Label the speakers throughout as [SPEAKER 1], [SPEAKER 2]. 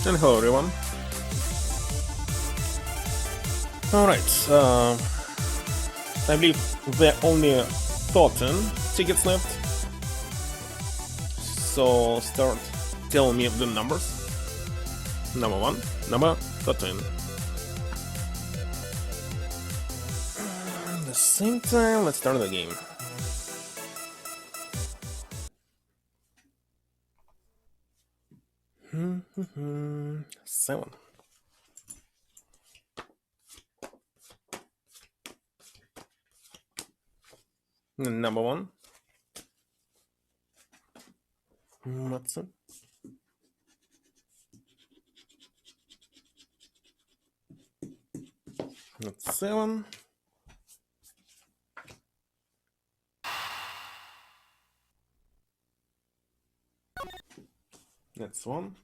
[SPEAKER 1] And hello everyone. Alright, I believe there are only 13 tickets left, so start telling me the numbers. Number 1, number 13. At the same time, let's start the game. Seven. Number 1. What's it? That's 7. That's 1.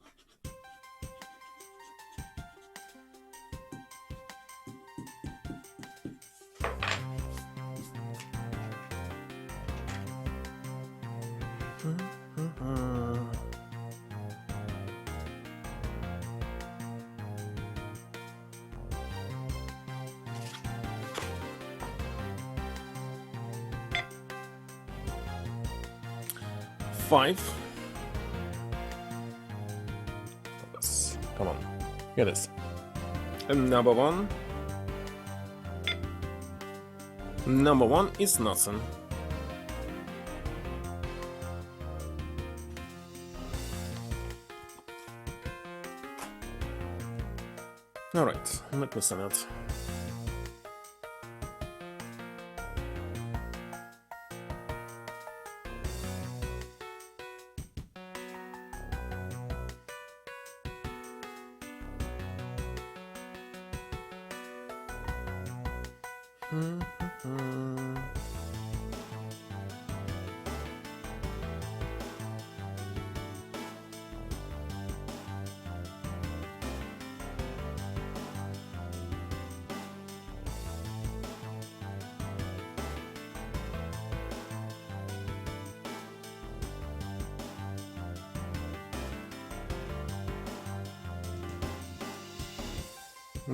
[SPEAKER 1] Five. Come on, here it is. And number 1. Number 1 is nothing. Alright, let me send it.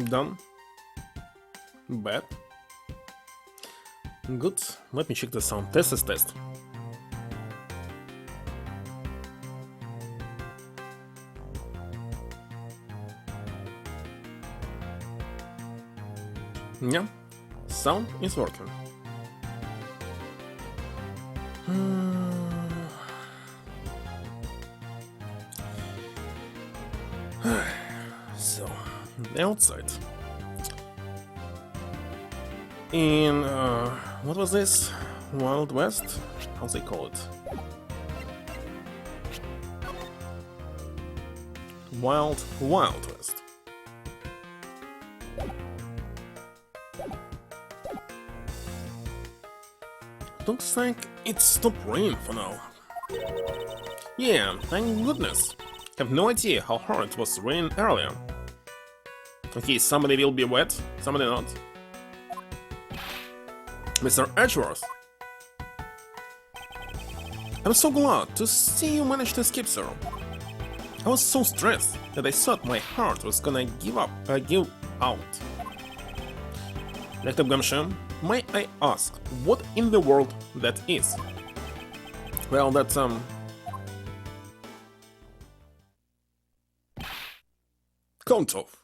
[SPEAKER 1] Done. Bad. Good. Let me check the sound. Test is test. Yeah, sound is working. So, the outside. In, what was this? Wild West? How they call it? Wild West. Looks like it stopped raining for now. Yeah, thank goodness. Have no idea how hard it was raining earlier. Okay, somebody will be wet, somebody not. Mr. Edgeworth. I'm so glad to see you managed to escape, sir. I was so stressed that I thought my heart was gonna give out. Detective Gumshoe, may I ask what in the world that is? Well, that's count off.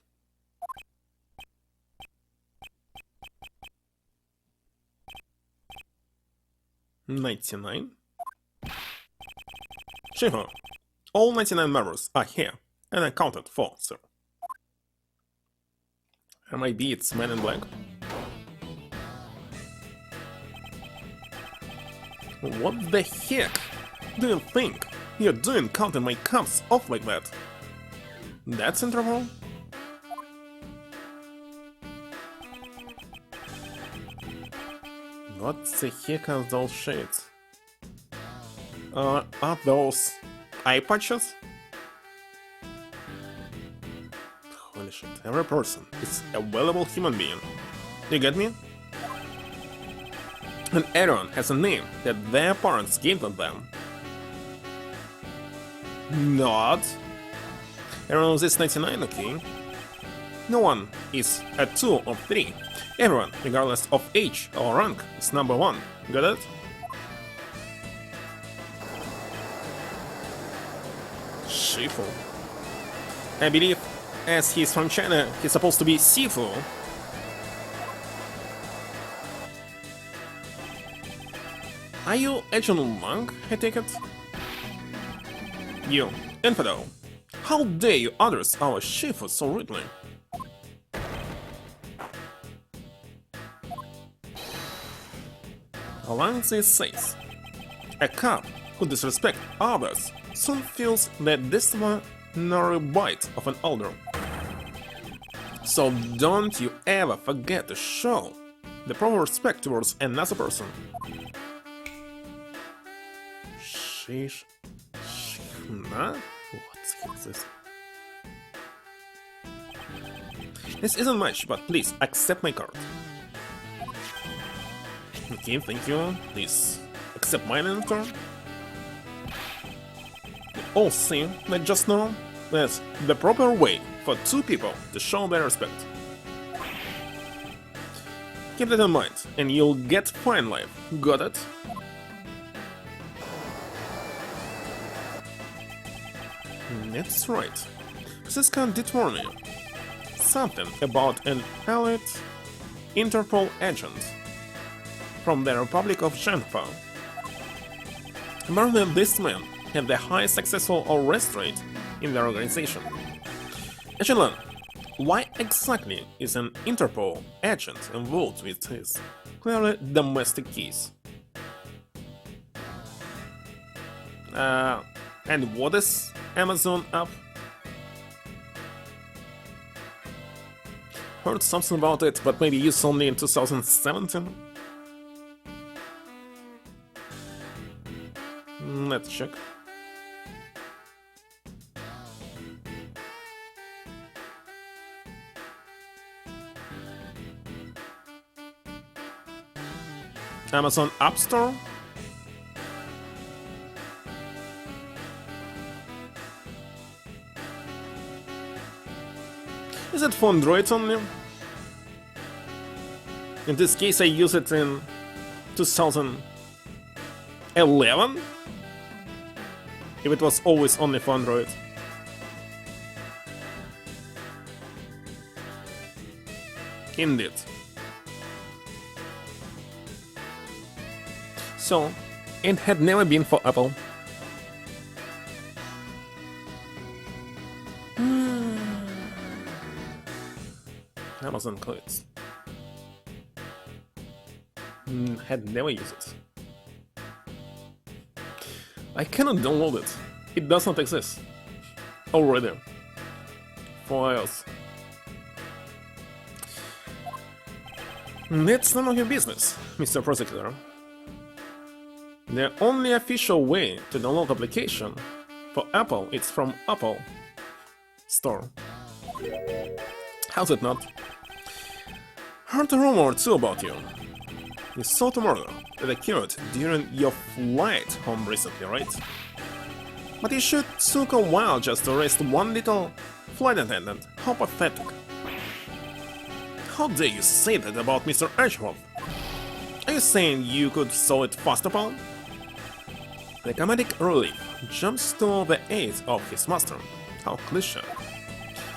[SPEAKER 1] $99. Shiva, all 99 members are here, and I counted 4, sir. Maybe it's Man in Black. What the heck do you think you're doing counting my cups off like that? That's interval? What the heck are those shades? Are those eye patches? Holy shit, every person is a valuable human being. You get me? And everyone has a name that their parents gave to them. Not. Everyone is 99, okay? No one is a 2 or 3. Everyone, regardless of age or rank, is number 1. Got it? Shifu. I believe, as he's from China, he's supposed to be Sifu. Are you a Jun monk, I take it? You, infidel. How dare you address our Shifu so rudely? Along this says, a cub who disrespects others soon feels the disciplinary bite of an elder. So don't you ever forget to show the proper respect towards another person. Shish... Shina? What is this? This isn't much, but please accept my card. Okay, thank you. Please accept mine in return. You all see that just now? That's the proper way for 2 people to show their respect. Keep that in mind, and you'll get fine life. Got it? That's right. This card did warn me. Something about an elite Interpol agent from the Republic of Shanfa. Apparently this man had the highest successful arrest rate in the organization. Echelon, why exactly is an Interpol agent involved with his clearly domestic case? And what is Amazon up? Heard something about it, but maybe used only in 2017? Let's check. Amazon App Store? Is it for Android only? In this case I use it in 2011? If it was always only for Android. Indeed. So, it had never been for Apple. Amazon clicks. Had never used it. I cannot download it. It does not exist. Already. files. That's none of your business, Mr. Prosecutor. The only official way to download the application for Apple is from Apple Store. How's it not? Heard a rumor or two about you. You saw a murder that occurred during your flight home recently, right? But it sure took a while just to arrest one little flight attendant. How pathetic. How dare you say that about Mr. Edgeworth? Are you saying you could solve it faster, pal? The comedic relief jumps to the aid of his master. How cliché.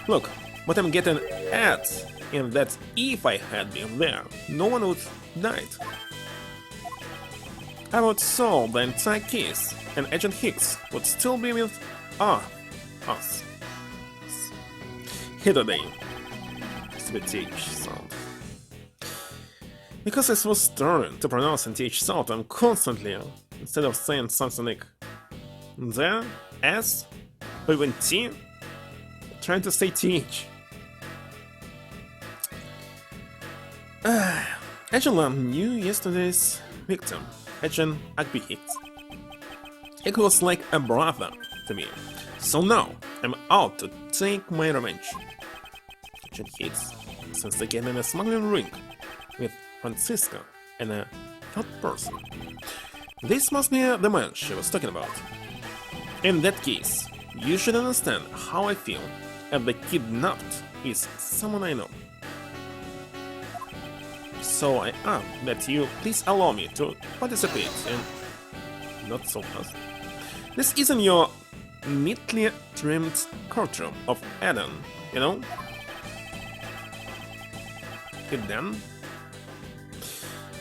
[SPEAKER 1] Look, what I'm getting at is that if I had been there, no one would have died. I would solve the entire case, and Agent Hicks would still be with us. Hit a day. Stupid TH sound. Because I was starting to pronounce an TH sound, I'm constantly, instead of saying something like the, S, or even T, trying to say TH. Angela knew yesterday's victim, Agent Hicks. It was like a brother to me, so now I'm out to take my revenge. Agent Hicks, since they came in a smuggling ring with Francisca and a third person. This must be the man she was talking about. In that case, you should understand how I feel, and the kidnapped is someone I know. So I ask that you please allow me to participate in... not so fast. This isn't your neatly trimmed courtroom of Eden, you know? Eden?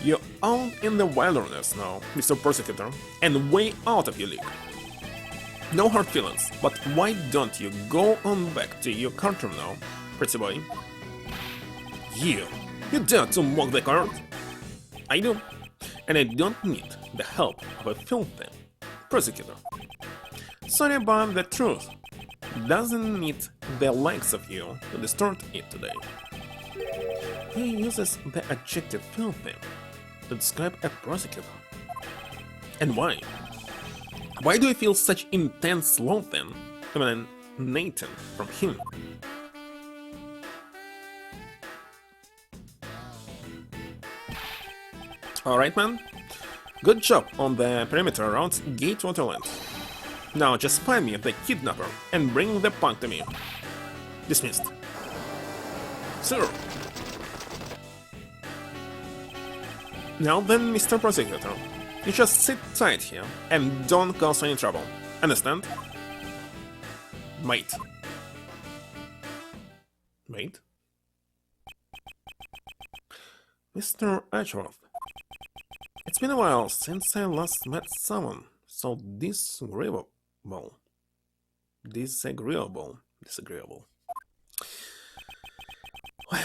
[SPEAKER 1] You're out in the wilderness now, Mr. Prosecutor, and way out of your league. No hard feelings, but why don't you go on back to your courtroom now, pretty boy? You dare to mock the court? I do, and I don't need the help of a filthy prosecutor. Sorry, but the truth doesn't need the likes of you to distort it today. He uses the adjective filthy to describe a prosecutor. And why? Why do I feel such intense loathing emanating from him? Alright, man. Good job on the perimeter around Gate Waterland. Now just find me the kidnapper and bring the punk to me. Dismissed. Sir. Now then, Mr. Prosecutor, you just sit tight here and don't cause any trouble. Understand? Mate. Mate? Mr. Edgeworth. It's been a while since I last met someone so disagreeable. Why,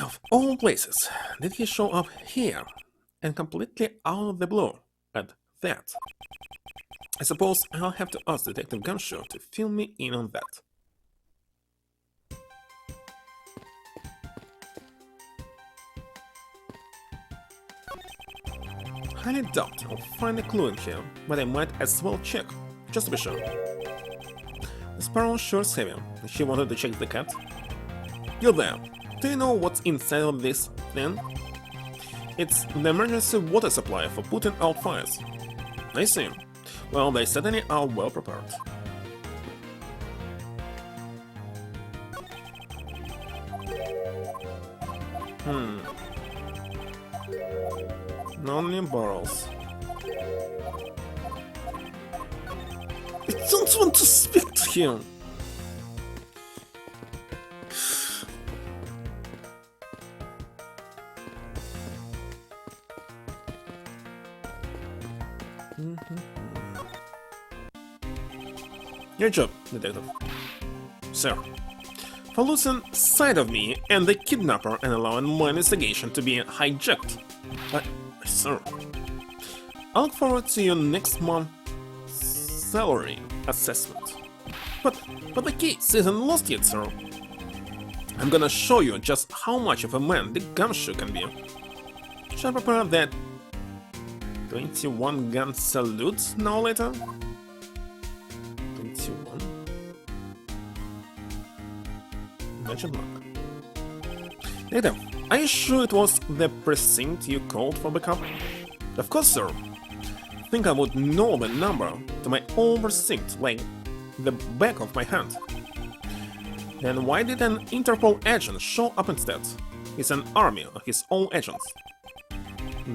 [SPEAKER 1] of all places, did he show up here, and completely out of the blue at that? I suppose I'll have to ask Detective Gumshoe to fill me in on that. Highly doubt I'll find a clue in here, but I might as well check, just to be sure. The sparrow sure's heavy, and she wanted to check the cat. You're there. Do you know what's inside of this thing? It's the emergency water supply for putting out fires. I see. Well, they certainly are well prepared. Only barrels. I don't want to speak to him. Your job, Detective. Sir. For losing sight of me and the kidnapper and allowing my investigation to be hijacked. Sir. I look forward to your next month's salary assessment. But the case isn't lost yet, sir. I'm gonna show you just how much of a man the gumshoe can be. Shall I prepare that 21 gun salute now later? 21. Magic mark. Later, are you sure it was the precinct you called for backup? Of course, sir. Think I would know the number to my own precinct like the back of my hand. Then why did an Interpol agent show up instead? It's an army of his own agents.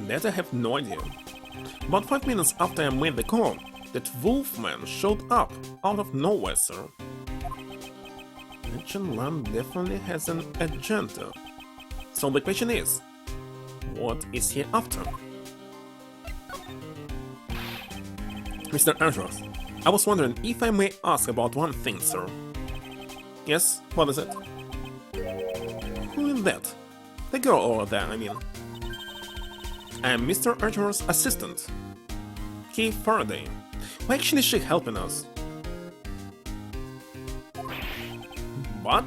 [SPEAKER 1] That I have no idea. About 5 minutes after I made the call, that Wolfman showed up out of nowhere, sir. Agent Lam definitely has an agenda. So the question is, what is he after? Mr. Edgeworth, I was wondering if I may ask about one thing, sir. Yes, what is it? Who is that? The girl over there, I mean. I am Mr. Edgeworth's assistant, Kay Faraday. Why actually is she helping us? What?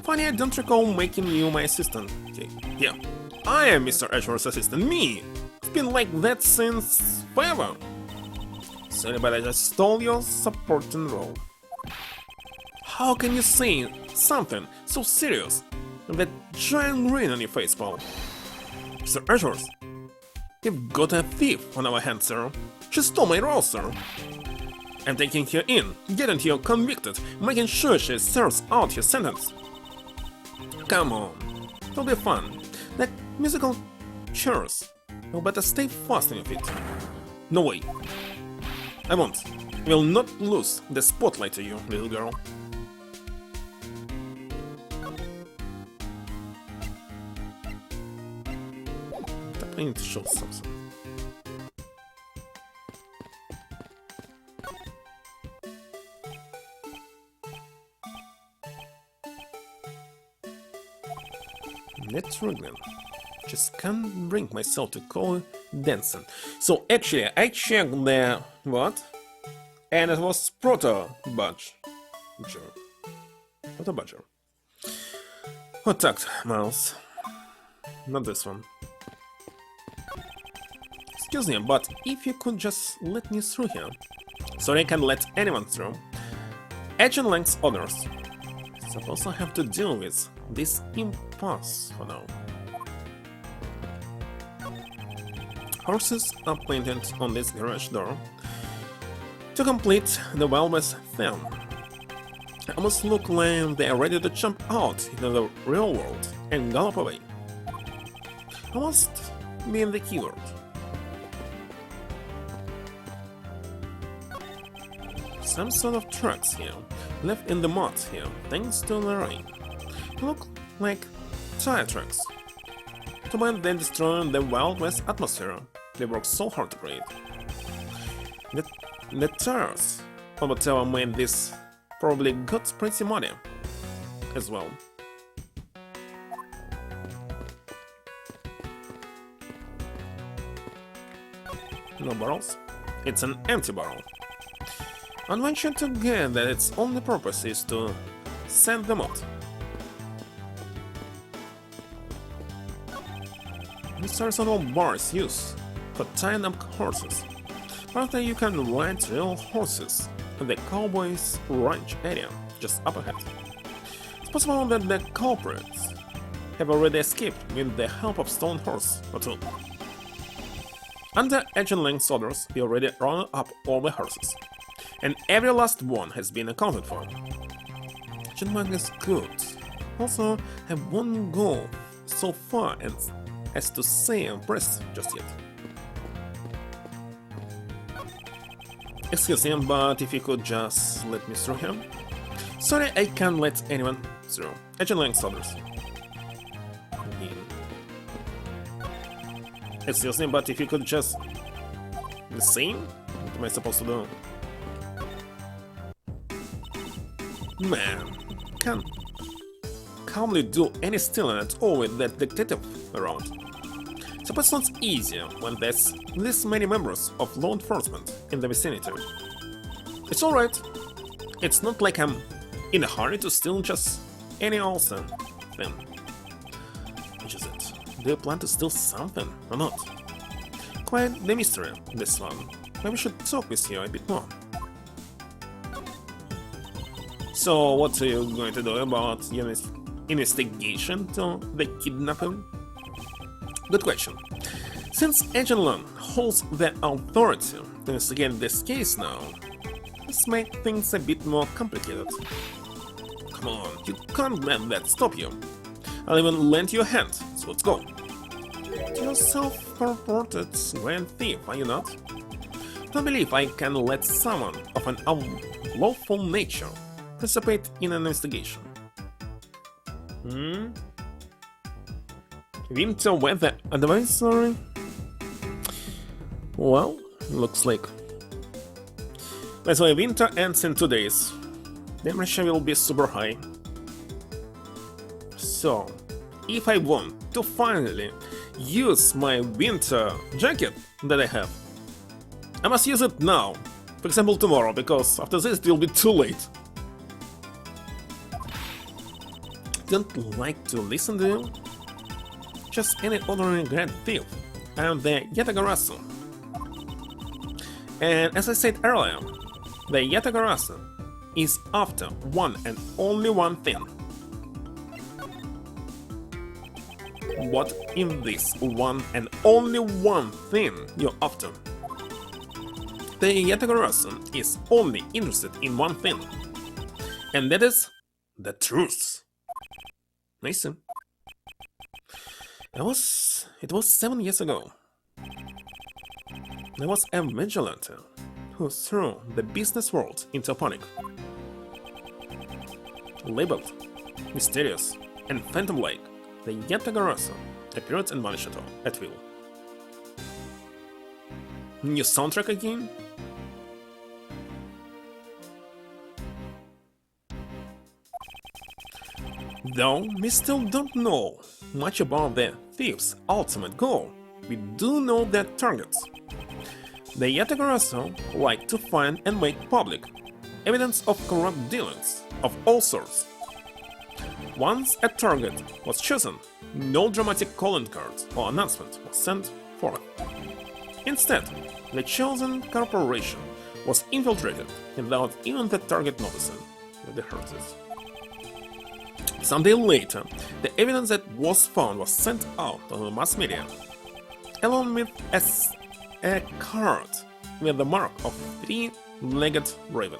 [SPEAKER 1] Funny, I don't recall making you my assistant. Okay, yeah. I am Mr. Edgeworth's assistant, me! It's been like that since forever. Sorry, but I just stole your supporting role. How can you say something so serious with that giant grin on your face, Paul? Mr. Edgeworth, you've got a thief on our hands, sir. She stole my role, sir. I'm taking her in, getting her convicted, making sure she serves out her sentence. Come on, it'll be fun. Like musical chairs. You better stay fast on your feet. No way. I won't. I will not lose the spotlight to you, little girl. I need to show something. That's Ruglin. Just can't bring myself to call dancing. So actually, I checked the what? And it was Proto Badger. Proto Badger. What tucked, Miles? Not this one. Excuse me, but if you could just let me through here, so I can let anyone through. Agent Lang's orders. Suppose I have to deal with this impasse for now. Horses are painted on this garage door. To complete the wellness theme, they almost look like they are ready to jump out into the real world and gallop away. Almost being the keyword. Some sort of tracks here, left in the mud here, thanks to the rain. They look like tire tracks. To mind they destroy the Wild West atmosphere they worked so hard to create. The tires on whatever made this probably got pretty muddy as well. No barrels? It's an empty barrel. I want you to get that its only purpose is to send them out. These are sort of bars used for tying up horses. Apparently you can ride real horses at the Cowboys Ranch area just up ahead. It's possible that the culprits have already escaped with the help of Stone Horse or two. Under Agent Lang's orders, he already rounded up all the horses, and every last one has been accounted for. Agent Lang is good. Also, have one goal so far as to say impressed just yet. Excuse me, but if you could just let me through here? Sorry, I can't let anyone through. Agent Lang's orders. Excuse me, but if you could just... The same? What am I supposed to do? Man, can't calmly do any stealing at all with that detective around. So it's not easy when there's this many members of law enforcement in the vicinity. It's alright. It's not like I'm in a hurry to steal just any Olsen thing. Which is it? Do you plan to steal something or not? Quite the mystery, this one. Maybe we should talk with you a bit more. So, what are you going to do about your investigation to the kidnapping? Good question. Since Edgeworth holds the authority to investigate this case now, this makes things a bit more complicated. Come on, you can't let that stop you. I'll even lend you a hand, so let's go. You're self-purported grand thief, are you not? Don't believe I can let someone of an unlawful nature participate in an investigation. Winter weather advisory? Well, looks like. That's why winter ends in 2 days. Temperature will be super high. So, if I want to finally use my winter jacket that I have, I must use it now. For example, tomorrow, because after this it will be too late. Don't like to listen to you? Just any ordinary grand thief. I'm the Yatagarasu. And as I said earlier, the Yatagarasu is after one and only one thing. What in this one and only one thing you're after? The Yatagarasu is only interested in one thing, and that is the truth. I see. It was 7 years ago. There was a vigilante who threw the business world into a panic. Labeled, mysterious, and phantom-like, the Yatagarasu appeared in Chateau at will. New soundtrack again? Though we still don't know much about the thief's ultimate goal, we do know their targets. The Yatagarasu like to find and make public evidence of corrupt dealings of all sorts. Once a target was chosen, no dramatic calling card or announcement was sent forth. Instead, the chosen corporation was infiltrated without even the target noticing the hurts. Some day later, the evidence that was found was sent out to the mass media, along with a card with the mark of three-legged raven.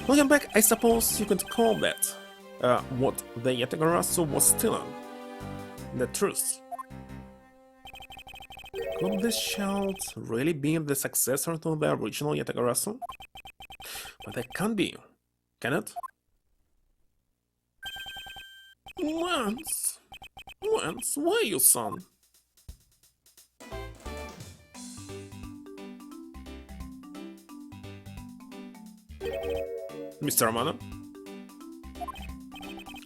[SPEAKER 1] Looking back, I suppose you could call that what the Yatagarasu was stealing. The truth. Could this child really be the successor to the original Yatagarasu? But it can't be, can it? Once, where you, son? Mr. Amano?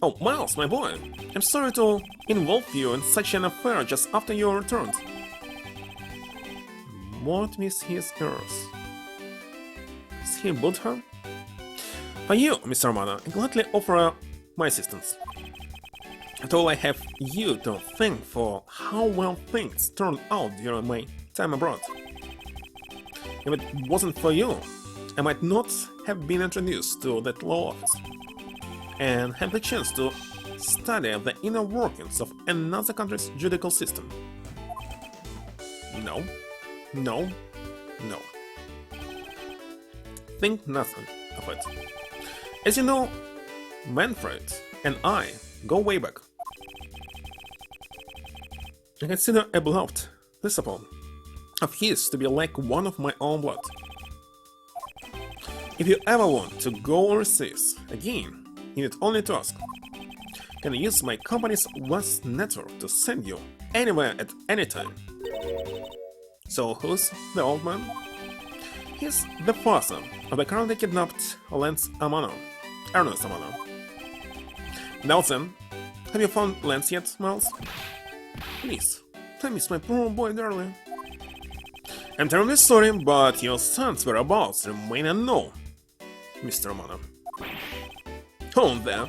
[SPEAKER 1] Oh, Miles, my boy. I'm sorry to involve you in such an affair just after you returned. What with his ears? Is he Buddha? For you, Mr. Amano, I gladly offer my assistance. At all, I have you to thank for how well things turned out during my time abroad. If it wasn't for you, I might not have been introduced to that law office and had the chance to study the inner workings of another country's judicial system. No. Think nothing of it. As you know, Manfred and I go way back. I consider a beloved disciple of his to be like one of my own blood. If you ever want to go overseas again, you need only to ask. Can I use my company's vast network to send you anywhere at any time? So who's the old man? He's the father of the currently kidnapped Ernest Amano. Now then, have you found Lance yet, Miles? Please, I miss my poor boy darling. I'm terribly sorry, but your son's whereabouts remain unknown, Mr. Amano. Hold there.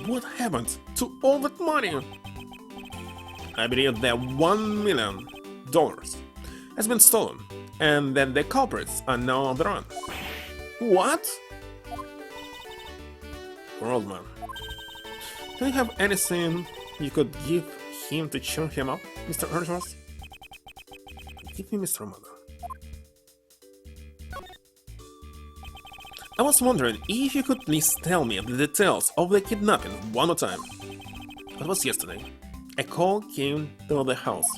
[SPEAKER 1] What happened to all that money? I believe that $1 million has been stolen, and that the culprits are now on the run. What? Poor old man. Do you have anything you could give him to cheer him up, Mr. Edgeworth? Give me Mr. Mother. I was wondering if you could please tell me the details of the kidnapping one more time. That was yesterday. A call came to the house.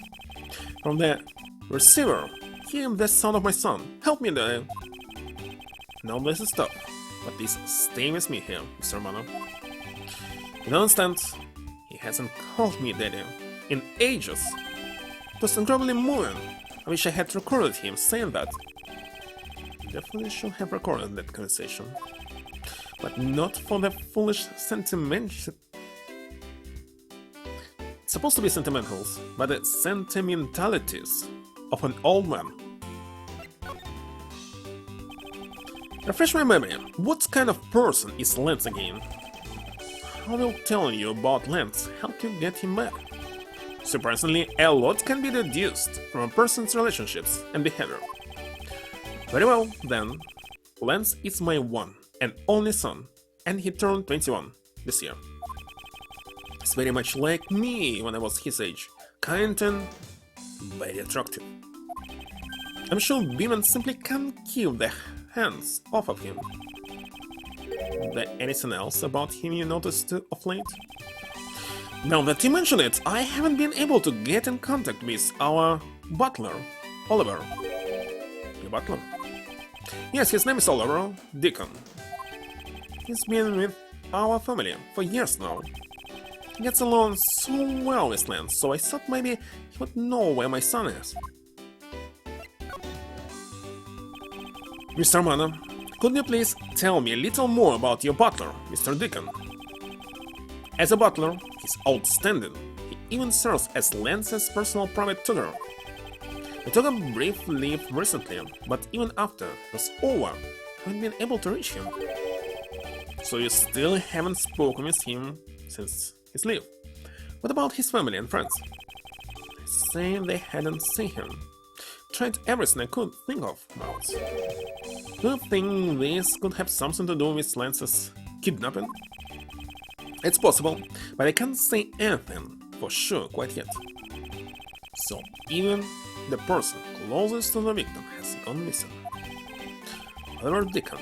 [SPEAKER 1] From the receiver came the sound of my son. Help me, Daddy. Now this is tough, but please stay with me here, Mr. Mano. You don't understand? He hasn't called me Daddy in ages. It was incredibly moving. I wish I had recorded him saying that. Definitely should have recorded that conversation. But not for the foolish sentiment. It's supposed to be sentimentals, but the sentimentalities of an old man. Refresh my memory. What kind of person is Lance again? How will telling you about Lance help you get him back? Surprisingly, a lot can be deduced from a person's relationships and behavior. Very well, then. Lance is my one and only son, and he turned 21 this year. He's very much like me when I was his age, kind and very attractive. I'm sure women simply can't keep their hands off of him. Is there anything else about him you noticed of late? Now that you mention it, I haven't been able to get in contact with our butler, Oliver. Your butler? Yes, his name is Oliver Deacon. He's been with our family for years now. He gets along so well with Lance, so I thought maybe he would know where my son is. Mr. Mana, could you please tell me a little more about your butler, Mr. Deacon? As a butler, he's outstanding. He even serves as Lance's personal private tutor. We took a brief leave recently, but even after it was over, I haven't been able to reach him. So you still haven't spoken with him since his leave. What about his family and friends? They say they hadn't seen him. Tried everything I could think of about. Do you think this could have something to do with Lance's kidnapping? It's possible, but I can't say anything for sure quite yet. So even the person closest to the victim has gone missing. Oliver Deacon.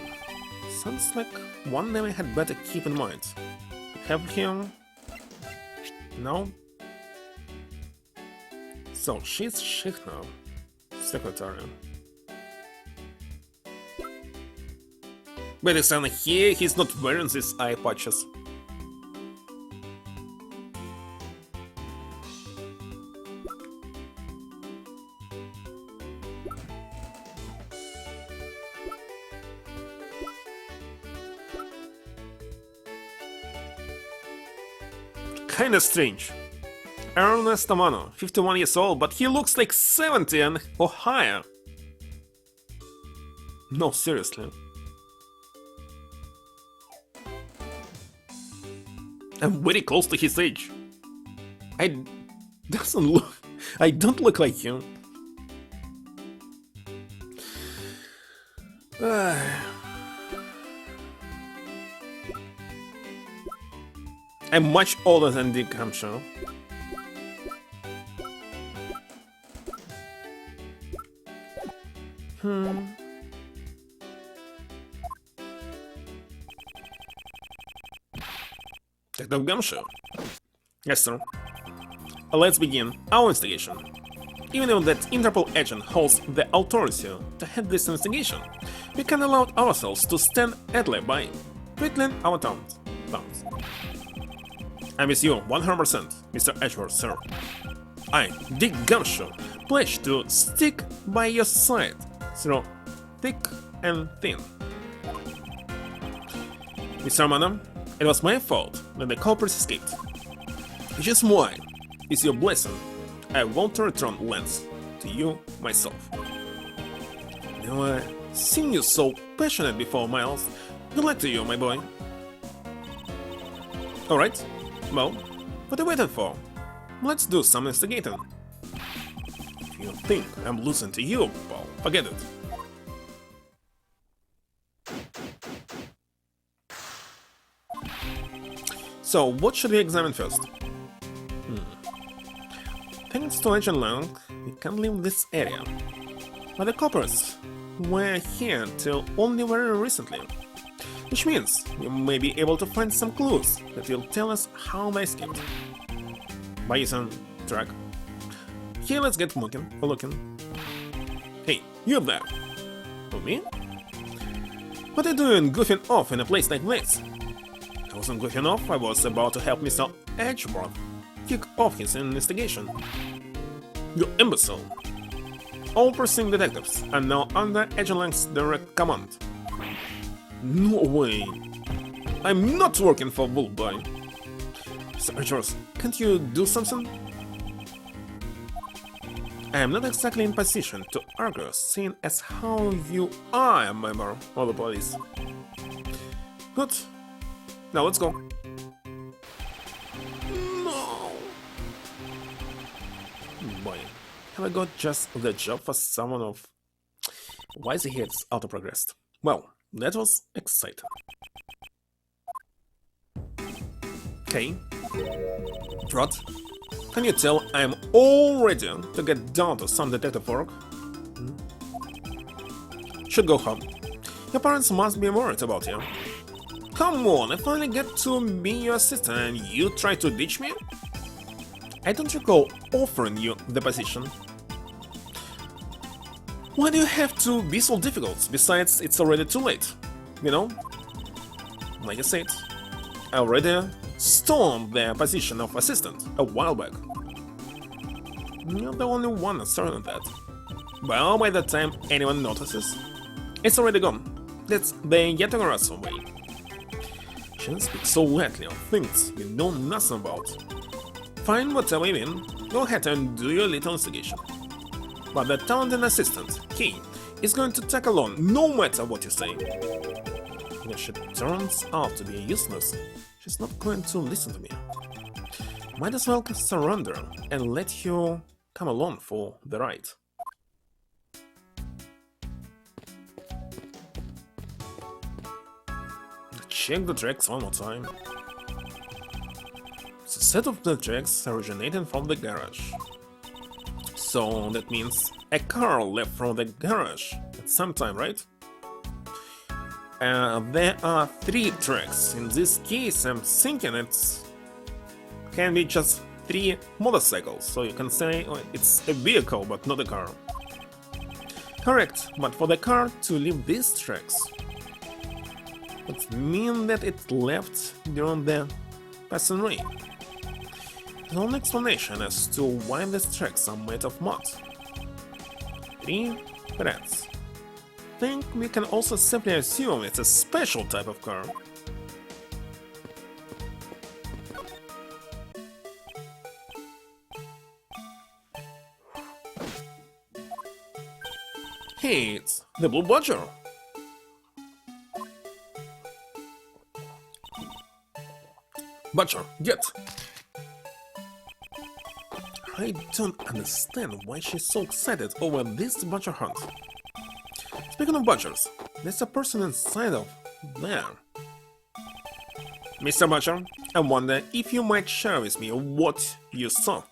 [SPEAKER 1] Sounds like one name I had better keep in mind. Have him... No? So she's Sheikh now. Secretary. Wait a second, here he's not wearing these eye patches. Kinda strange. Ernest Amano, 51 years old, but he looks like 70 and or higher. No, seriously. I'm very close to his age. I don't look like him. I'm much older than Dick, I'm sure. Detective Gumshoe. Yes, sir. Let's begin our investigation. Even though that Interpol agent holds the authority to head this investigation, we can allow ourselves to stand idly by, twiddling our thumbs. I'm with you 100%, Mr. Edgeworth, sir. I, Dick Gumshoe, pledge to stick by your side through thick and thin. Mr. Madam, it was my fault that the culprits escaped. Which is why, with your blessing, I want to return Lance to you myself. Never seen you so passionate before, Miles. Good luck to you, my boy. Alright, well, what are you waiting for? Let's do some investigating. If you think I'm losing to you, Paul, forget it. So, what should we examine first? Thanks to Agent Long, we can leave this area. But the coppers were here till only very recently. Which means we may be able to find some clues that will tell us how they escaped. Bison, track. Here, let's get looking. Hey, you up there? For me? What are you doing goofing off in a place like this? I wasn't goofing off, I was about to help Mr. Edgeworth kick off his investigation. You imbecile! All pursuing detectives are now under Agent Lang's direct command. No way! I'm not working for Bullboy! Mr. Edgeworth, can't you do something? I am not exactly in position to argue, seeing as how you are a member of the police. Good. Now let's go. No! Boy, have I got just the job for someone of wise heads auto-progressed? Well, that was exciting. Okay. Trot, can you tell I'm all ready to get down to some detective work? Should go home. Your parents must be worried about you. Come on, I finally get to be your assistant and you try to ditch me? I don't recall offering you the position. Why do you have to be so difficult? Besides, it's already too late. You know? Like I said, I already stormed the position of assistant a while back. You're the only one certain of that. Well, by the time anyone notices, it's already gone. That's the Yatagarasu way. Shouldn't speak so lightly of things you know nothing about. Find whatever you mean, go ahead and do your little investigation. But the talented assistant, Kay, is going to tackle on no matter what you say. If she turns out to be useless, she's not going to listen to me. Might as well surrender and let you come along for the ride. Check the tracks one more time. The set of the tracks originating from the garage. So that means a car left from the garage at some time, right? There are 3 tracks. In this case, I'm thinking it can be just 3 motorcycles, so you can say it's a vehicle but not a car. Correct, but for the car to leave these tracks, it means that it left during the passing rain. There's no explanation as to why these tracks are made of mud. 3 rats. Think we can also simply assume it's a special type of car. Hey, it's the Blue Badger! Badger, get! I don't understand why she's so excited over this badger hunt. Speaking of badgers, there's a person inside of there. Mr. Badger, I wonder if you might share with me what you saw.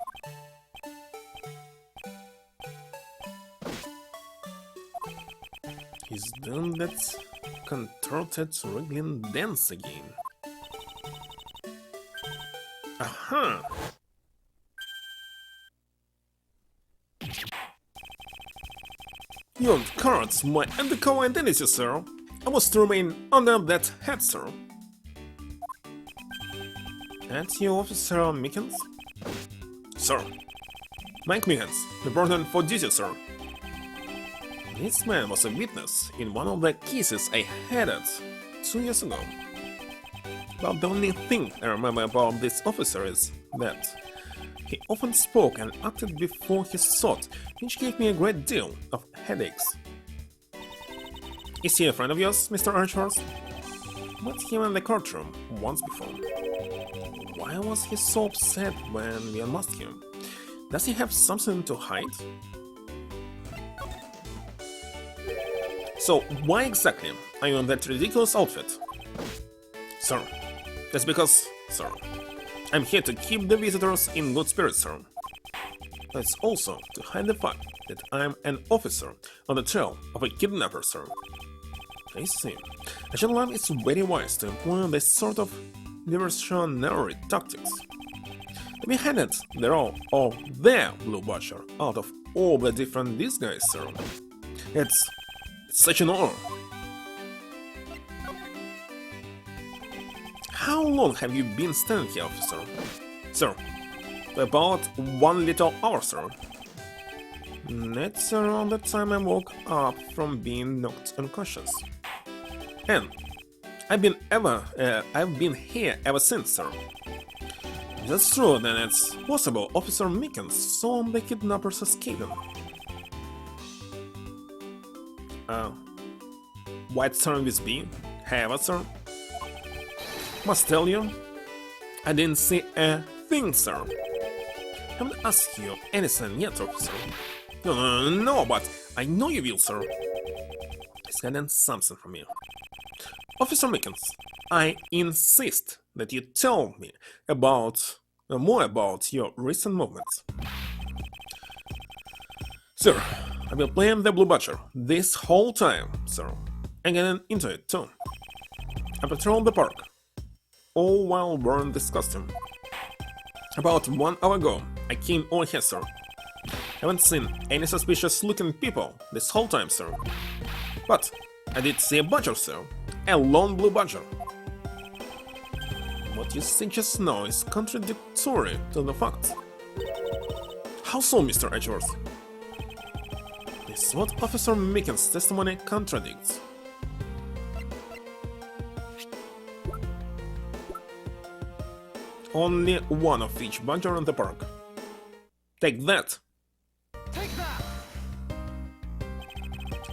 [SPEAKER 1] He's doing that contorted wriggling dance again. Aha! You cards my undercover identity, sir. I was to remain under that hat, sir. That's you, Officer Mickens? Sir. Mike Mickens, reporting for duty, sir. This man was a witness in one of the cases I headed 2 years ago. But the only thing I remember about this officer is that he often spoke and acted before his thought, which gave me a great deal of headaches. Is he a friend of yours, Mr. Edgeworth? met him in the courtroom once before. Why was he so upset when we unmasked him? Does he have something to hide? So, why exactly are you in that ridiculous outfit? Sir, that's because, sir, I'm here to keep the visitors in good spirits, sir. It's also to hide the fact that I'm an officer on the trail of a kidnapper, sir. I see. A gentleman is very wise to employ this sort of diversionary tactics. To be handed the role of their Blue Butcher out of all the different disguises, sir. It's such an honor. How long have you been standing here, officer? Sir, about 1 little hour, sir. That's around the time I woke up from being knocked unconscious. And I've been here ever since, sir. If that's true, then it's possible Officer Mickens saw the kidnappers escaping. White service B? Have it, sir? Must tell you, I didn't see a thing, sir. Haven't asked you anything yet, officer. No, but I know you will, sir. He's hiding something from you. Officer Mickens, I insist that you tell me about more about your recent movements. Sir, I've been playing the Blue Butcher this whole time, sir, and getting into it too. I patrolled the park, all while wearing this costume. About 1 hour ago, I came on here, sir. Haven't seen any suspicious-looking people this whole time, sir. But I did see a badger, sir. A lone blue badger. What you see just now is contradictory to the facts. How so, Mr. Edgeworth? This is what Officer Mickens' testimony contradicts. Only one of each badger in the park. Take that!
[SPEAKER 2] Take that!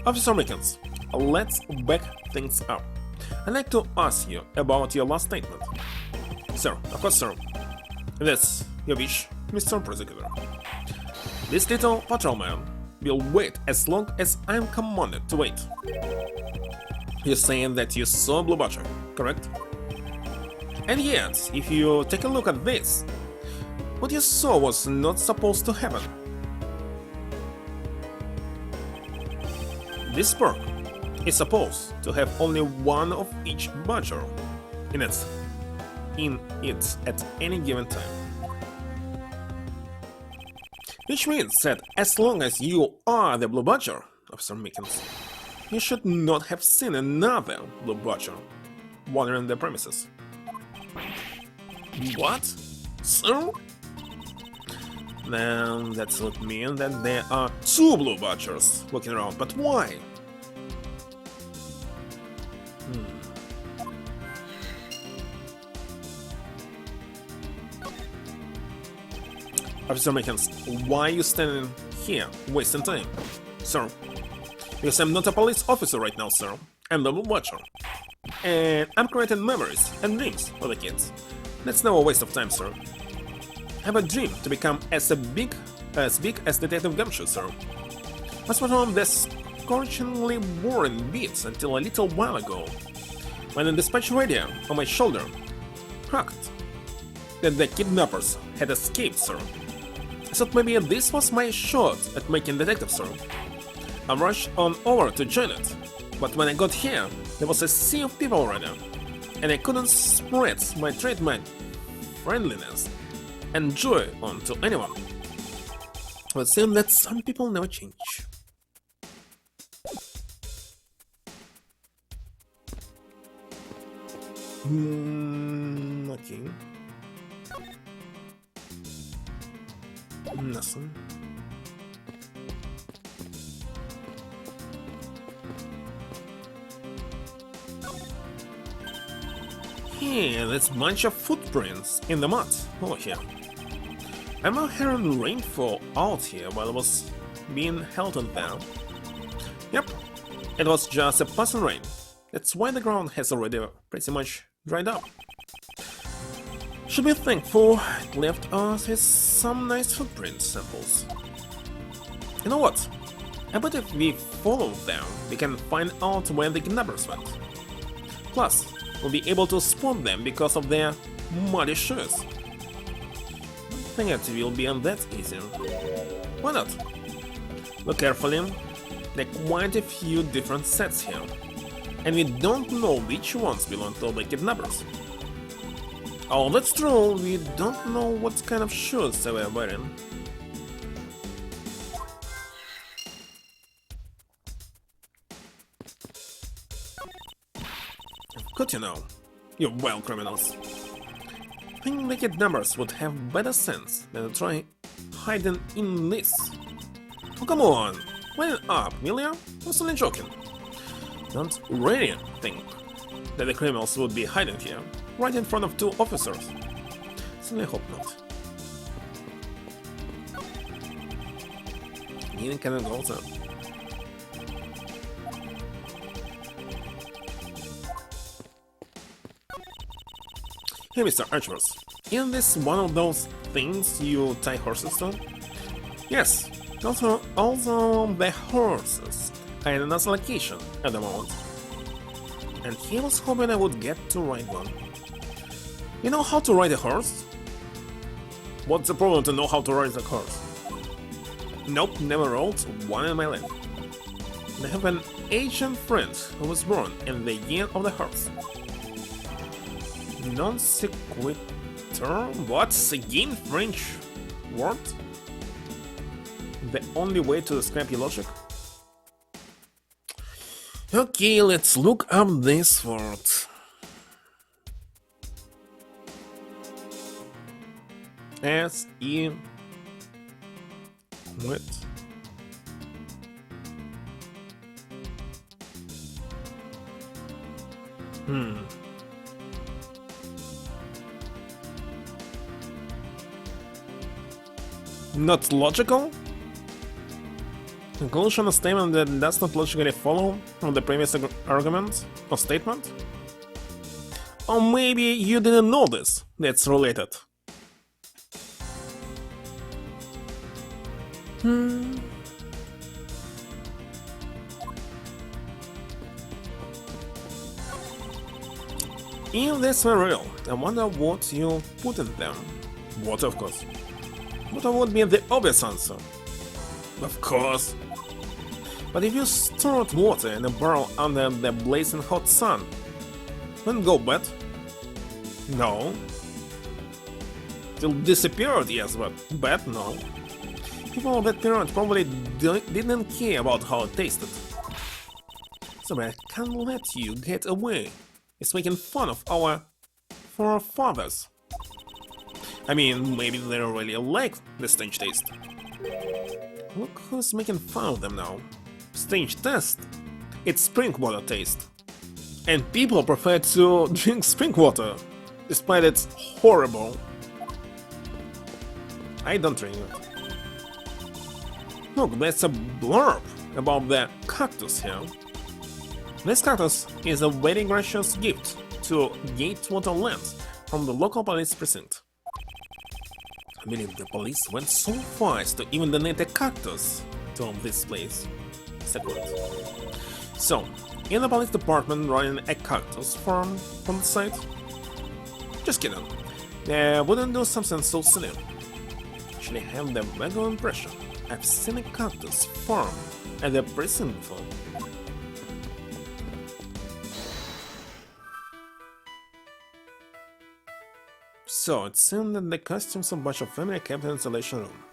[SPEAKER 1] Officer Mickens, let's back things up. I'd like to ask you about your last statement. Sir, of course, sir. That's your wish, Mr. Prosecutor. This little patrolman will wait as long as I'm commanded to wait. You're saying that you saw Blue Butcher, correct? And yet, if you take a look at this, what you saw was not supposed to happen. This park is supposed to have only one of each badger in it at any given time. Which means that as long as you are the Blue Badger, Officer Mickens, you should not have seen another Blue Badger wandering the premises. What? Sir? Then that would mean that there are 2 Blue Badgers walking around, but why? Officer Mickens, why are you standing here, wasting time? Sir, because I'm not a police officer right now, sir. I'm the Blue Watcher. And I'm creating memories and dreams for the kids. That's no waste of time, sir. I have a dream to become as big as Detective Gumshoe, sir. I was on the scorchingly boring beats until a little while ago, when the dispatch radio on my shoulder cracked that the kidnappers had escaped, sir. I thought maybe this was my shot at making detective, sir. I rushed on over to join it, but when I got here, there was a sea of people already, and I couldn't spread my trademark friendliness and joy onto anyone. But it seems that some people never change. Okay. Nothing. Hey, there's a bunch of footprints in the mud over here. I'm not hearing rainfall out here while I was being held on there. Yep, it was just a passing rain. That's why the ground has already pretty much dried up. Should be thankful it left us with some nice footprint samples. You know what? I bet if we follow them, we can find out where the kidnappers went. Plus, we'll be able to spot them because of their muddy shoes. I think it will be that easy. Why not? Look carefully, there are quite a few different sets here, and we don't know which ones belong to the kidnappers. Oh, that's true, we don't know what kind of shoes they were wearing. Good to know. You wild criminals. I think the kidnappers would have better sense than to try hiding in this. Oh, come on! Wake up, will you? I'm only joking. Don't really think that the criminals would be hiding here, right in front of two officers. Certainly hope not. You cannot go there. Hey, Mr. Edgeworth, isn't this one of those things you tie horses to? Yes, although the horses are in another location at the moment. And he was hoping I would get to ride one. You know how to ride a horse? What's the problem to know how to ride a horse? Nope, never rode one in my life. I have an Asian friend who was born in the year of the horse. Non sequitur? What's again French word? The only way to describe your logic? Okay, let's look up this word. S-E... What? Not logical? Conclusion a statement that does not logically follow from the previous argument or statement? Or maybe you didn't know this, that's related. If this were real, I wonder what you put in them. Water, of course. Water would be the obvious answer. Of course. But if you stored water in a barrel under the blazing hot sun, wouldn't go bad? No. It'll disappear, yes, but bad, no. People of that period probably didn't care about how it tasted. So I can't let you get away. It's making fun of our forefathers. I mean, maybe they really like the strange taste. Look who's making fun of them now. Strange taste? It's spring water taste. And people prefer to drink spring water, despite it's horrible. I don't drink it. Look, there's a blurb about the cactus here. This cactus is a very gracious gift to Gatewater Lands from the local police precinct. I believe the police went so far as to even donate a cactus to this place. So, in the police department running a cactus farm from the site? Just kidding. They wouldn't do something so silly. Actually have the vague impression I've seen a cactus farm at the precinct before. So, it seemed that the costumes of a bunch of family kept in the installation room.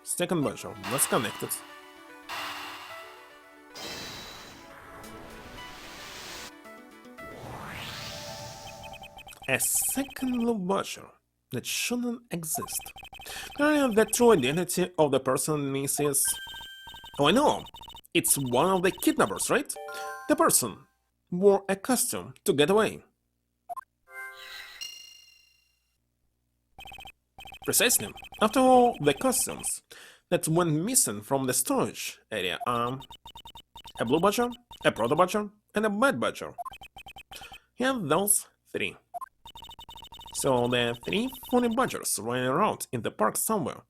[SPEAKER 1] Second bunch of let's connect it. A second blue butcher that shouldn't exist. The true identity of the person is... Oh, I know! It's one of the kidnappers, right? The person wore a costume to get away. Precisely. After all, the costumes that went missing from the storage area are a blue butcher, a proto butcher, and a bad badger. And those three. So the three funny badgers running around in the park somewhere.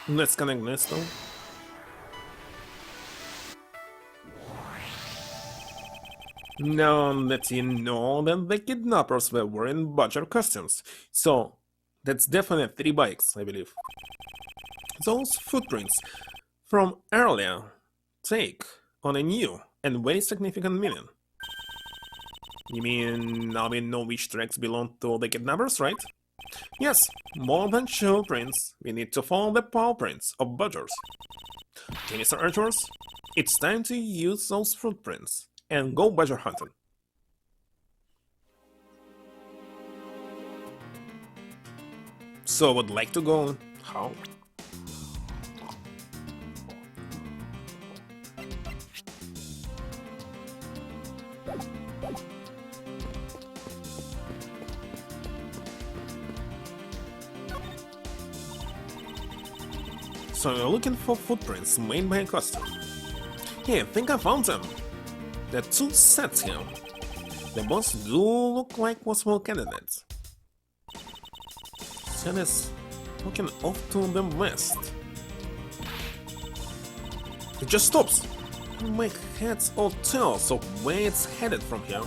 [SPEAKER 1] Let's connect this though. Now that you know that the kidnappers were wearing badger costumes, so that's definitely three bikes, I believe. Those footprints from earlier take on a new and very significant meaning. You mean now we know which tracks belong to the kidnappers, right? Yes, more than shoe prints, we need to follow the paw prints of badgers. Okay, Mr. Edgeworth, it's time to use those footprints and go badger hunting. So I would like to go. How? So you're looking for footprints made by a costume. Hey, I think I found them. There are two sets here. They both do look like possible candidates. Set is looking off to the west. It just stops. Make heads or tails of where it's headed from here.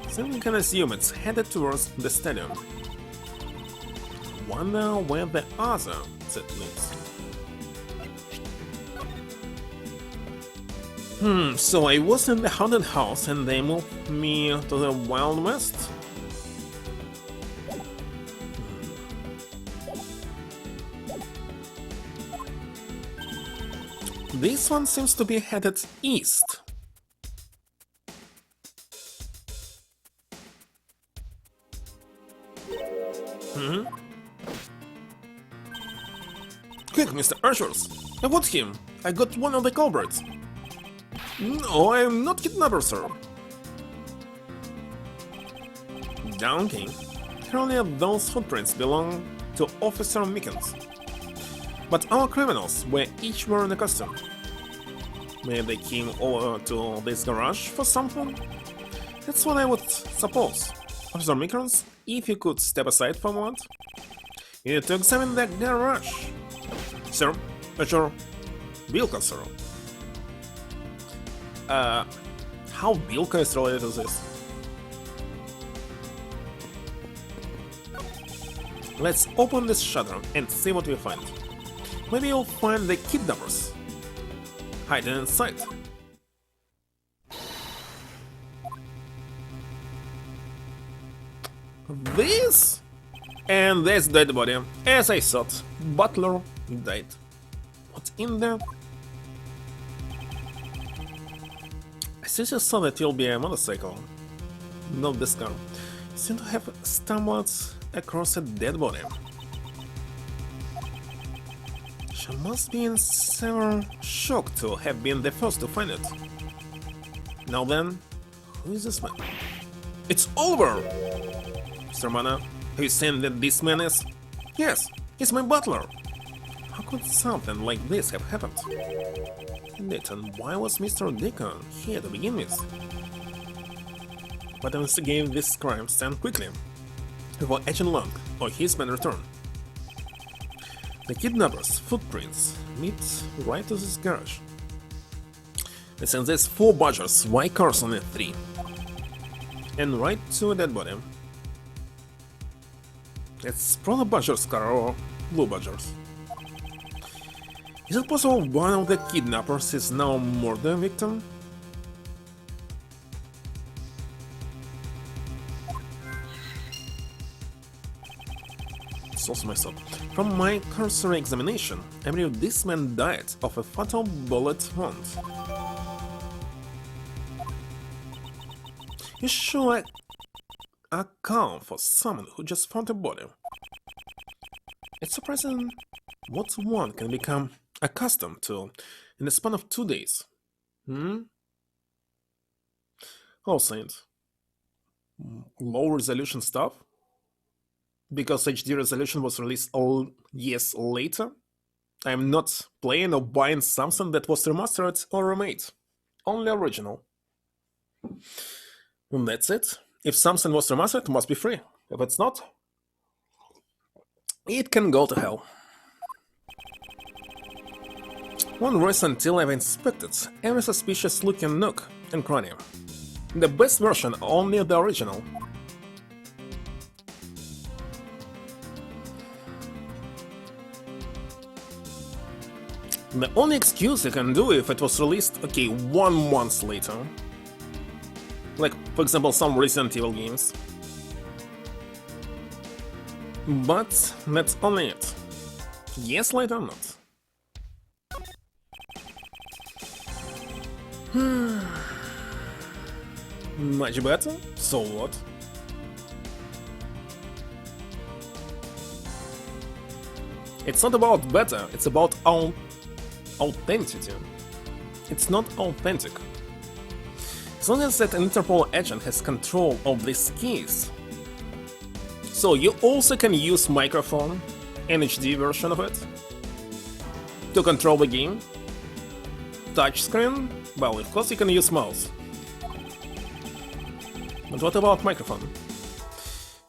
[SPEAKER 1] So we can assume it's headed towards the stadium. Wonder where the other set leads. So I was in the haunted house and they moved me to the Wild West? This one seems to be headed east. Quick, Mr. Archers! I want him! I got one of the culprits! No, I'm not kidnapper, sir. Donkey. Currently those footprints belong to Officer Mickens. But our criminals were each wearing a costume. Maybe they came over to this garage for something? That's what I would suppose. Officer Mickens, if you could step aside for a moment. You need to examine that garage. Sir, Major Bilka, sir. How Bilka is related to this? Let's open this shutter and see what we find. Maybe you'll find the kidnappers hiding inside. This? And there's dead body. As I thought, Butler died. What's in there? I seriously saw that it'll be a motorcycle. Not this car. You seem to have stumbled across a dead body. She must be in severe shock to have been the first to find it. Now then, who is this man? It's Oliver! Mr. Mana, are you saying that this man is... Yes, he's my butler! How could something like this have happened? And why was Mr. Deacon here to begin with? But investigate this crime stand quickly, before Agent Long or his men return. The kidnappers' footprints lead right to this garage. And since there's 4 badgers, why cars only 3? And right to a dead body. It's probably badger's car or blue badgers. Is it possible one of the kidnappers is now a murder victim? It's also messed up. From my cursory examination, I believe this man died of a fatal bullet wound. You sure account for someone who just found a body? It's surprising what one can become accustomed to in the span of 2 days. Oh, Saint. Low resolution stuff? because HD resolution was released all years later, I'm not playing or buying something that was remastered or remade. Only original. And that's it. If something was remastered, it must be free. If it's not, it can go to hell. One reason until I've inspected every suspicious looking nook and cranny. The best version, only the original. The only excuse you can do if it was released, okay, 1 month later. Like, for example, some Resident Evil games. But that's only it. Yes, later or not. Much better? So what? It's not about better, it's about authenticity. It's not authentic. As long as that Interpol agent has control of these keys. So you also can use microphone, an HD version of it, to control the game. Touchscreen, well, of course you can use mouse. But what about microphone?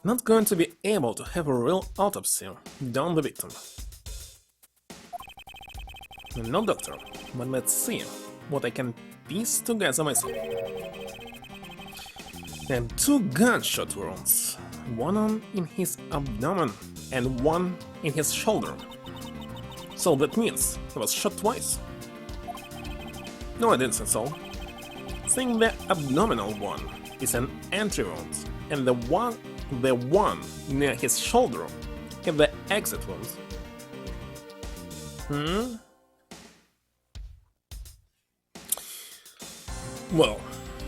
[SPEAKER 1] Not going to be able to have a real autopsy done the victim. No doctor, but let's see what I can piece together myself. And 2 gunshot wounds, one in his abdomen and one in his shoulder. So that means he was shot twice. No, I didn't say so. Saying the abdominal one is an entry wound, and the one near his shoulder is the exit wound. Well,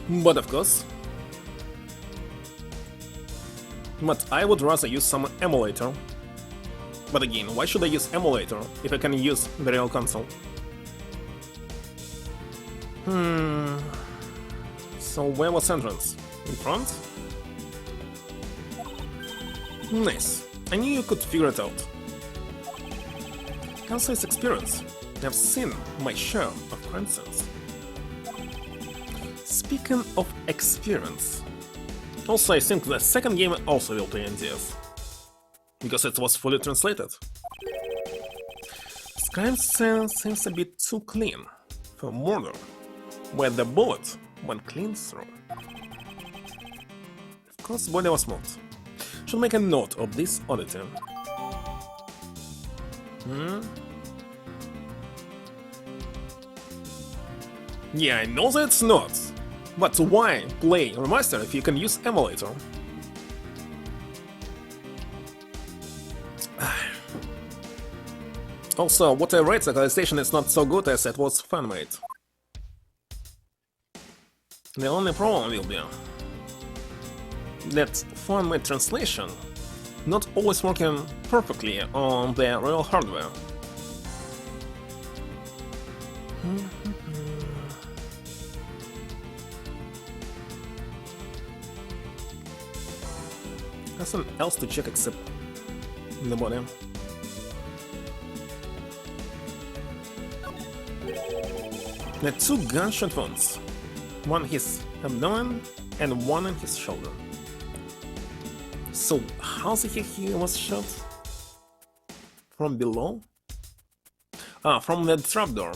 [SPEAKER 1] but of course. But I would rather use some emulator. But again, why should I use emulator if I can use the real console? So where was entrance? In front? Nice. I knew you could figure it out. Also is experience. I've seen my share of crime scenes. Speaking of experience, also I think the second game also will play in DS, because it was fully translated. This crime scene seems a bit too clean for murder, where the bullet went clean through. Of course, body was moved. Should make a note of this oddity. Yeah, I know that it's not. But why play remaster if you can use emulator? Also, what I read, the localization is not so good as it was fan-made. The only problem will be that fan-made translation not always working perfectly on the real hardware. Nothing else to check except the body. The 2 gunshot wounds, one in his abdomen and one in his shoulder. So how the heck he was shot? From below? Ah, from the trapdoor.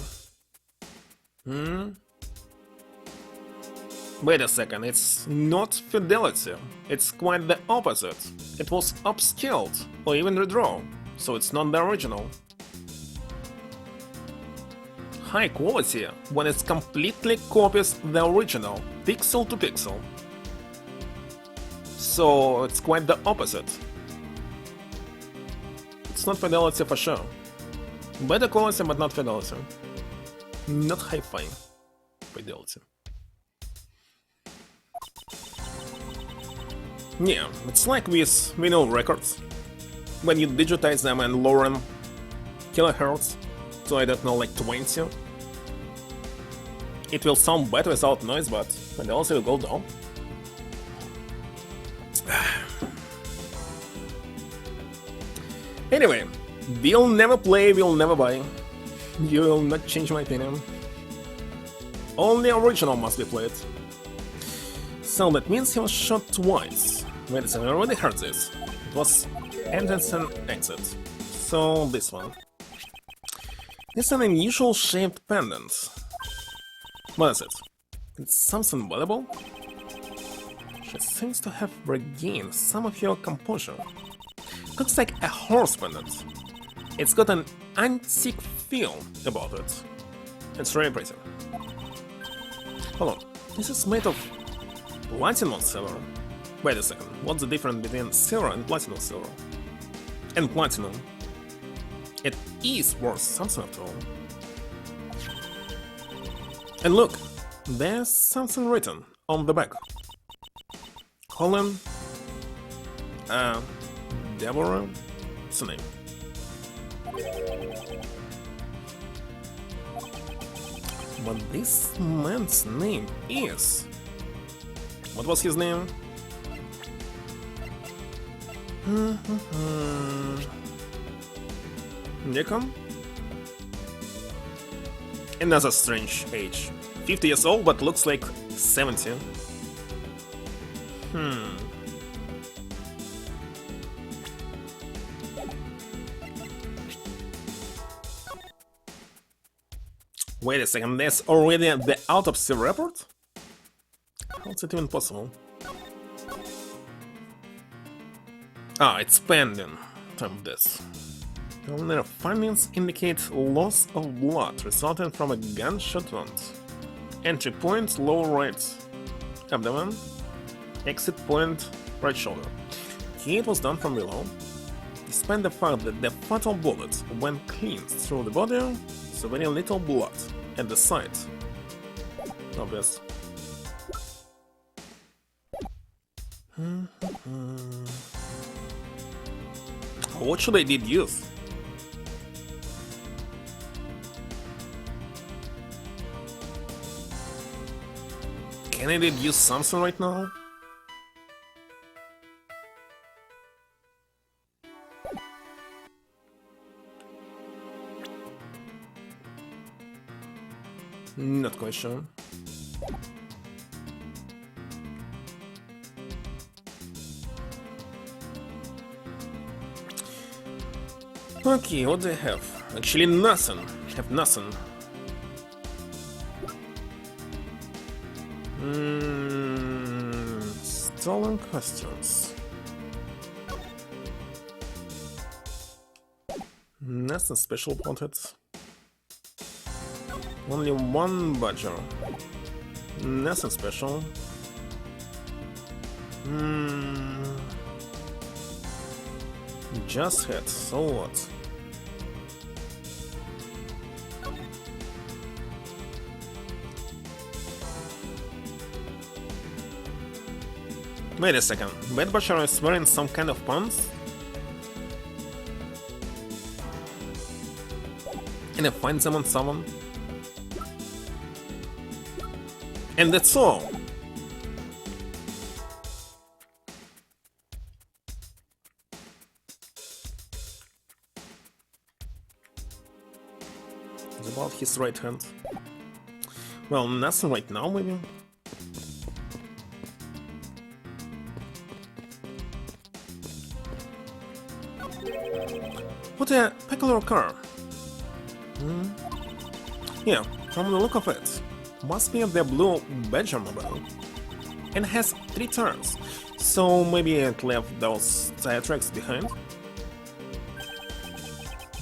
[SPEAKER 1] Wait a second, it's not fidelity, it's quite the opposite. It was upscaled, or even redrawn, so it's not the original. High quality when it completely copies the original, pixel to pixel. So it's quite the opposite. It's not fidelity for sure. Better quality but not fidelity. Not hi-fi fidelity. Yeah, it's like with vinyl records. When you digitize them and lower them kilohertz to, I don't know, like 20, it will sound better without noise, but fidelity will go down. Anyway, we'll never play, we'll never buy. You will not change my opinion. Only original must be played. So that means he was shot twice. Wait a second, I already heard this. It was entrance and exit. So this one. It's an unusual shaped pendant. What is it? It's something valuable? She seems to have regained some of your composure. Looks like a horse pendant. It's got an antique feel about it. It's really pretty. Hold on, this is made of platinum silver. Wait a second, what's the difference between silver and platinum silver? And platinum. It is worth something after all. And look, there's something written on the back. Colin... Deborah? What's the name? But this man's name is... What was his name? Nikon? Another strange age. 50 years old, but looks like 70. Wait a second, there's already the autopsy report? How's it even possible? Ah, it's pending. Time this. Preliminary findings indicate loss of blood resulting from a gunshot wound. Entry point, lower right abdomen. Exit point, right shoulder. It was done from below. Despite the fact that the fatal bullet went clean through the body, so very little blood at the site of this. What should I did use? Can I did use something right now? Not quite sure. Okay, what do I have? Actually nothing. I have nothing. Stolen costumes. Nothing special about it. Only one badger. Nothing special. Just hit, so what? Wait a second, Bad Butcher is wearing some kind of pants? And I find them on someone? And that's all! What about his right hand? Well, nothing right now, maybe? What a peculiar car! Yeah, from the look of it, must be the blue Badger mobile. And has 3 tires, so maybe it left those tire tracks behind?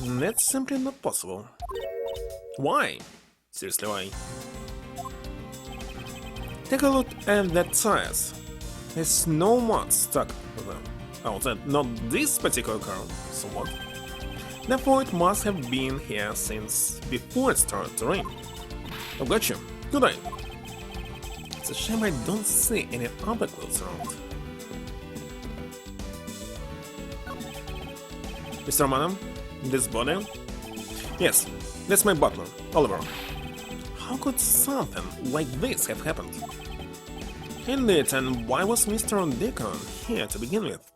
[SPEAKER 1] That's simply not possible. Why? Seriously, why? Take a look at the tires. There's no mud stuck to them. Oh, not this particular car, somewhat. Therefore, it must have been here since before it started to rain. I've got you. Good eye. It's a shame I don't see any other clothes around. Mr. Manham, this body? Yes, that's my butler, Oliver. How could something like this have happened? Indeed, and why was Mr. Deacon here to begin with?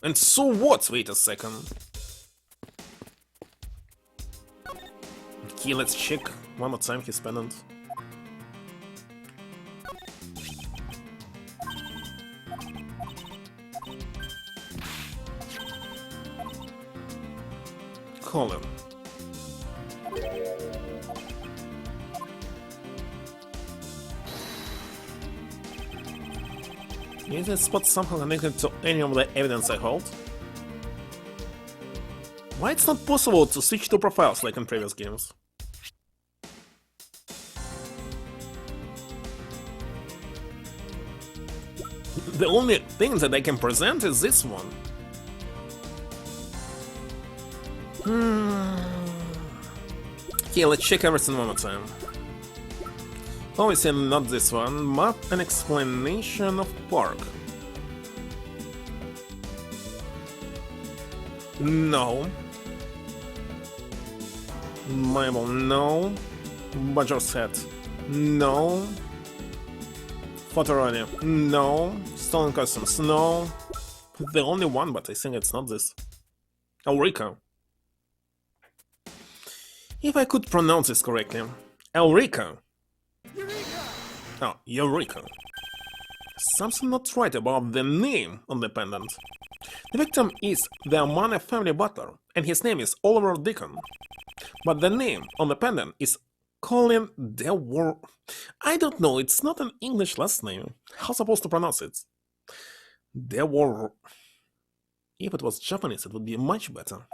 [SPEAKER 1] And so what? Wait a second. Okay, let's check one more time his pendant. Colin. Is this spot somehow connected to any of the evidence I hold? Why it's not possible to switch to profiles like in previous games? The only thing that I can present is this one. Okay, let's check everything one more time. Obviously not this one. Map and explanation of park. No. Bible, no. Badger's Hat, no. Photorania, no. Stolen Customs, no. The only one, but I think it's not this. Elrica. If I could pronounce this correctly. Elrica. Oh, Eureka. Something not right about the name on the pendant. The victim is the Amana family butler, and his name is Oliver Deacon. But the name on the pendant is Colin DeWar. I don't know, it's not an English last name. How supposed to pronounce it? DeWar. If it was Japanese, it would be much better.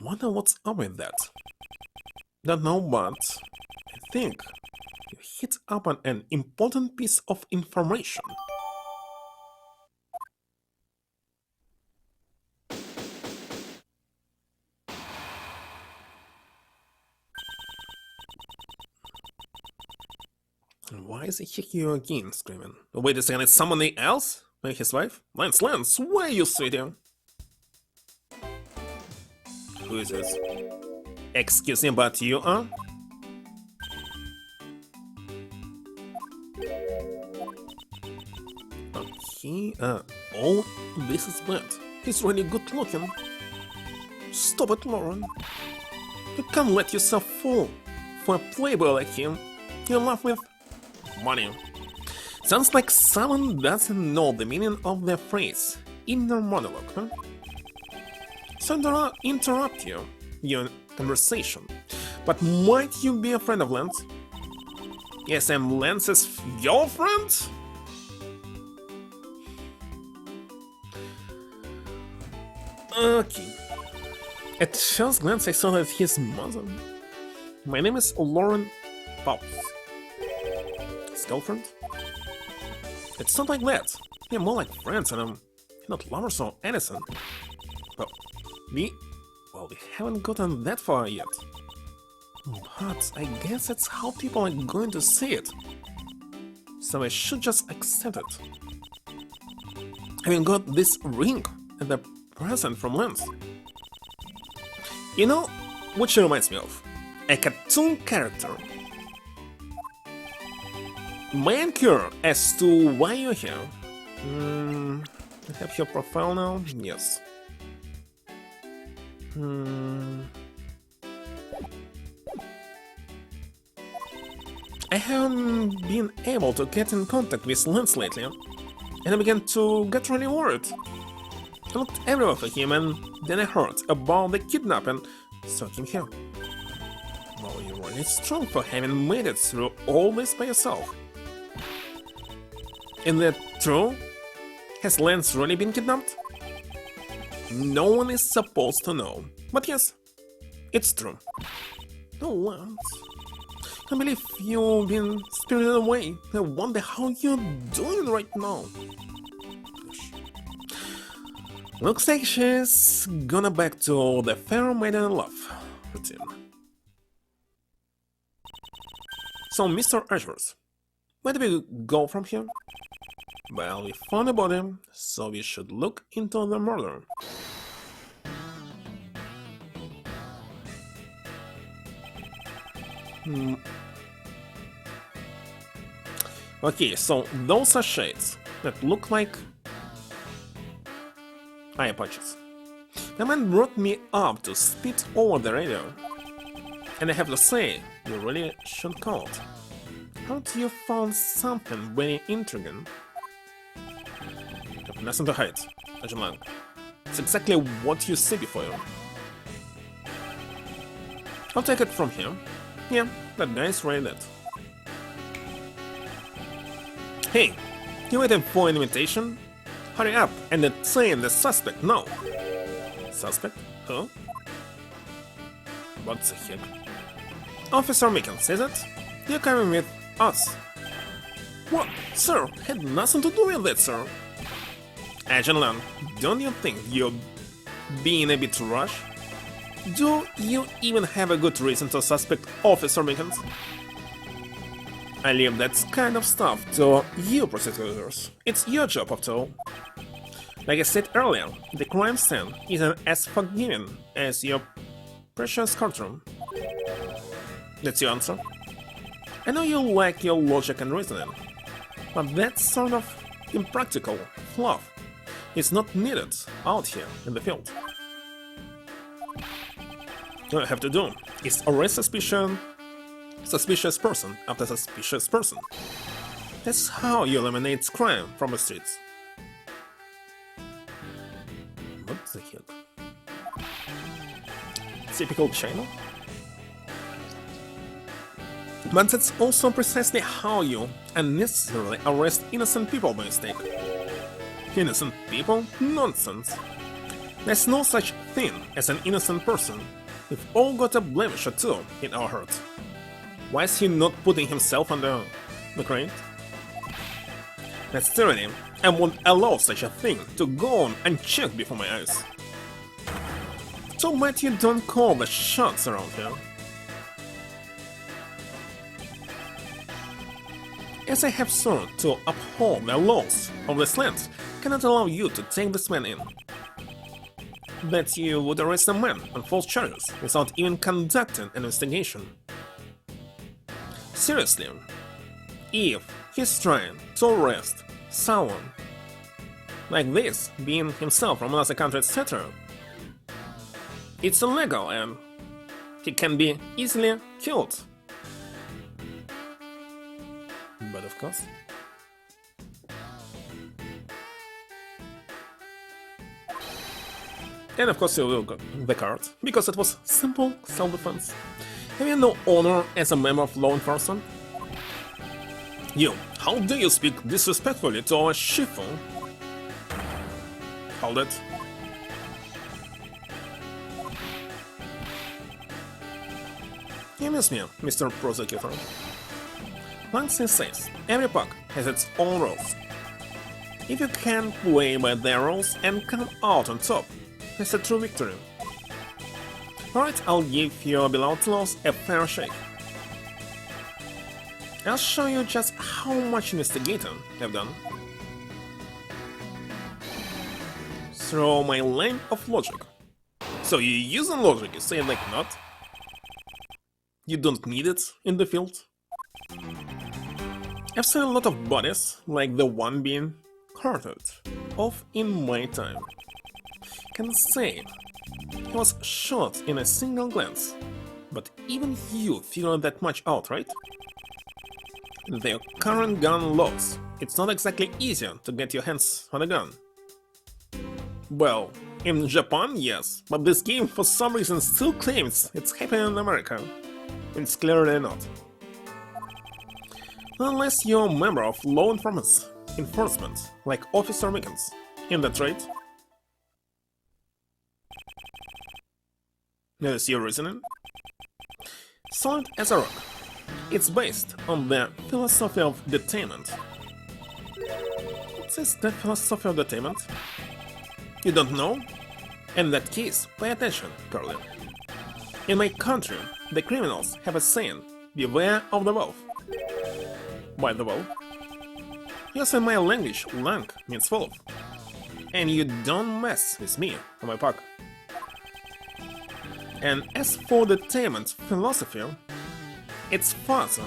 [SPEAKER 1] Wonder what's up with that. Don't know, but I think you hit up on an important piece of information. Why is he kicking you again, screaming? Wait a second, it's somebody else? Like his wife? Lance, where are you sitting? Who is this? Excuse me, but you are? Okay, oh, this is bad. He's really good looking. Stop it, Lauren. You can't let yourself fall for a playboy like him. You laugh with money. Sounds like someone doesn't know the meaning of the phrase inner monologue, huh? So interrupt your conversation. But might you be a friend of Lance? Yes, I'm Lance's your friend? Okay. At first glance I saw that his mother. My name is Lauren Pops. His girlfriend? It's not like that. We're more like friends and I'm not lovers or anything. But we haven't gotten that far yet. But I guess that's how people are going to see it. So I should just accept it. Having got this ring and the present from Lance. You know what she reminds me of? A cartoon character. May I inquire as to why you're here? I have your profile now? Yes. I haven't been able to get in contact with Lance lately, and I began to get really worried. I looked everywhere for him, and then I heard about the kidnapping, so I came here. Well, you're really strong for having made it through all this by yourself. Is that true? Has Lance really been kidnapped? No one is supposed to know, but yes, it's true. No, Lance. I believe you've been spirited away. I wonder how you're doing right now. Looks like she's gonna back to the fair maiden love routine. So, Mr. Edgeworth, where do we go from here? Well, we found a body, so we should look into the murder. Okay, so those are shades that look like I apologize. The man brought me up to speed over the radio. And I have to say, you really should call it. Haven't you found something very intriguing? Have nothing to hide, Agent Lang. It's exactly what you see before you. I'll take it from here. Yeah, that guy's really dead. Hey, you waiting for an invitation? Hurry up and detain the suspect now. Suspect? Who? What the heck? Officer Mickens, is it? You're coming with us. What? Sir, had nothing to do with it, sir. Agent Lang, don't you think you're being a bit rushed? Do you even have a good reason to suspect Officer Mickens? I leave that kind of stuff to you prosecutors. It's your job after all. Like I said earlier, the crime scene isn't as forgiving as your precious courtroom. That's your answer? I know you like your logic and reasoning, but that sort of impractical fluff is not needed out here in the field. All I have to do is arrest suspicious person after suspicious person. That's how you eliminate crime from the streets. What the heck? Typical China? But that's also precisely how you unnecessarily arrest innocent people by mistake. Innocent people? Nonsense. There's no such thing as an innocent person. We've all got a blemish or two in our hearts. Why is he not putting himself under the crate? That's tyranny. I won't allow such a thing to go on unchecked before my eyes. So bad you don't call the shots around here. As I have sworn to uphold the laws of this land, cannot allow you to take this man in. That you would arrest a man on false charges without even conducting an investigation. Seriously, if he's trying to arrest someone like this, being himself from another country, etc., it's illegal and he can be easily killed. But of course, and of course you will get the card, because it was simple self-defense. Have you no honor as a member of law enforcement? You, how do you speak disrespectfully to our Shifu? Hold it. You miss me, Mr. Prosecutor. Langston says, every park has its own rules. If you can play by their rules and come out on top, that's a true victory. Alright, I'll give your beloved laws a fair shake. I'll show you just how much investigating I've done. Through my line of logic. So you're using logic, you say like not? You don't need it in the field? I've seen a lot of bodies, like the one being carted off in my time. Can say he was shot in a single glance, but even you figure that much out, right? In their current gun laws, it's not exactly easier to get your hands on a gun. Well, in Japan, yes, but this game for some reason still claims it's happening in America. It's clearly not. Unless you're a member of law enforcement, like Officer Mickens, in that right? Notice your reasoning? Solid as a rock. It's based on the philosophy of detainment. What is the philosophy of detainment? You don't know? In that case, pay attention, Curly. In my country, the criminals have a saying, beware of the wolf. Why the wolf? Yes, in my language, lang means wolf. And you don't mess with me or my pack. And as for the detainment philosophy, its father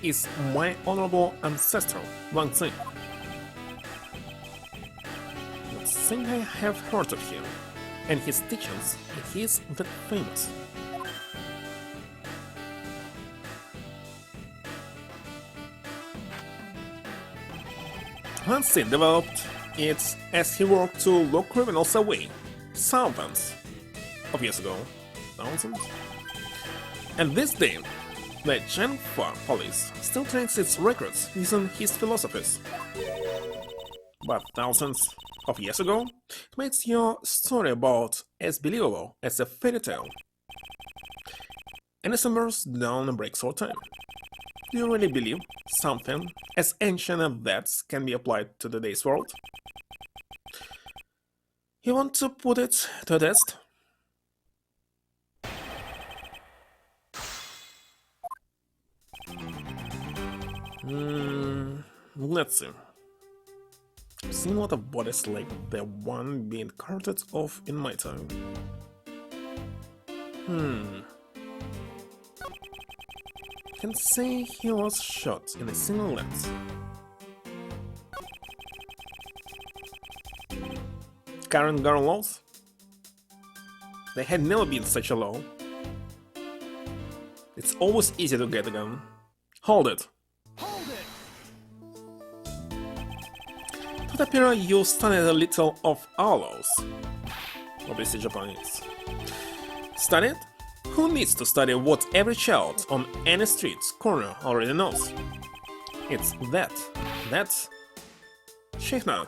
[SPEAKER 1] is my honorable ancestor, Wang Zi. think I have heard of him, and his teachings, he is that famous. Once it developed, it's as he worked to lock criminals away, thousands of years ago. Thousands? And this day, the Genfa police still trains its records using his philosophies. But thousands of years ago, it makes your story about as believable as a fairy tale. Innocent bursts down and breaks our time. Do you really believe something as ancient as that can be applied to today's world? You want to put it to a test? Let's see. I've seen a lot of bodies like the one being carted off in my time. Can say he was shot in a single lens. Current gun laws? They had never been such a law. It's always easy to get a gun. Hold it.
[SPEAKER 2] Hold it!
[SPEAKER 1] To appear you studied a little of our laws. Obviously Japanese. Studied? Who needs to study what every child on any street corner already knows? It's that. That's Shihna.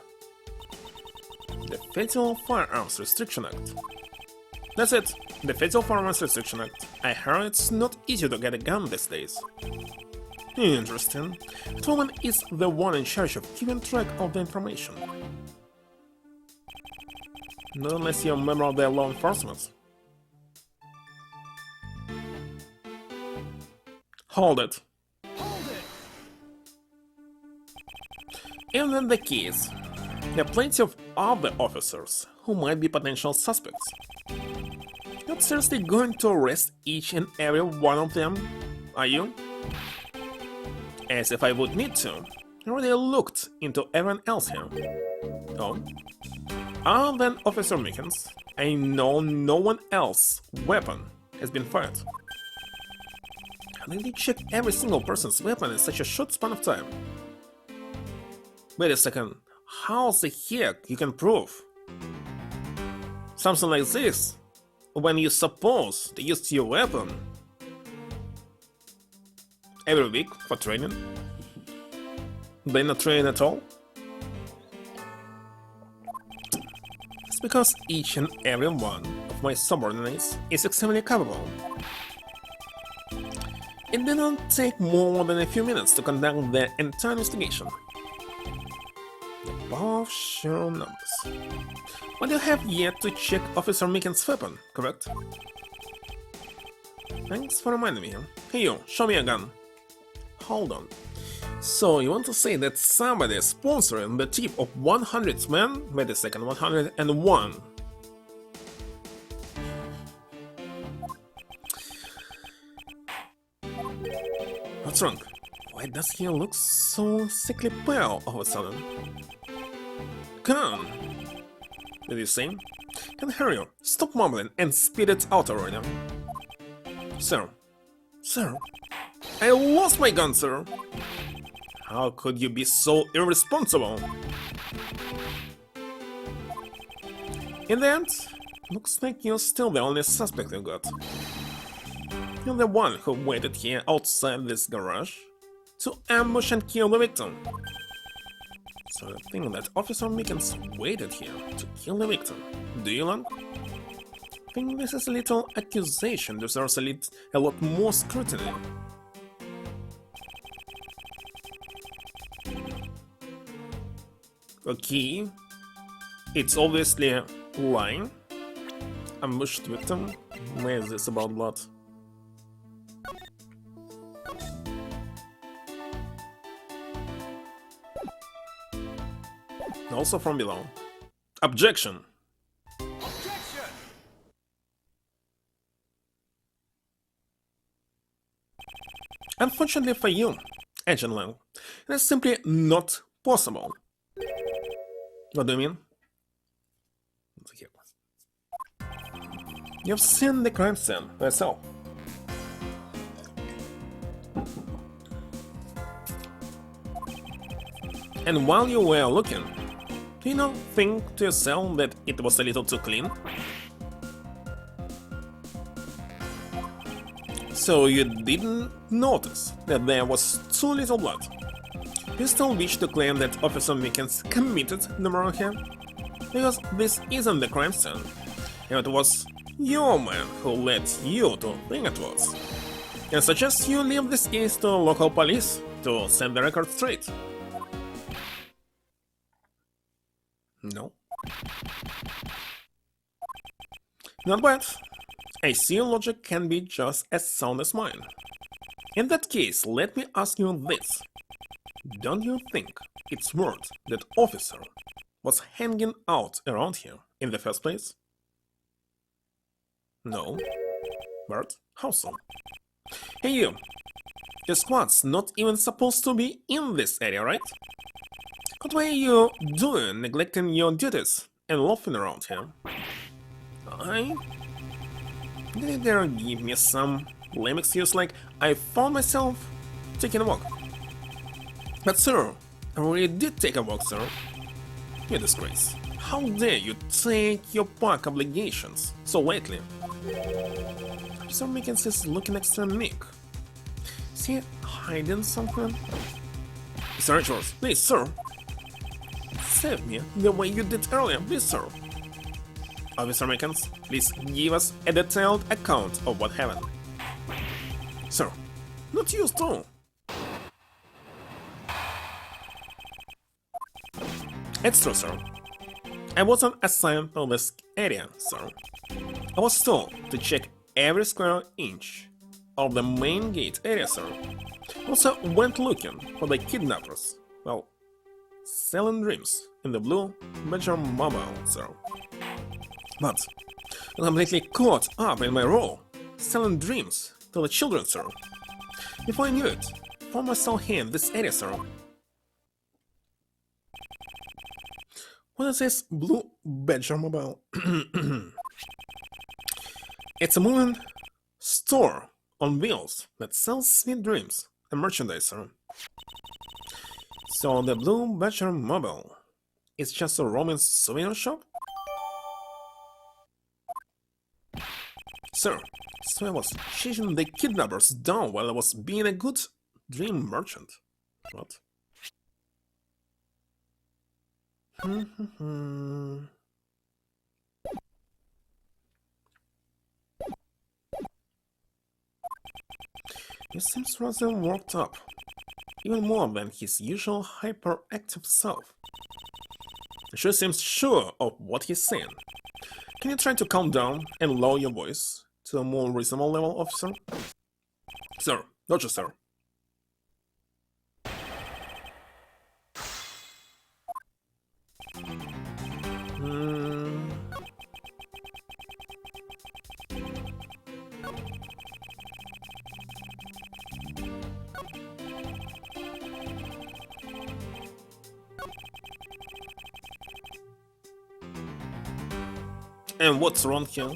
[SPEAKER 1] The Fatal Firearms Restriction Act. That's it, the Fatal Firearms Restriction Act. I heard it's not easy to get a gun these days. Interesting. That woman is the one in charge of keeping track of the information. Not unless you're a member of the law enforcement. Hold it.
[SPEAKER 2] Hold it!
[SPEAKER 1] Even in the case, there are plenty of other officers who might be potential suspects. You're not seriously going to arrest each and every one of them, are you? As if I would need to. I already looked into everyone else here. Oh? Other than Officer Mickens, I know no one else's weapon has been fired. How did you check every single person's weapon in such a short span of time? Wait a second, how the heck you can prove something like this when you suppose they used your weapon every week for training? They not train at all? It's because each and every one of my subordinates is extremely capable. It did not take more than a few minutes to conduct the entire investigation. The power of sheer numbers. But you have yet to check Officer Mickens' weapon, correct? Thanks for reminding me. Hey you, show me a gun. Hold on. So you want to say that somebody is sponsoring the tip of 100 men? Wait a second, 101. What's wrong? Why does he look so sickly pale all of a sudden? Come! Did you say? Can I hear you? Stop mumbling and spit it out already. Sir. Sir. I lost my gun, sir! How could you be so irresponsible? In the end, looks like you're still the only suspect you got. You're the one who waited here outside this garage to ambush and kill the victim. So you think that Officer Mickens waited here to kill the victim, do you, Lang? I think this is a little accusation deserves a lot more scrutiny. Okay, it's obviously lying. Ambushed victim? Where is this about blood? Also from below. Objection!
[SPEAKER 2] Objection!
[SPEAKER 1] Unfortunately for you, Agent Lang, it is simply not possible. What do you mean? Here. You've seen the crime scene yourself. And while you were looking, do you not think to yourself that it was a little too clean? So you didn't notice that there was too little blood? You still wish to claim that Officer Mickens committed the murder here? Because this isn't the crime scene, and it was your man who led you to think it was. And suggest you leave this case to local police to set the record straight. No. Not bad. I see logic can be just as sound as mine. In that case, let me ask you this. Don't you think it's weird that officer was hanging out around here in the first place? No. Bert, how so? Hey you! Your squad's not even supposed to be in this area, right? What were you doing neglecting your duties and loafing around here? Did you dare give me some lame excuse like I found myself taking a walk? But sir, I really did take a walk, sir. You disgrace. How dare you take your park obligations so lately? Officer Mickens is looking extra meek. Is he hiding something? Mr. Edgeworth, please, sir. Save me the way you did earlier, please, sir. Officer Mickens, please give us a detailed account of what happened. Sir, not you, too. It's true, sir. I wasn't assigned to this area, sir. I was told to check every square inch of the main gate area, sir. Also went looking for the kidnappers, well, selling dreams in the blue Badger Mobile, sir. But I'm completely caught up in my role, selling dreams to the children, sir. Before I knew it, found myself here in this area, sir. What is this blue Badger Mobile? It's a moving store on wheels that sells sweet dreams and merchandise, sir. So the blue Badger Mobile is just a Roman souvenir shop? Sir, so I was chasing the kidnappers down while I was being a good dream merchant. What? He seems rather worked up, even more than his usual hyperactive self. He sure seems sure of what he's saying. Can you try to calm down and lower your voice to a more reasonable level, officer? Sir, not you, sir. And what's wrong here?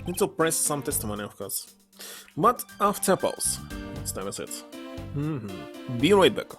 [SPEAKER 1] Need to press some testimony, of course. But after a pause. Let's time is it. Be right back.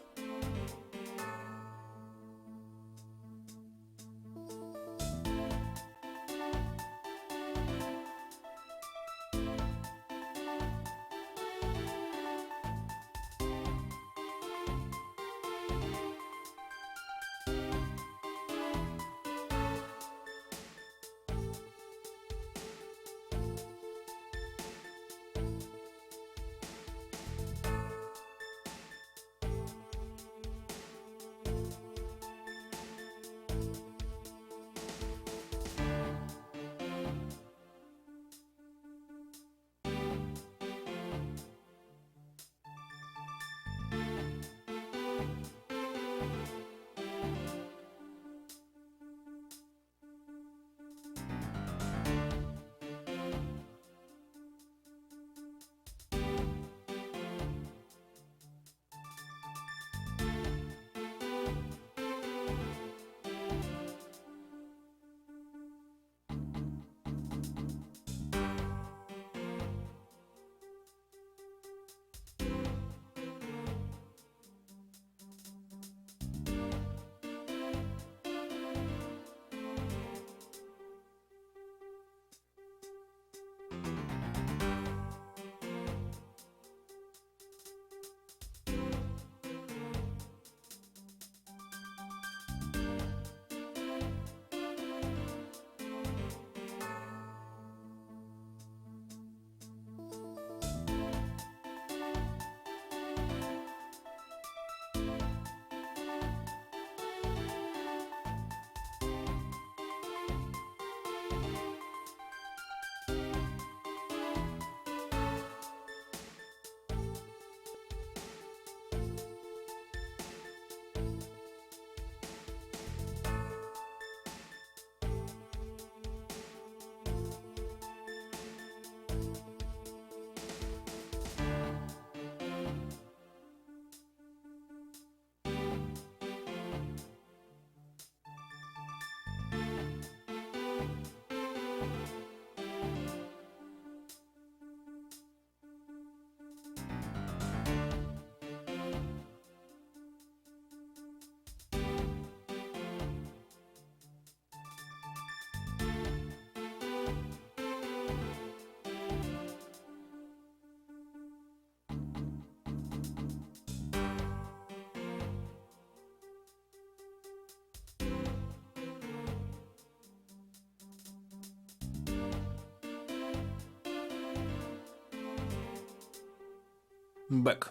[SPEAKER 1] Back.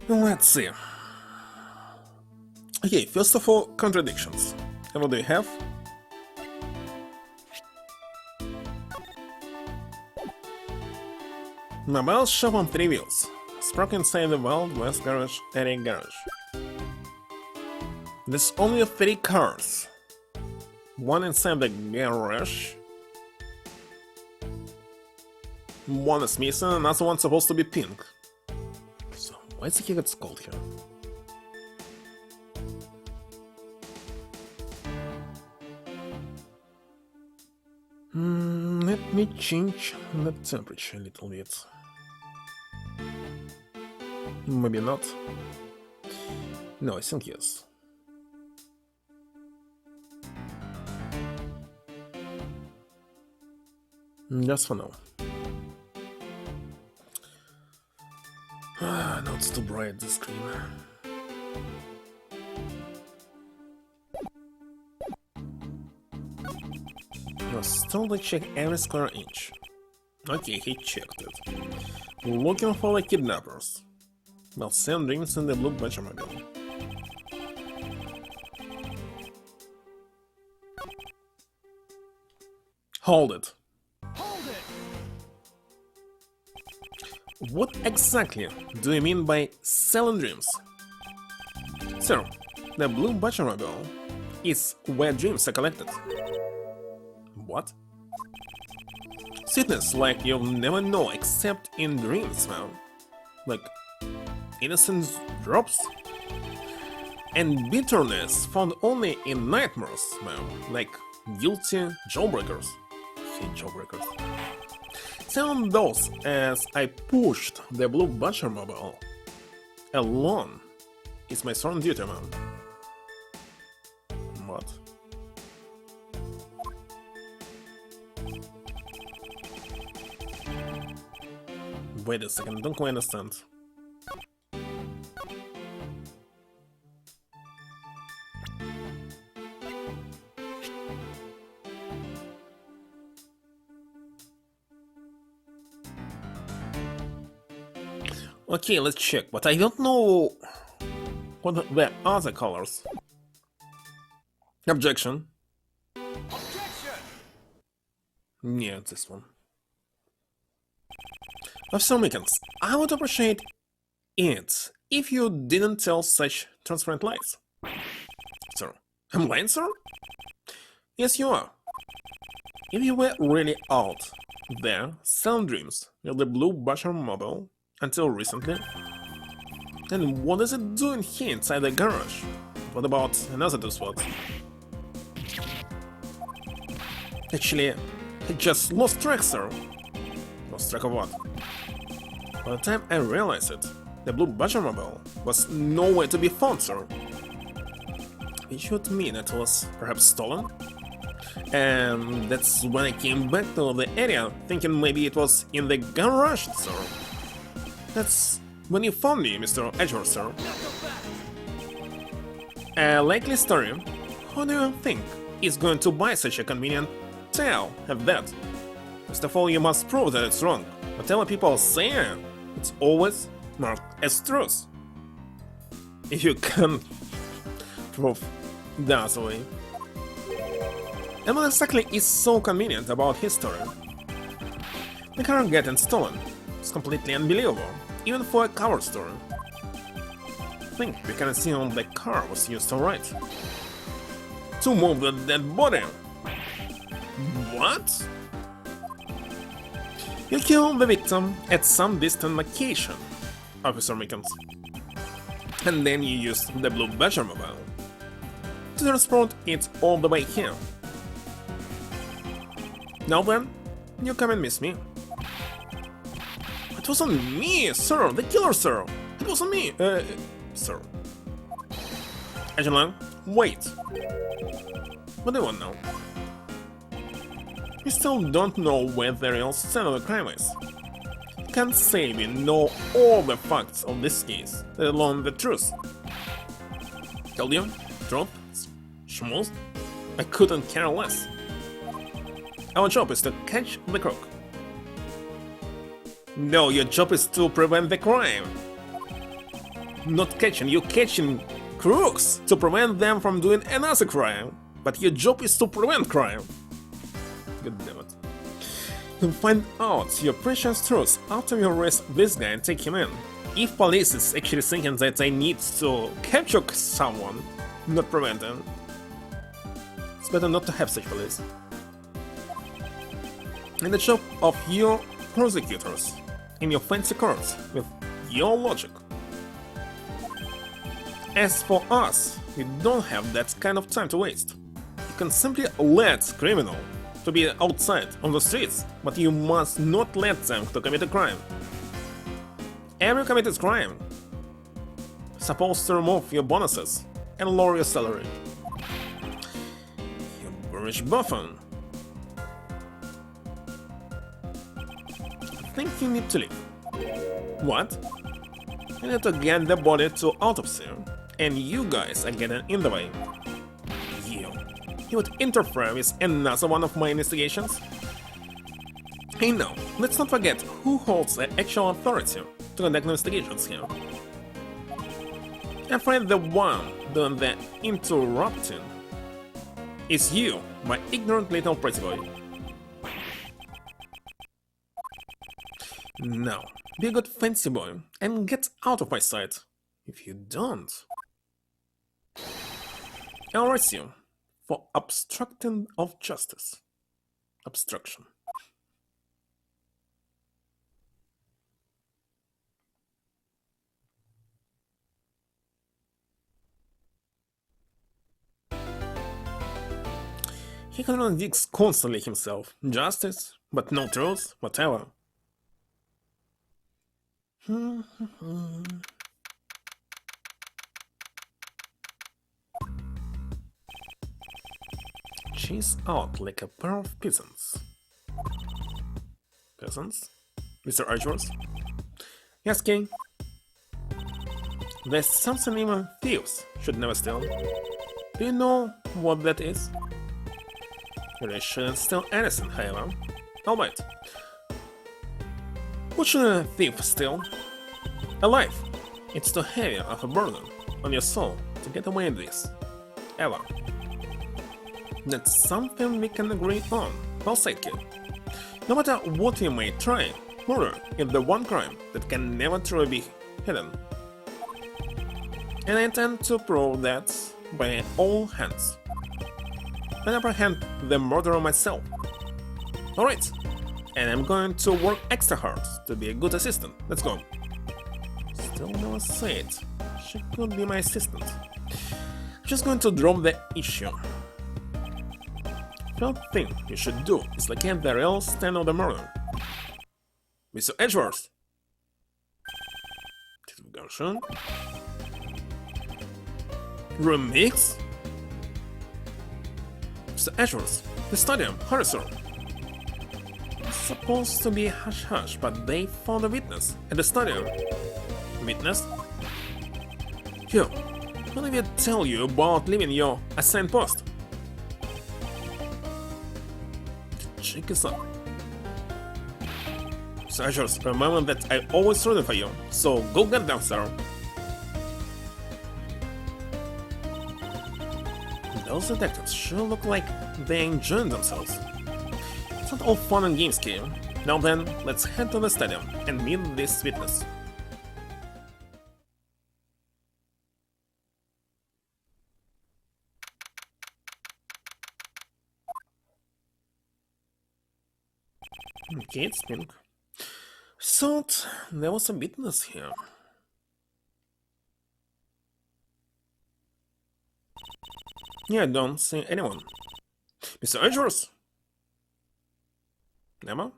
[SPEAKER 1] Let's see. Okay, first of all, contradictions. And what do you have? Mobile shop on 3 wheels. Sprock inside the Wild West garage at a garage. There's only 3 cars. One inside the garage. One is missing, another one's supposed to be pink. So, why is he gets cold here? Let me change the temperature a little bit. Maybe not. No, I think yes. Just for now. Not too bright, the screen. Still to check every square inch. Okay, he checked it. Looking for the kidnappers. Well, send dreams in the blue Batmobile. Hold it.
[SPEAKER 2] Hold it!
[SPEAKER 1] What exactly do you mean by selling dreams? Sir, the blue Batmobile is where dreams are collected. What? Sweetness like you'll never know except in dreams, man. Like innocence drops? And bitterness found only in nightmares, man. Like guilty jawbreakers. Jawbreakers. Selling those as I pushed the blue Batmobile alone is my sworn duty, man. What? Wait a second, don't quite understand. Okay, let's check, but I don't know what the other colors. Objection.
[SPEAKER 2] Objection!
[SPEAKER 1] Yeah, this one. Officer Mickens, I would appreciate it if you didn't tell such transparent lies. Sir, I'm lying, sir? Yes, you are. If you were really out there selling dreams with the blue Batmobile until recently, then what is it doing here inside the garage? What about another two spots? Actually, I just lost track, sir. Lost track of what? By the time I realized it, the blue Batmobile was nowhere to be found, sir. It should mean it was perhaps stolen? And that's when I came back to the area, thinking maybe it was in the garage, sir. That's when you found me, Mr. Edgeworth, sir. A likely story. Who do you think is going to buy such a convenient tale of that? First of all, you must prove that it's wrong. Whatever people say, it's always marked as truth. If you can prove the other way. And what exactly is so convenient about his story? The car getting stolen is completely unbelievable, even for a cover story. I think we can assume the car was used alright. To move the dead body. What? You killed the victim at some distant location, Officer Mickens. And then you used the blue Batmobile to transport it all the way here. Now then, you come and miss me. It wasn't me, sir! The killer, sir! It wasn't me! Sir. Agent, wait. What do you want now? You still don't know where the real scene of the crime is. can't say we know all the facts of this case, let alone the truth. Told you? Truth? Schmooze? I couldn't care less. Our job is to catch the crook. No, your job is to prevent the crime. Not catching, you're catching crooks to prevent them from doing another crime. But your job is to prevent crime. God damn it. You'll find out your precious truth after you arrest this guy and take him in. If police is actually thinking that they need to capture someone, not prevent them, it's better not to have such police. In the job of your prosecutors, in your fancy courts, with your logic. As for us, we don't have that kind of time to waste. You can simply let criminal to be outside on the streets, but you must not let them to commit a crime. Every committed crime supposed to remove your bonuses and lower your salary. You boorish buffoon. I think you need to leave. What? I need to get the body to autopsy, and you guys are getting in the way. You would interfere with another one of my investigations? Hey now, let's not forget who holds the actual authority to conduct investigations here. I'm afraid the one doing the interrupting is you, my ignorant little pretty boy. Now, be a good fancy boy and get out of my sight. If you don't, I'll arrest you for obstructing of justice. Obstruction. He contradicts constantly himself. Justice, but no truth, whatever. She's out like a pair of peasants. Peasants? Mr. Edgeworth? Yes, King. There's something even thieves should never steal. Do you know what that is? They shouldn't steal anything, however. Alright. What should a thief steal? A life. It's too heavy of a burden on your soul to get away with this. Ever. That's something we can agree on. Well said, kid. No matter what you may try, murder is the one crime that can never truly be hidden. And I intend to prove that by all hands. And apprehend the murderer myself. Alright, and I'm going to work extra hard to be a good assistant. Let's go. Still never said she could be my assistant. Just going to drop the issue. First thing you should do is locate the real stand of the murder. Mr. Edgeworth. Version. Remix? Mr. Edgeworth, the stadium, hurry sir. It's supposed to be hush-hush, but they found a witness at the stadium. Witness? Here, what did I tell you about leaving your assigned post? Check this up. Mr. Edgeworth, remember that I always rooted for you, so go get them, sir. Those detectives sure look like they enjoying themselves. It's not all fun and games, kid. Now then, let's head to the stadium and meet this witness. Okay, it's pink. Thought there was a witness here. Yeah, I don't see anyone. Mr. Edgeworth? Never?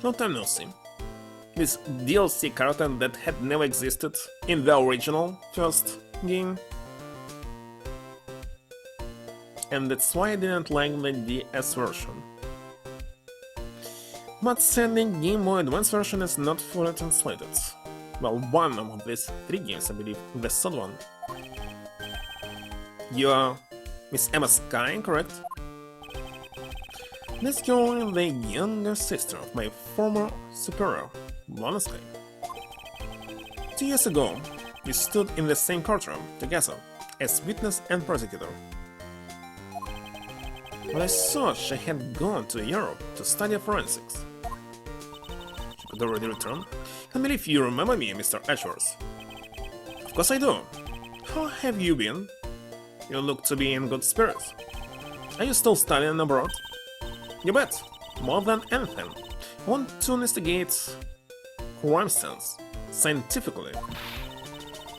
[SPEAKER 1] Long time no see. This DLC character that had never existed in the original first game. And that's why I didn't like the DS version. But sadly, Game Boy Advance version is not fully translated. Well, one of these 3 games, I believe, the third one. You're Miss Emma Sky, correct? This girl is the younger sister of my former superior, Lana Sky. 2 years ago, we stood in the same courtroom together as witness and prosecutor. But I thought she had gone to Europe to study forensics. She could already return. I believe you remember me, Mr. Edgeworth. Of course I do. How have you been? You look to be in good spirits. Are you still studying abroad? You bet. More than anything, I want to investigate crime scenes scientifically.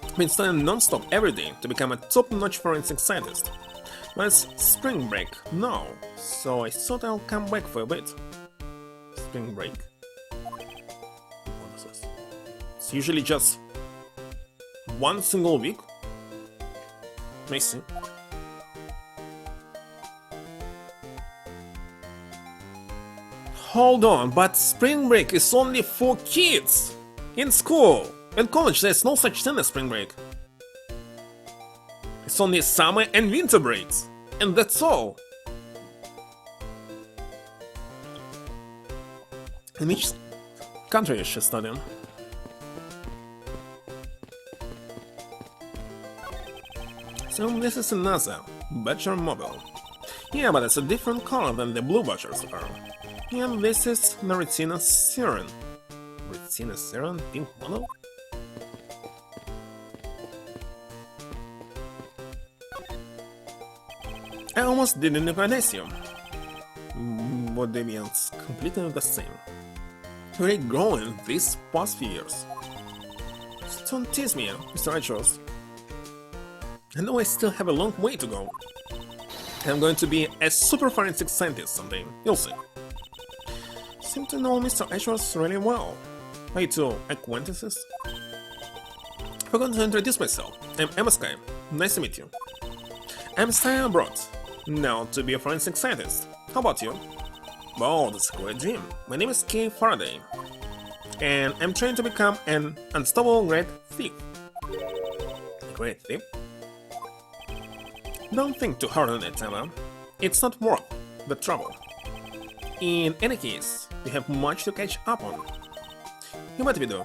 [SPEAKER 1] I've been studying non-stop every day to become a top-notch forensic scientist. But it's spring break now, so I thought I'll come back for a bit. Spring break? What is this? It's usually just one single week. I see. Hold on, but spring break is only for kids! In school! In college there's no such thing as spring break. It's only summer and winter breaks, and that's all. In which country is she studying? So this is another Badger Mobile. Yeah, but it's a different color than the blue Badgers are. And this is the Retina Siren. Retina Siren pink model? I almost didn't recognize you. What they mean, it's completely the same. You're growing these past few years. Just don't tease me, Mr. Edgeworth. I know I still have a long way to go. I'm going to be a super forensic scientist someday, you'll see. Seem to know Mr. Edgeworth really well. Are you two acquaintances? I forgot to introduce myself. I'm Emma Sky. Nice to meet you. I'm studying abroad, now to be a forensic scientist. How about you? Wow, that's a great dream. My name is Kay Faraday, and I'm trying to become an unstoppable great thief. A great thief? Don't think too hard on it, Emma. It's not worth the trouble. In any case, we have much to catch up on. What we do?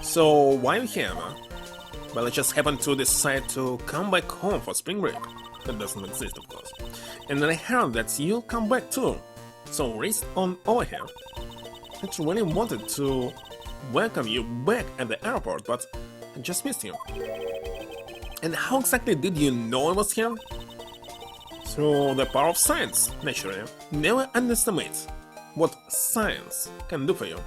[SPEAKER 1] So, why are you here, Emma? Well, I just happened to decide to come back home for spring break. That doesn't exist, of course. And then I heard that you'll come back too. So raced on over here. I really wanted to welcome you back at the airport, but I just missed you. And how exactly did you know I was here? Through the power of science, naturally. Never underestimate what science can do for you.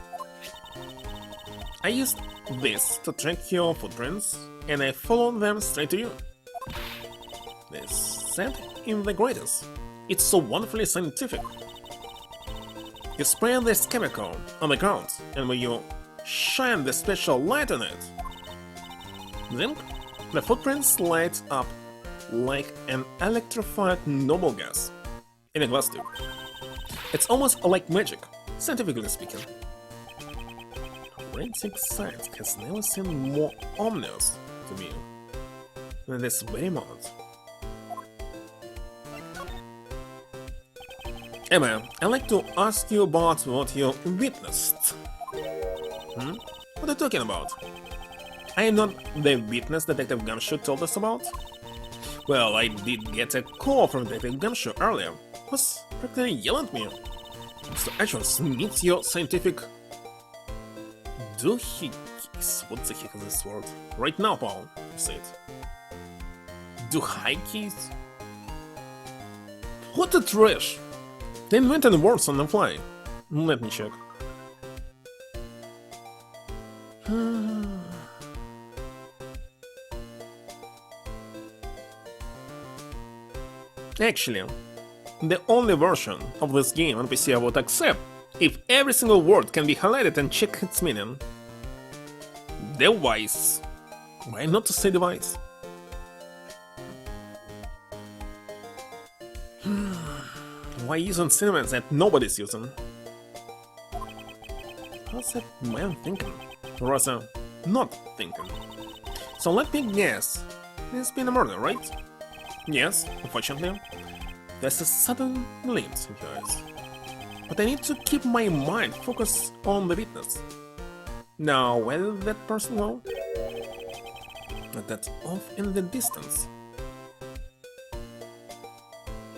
[SPEAKER 1] I used this to track your footprints, and I followed them straight to you. This scent in the greatest. It's so wonderfully scientific. You spray this chemical on the ground, and when you shine the special light on it, then the footprints light up like an electrified noble gas in a glass tube. It's almost like magic, scientifically speaking. Forensic science has never seemed more ominous to me than this very moment. Emma, I'd like to ask you about what you witnessed. What are you talking about? I am not the witness Detective Gumshoe told us about. Well, I did get a call from Detective Gumshoe earlier. He was practically yelling at me. Mr. Edgeworth needs your scientific doohickeys. What the heck is this word? Right now, Paul, you say it. Doohickeys? What a trash! They invented words on the fly. Let me check. Actually, the only version of this game on PC I would accept if every single word can be highlighted and check its meaning. Device. Why not to say device? Why using cinnamons that nobody's using? What's that man thinking? Or rather, not thinking. So let me guess. There's been a murder, right? Yes, unfortunately. There's a sudden glint in your eyes. But I need to keep my mind focused on the witness. Now, where did that person go? That's off in the distance.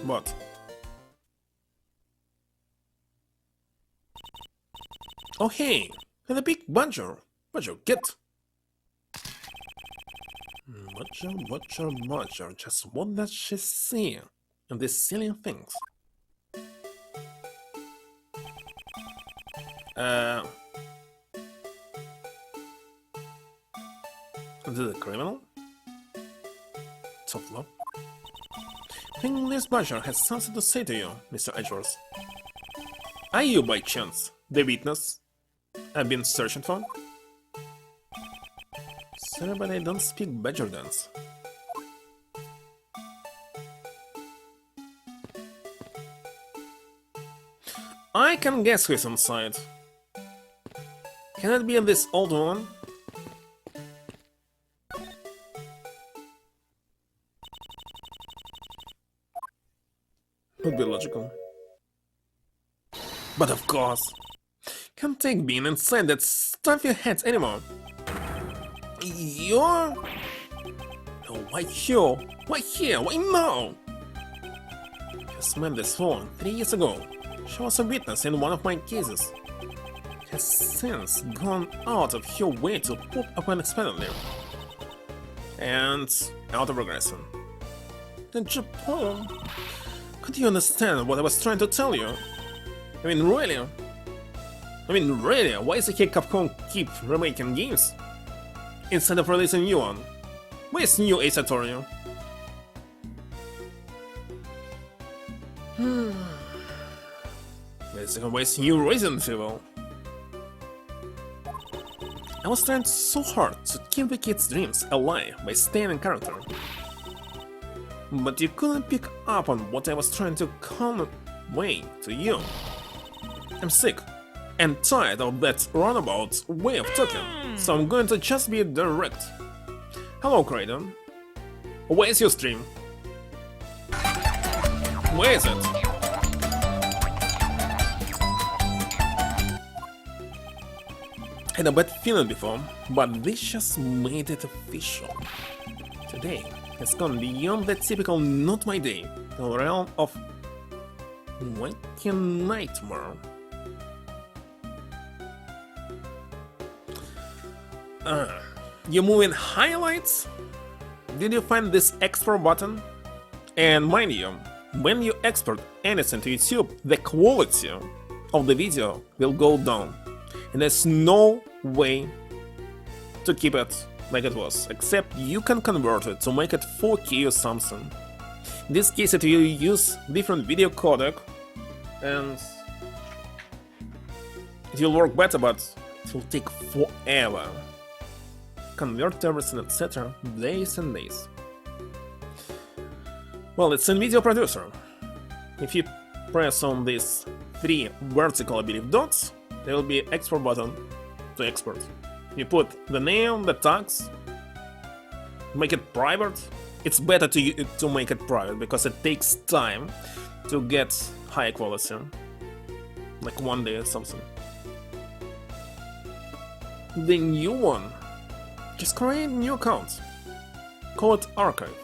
[SPEAKER 1] What? Oh hey, the big Badger! Badger, get! Badger, just what does she see in these silly things? Is it a criminal? Tough luck. I think this Badger has something to say to you, Mr. Edgeworth. Are you, by chance, the witness I've been searching for? Sorry, but I don't speak Badger dance. I can guess who's inside. Can it be this old woman? Would be logical. But of course, can't take being inside that stuffy head anymore. You're... Oh, why you? Why here? Why now? Just met this woman 3 years ago. She was a witness in one of my cases. Has since gone out of her way to pop up unexpectedly. And out of regression. Then Japan. Could you understand what I was trying to tell you? I mean, really? Why is the Capcom keep remaking games? Instead of releasing new one? Where's new Ace Attorney? Basically, where's new Resident Evil? I was trying so hard to keep the kids' dreams alive by staying in character. But you couldn't pick up on what I was trying to convey to you. I'm sick and tired of that runabout way of talking, so I'm going to just be direct. Hello, Kraden. Where's your stream? Where is it? I had a bad feeling before, but this just made it official. Today has gone beyond the typical not my day to the realm of waking nightmare. You moving highlights? Did you find this export button? And mind you, when you export anything to YouTube, the quality of the video will go down. And there's no way to keep it like it was, except you can convert it to make it 4K or something. In this case, it will use different video codec, and it will work better, but it will take forever. Convert everything, etc. Days and days. Well, it's in Video Producer. If you press on these 3 vertical, I believe, dots, there will be export button to export. You put the name, the tags, make it private. It's better to make it private because it takes time to get high quality, like 1 day or something. The new one, just create a new account, call it Archive.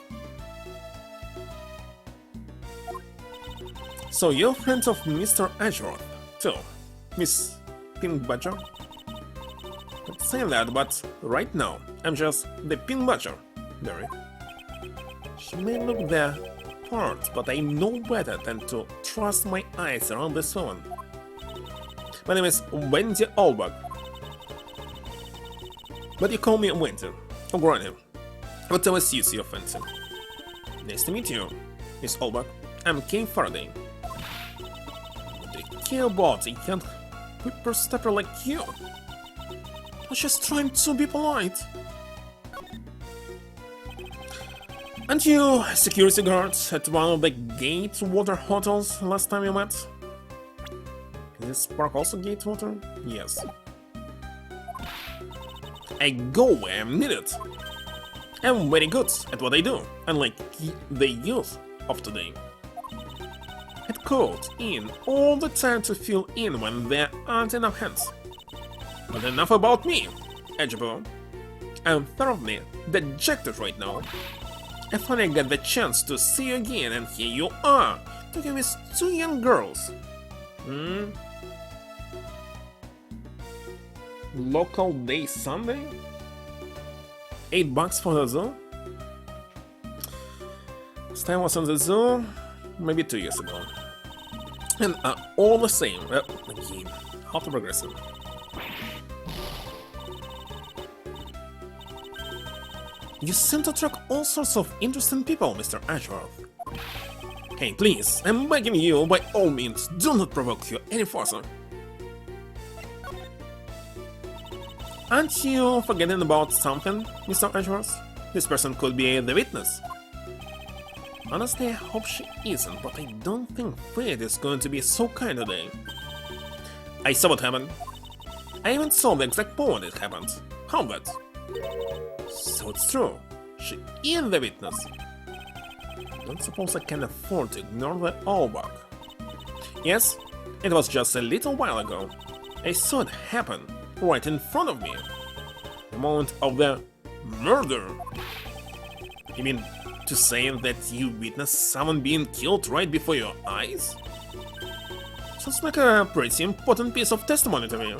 [SPEAKER 1] So you're friend of Mr. Edgeworth, too, Miss Pink Badger? I'd say that, but right now, I'm just the Pink Badger, Barry. She may look the part, but I know better than to trust my eyes around this woman. My name is Wendy Olbach. But you call me Wendy, or Granny, whatever suits your fancy. Nice to meet you, Miss Olbach. I'm King Faraday. What do you care about a young whippersnapper like you? I was just trying to be polite. Aren't you a security guard at one of the Gatewater hotels last time you met? Is this park also Gatewater? Yes. I go where I'm needed. I'm very good at what I do, unlike the youth of today. It caught in all the time to fill in when there aren't enough hands. But enough about me, Edgeworth. I'm thoroughly dejected right now. I finally got the chance to see you again, and here you are, talking with two young girls. Local day Sunday? $8 for the zoo? Last time I was on the zoo, maybe 2 years ago. And all the same, again, how to progressive. You seem to attract all sorts of interesting people, Mr. Edgeworth. Hey, please, I'm begging you, by all means, do not provoke you any further. Aren't you forgetting about something, Mr. Edgeworth? This person could be the witness. Honestly, I hope she isn't, but I don't think fate is going to be so kind today. I saw what happened. I even saw the exact moment it happened. How bad? So it's true. She is the witness. Don't suppose I can afford to ignore the allback. Yes, it was just a little while ago. I saw it happen right in front of me. The moment of the murder. You mean to say that you witnessed someone being killed right before your eyes? Sounds like a pretty important piece of testimony to me.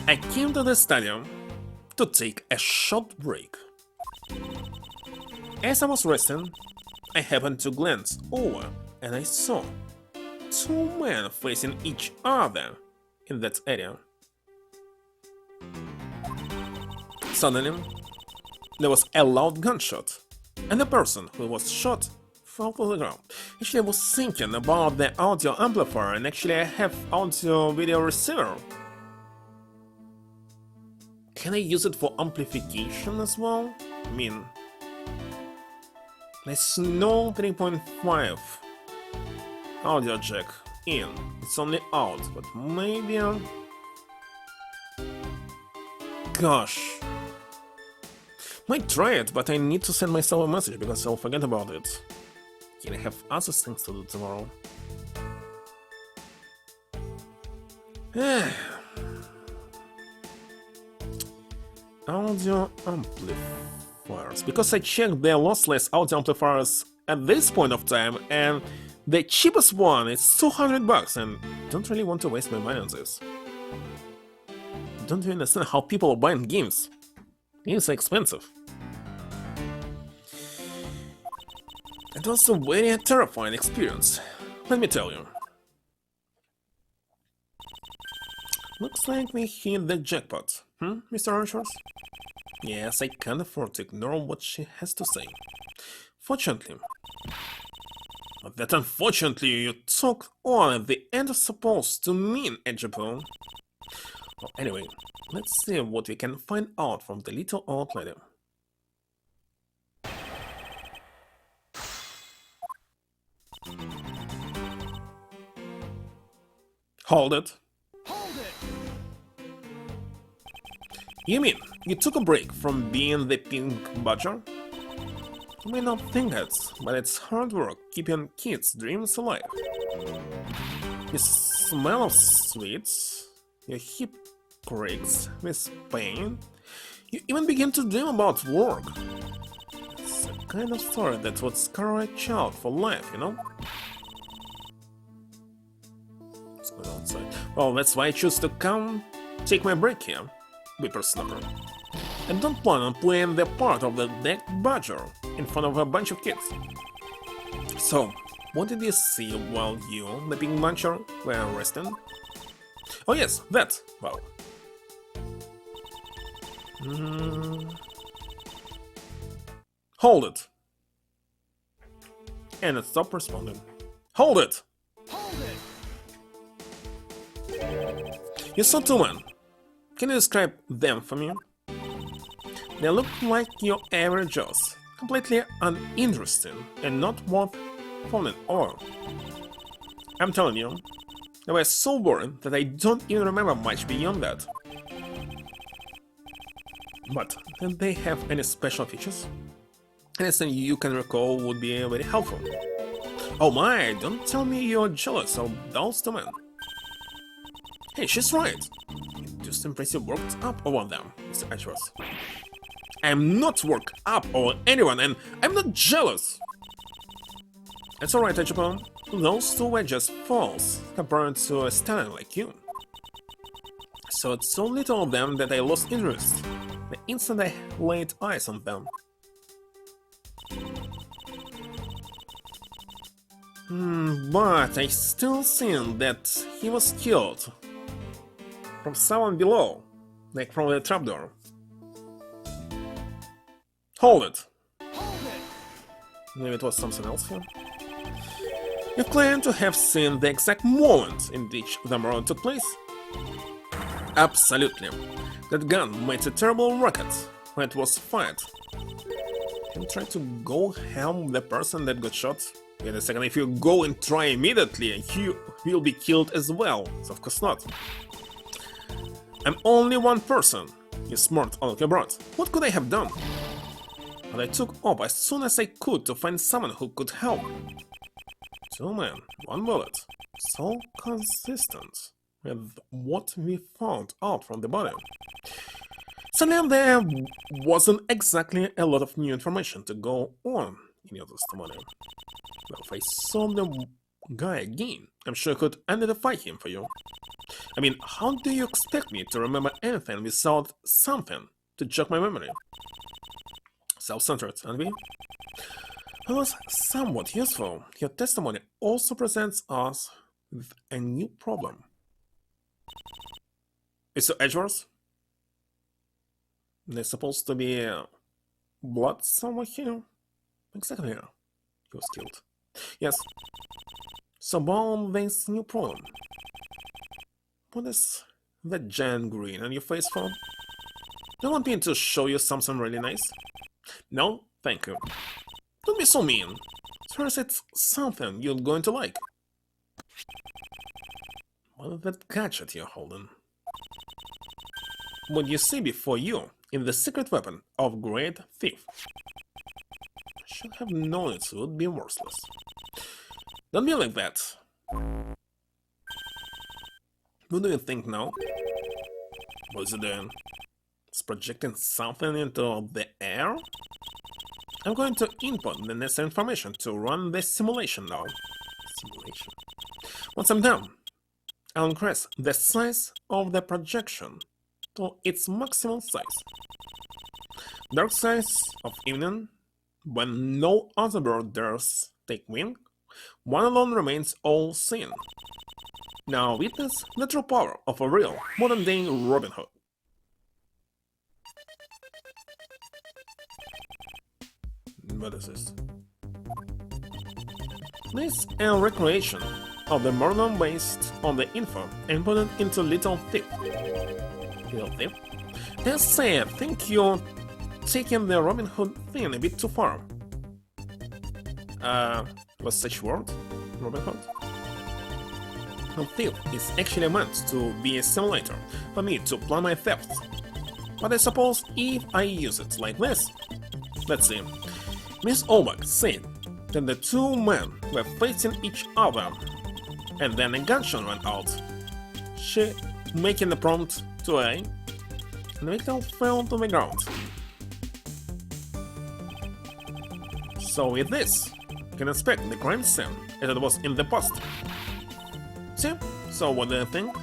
[SPEAKER 1] I came to the stadium to take a short break. As I was resting, I happened to glance over and I saw two men facing each other in that area. Suddenly, there was a loud gunshot, and the person who was shot fell to the ground. Actually, I was thinking about the audio amplifier, and actually I have audio video receiver. Can I use it for amplification as well? I mean, there's no 3.5 audio jack in, it's only out, but maybe... Gosh. Might try it, but I need to send myself a message because I'll forget about it. Can I have other things to do tomorrow? Audio amplifiers. Because I checked their lossless audio amplifiers at this point of time, and the cheapest one is $200, and don't really want to waste my money on this. Don't you understand how people are buying games? Games are expensive. It was a very terrifying experience, let me tell you. Looks like we hit the jackpot, Mr. Archers? Yes, I can't afford to ignore what she has to say. Fortunately. But that unfortunately you took on at the end is supposed to mean, Edgeworth. Well, anyway, let's see what we can find out from the little old lady. Hold it.
[SPEAKER 2] Hold it!
[SPEAKER 1] You mean you took a break from being the pink badger? You may not think it, but it's hard work keeping kids' dreams alive. You smell of sweets, your hip creaks with pain, you even begin to dream about work. It's a kind of story that would scar a child for life, you know? Let's go outside. Well, that's why I choose to come take my break here, whippersnapper. I don't plan on playing the part of the dead badger in front of a bunch of kids. So, what did you see while you, the pink badger, were resting? Oh yes, that, well. Hold it! And it stopped responding. Hold it!
[SPEAKER 2] Hold it!
[SPEAKER 1] You saw two men. Can you describe them for me? They look like your average Joes, completely uninteresting and not worth phoning over. I'm telling you, they were so boring that I don't even remember much beyond that. But did they have any special features? Anything you can recall would be very helpful. Oh my, don't tell me you're jealous of those two men. Hey, she's right. You just impressive worked up over them, Mr. Edgeworth. I'm not worked up over anyone, and I'm not jealous. It's alright, Edgeworth. Those two were just fools compared to a stallion like you. So it's so little of them that I lost interest the instant I laid eyes on them. But I still think that he was killed from someone below, like from the trapdoor. Hold it! Maybe it was something else here? You claim to have seen the exact moment in which the murder took place? Absolutely. That gun made a terrible racket when it was fired. Can you try to go help the person that got shot? Wait a second, if you go and try immediately, you will be killed as well. So of course not. I'm only one person, you smart uncle brat. What could I have done? But I took off as soon as I could to find someone who could help. 2 men, 1 bullet. So consistent with what we found out from the body. Suddenly there wasn't exactly a lot of new information to go on in your testimony. Well, if I saw the guy again, I'm sure I could identify him for you. I mean, how do you expect me to remember anything without something to jog my memory? Self-centered, aren't we? It was somewhat useful. Your testimony also presents us with a new problem. Mr. Edgeworth? There's supposed to be blood somewhere here? Exactly here. He was killed. Yes. So about this new problem. What is that giant grin on your face for? Do you want me to show you something really nice? No, thank you. Don't be so mean. First, it's something you're going to like. What is that gadget you're holding? What you see before you is the secret weapon of great thief. I should have known it would be worthless. Don't be like that. What do you think now? What is it doing? It's projecting something into the air? I'm going to input the necessary information to run the simulation now. Simulation. Once I'm done, I'll increase the size of the projection to its maximum size. Dark size of evening, when no other bird dares take wing, one alone remains all seen. Now witness the true power of a real modern-day Robin Hood. What is this? This is a recreation of the modern based on the info and put it into Little Thief. Little Thief? Let's say I think you're taking the Robin Hood thing a bit too far. What's such word? Robin Hood? A thief is actually meant to be a simulator for me to plan my thefts. But I suppose if I use it like this... Let's see. Miss Olbach said that the 2 men were facing each other, and then a gunshot went out. She making the prompt to A, and the victim fell to the ground. So with this, you can expect the crime scene as it was in the past. See? So what do you think?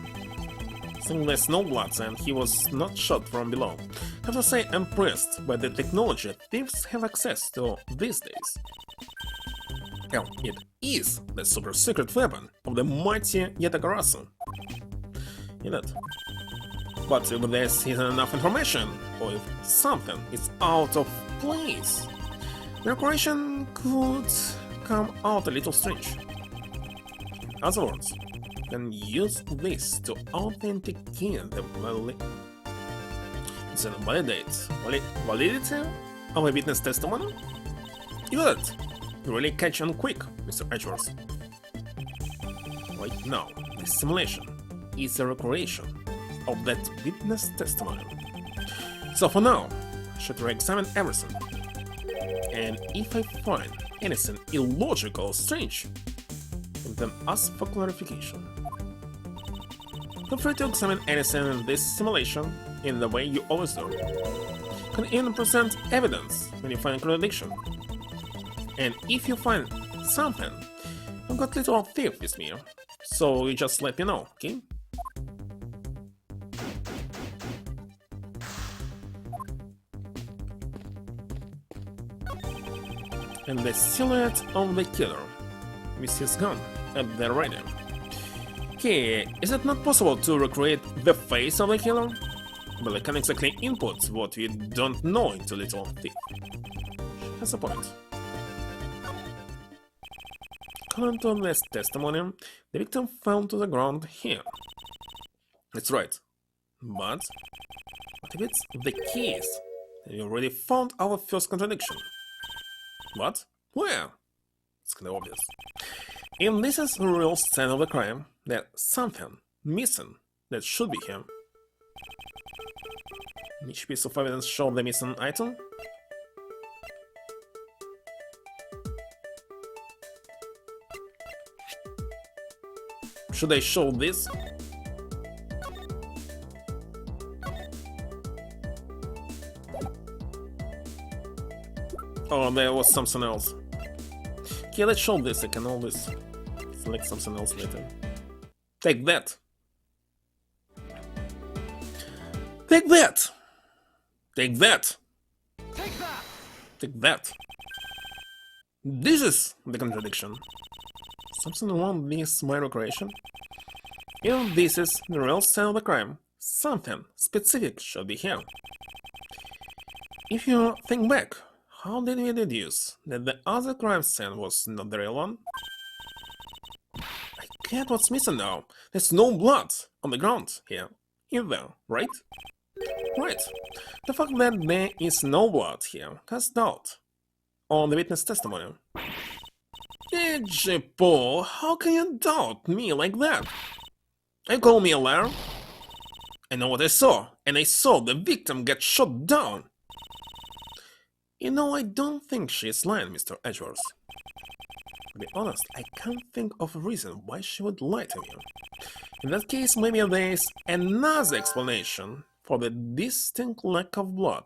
[SPEAKER 1] Since there's no blood and he was not shot from below, I have to say I'm impressed by the technology thieves have access to these days. Well, it is the super secret weapon of the mighty Yatagarasu. Indeed. But if this isn't enough information, or if something is out of place, the recreation could come out a little strange. In other words, you can use this to authenticate the then validate validity of a witness testimony? You got it. You really catch on quick, Mr. Edgeworth. Right now, this simulation is a recreation of that witness testimony. So for now, I should re-examine everything. And if I find anything illogical or strange, then ask for clarification. Feel free to examine anything in this simulation in the way you always do. You can even present evidence when you find a contradiction. And if you find something, I've got little thief with me, so you just let me know, okay? And the silhouette of the killer, with his gun at the ready. Okay, is it not possible to recreate the face of the killer? Well, I can exactly input what we don't know into Little Thief. That's a point. According to this testimony, the victim fell to the ground here. That's right. But what if it's the case? We already found our first contradiction. What? Where? It's kinda obvious. If this is the real scene of the crime, there's something missing that should be here. Each piece of evidence shows the missing item. Should I show this? Oh, there was something else. Okay, let's show this. I can always select something else later. Take that! Take that! Take that!
[SPEAKER 2] Take that!
[SPEAKER 1] Take that! This is the contradiction. Something wrong with my recreation? If this is the real scene of the crime, something specific should be here. If you think back, how did we deduce that the other crime scene was not the real one? I get what's missing now. There's no blood on the ground here, either, right? Right. The fact that there is no blood here casts doubt on the witness testimony. Paul, how can you doubt me like that? You call me a liar? I know what I saw, and I saw the victim get shot down. You know, I don't think she is lying, Mr. Edgeworth. To be honest, I can't think of a reason why she would lie to me. In that case, maybe there is another explanation for the distinct lack of blood.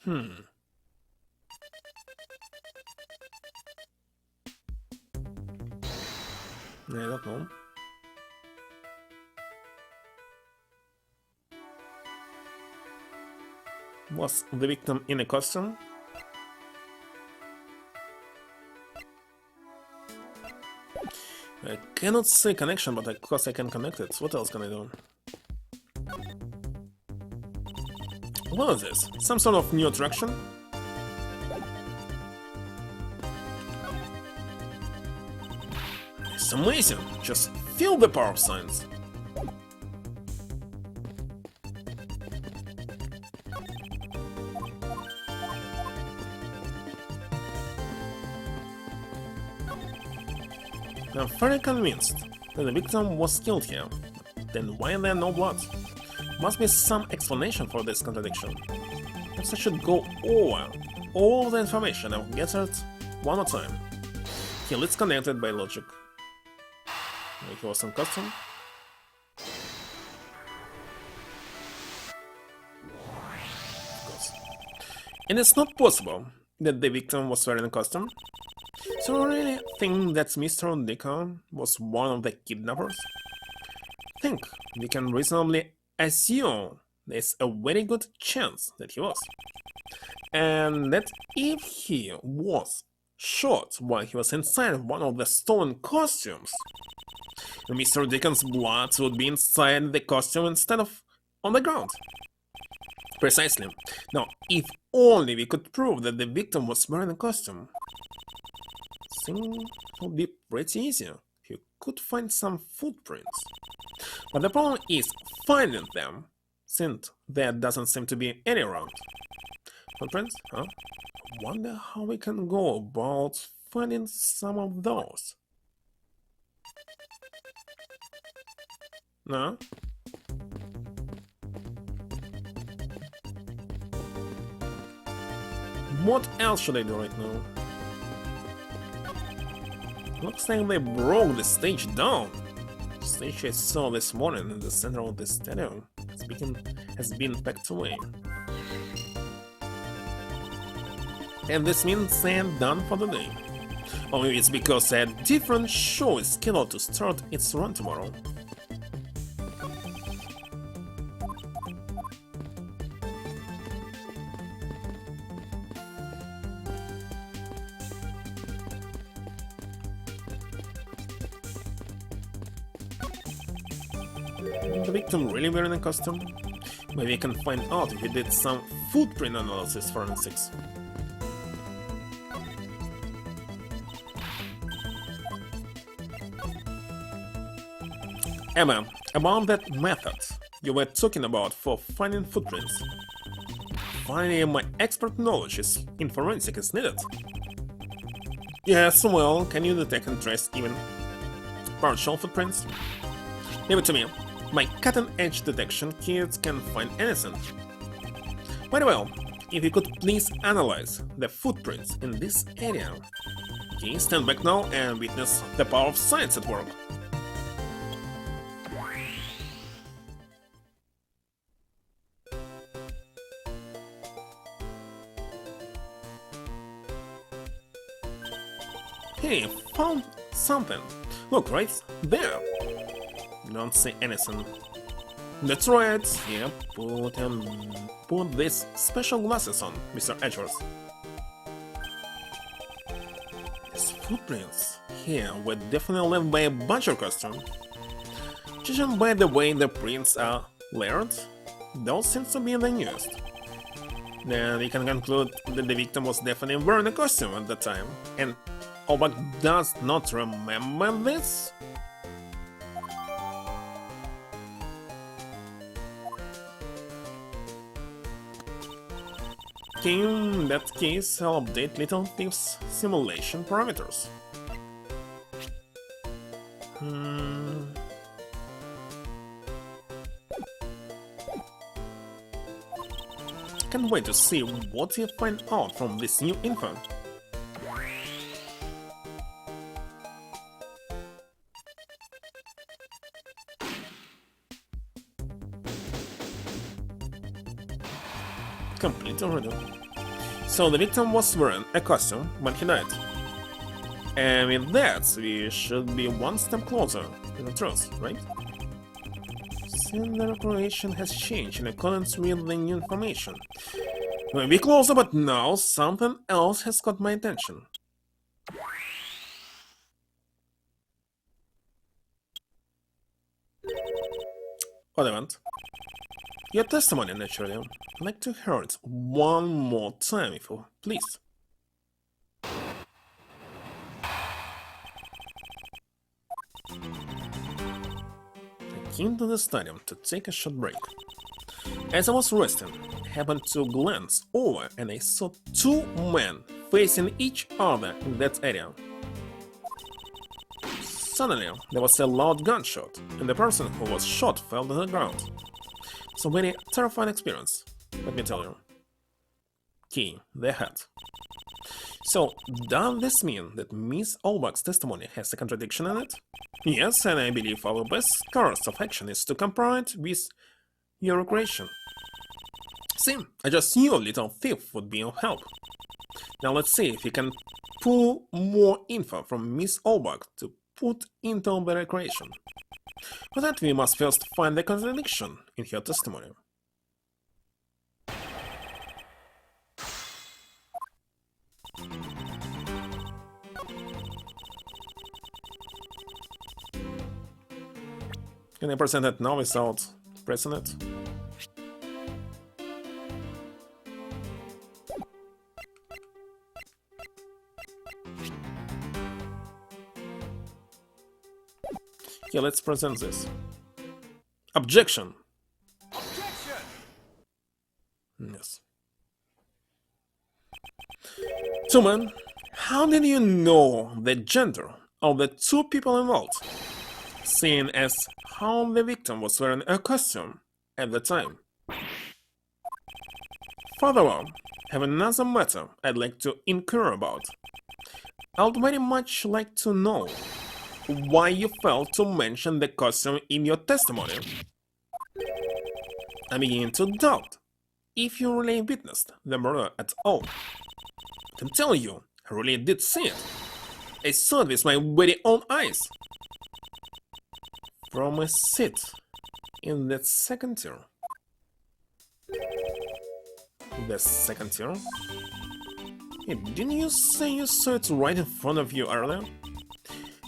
[SPEAKER 1] I don't know. Was the victim in a costume? I cannot see connection, but of course I can connect it. What else can I do? What is this? Some sort of new attraction? It's amazing! Just feel the power of science! I'm very convinced that the victim was killed here. Then why are there no blood? Must be some explanation for this contradiction. Perhaps I should go over all the information I've gathered one more time. Okay, let's connect it by logic. He was in costume. Of course. And it's not possible that the victim was wearing a costume. So I really think that Mr. Dicker was one of the kidnappers? I think we can reasonably assume there's a very good chance that he was. And that if he was shot while he was inside one of the stolen costumes, Mr. Dicken's blood would be inside the costume instead of on the ground. Precisely. Now, if only we could prove that the victim was wearing a costume, I think it would be pretty easy, you could find some footprints. But the problem is finding them, since there doesn't seem to be any around. Footprints, huh? Wonder how we can go about finding some of those. No? What else should I do right now? Looks like they broke the stage down. The stage I saw this morning in the center of the stadium has been packed away. And this means I'm done for the day. Or maybe it's because a different show is scheduled to start its run tomorrow. The victim really wearing a costume? Maybe I can find out if he did some footprint analysis forensics. Emma, about that method you were talking about for finding footprints. Finally, my expert knowledge in forensics is needed. Yes, well, can you detect and trace even partial footprints? Leave it to me. My cutting-edge detection kits can find anything. Very well, if you could please analyze the footprints in this area. Okay, stand back now and witness the power of science at work. Hey, found something. Look, right there. Don't say anything. That's right. Yeah, put these special glasses on, Mr. Edgeworth. These footprints here were definitely left by a butcher costume. Judging by the way the prints are layered, those seem to be the newest. Then we can conclude that the victim was definitely wearing a costume at the time, and Obak does not remember this? In that case, I'll update Little Thief's simulation parameters. Can't wait to see what you find out from this new info. Complete already. So the victim was wearing a costume when he died. And with that, we should be one step closer to the truth, right? Since the recreation has changed in accordance with the new information. Maybe closer, but now something else has caught my attention. What event? Your testimony, naturally. I'd like to hear it one more time, if you please. I came to the stadium to take a short break. As I was resting, I happened to glance over and I saw two men facing each other in that area. Suddenly, there was a loud gunshot, and the person who was shot fell to the ground. It's a very terrifying experience, let me tell you. Key, the hat. So, does this mean that Miss Olbach's testimony has a contradiction in it? Yes, and I believe our best course of action is to compare it with your recreation. See, I just knew a little thief would be of help. Now let's see if we can pull more info from Miss Olbach to put into the recreation. For that, we must first find the contradiction in her testimony. Can I present it now without pressing it? Okay, let's present this. Objection.
[SPEAKER 2] Objection!
[SPEAKER 1] Yes. Two-man, how did you know the gender of the two people involved, seeing as how the victim was wearing a costume at the time? Furthermore, I have another matter I'd like to inquire about. I'd very much like to know why you failed to mention the costume in your testimony. I'm beginning to doubt if you really witnessed the murder at all. I can tell you, I really did see it. I saw it with my very own eyes. From a seat in that second tier. The second tier? Hey, didn't you say you saw it right in front of you earlier?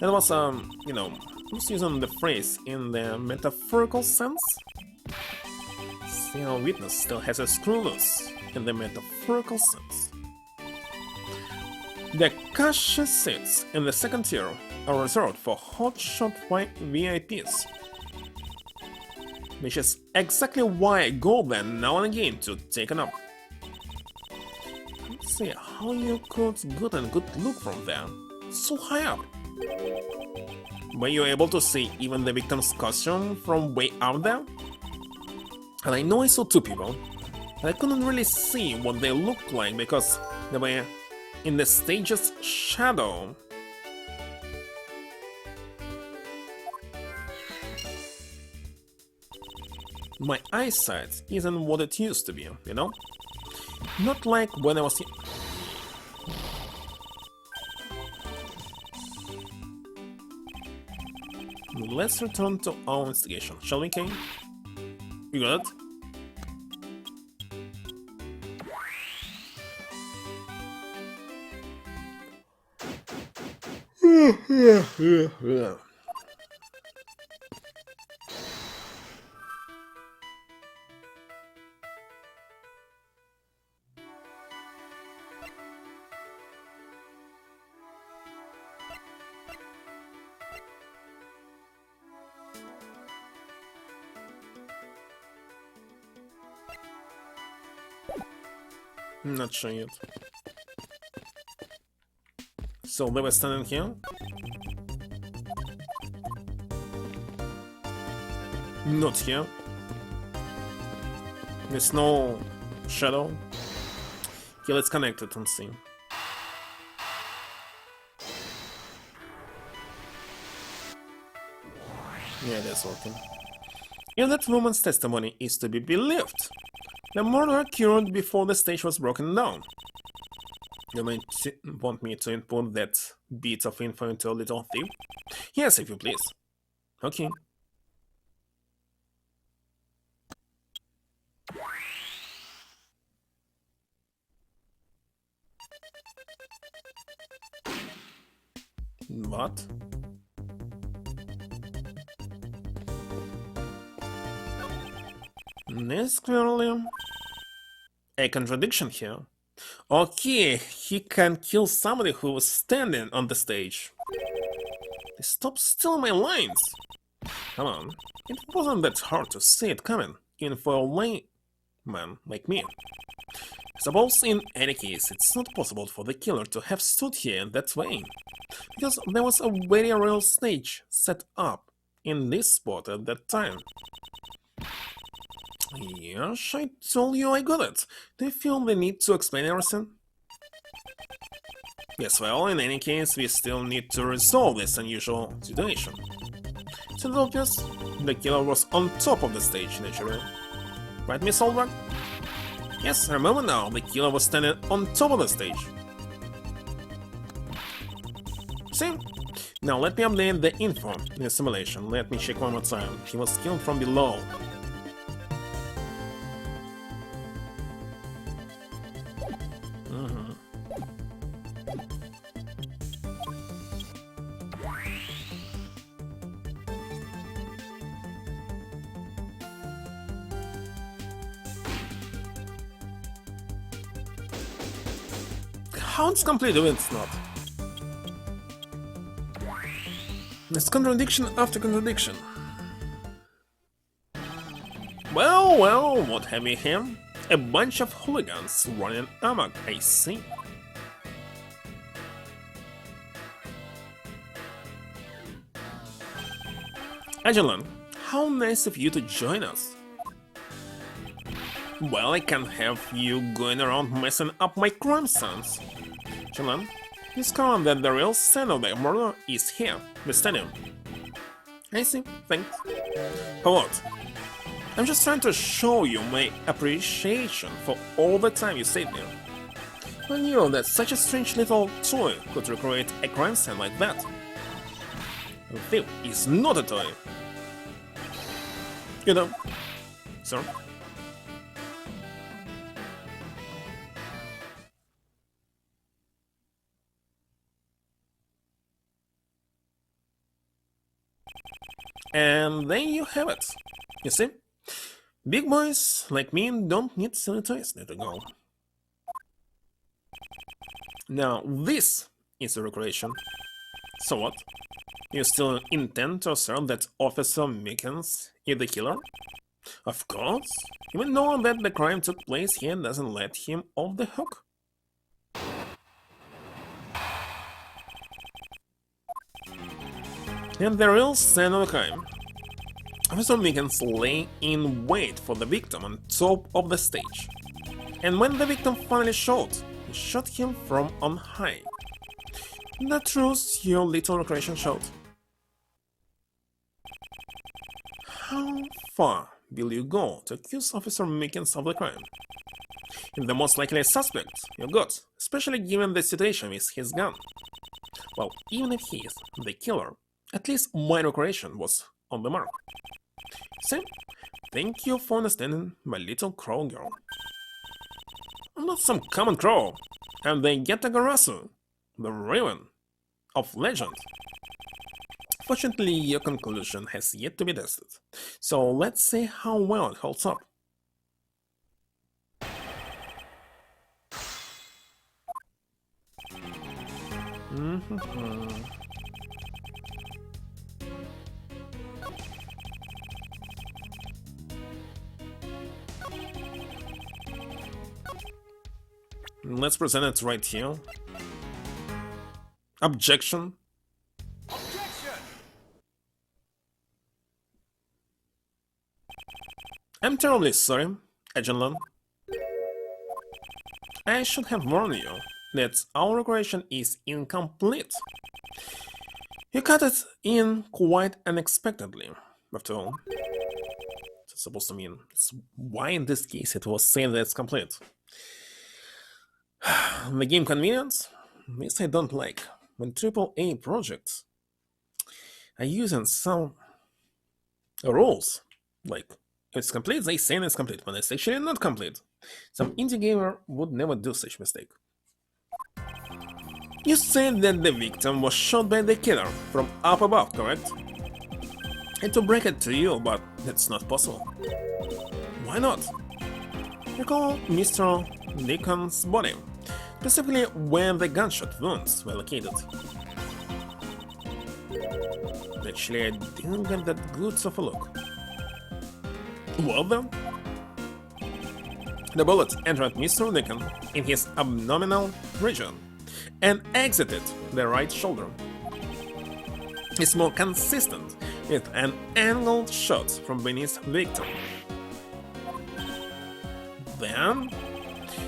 [SPEAKER 1] That was, you know, I was using the phrase in the metaphorical sense. See, our witness still has a screw loose in the metaphorical sense. The cash seats in the second tier are reserved for hotshot VIPs, which is exactly why I go there now and again to take a nap. Let's see how you could get a good look from there, so high up. Were you able to see even the victim's costume from way out there? And I know I saw two people, but I couldn't really see what they looked like because they were in the stage's shadow. My eyesight isn't what it used to be, you know? Not like when I was... Let's return to our investigation, shall we, Kane? You got it? Not sure yet. So they were standing here? Not here. There's no shadow. Okay, let's connect it and see. Yeah, that's working. If that woman's testimony is to be believed, the murder occurred before the stage was broken down. You might want me to input that bit of info into a little thief? Yes, if you please. Okay. What? There's clearly a contradiction here. Okay, he can kill somebody who was standing on the stage. Stop stealing my lines! Come on, it wasn't that hard to see it coming, even for a layman like me. Suppose in any case it's not possible for the killer to have stood here that way, because there was a very real stage set up in this spot at that time. Yes, I told you I got it. Do you feel the need to explain everything? Yes, well, in any case, we still need to resolve this unusual situation. It's obvious, the killer was on top of the stage, naturally. Right, Miss Olberg? Yes, remember now, the killer was standing on top of the stage. See? Now let me update the info in the simulation. Let me check one more time. He was killed from below. How it's complete if it's not? It's contradiction after contradiction. Well, what have we here? A bunch of hooligans running amok, I see. Agelan, how nice of you to join us. Well, I can't have you going around messing up my crime scenes. Agelan, discover that the real scene of the murder is here, the stadium. I see, thanks. For what? I'm just trying to show you my appreciation for all the time you stayed there. I knew that such a strange little toy could recreate a crime scene like that. A thief is not a toy. You know, sir. And there you have it. You see? Big boys like me don't need silly toys there to go. Now, this is a recreation. So what? You still intend to assert that Officer Mickens is the killer? Of course. Even knowing that the crime took place here doesn't let him off the hook. And the real scene of the crime. Officer Mickens lay in wait for the victim on top of the stage. And when the victim finally shot, he shot him from on high. That truth your little recreation showed. How far will you go to accuse Officer Mickens of the crime? If the most likely suspect you got, especially given the situation with his gun. Well, even if he is the killer, at least my recreation was on the mark. See? Thank you for understanding my little crow girl. I'm not some common crow. I'm the Yatagarasu, the Raven of legend. Fortunately, your conclusion has yet to be tested, so let's see how well it holds up. Let's present it right here. Objection.
[SPEAKER 2] Objection!
[SPEAKER 1] I'm terribly sorry, Agent. I should have warned you that our recreation is incomplete. You cut it in quite unexpectedly, after all. It's supposed to mean it's why in this case it was said that it's complete. The game convenience? This I don't like. When AAA projects are using some rules, like if it's complete, they say it's complete, but it's actually not complete. Some indie gamer would never do such mistake. You said that the victim was shot by the killer from up above, correct? I hate to break it to you, but that's not possible. Why not? Recall Mr. Deacon's body, specifically where the gunshot wounds were located. Actually, I didn't get that good of a look. Well then, the bullet entered Mr. Deacon in his abdominal region and exited the right shoulder. It's more consistent with an angled shot from beneath the victim. Then,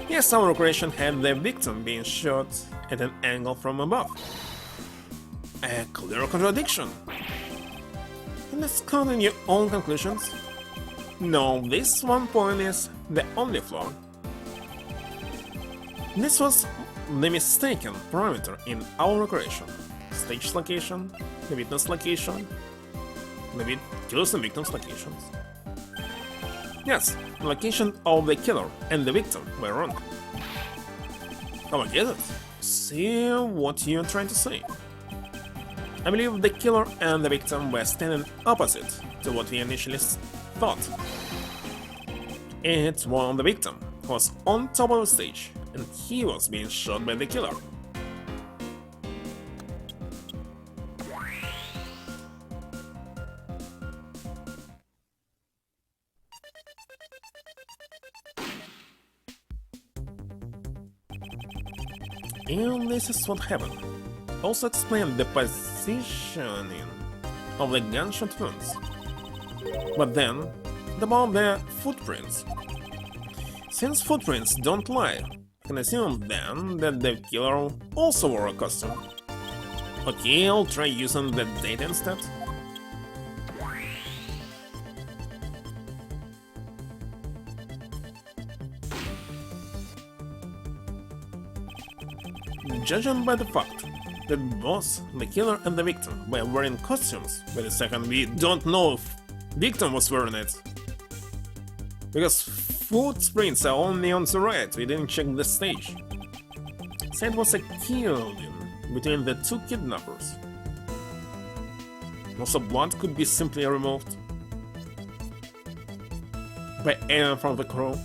[SPEAKER 1] yes, our recreation had the victim being shot at an angle from above. A clear contradiction. And let's count on your own conclusions. No, this one point is the only flaw. This was the mistaken parameter in our recreation. Stage location, the witness location, the killers and victims locations. Yes, the location of the killer and the victim were wrong. Oh, I get it. See what you're trying to say. I believe the killer and the victim were standing opposite to what we initially thought. It was the victim who was on top of the stage, and he was being shot by the killer. And this is what happened. Also explain the positioning of the gunshot wounds. But then, about the footprints. Since footprints don't lie, I can assume then that the killer also wore a costume. Okay, I'll try using the data instead. Judging by the fact that both the killer and the victim were wearing costumes, wait a second, we don't know if victim was wearing it. Because footprints are only on the right, we didn't check the stage. So it was a killing between the two kidnappers. Also, blood could be simply removed by anyone from the crew.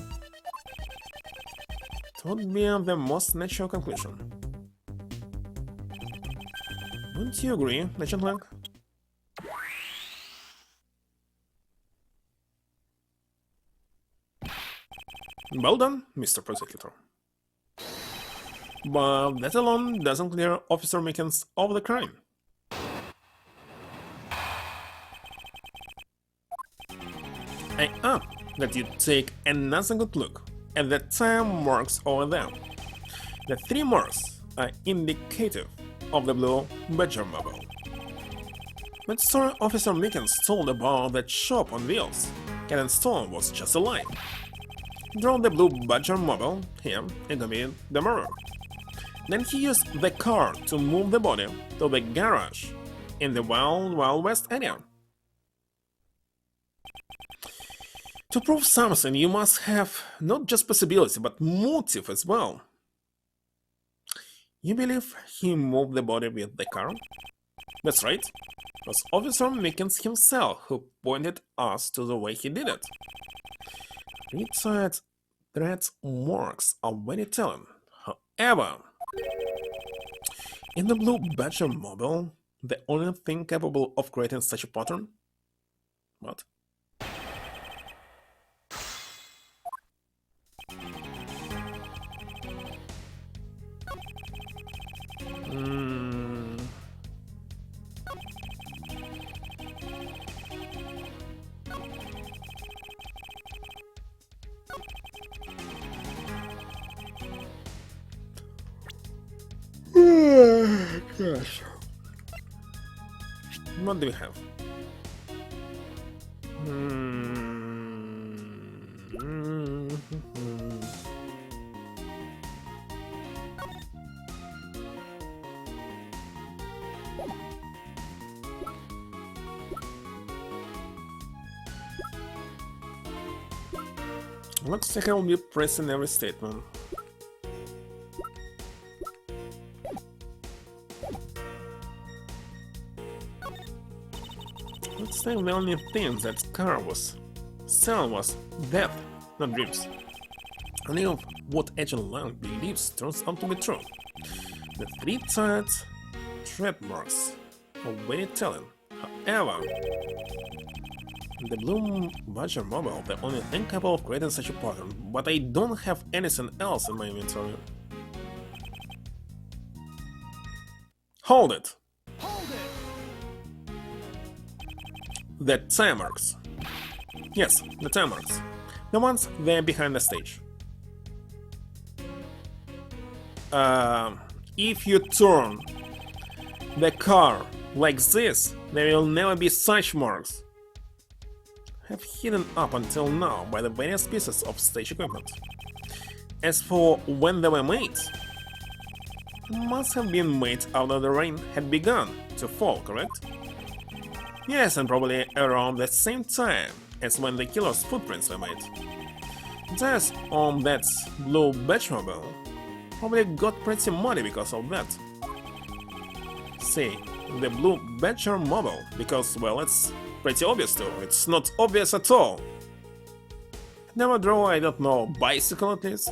[SPEAKER 1] It would be the most natural conclusion. Don't you agree, Legend Lang? Well done, Mr. Prosecutor. But that alone doesn't clear Officer Mickens of the crime. I ask that you take another good look at the time marks over there. The 3 marks are indicative of the blue Badger mobile. That story Officer Mickens told about that shop on wheels, Cat Stone, was just a lie. Drove the blue Badger mobile here and committed the murder. Then he used the car to move the body to the garage in the Wild Wild West area. To prove something, you must have not just possibility, but motive as well. You believe he moved the body with the car? That's right. It was Officer Mickens himself who pointed us to the way he did it. Retired threat marks are very telling. However, in the blue Badger mobile, the only thing capable of creating such a pattern? What? Gosh. What do we have? Looks like I'll be pressing every statement. Looks like the only thing that car was selling was death, not dreams. Any of what Agent Lang believes turns out to be true. The 3 tired tread marks are very telling. However, the blue Badger mobile, the only thing capable of creating such a pattern, but I don't have anything else in my inventory. Hold it!
[SPEAKER 2] Hold it!
[SPEAKER 1] The time marks. Yes, the time marks. The ones there behind the stage. If you turn the car like this, there will never be such marks. Have hidden up until now by the various pieces of stage equipment. As for when they were made, must have been made after the rain had begun to fall, correct? Yes, and probably around the same time as when the killer's footprints were made. Tires on that blue Batmobile probably got pretty muddy because of that. See, the blue Batmobile, because, well, it's pretty obvious too. It's not obvious at all. Never drove, I don't know, bicycle at least.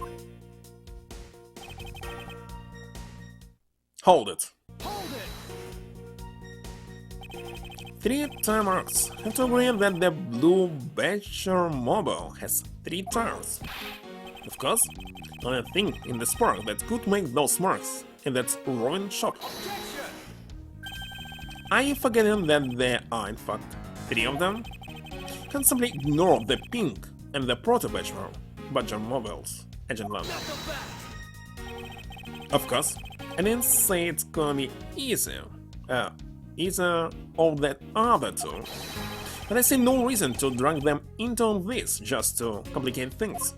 [SPEAKER 1] Hold it.
[SPEAKER 2] Hold it!
[SPEAKER 1] 3 time marks. Have to agree that the blue Badger mobile has 3 tires. Of course, the only thing in the spark that could make those marks in that roving shop.
[SPEAKER 2] Objection!
[SPEAKER 1] Are you forgetting that there are in fact 3 of them? Can simply ignore the pink and the Badger mobiles, Agent Lang.
[SPEAKER 2] Knock 'em back!
[SPEAKER 1] Of course, I didn't say it's gonna be easier. Either of that other two. But I see no reason to drag them into this just to complicate things.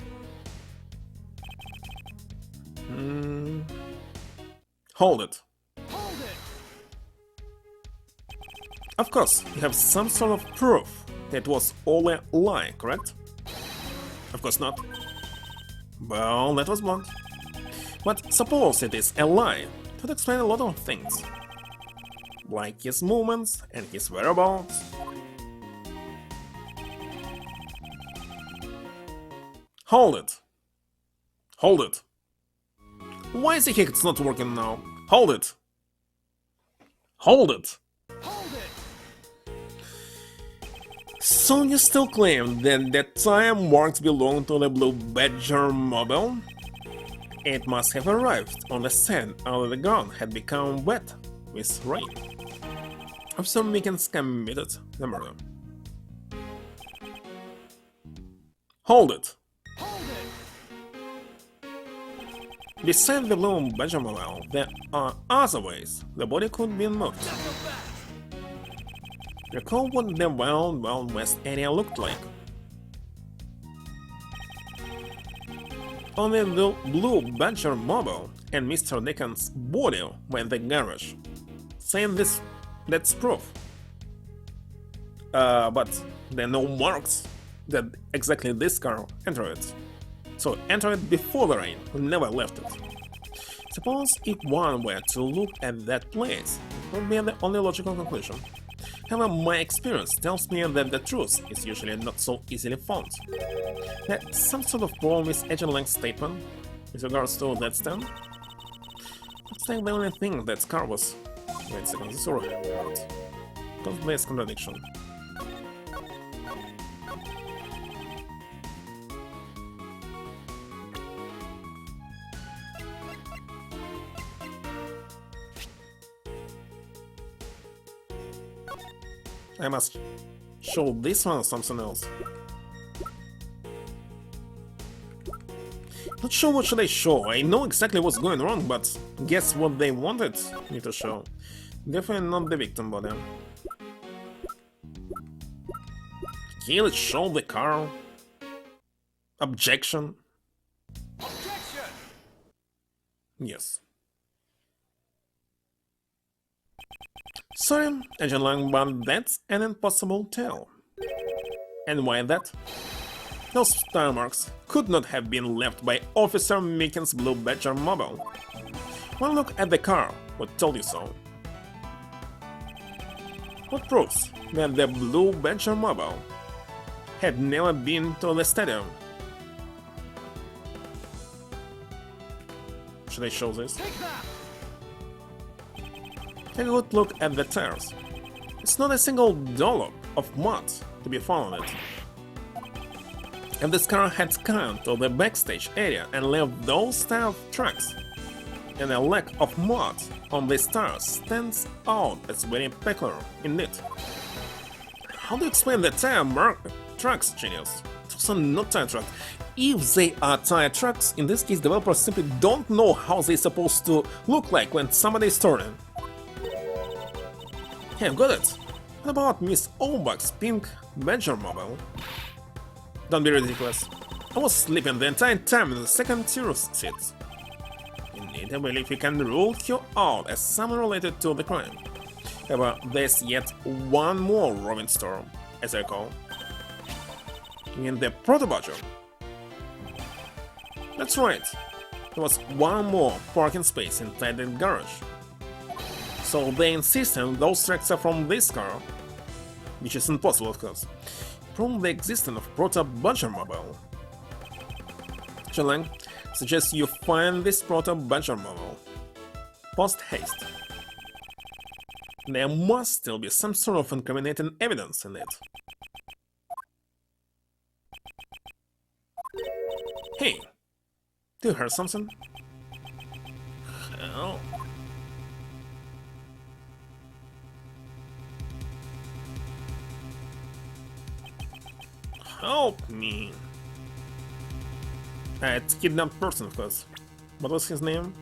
[SPEAKER 1] Hold it.
[SPEAKER 2] Hold it!
[SPEAKER 1] Of course, you have some sort of proof that it was all a lie, correct? Of course not. Well, that was blunt. But suppose it is a lie, it would explain a lot of things. Like his movements and his whereabouts. Hold it. Hold it. Why is the heck not working now? Hold it. Hold it.
[SPEAKER 2] Hold it!
[SPEAKER 1] So you still claim that the tire marks belong to the Blue Badger mobile? It must have arrived on the sand after the ground had become wet with rain. Officer Mickens committed the murder. Hold it!
[SPEAKER 2] Hold it!
[SPEAKER 1] Beside the Blue Badger mobile, there are other ways the body could be moved.
[SPEAKER 2] Knock 'em back!
[SPEAKER 1] Recall what the Wild West area looked like. Only the Blue Badger mobile and Mr. Dickens' body were in the garage. Saying that's proof. But there are no marks that exactly this car entered it. So entered it before the rain, never left it. Suppose if one were to look at that place, it would be the only logical conclusion. However, my experience tells me that the truth is usually not so easily found. There's some sort of problem with Agent Lang's statement with regards to that stand. It's like the only thing that car was. Wait a second, this is right. Cause contradiction. I must show this one or something else. Not sure what should I show. I know exactly what's going wrong, but guess what they wanted me to show. Definitely not the victim body. Okay, let's show the car. Objection.
[SPEAKER 2] Objection!
[SPEAKER 1] Yes. Sorry, Agent Lang, but that's an impossible tale. And why that? Those tire marks could not have been left by Officer Mickens' Blue Badger mobile. One look at the car would tell you so. What proves that the Blue Badger mobile had never been to the stadium? Should I show this?
[SPEAKER 2] Take that!
[SPEAKER 1] Take a good look at the tires. It's not a single dollop of mud to be found on it. If this car had come to the backstage area and left those tire tracks, then a lack of mud on these tires stands out as very peculiar indeed. How do you explain the tire tracks, genius? Those are not tire tracks. If they are tire tracks, in this case developers simply don't know how they're supposed to look like when somebody is turning. Hey, I've got it! What about Miss Oldbuck's pink Badger mobile? Don't be ridiculous. I was sleeping the entire time in the second tier seat. Indeed, I believe you can rule her out as someone related to the crime. However, there's yet one more roving store, as I recall. In the Proto-Badger. That's right. There was one more parking space inside the garage. So they insist on those tracks are from this car, which is impossible of course. Prove the existence of Proto-Badger mobile. Agent Lang suggests you find this Proto-Badger mobile. Post haste. There must still be some sort of incriminating evidence in it. Hey, do you hear something? Hell. Help me. It's kidnapped person, of course. What was his name?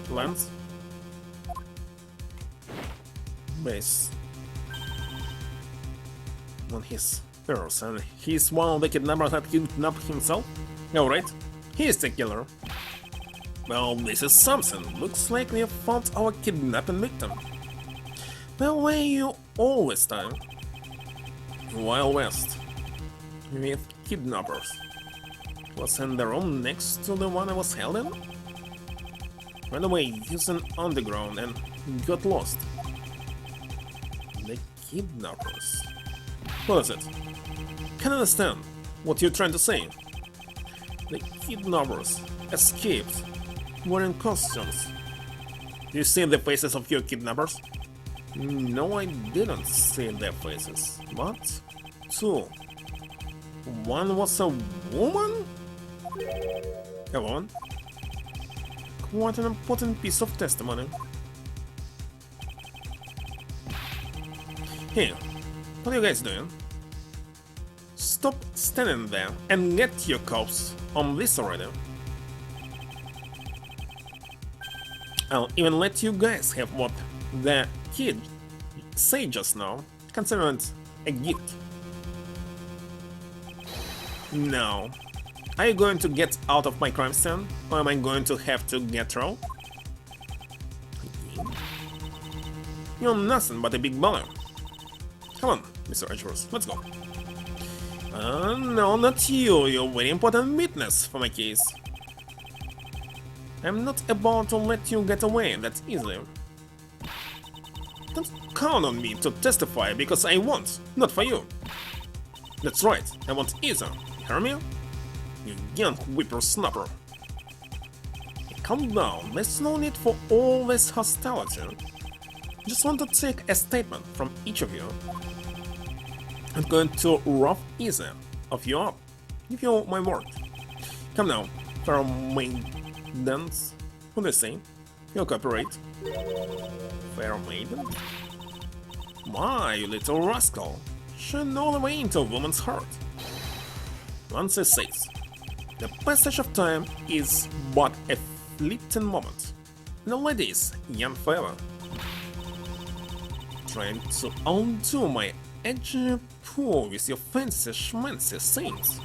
[SPEAKER 1] Lance? Base. On his errors, and he's one of the kidnappers that kidnapped himself? Alright, he is the killer. Well, this is something. Looks like we have found our kidnapping victim. Well, where you all this time? Wild West. With kidnappers. Was in the room next to the one I was held in? Ran away using underground and got lost. The kidnappers. What is it? Can't understand what you're trying to say. The kidnappers escaped wearing costumes. Do you see the faces of your kidnappers? No, I didn't see their faces, but two. One was a woman? A woman? Quite an important piece of testimony. Hey, what are you guys doing? Stop standing there and get your cops on this already. I'll even let you guys have what the kid said just now, consider it a gift. Now, are you going to get out of my crime scene, or am I going to have to get through? You're nothing but a big baller. Come on, Mr. Edgeworth, let's go. No, not you. You're a very important witness for my case. I'm not about to let you get away that easily. Don't count on me to testify because I want, not for you. That's right, I want either. Hear me? You young whippersnapper. Calm down, there's no need for all this hostility. Just want to take a statement from each of you. I'm going to rough either of you up. Give you my word. Come now, fair maidens. What do they say? You'll cooperate. Fair maiden? My, you little rascal. Should know the way into a woman's heart. Once it says, the passage of time is but a fleeting moment. And the lady is young forever. Trying to undo my edgy pool with your fancy schmancy things.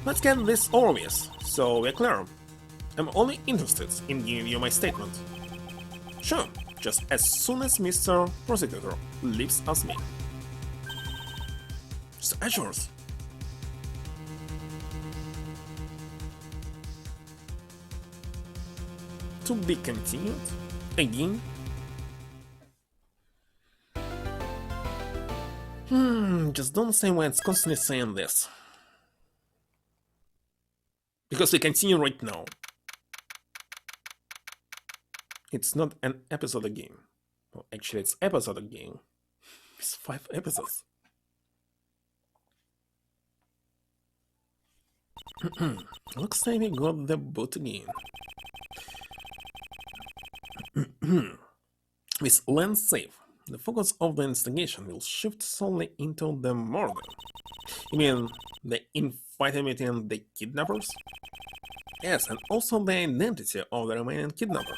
[SPEAKER 1] Let's get this over with, so we're clear. I'm only interested in giving you my statement. Sure, just as soon as Mr. Prosecutor leaves us me. Mr. Edgeworth. To be continued? Again? Just don't say why it's constantly saying this. Because we continue right now. It's not an episode a game. Well, actually, it's episode a game. It's 5 episodes. Looks like we got the boot again. With Lance safe, the focus of the investigation will shift solely into the murder. You mean the infighting between the kidnappers? Yes, and also the identity of the remaining kidnapper.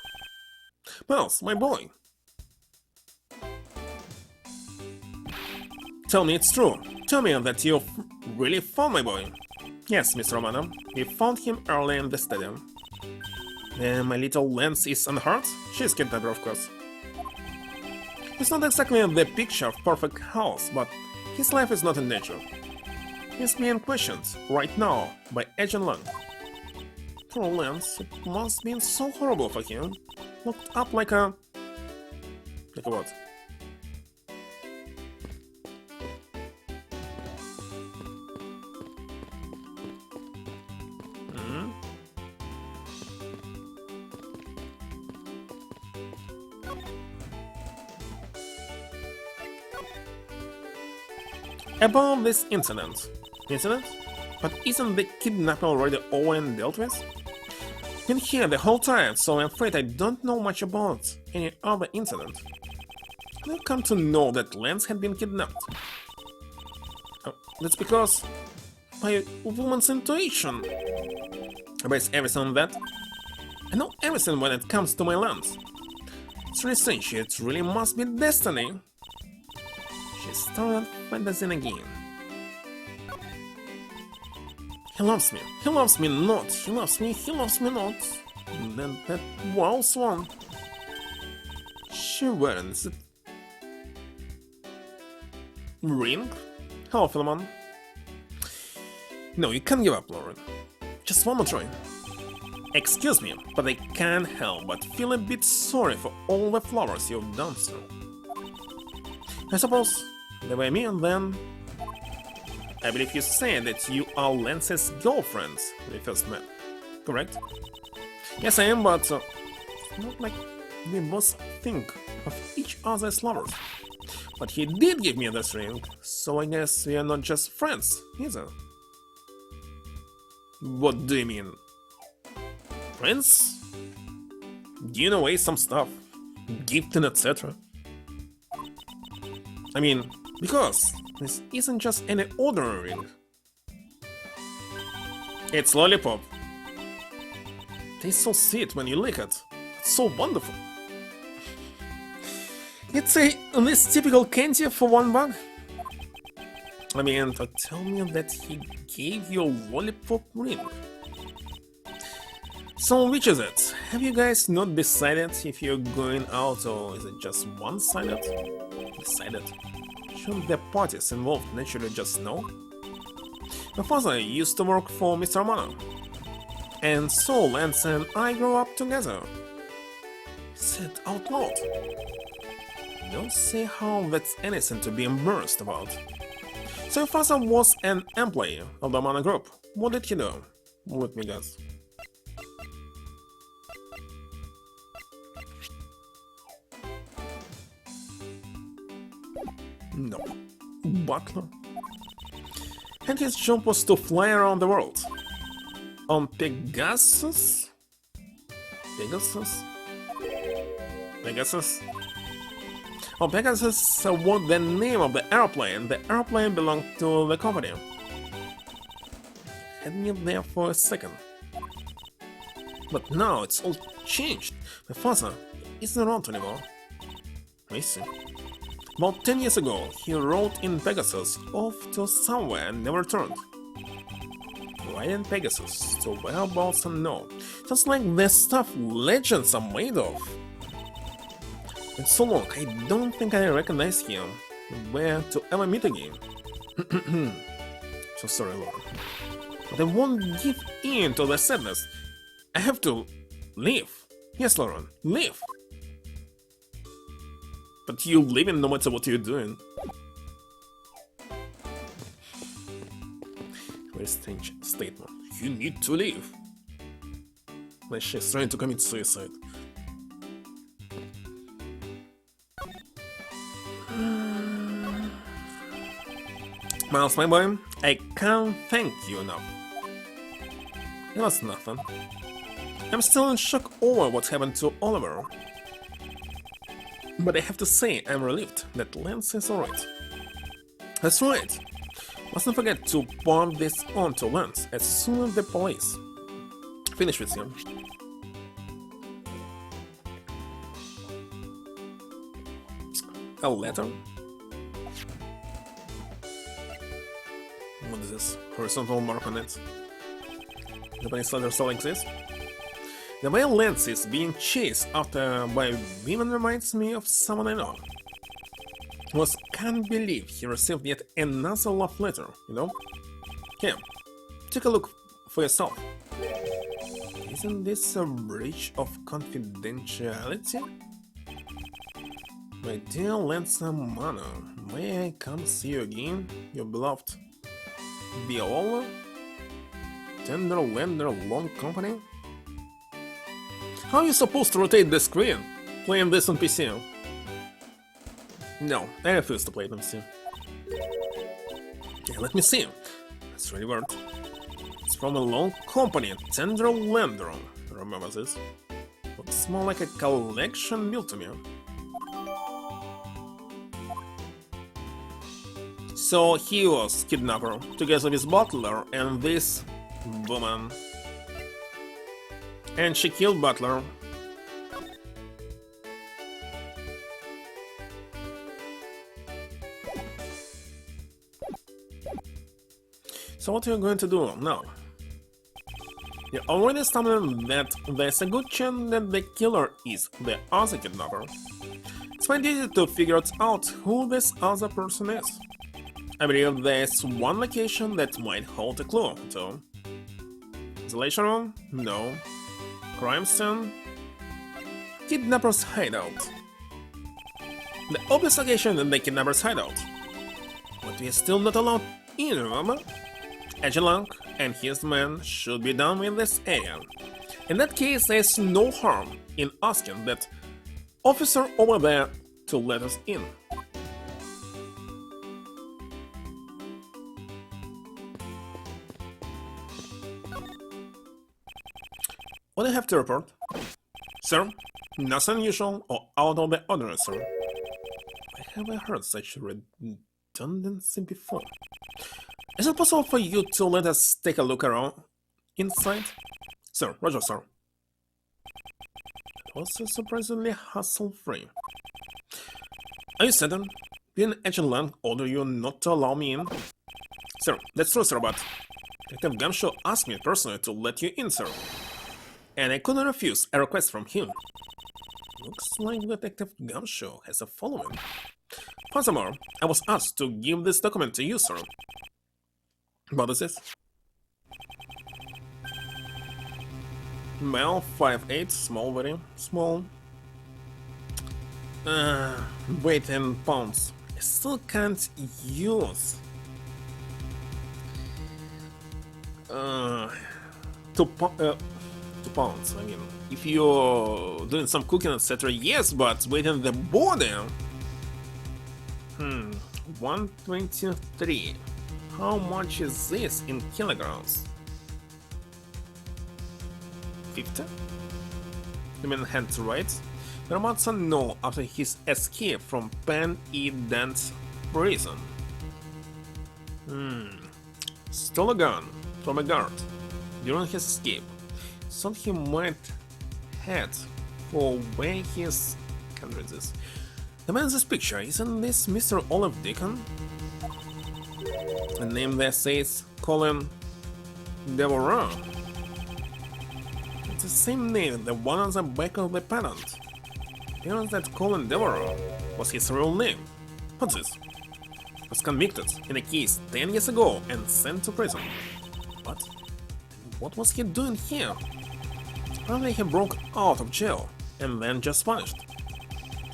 [SPEAKER 1] Miles, my boy. Tell me it's true. Tell me that you really found my boy. Yes, Miss Romano, we found him early in the stadium. My little Lance is unhurt? She's kidnapped, of course. It's not exactly the picture of perfect health, but his life is not in danger. He's being questioned right now by Agent Lang. Poor Lance, it must have been so horrible for him. Looked up like a... Like a what? About this incident. Incident? But isn't the kidnapper already over and dealt with? Been here the whole time, so I'm afraid I don't know much about any other incident. I've come to know that Lance had been kidnapped. That's because my woman's intuition. I base everything on that. I know everything when it comes to my lands. It's really strange, it really must be destiny. She started fantasizing again. He loves me not, he loves me not. And then that wow swan. She wears it. Ring? Hello, Philemon. No, you can't give up, Lauren. Just one more try. Excuse me, but I can't help but feel a bit sorry for all the flowers you've done so. I suppose they were me, and then I believe you said that you are Lance's girlfriends when we first met, correct? Yes, I am, but it's not like we both think of each other as lovers. But he did give me this ring, so I guess we are not just friends, either. What do you mean? Friends? Giving away some stuff, gifting, etc. I mean, because this isn't just any ordinary ring. It's lollipop. Tastes so sweet when you lick it. It's so wonderful. It's this typical candy for $1. I mean, to tell me that he gave you a lollipop ring. So which is it? Have you guys not decided if you're going out, or is it just one-sided? Decided? Shouldn't the parties involved naturally just know? My father used to work for Mr. Mana, and so Lance and I grew up together. Said out loud. Don't say how that's anything to be embarrassed about. So your father was an employee of the Mana Group. What did he do? Let me guess. No. Butler. And his job was to fly around the world. On Pegasus? Pegasus? Pegasus? Oh, Pegasus was the name of the airplane. The airplane belonged to the company. Had me there for a second. But now it's all changed. My father isn't around anymore. I see. About 10 years ago, he rode in Pegasus off to somewhere and never returned. Why in Pegasus? So whereabouts unknown. Just like the stuff legends are made of. It's so long, I don't think I recognize him. Where to ever meet again. So sorry, Lauren. But I won't give in to the sadness. I have to leave. Yes, Lauren, leave. But you're leaving no matter what you're doing. Very strange statement. You need to leave. Like she's trying to commit suicide. Miles, my boy, I can't thank you enough. It was nothing. I'm still in shock over what happened to Oliver. But I have to say, I'm relieved that Lance is alright. That's right. Mustn't forget to pass this on to Lance as soon as the police finish with him. A letter? What is this? Horizontal mark on it. Japanese letter still exists? The way Lance is being chased after by women reminds me of someone I know. Was can't believe he received yet another love letter, you know? Here, take a look for yourself. Isn't this a breach of confidentiality? My dear Lance Mana, may I come see you again, your beloved Viola? Tender Lender Loan Company? How are you supposed to rotate the screen playing this on PC? No, I refuse to play it on PC. Yeah, let me see. That's really weird. It's from a loan company, Tender Lender. Remember this? Looks more like a collection bill to me. So he was kidnapper, together with Butler and this woman. And she killed Butler. So what are you going to do now? You already established that there's a good chance that the killer is the other kidnapper. It's my duty to figure out who this other person is. I believe there's one location that might hold a clue, too. Isolation room? No. Crime scene? Kidnapper's hideout. The obvious location in the kidnapper's hideout. But we are still not allowed in, remember? Edgeworth and his men should be done with this area. In that case, there's no harm in asking that officer over there to let us in. What do you have to report? Sir, nothing unusual or out of the ordinary, sir. I haven't heard such redundancy before. Is it possible for you to let us take a look around inside? Sir, roger, sir. It was surprisingly hassle-free. Are you certain? Didn't Edgeworth order you not to allow me in? Sir, that's true, sir, but Detective Gumshoe asked me personally to let you in, sir. And I couldn't refuse a request from him. Looks like Detective Gumshoe has a following. Furthermore, I was asked to give this document to you, sir. What is this? Male, 5'8", small, very small. Weight in pounds. I still can't use. 2 pounds. I mean, if you're doing some cooking, etc., yes, but weight in the body. 123. How much is this in kilograms? 50? You mean hands, right? Ramatson know after his escape from Pen E. Dent's prison. Stole a gun from a guard during his escape. Thought he might head for where his... Can't read this. The man in this picture, isn't this Mr. Olive Deacon? The name there says Colin Deborah. It's the same name, the one on the back of the patent. Appears that Colin Deborah was his real name. What's this? Was convicted in a case 10 years ago and sent to prison. What was he doing here? Apparently he broke out of jail and then just vanished.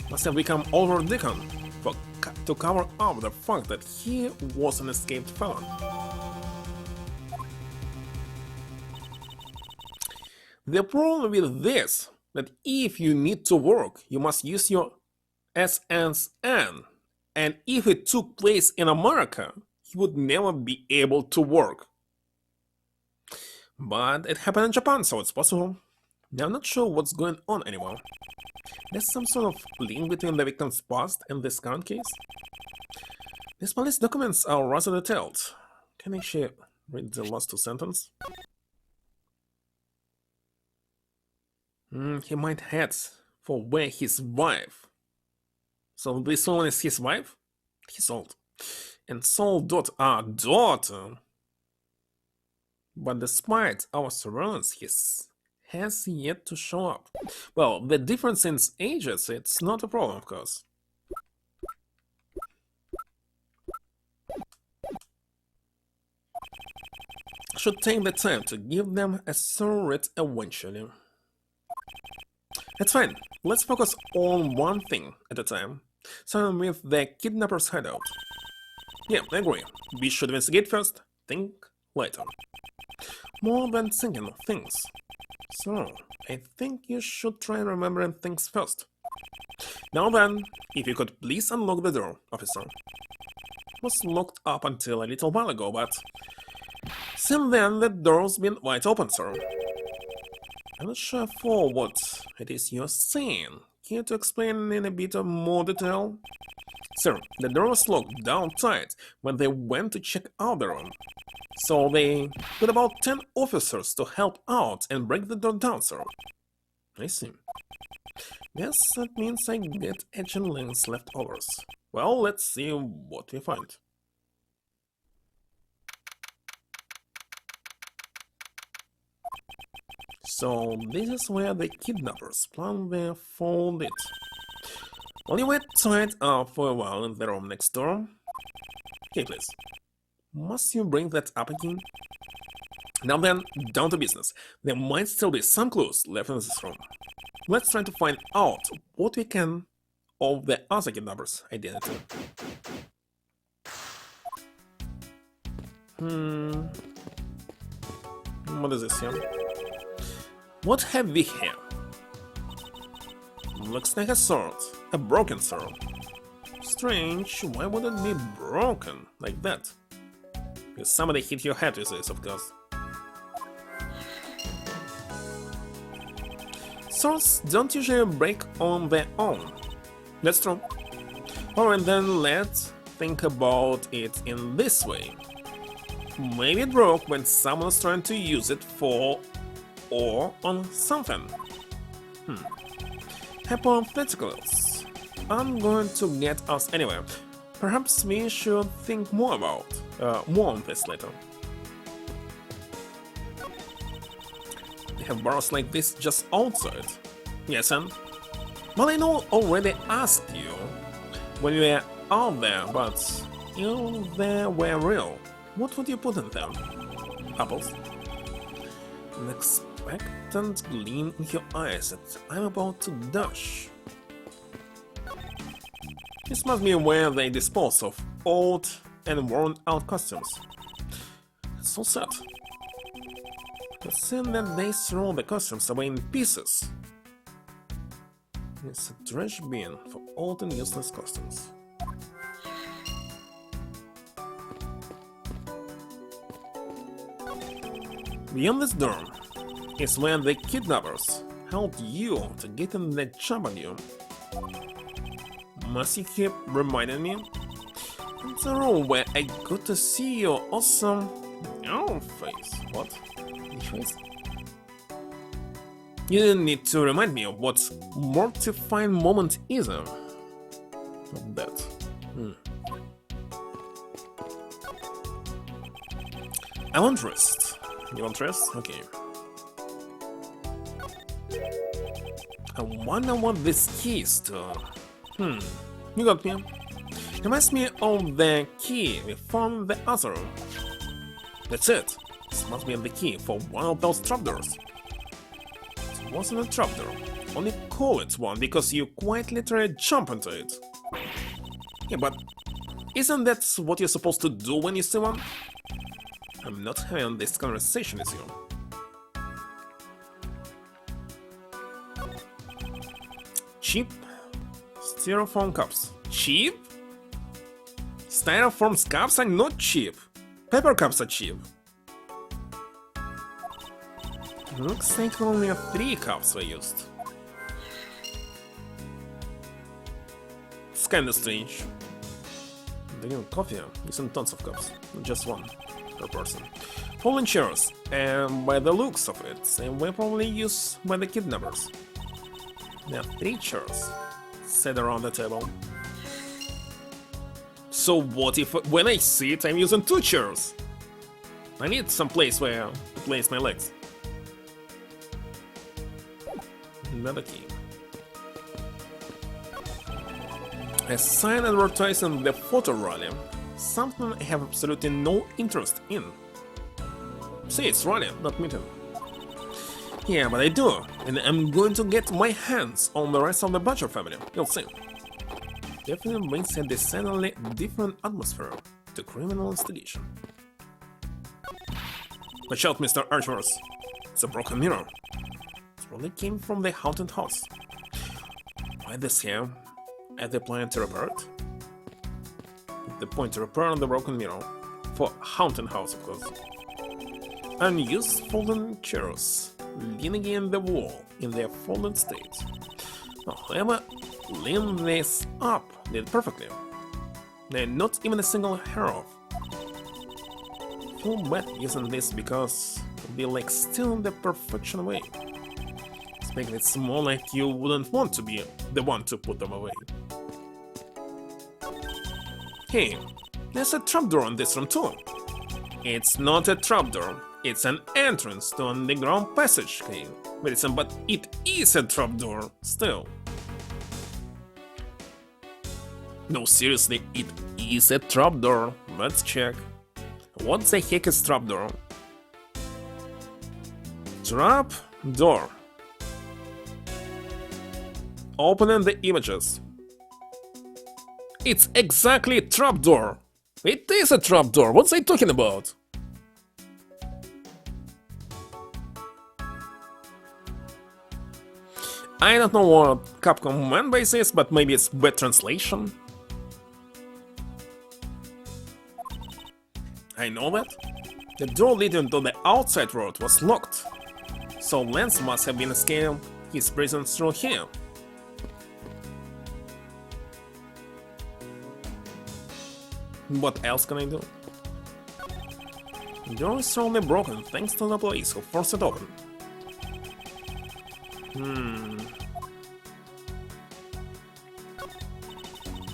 [SPEAKER 1] Must have become Oliver Deacon to cover up the fact that he was an escaped felon. The problem with this, that if you need to work, you must use your SSN, and if it took place in America, he would never be able to work. But it happened in Japan, so it's possible. I'm not sure what's going on anymore. There's some sort of link between the victim's past and this current case. These police documents are rather detailed. Can I actually read the last 2 sentences? He might head for where his wife. So this one is his wife? He's old. And Saul daughter. But despite our surveillance, he has yet to show up. Well, the difference in ages, it's not a problem, of course. I should take the time to give them a surrogate eventually. That's fine. Let's focus on one thing at a time. Starting with the kidnapper's hideout. Yeah, I agree. We should investigate first, think later. More than thinking of things. So, I think you should try remembering things first. Now then, if you could please unlock the door, officer. It was locked up until a little while ago, but since then the door's been wide open, sir. I'm not sure for what it is you're saying. Care to explain in a bit of more detail? Sir, the door was locked down tight when they went to check out the room. So they got about 10 officers to help out and break the door down, sir. I see. Yes, that means I get Edge and Link's leftovers. Well, let's see what we find. So this is where the kidnappers plan their fold it. While you were tied up for a while in the room next door. Okay, please. Must you bring that up again? Now then, down to business. There might still be some clues left in this room. Let's try to find out what we can of the other kidnappers' identity. What is this here? What have we here? Looks like a sword. A broken sword. Strange, why would it be broken like that? Because somebody hit your head with this, of course. Swords don't usually break on their own. That's true. Alright then, let's think about it in this way. Maybe it broke when someone was trying to use it for or on something. Hypotheticals. I'm going to get us anywhere. Perhaps we should think more on this later. They have bars like this just outside. Yes, and? Well, I know already asked you when you were out there, but if they were real, what would you put in them? Apples? An expectant gleam in your eyes that I'm about to dash. This must be where they dispose of old and worn-out costumes. It's so sad. It seems that they throw the costumes away in pieces. It's a trash bin for old and useless costumes. Beyond this door is where the kidnappers helped you to get in the jump on you. Must you keep reminding me? It's a room where I got to see your awesome face. What? Which face? You didn't need to remind me of what mortifying moment is of that. I want rest. You want rest? Okay. I wonder what this key is to. You got me. Reminds me of the key we found in the other room. That's it. This must be the key for one of those trapdoors. It wasn't a trapdoor. Only call it one because you quite literally jump into it. Yeah, but isn't that what you're supposed to do when you see one? I'm not having this conversation with you. Cheap styrofoam cups. Cheap? Styrofoam cups are not cheap. Paper cups are cheap. Looks like only 3 cups were used. It's kinda strange. Drinking coffee using tons of cups, not just one per person. Folding chairs, and by the looks of it, they were probably used by the kidnappers. There are 3 chairs set around the table. So what if when I sit I'm using 2 chairs? I need some place where to place my legs. Another key. A sign advertising the photo rally. Something I have absolutely no interest in. See, it's rally, not meeting. Yeah, but I do, and I'm going to get my hands on the rest of the Butcher family. You'll see. Definitely brings a decidedly different atmosphere to criminal investigation. Watch out, Mr. Edgeworth. It's a broken mirror. It probably came from the haunted house. Why this here? Are they planning to repair it? The point to repair the broken mirror. For haunted house, of course. Unused folding chairs leaning in the wall in their folded state. However, lean this up did perfectly. Not even a single hair off. Feel bad using this because it'll be like stealing the perfection away. It's making it more like you wouldn't want to be the one to put them away. Hey, there's a trapdoor in this room too. It's not a trapdoor, it's an entrance to an underground passage, okay? But it is a trapdoor, still. No, seriously, it is a trapdoor. Let's check. What the heck is trapdoor? Trap door. Opening the images. It's exactly a trapdoor. It is a trapdoor. What's they talking about? I don't know what Capcom man base is, but maybe it's bad translation. I know that. The door leading to the outside world was locked, so Lance must have been escaping his prison through here. What else can I do? The door is only broken thanks to the police who forced it open.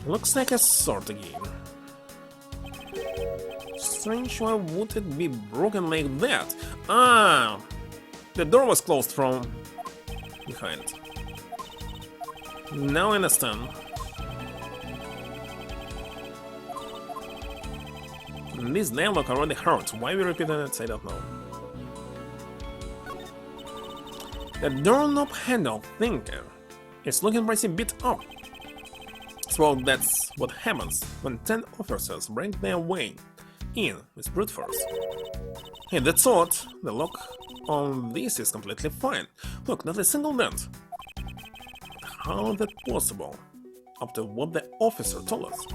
[SPEAKER 1] Looks like a sword again. Strange, why would it be broken like that? Ah! The door was closed from behind. Now I understand. This dialogue already hurt. Why we repeating it, I don't know. The doorknob handle thinker is looking pretty beat up. So that's what happens when 10 officers break their way in with brute force. Hey, that's odd. The lock on this is completely fine. Look, not a single dent. How is that possible? After what the officer told us.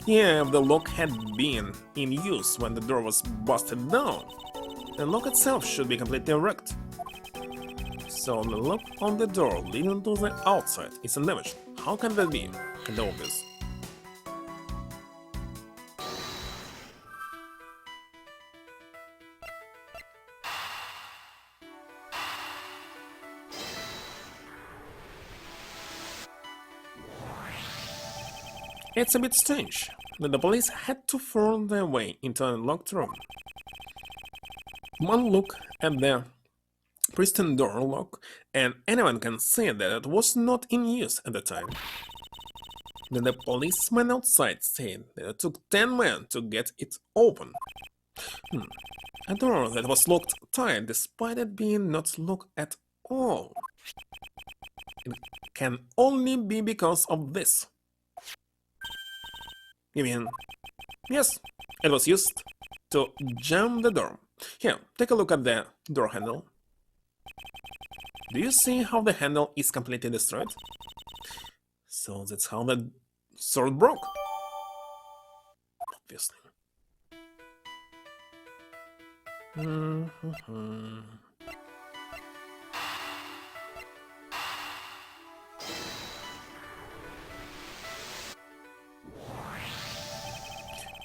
[SPEAKER 1] Yeah, if the lock had been in use when the door was busted down, the lock itself should be completely wrecked. So the lock on the door leading to the outside is undamaged. How can that be? And obvious. It's a bit strange that the police had to force their way into a locked room. One look at the pristine door lock, and anyone can see that it was not in use at the time. Then the policeman outside said that it took 10 men to get it open. A door that was locked tight despite it being not locked at all. It can only be because of this. You mean, yes, it was used to jam the door. Here, take a look at the door handle. Do you see how the handle is completely destroyed? So that's how the sword broke. Obviously.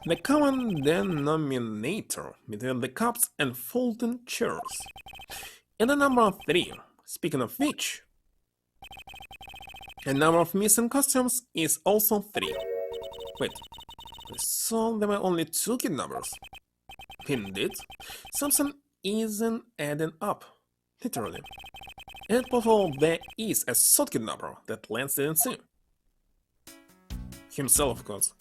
[SPEAKER 1] The common denominator between the cups and folding chairs. And the number 3, speaking of which, the number of missing costumes is also 3. Wait, so there were only 2 kidnappers? Indeed, something isn't adding up, literally. And possible there is a third kidnapper that Lance didn't see. Himself, of course.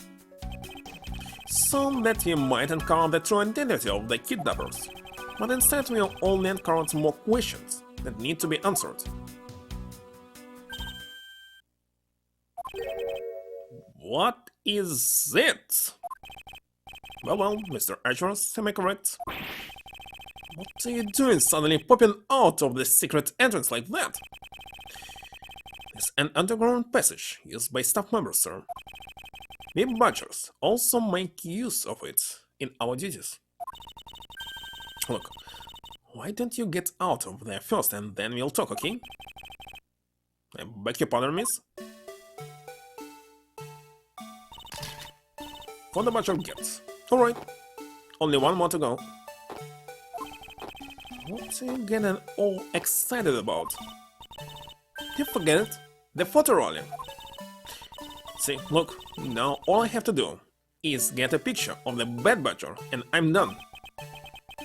[SPEAKER 1] So that we might encounter the true identity of the kidnappers, but instead we'll only encounter more questions that need to be answered. What is it? Well, Mr. Edgeworth, am I correct? What are you doing suddenly popping out of the secret entrance like that? It's an underground passage used by staff members, sir. We badgers also make use of it in our duties. Look, why don't you get out of there first and then we'll talk, okay? I beg your pardon, miss? for the Butcher gifts. Alright, only one more to go. What are you getting all excited about? You forget it? The photo rolling. See, look, now all I have to do is get a picture of the Bad Butcher and I'm done.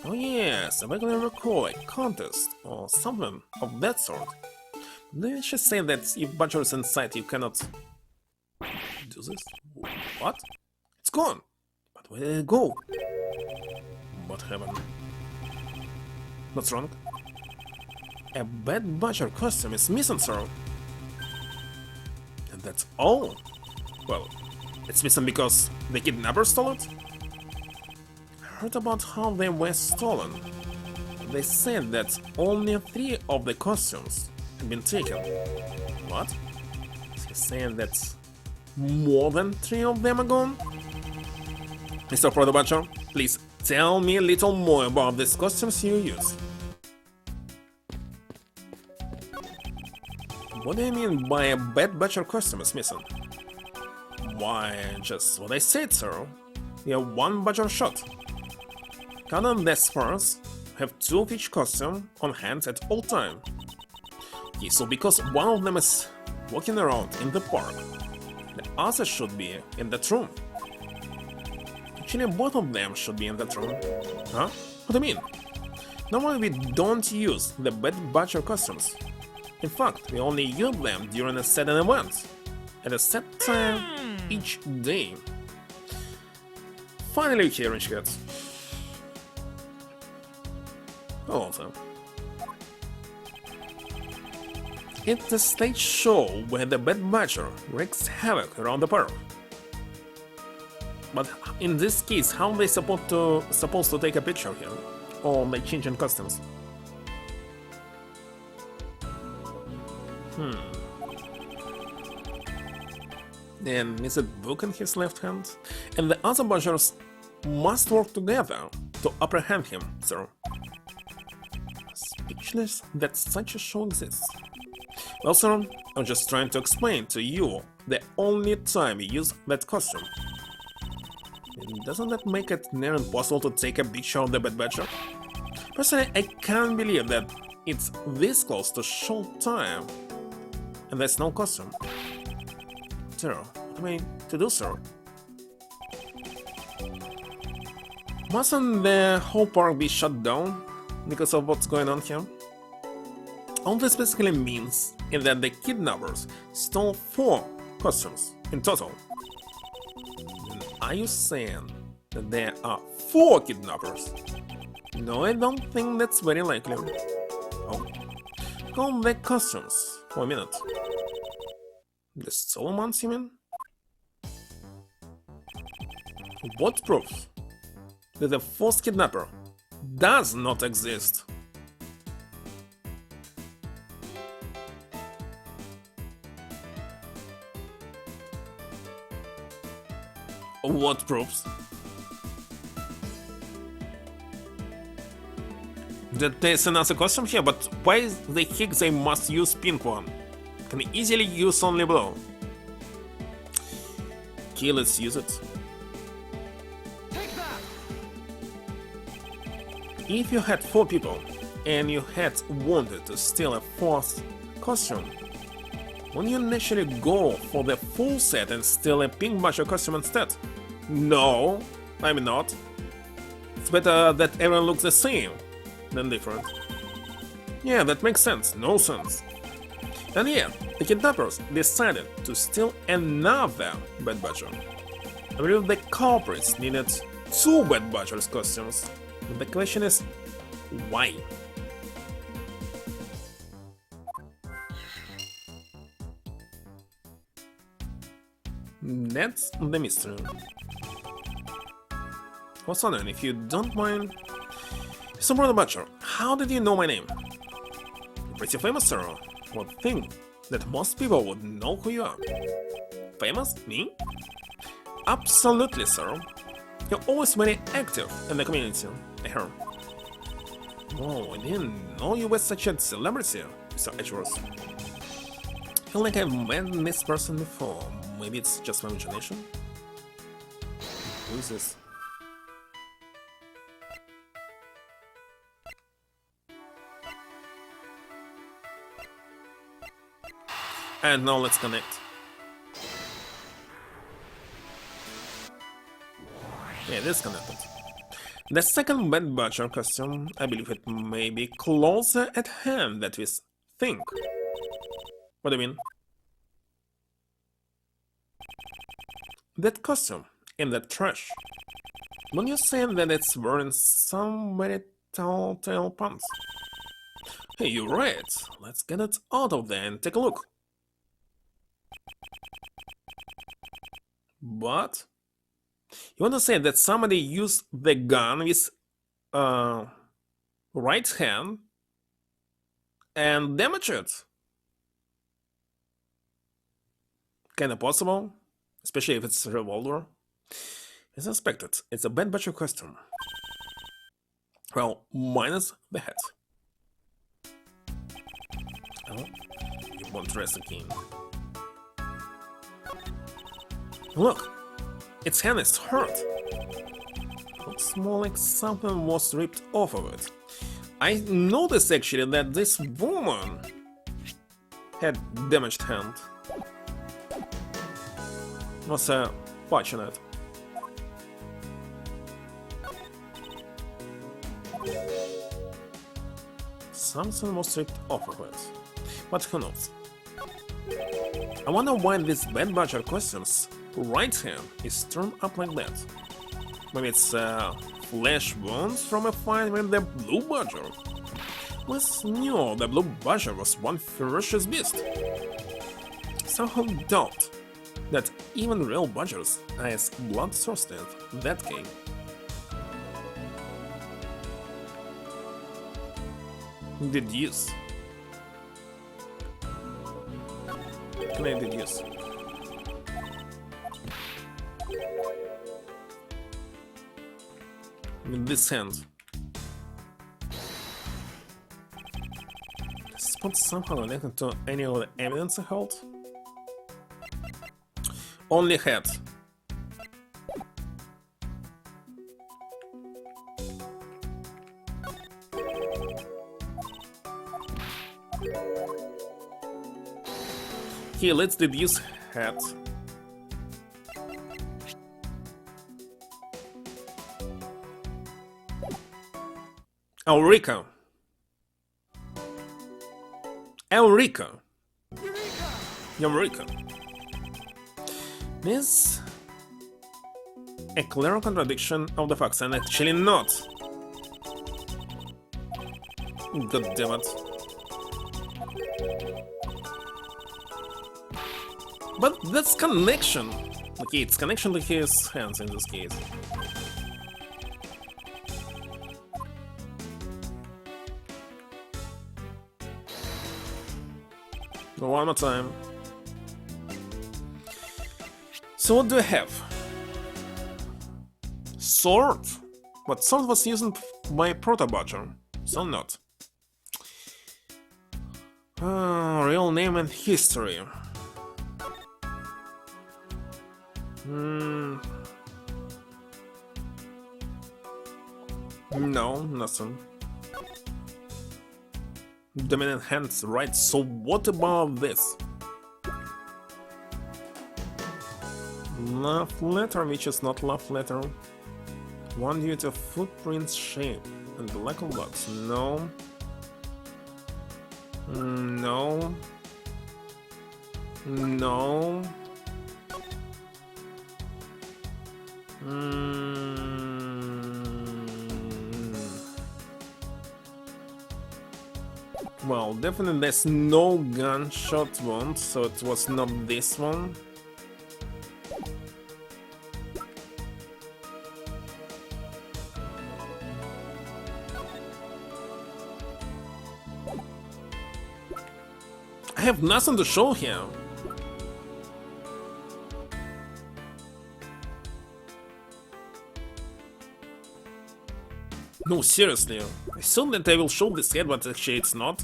[SPEAKER 1] Oh yes, I vaguely recall a contest or something of that sort. They should say that if Butcher is inside you cannot do this? What? It's gone! But where did it go? What happened? What's wrong? A Bad Butcher costume is missing, sir. And that's all? Well, it's missing because the kidnappers stole it? I heard about how they were stolen. They said that only 3 of the costumes had been taken. What? Is he saying that more than 3 of them are gone? Mr. Proto Butcher, please tell me a little more about these costumes you use. What do you mean by a Bad Butcher costume is missing? Why, just what I said, sir. You have 1 Butcher shot. Canon Death Spurs have 2 of each costume on hand at all time. Okay, so because one of them is walking around in the park, the other should be in that room. Actually, both of them should be in that room. Huh? What do you mean? Normally we don't use the Bad Butcher costumes. In fact, we only use them during a certain event, at a set time each day. Finally here, Orange Cats. Oh, also. It's a stage show where the Bad Butcher wreaks havoc around the park. But in this case, how are they supposed to take a picture here? Or they change in costumes? And is it book in his left hand? And the other Butchers must work together to apprehend him, sir. Speechless that such a show exists. Well, sir, I'm just trying to explain to you the only time you use that costume. And doesn't that make it near impossible to take a picture of the Bad Butcher? Personally, I can't believe that it's this close to show time. And there's no costume. Sir, what am I to do, sir? Mustn't the whole park be shut down because of what's going on here? All this basically means is that the kidnappers stole 4 costumes in total. And are you saying that there are 4 kidnappers? No, I don't think that's very likely. Oh, call the costumes for a minute. The stolen ones, you mean? What proves that the 4th kidnapper does not exist? What proves? That there's another costume here, but why the heck they must use pink one? Can easily use only blue. Okay, let's use it.
[SPEAKER 2] Take that!
[SPEAKER 1] If you had 4 people and you had wanted to steal a 4th costume, wouldn't you naturally go for the full set and steal a pink Butcher costume instead? No, I'm not. It's better that everyone looks the same than different. Yeah, that makes sense, no sense. And yeah, the kidnappers decided to steal another Bad Butcher. I believe the culprits needed 2 Bad Butchers costumes. But the question is, why? That's the mystery. What's on it, if you don't mind? Mr. Brother Butcher, how did you know my name? Pretty famous, sir. Would think that most people would know who you are. Famous? Me? Absolutely, sir. You're always very active in the community, I heard. Oh, I didn't know you were such a celebrity, Mr. Edgeworth. I feel like I've met this person before. Maybe it's just my imagination? Who is this? And now let's connect. Yeah, this connected. The second Bad Butcher costume, I believe it may be closer at hand than we think. What do you mean? That costume in that trash. When you say that it's wearing some very telltale pants. Hey, you're right. Let's get it out of there and take a look. But you want to say that somebody used the gun with right hand and damaged it? Kinda possible, especially if it's a revolver. As expected, it's a Bad Butcher costume. Well, minus the hat. Oh, you won't dress again. Look, its hand is hurt. Looks more like something was ripped off of it. I noticed actually that this woman had damaged hand. Was watching it. Something was ripped off of it. But who knows? I wonder why this Bad Butcher costume's right hand is turned up like that. Maybe it's flesh wounds from a fight with the Blue Badger. We knew the Blue Badger was one ferocious beast. Somehow doubt that even real badgers are as bloodthirsty as that game. Deduce. Can I deduce? In this hand. This spot somehow connected to any other evidence I held? Only head. Okay, let's deduce head. Eureka! Eureka! Eureka! This a clear contradiction of the facts, and actually not. God damn it. But that's connection. Okay, it's connection to his hands in this case. One more time. So what do I have? Sword? But sword was used by Proto Badger, so not. Real name and history. No, nothing. Dominant hands, right? So what about this? Love letter, which is not love letter. One due to footprint shape and black dots. No. No. No. Well, definitely there's no gunshot wound, so it was not this one. I have nothing to show here. No, seriously. I thought that I will show this head, but actually it's not.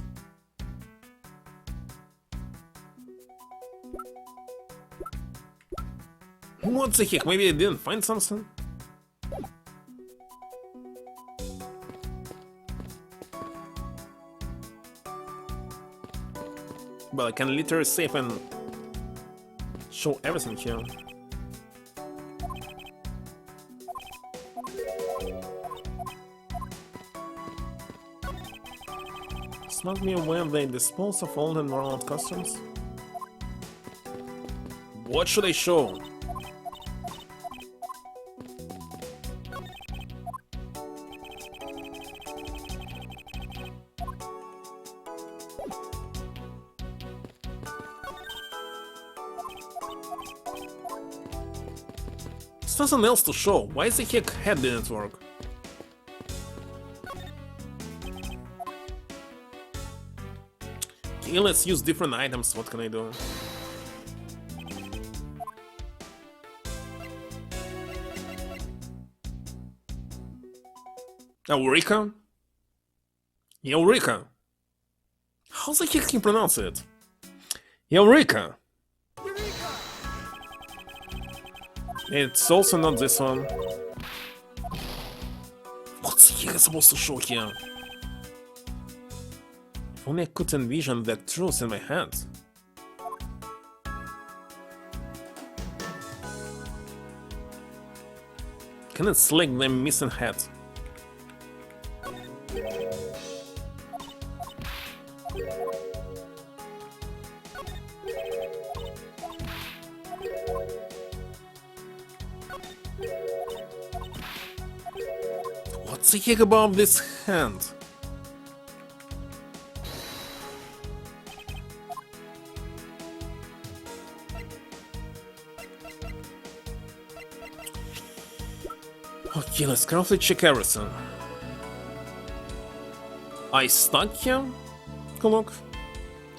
[SPEAKER 1] What the heck, maybe I didn't find something? But I can literally save and show everything here. It's not me where they dispose of old and worn out costumes. What should I show? There's nothing else to show. Why the heck head didn't work? Okay, let's use different items. What can I do? Eureka? Eureka! How the heck can you pronounce it? Eureka! It's also not this one. What the heck is supposed to show here? If only I could envision that truth in my hands. Can it select the missing head? What's the heck about this hand? Okay, let's carefully check everything. I stuck here? Look.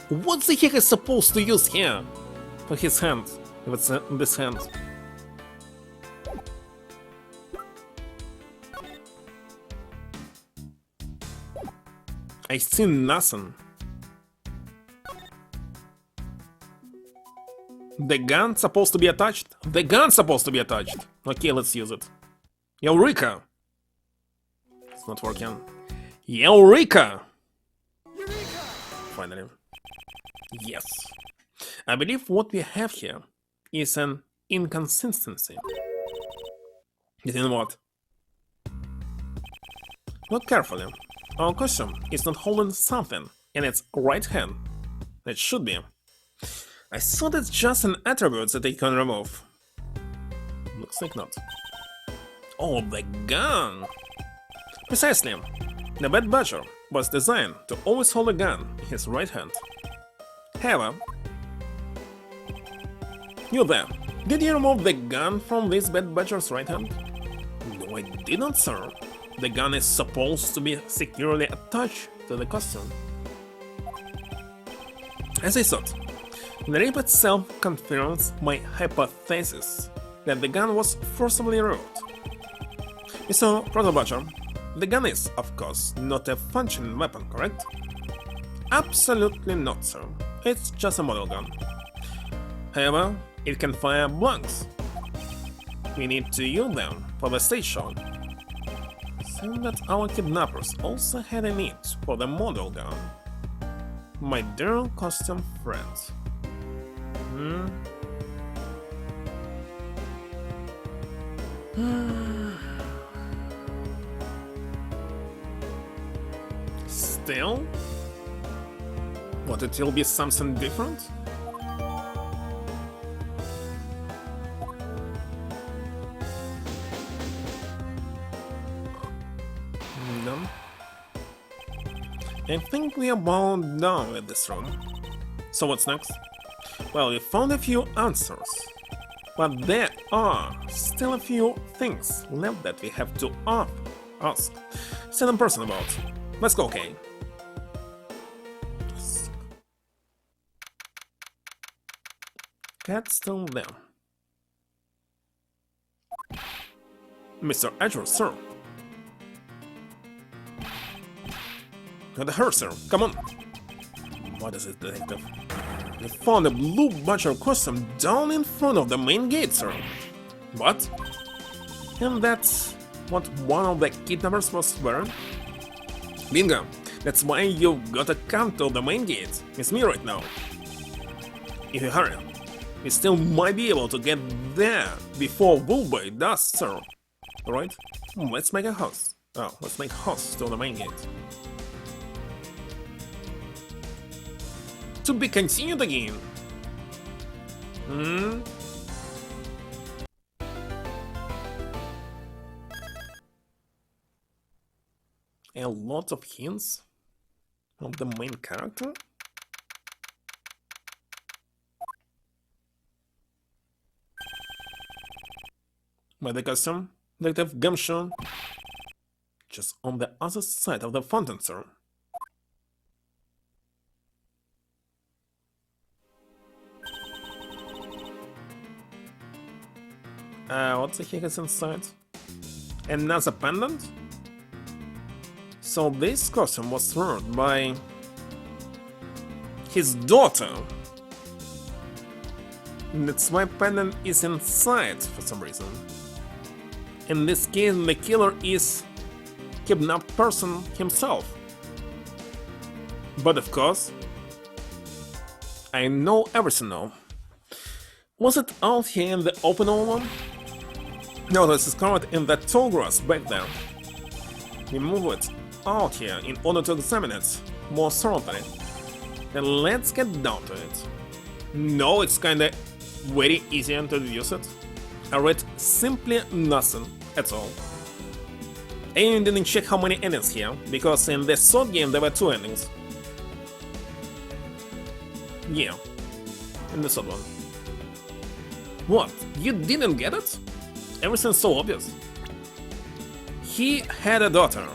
[SPEAKER 1] What the heck is supposed to use here? For his hand. If it's this hand. I see nothing. The gun's supposed to be attached? The gun's supposed to be attached. Okay, let's use it. Eureka! It's not working. Eureka! Finally. Yes. I believe what we have here is an inconsistency. You know what? Look carefully. Our costume is not holding something in its right hand. It should be. I thought it's just an attribute that they can remove. Looks like not. Oh, the gun! Precisely. The Bad Badger was designed to always hold a gun in his right hand. However, you there, did you remove the gun from this Bad Badger's right hand? No, I didn't, sir. The gun is supposed to be securely attached to the costume. As I thought, the rip itself confirms my hypothesis that the gun was forcibly removed. So, Proto Badger, the gun is, of course, not a functioning weapon, correct? Absolutely not, sir. It's just a model gun. However, it can fire blanks. We need to use them for the stage show. Seems that our kidnappers also had a need for the model gun. My dear costume friends. Still? What, it'll be something different? No. I think we are about done with this room. So what's next? Well, we found a few answers. But there are still a few things left that we have to ask some person about. Let's go, okay? Cat's still there. Mr. Edgeworth, sir. Got the hair, sir. Come on. What is it, detective? We found a blue badger costume down in front of the main gate, sir. What? And that's what one of the kidnappers was wearing? Bingo! That's why you gotta come to the main gate. It's me right now. If you hurry, we still might be able to get there before Woolboy does so. Alright? Let's make a host. Oh, let's make host to the main gate. To be continued again. A lot of hints of the main character? By the custom, Detective Gumshoe, just on the other side of the fountain, sir. What the heck is inside? Another pendant? So this costume was worn by his daughter. That's why pendant is inside for some reason. In this case, the killer is kidnapped person himself. But of course, I know everything now. Was it out here in the open one? No, this is covered in that tall grass back there. We move it out here in order to examine it more thoroughly. Then let's get down to it. No, it's kinda very easy to deduce it. I read simply nothing at all. I even didn't check how many endings here, because in the third game there were 2 endings. Yeah, in the third one. What? You didn't get it? Everything's so obvious. He had a daughter.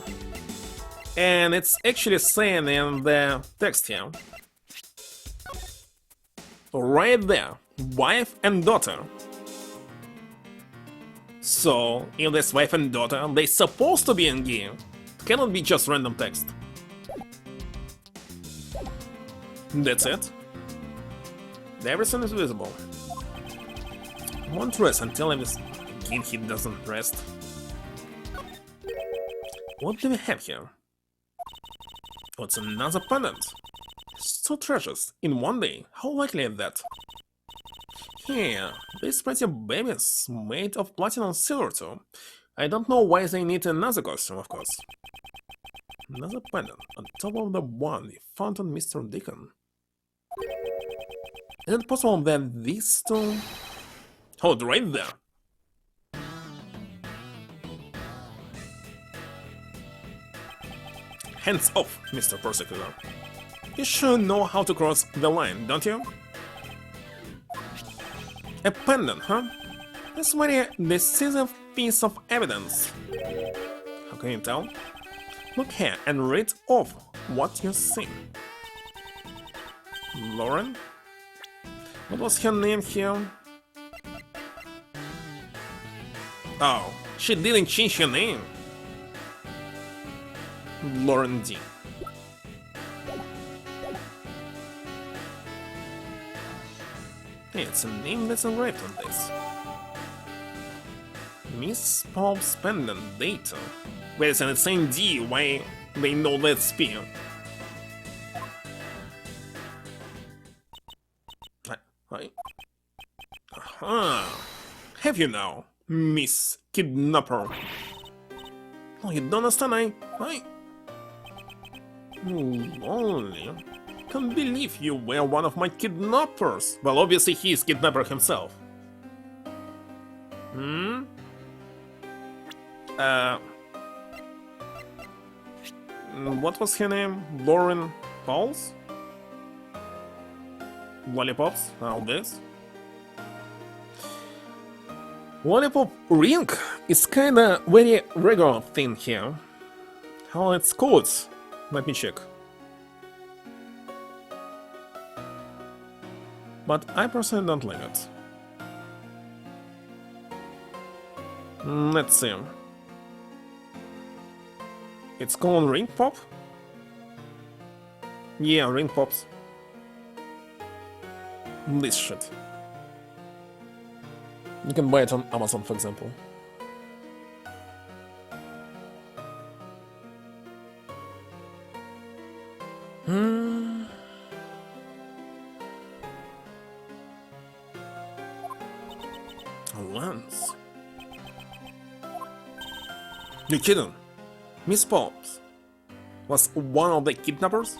[SPEAKER 1] And it's actually saying in the text here. Right there. Wife and daughter. So, if this wife and daughter, they're supposed to be in game. It cannot be just random text. That's it. Everything is visible. Won't rest until again he doesn't rest. What do we have here? What's another pendant? 2 treasures in one day. How likely is that? Yeah, these pretty babies made of platinum silver too. I don't know why they need another costume, of course. Another pendant on top of the one we found on Mr. Deacon. Is it possible that these 2... Hold right there. Hands off, Mr. Prosecutor. You should know how to cross the line, don't you? A pendant, huh? That's a very decisive piece of evidence. How can you tell? Look here and read off what you see. Lauren? What was her name here? Oh, she didn't change her name. Lauren D. Hey, it's a name that's engraved on this. Miss Pop's pendant data. Wait a second, it's saying D, why they know that's P? Aha! Have you now, Miss Kidnapper? Oh, you don't understand, Only. Can't believe you were one of my kidnappers. Well, obviously he is kidnapper himself. What was her name? Lauren Pauls? Lollipops? All this? Lollipop ring is kinda very regular thing here. How it's called? Let me check. But I personally don't like it. Let's see. It's called ring pop? Yeah, ring pops. This shit. You can buy it on Amazon, for example. Lance. You kidding? Miss Pops was one of the kidnappers?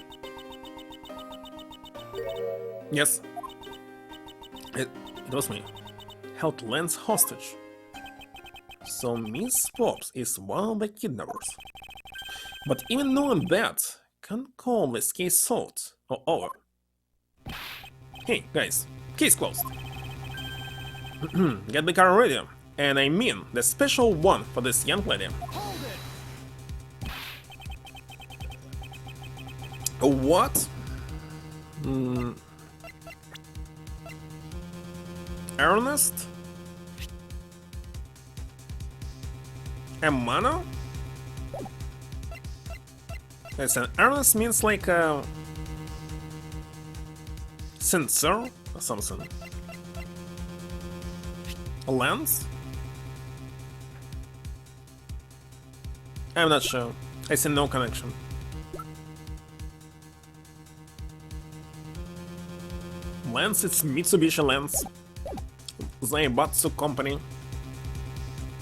[SPEAKER 1] Yes. It was me. Held Lance hostage. So Miss Pops is one of the kidnappers. But even knowing that, can't call this case solved or over. Hey, guys, case closed. Get the car ready, and I mean the special one for this young lady.
[SPEAKER 2] Hold it!
[SPEAKER 1] What? Ernest? Emmanuel? Listen, Ernest means like sincere or something. Lance? I'm not sure. I see no connection. Lance, it's Mitsubishi Lance. Zaibatsu company.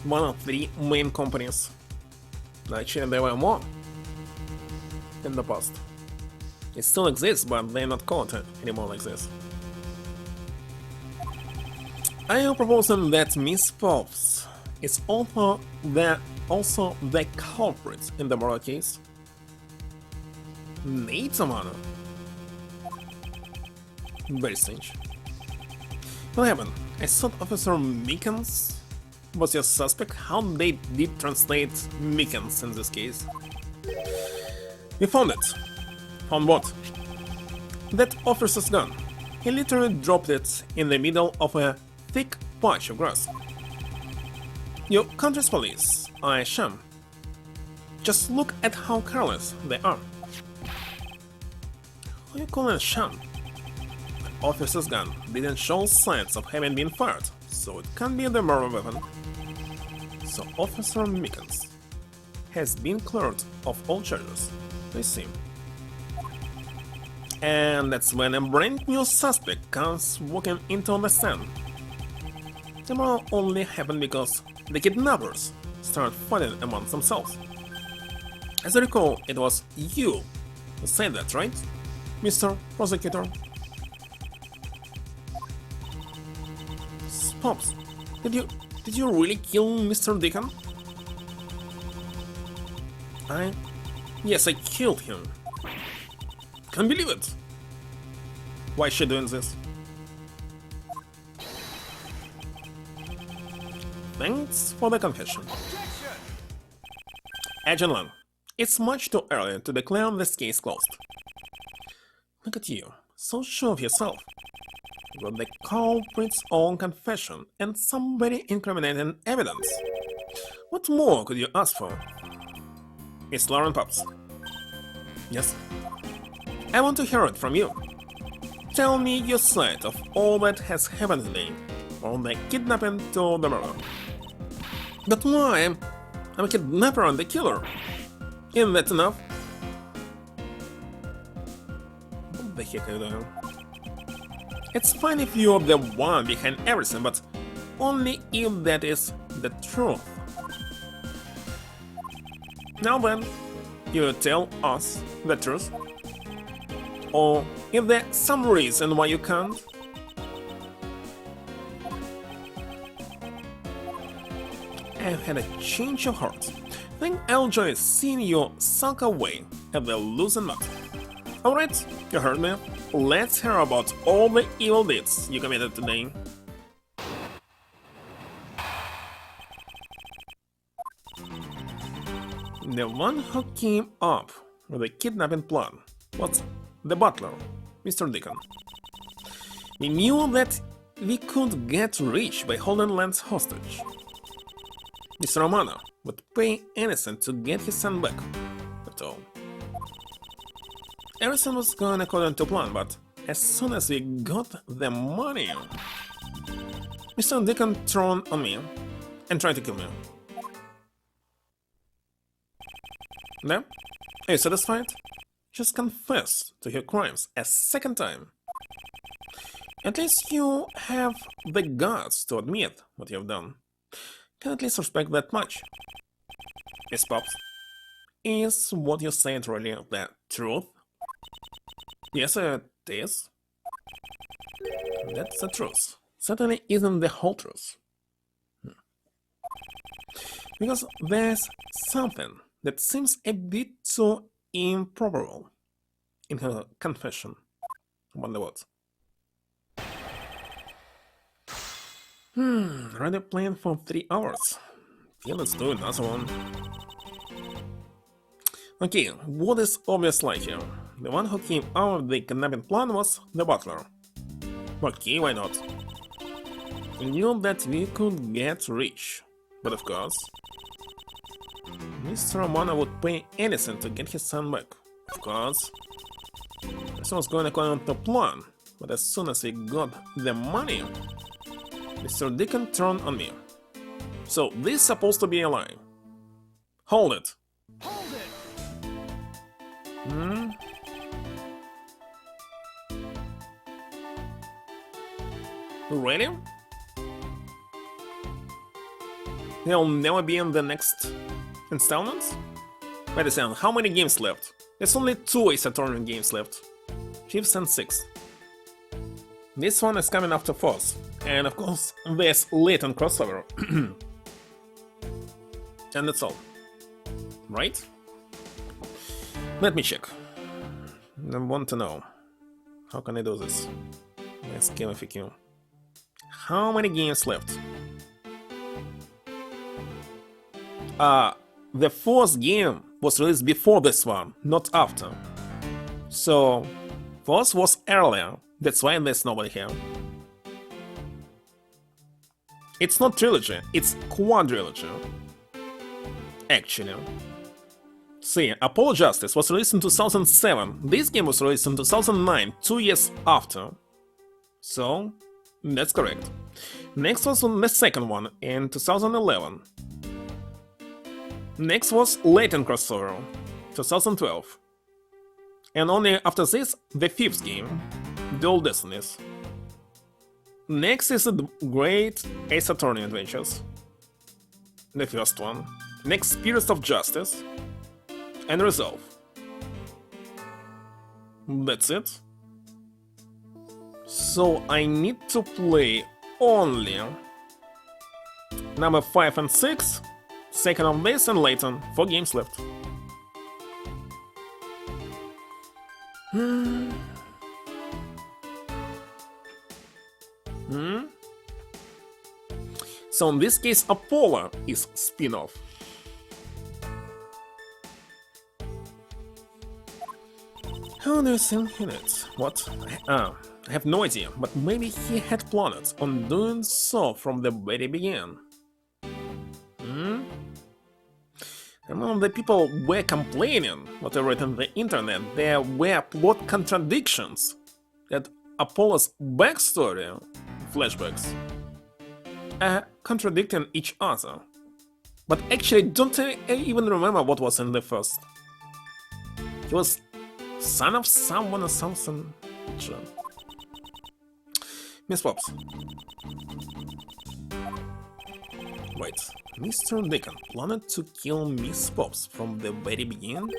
[SPEAKER 1] One of 3 main companies. Actually, there were more in the past. It still exists, but they're not called anymore like this. I am proposing that Miss Pops is also the culprit in the murder case. Natamano. Very strange. What happened? I thought Officer Mickens was your suspect. How they did translate Mickens in this case? We found it. Found what? That officer's gun. He literally dropped it in the middle of a thick patch of grass. Your country's police, I sham. Just look at how careless they are. Who you calling a sham? The officer's gun didn't show signs of having been fired, so it can't be the murder weapon. So Officer Mickens has been cleared of all charges, I see. And that's when a brand new suspect comes walking into the scene. The murder only happened because the kidnappers started fighting amongst themselves. As I recall, it was you who said that, right, Mr. Prosecutor? Pops, did you really kill Mr. Deacon? Yes, I killed him. Can't believe it. Why is she doing this? Thanks for the confession. Agent Lang, it's much too early to declare this case closed. Look at you, so sure of yourself. With the culprit's own confession and somebody incriminating evidence. What more could you ask for? Miss Lauren Pops. Yes? I want to hear it from you. Tell me your side of all that has happened today, from the kidnapping to the murder. But why? I'm a kidnapper and the killer. Isn't that enough? What the heck are you doing? It's fine if you're the one behind everything, but only if that is the truth. Now then, you tell us the truth? Or is there some reason why you can't? I've had a change of heart. Think I'll enjoy seeing you sulk away at the losing nut. Alright, you heard me. Let's hear about all the evil deeds you committed today. The one who came up with the kidnapping plan was the butler, Mr. Deacon. We knew that we could get rich by holding Lance hostage. Mr. Romano would pay anything to get his son back, after all. Everything was going according to plan, but as soon as we got the money, Mr. Deacon turned on me and tried to kill me. Now, are you satisfied? Just confess to your crimes a second time. At least you have the guts to admit what you've done. Can at least respect that much. Miss Pops, is what you said really the truth? Yes, it is. That's the truth. Certainly isn't the whole truth. Because there's something that seems a bit too improbable in her confession. I wonder what. Already playing for 3 hours. Yeah, let's do another one. Okay, what is obvious like here? The one who came out of the kidnapping plan was the butler. Okay, why not? We knew that we could get rich, but of course, Mr. Romano would pay anything to get his son back. Of course, this was going according to plan, but as soon as we got the money, Mr. Deacon turned on me. So this is supposed to be a lie. Hold it.
[SPEAKER 2] Hold it!
[SPEAKER 1] Really? He'll never be in the next installments? Wait a second, how many games left? There's only 2 Ace Attorney games left. 5th and 6th. This one is coming after 4th. And of course, there's latent crossover. And that's all. Right? Let me check. I want to know. How can I do this? Let's kill FAQ. How many games left? The 4th game was released before this one, not after. So, 4th was earlier, that's why there's nobody here. It's not trilogy, it's quadrilogy. Actually. See, Apollo Justice was released in 2007, this game was released in 2009, 2 years after. So, that's correct. Next was the second one in 2011. Next was Latent Crossover, 2012. And only after this, the 5th game, Dual Destinies. Next is the Great Ace Attorney Adventures. The first one. Next, Spirits of Justice. And Resolve. That's it. So I need to play only number 5 and 6, second of this and Layton, 4 games left. So in this case, Apollo is spin-off. How do you think he did? What? I have no idea, but maybe he had planned on doing so from the very beginning. Among the people were complaining what I read on the internet, there were plot contradictions. That Apollo's backstory, flashbacks, are contradicting each other. But actually, don't I even remember what was in the first. He was son of someone or something. Sure. Miss Pops. Wait, Mr. Deacon planned to kill Miss Pops from the very beginning?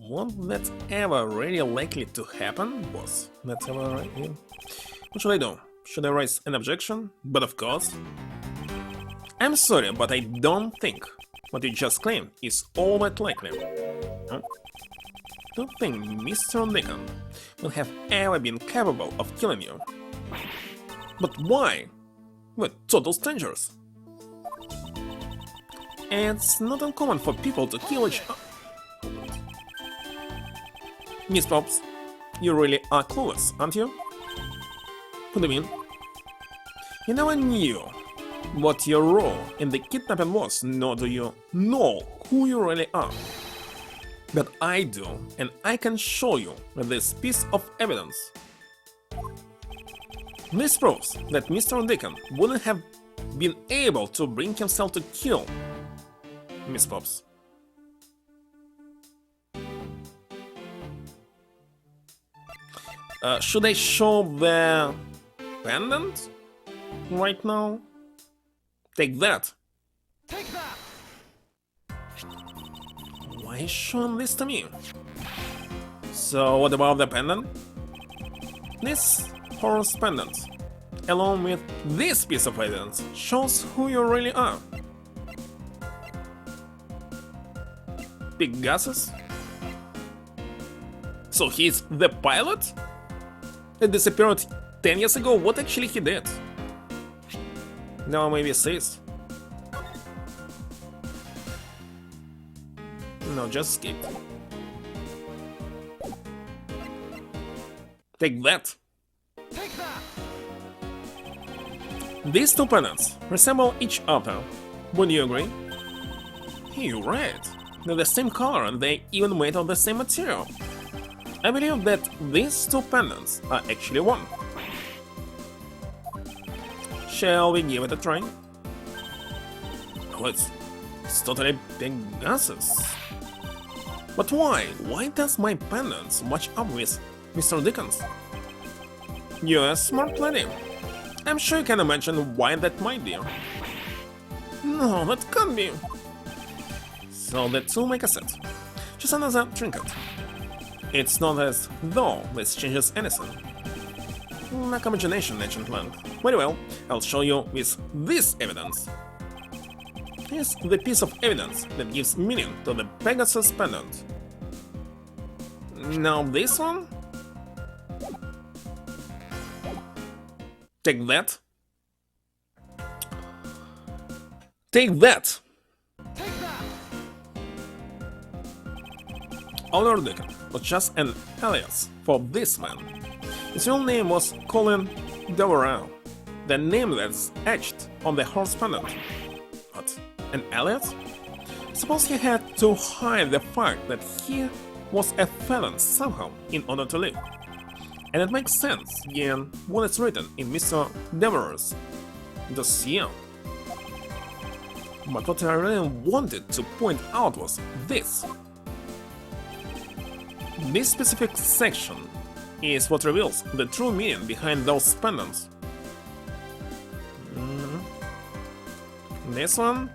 [SPEAKER 1] Was that ever really likely to happen, boss? That's ever right here? What should I do? Should I raise an objection? But of course. I'm sorry, but I don't think what you just claimed is all that likely. Huh? Don't think Mr. Deacon will have ever been capable of killing you. But why? We're total strangers. It's not uncommon for people to kill each other. Miss Pops, you really are clueless, aren't you? What do you mean? You never knew what your role in the kidnapping was, nor do you know who you really are. But I do, and I can show you with this piece of evidence. This proves that Mr. Deacon wouldn't have been able to bring himself to kill Miss Pops. Should I show the pendant right now? Take that.
[SPEAKER 2] Take that!
[SPEAKER 1] Why is showing this to me? So what about the pendant? This horse pendant, along with this piece of evidence, shows who you really are. Big guesses? So he's the pilot? That disappeared 10 years ago? What actually he did? No, maybe 6. No, just skip. Take that.
[SPEAKER 2] Take that!
[SPEAKER 1] These two pendants resemble each other. Would you agree? You're right. They're the same color and they even made of the same material. I believe that these two pendants are actually one. Shall we give it a try? Oh, it's totally Pegasus. But why? Why does my pendants match up with Mr. Dickens? You're a smart lady. I'm sure you can imagine why that might be. No, that can't be. So the two make a set. Just another trinket. It's not as though this changes anything. Lack imagination, ancient land. Very well, I'll show you with this evidence. Here's the piece of evidence that gives meaning to the Pegasus pendant. Now this one? Take that. Take that!
[SPEAKER 2] Take that!
[SPEAKER 1] Oliver Deacon was just an alias for this man. His real name was Colin Devereux, the name that's etched on the horse pendant. What? An alias? Suppose he had to hide the fact that he was a felon somehow in order to live. And it makes sense, given what is written in Mr. Devereux's dossier. But what I really wanted to point out was this. This specific section is what reveals the true meaning behind those pendants. This one?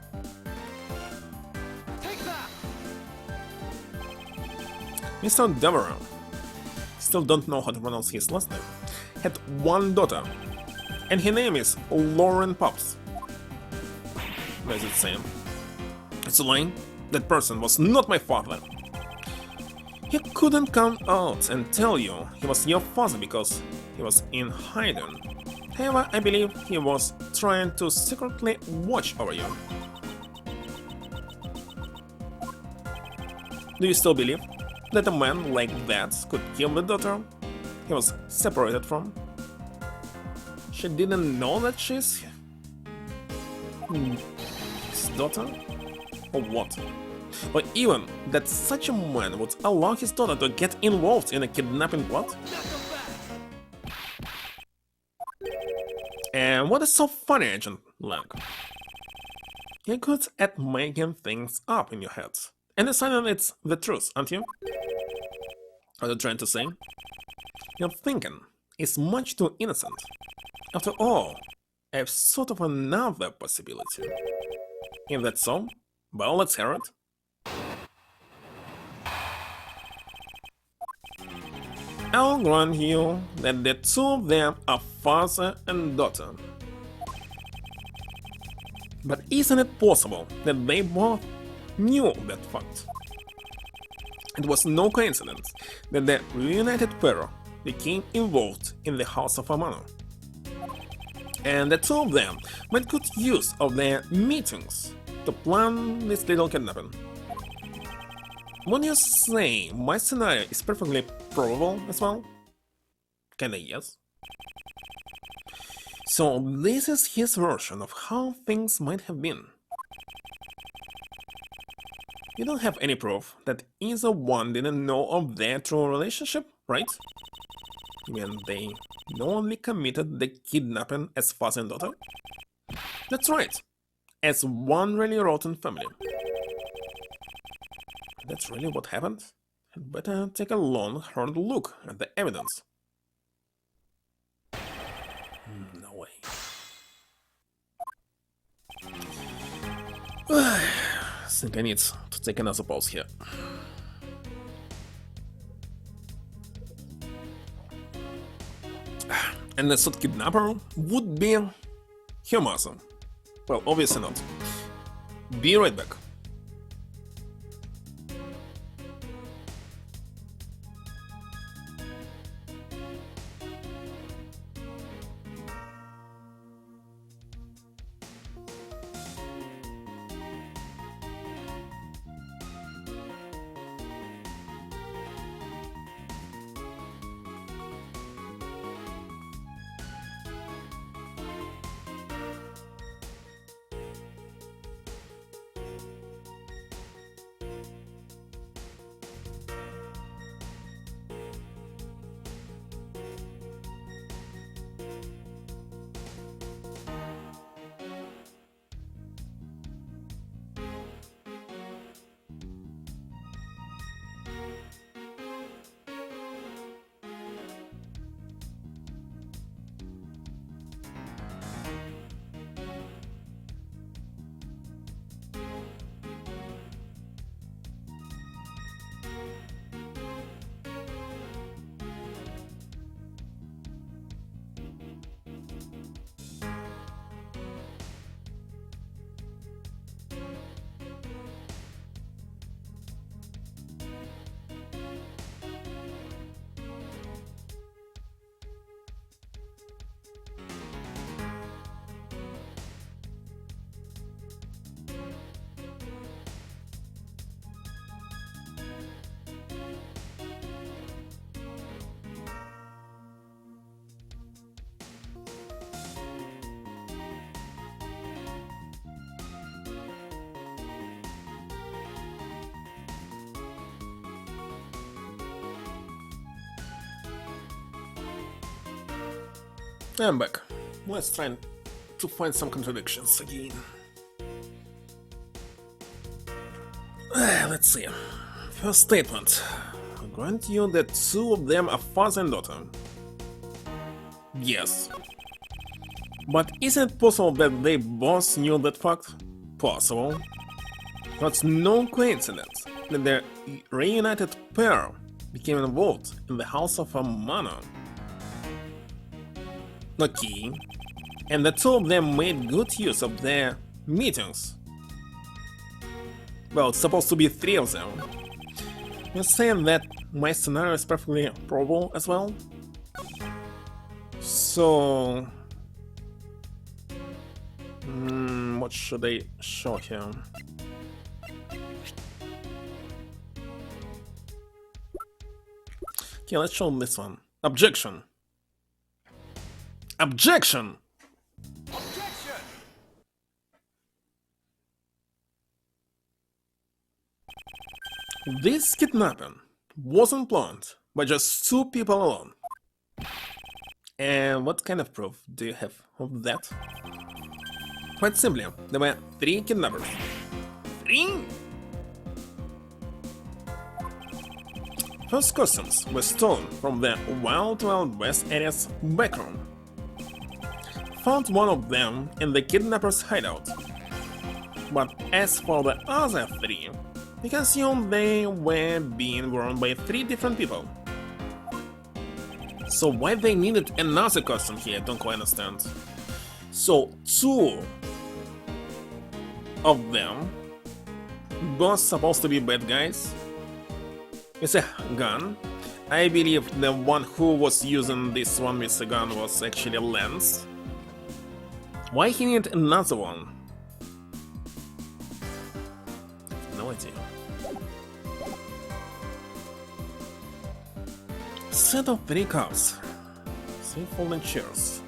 [SPEAKER 2] Take that!
[SPEAKER 1] Mr. Devereux, still don't know how to pronounce his last name, had one daughter, and her name is Lauren Pops. Does it say? It's a lie. That person was not my father. He couldn't come out and tell you he was your father because he was in hiding. However, I believe he was trying to secretly watch over you. Do you still believe that a man like that could kill the daughter he was separated from? She didn't know that she's his daughter? Or what? Or even that such a man would allow his daughter to get involved in a kidnapping plot? And what is so funny, Agent Lang? You're good at making things up in your head. And deciding it's the truth, aren't you? What are you trying to say? Your thinking is much too innocent. After all, I have sort of another possibility. If that's so, well, let's hear it. I'll grant you that the two of them are father and daughter. But isn't it possible that they both knew that fact? It was no coincidence that the reunited pair became involved in the House of Amano. And the two of them made good use of their meetings to plan this little kidnapping. When you say my scenario is perfectly probable as well? Kinda yes. So this is his version of how things might have been. You don't have any proof that either one didn't know of their true relationship, right? When they knowingly committed the kidnapping as father and daughter? That's right, as one really rotten family. That's really what happened? I'd better take a long, hard look at the evidence. No way. I think I need to take another pause here. And the third kidnapper would be Humasa. Well, obviously not. Be right back. I'm back. Let's try to find some contradictions again. Let's see. First statement. I grant you that two of them are father and daughter. Yes. But isn't it possible that they both knew that fact? Possible. That's no coincidence that their reunited pair became involved in the house of a manor. Okay. And the two of them made good use of their meetings. Well, it's supposed to be three of them. You're saying that my scenario is perfectly probable as well? So... what should I show here? Okay, let's show this one. Objection! Objection!
[SPEAKER 2] Objection!
[SPEAKER 1] This kidnapping wasn't planned by just two people alone. And what kind of proof do you have of that? Quite simply, there were three kidnappers. Three? First costumes were stolen from the Wild Wild West area's backroom. Found one of them in the kidnapper's hideout. But as for the other three, you can assume they were being worn by three different people. So why they needed another costume here, I don't quite understand. So two of them, both supposed to be bad guys. It's a gun. I believe the one who was using this one with the gun was actually Lance. Why he needed another one? No idea. Set of three cars, three folding chairs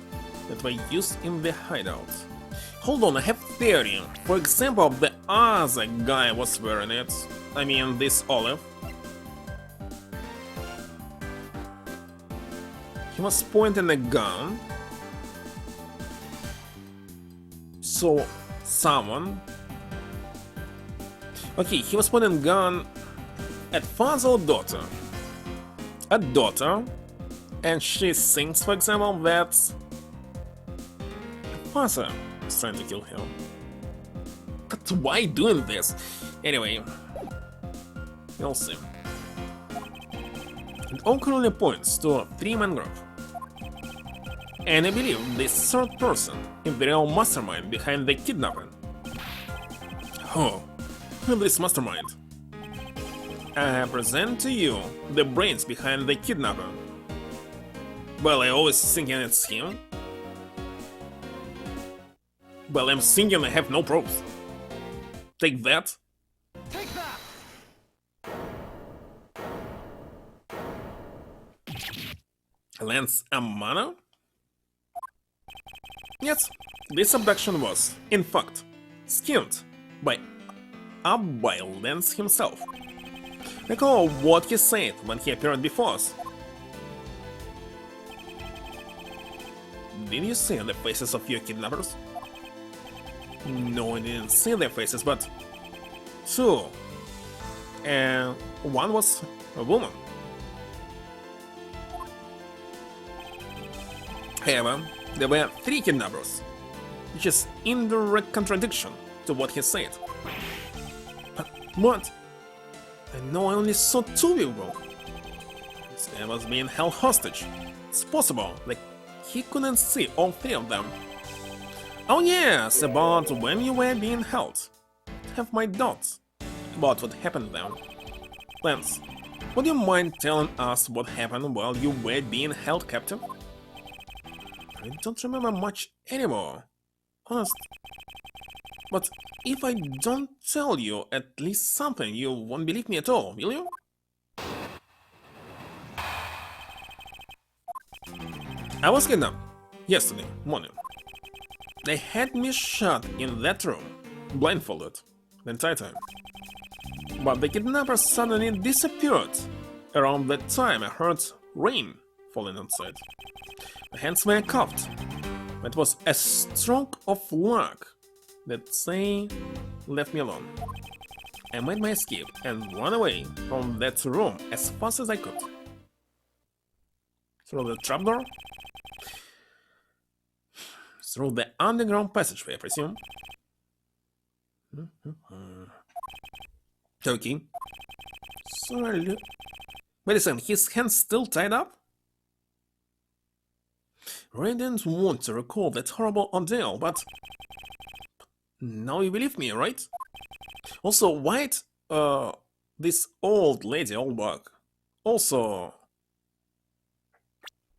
[SPEAKER 1] that were used in the hideout. Hold on, I have theory. For example, the other guy was wearing it. I mean, this olive. He was pointing a gun. So, someone... Okay, he was pointing a gun at father or daughter. A daughter. And she thinks, for example, that Awesome is trying to kill him. But why doing this? Anyway, we'll see. It all currently points to a three-man group. And I believe this third person is the real mastermind behind the kidnapping. Who is this mastermind? I present to you the brains behind the kidnapping. Well, I always thinking it's him. Well, I'm thinking I have no proofs. Take that.
[SPEAKER 2] Take that!
[SPEAKER 1] Lance Amano? Yes, this abduction was, in fact, schemed by Lance himself. Recall what he said when he appeared before us. Did you see the faces of your kidnappers? No, I didn't see their faces, but two. And one was a woman. However, there were three kidnappers, which is in direct contradiction to what he said. But what? I know I only saw two people. This guy was being held hostage. It's possible that he couldn't see all three of them. Oh yes, about when you were being held. I have my doubts about what happened then. Lance, would you mind telling us what happened while you were being held captive? I don't remember much anymore. Honest. But if I don't tell you at least something, you won't believe me at all, will you? I was kidnapped yesterday morning. They had me shut in that room, blindfolded, the entire time. But the kidnapper suddenly disappeared around that time I heard rain falling outside. My hands were cuffed. It was a stroke of luck that they left me alone. I made my escape and ran away from that room as fast as I could. Through the trapdoor? Through the underground passageway, I presume. Okay. Sorry. Wait a second, his hand's still tied up? I didn't want to recall that horrible ordeal, but now you believe me, right? Also, why'd this old lady, old bug, also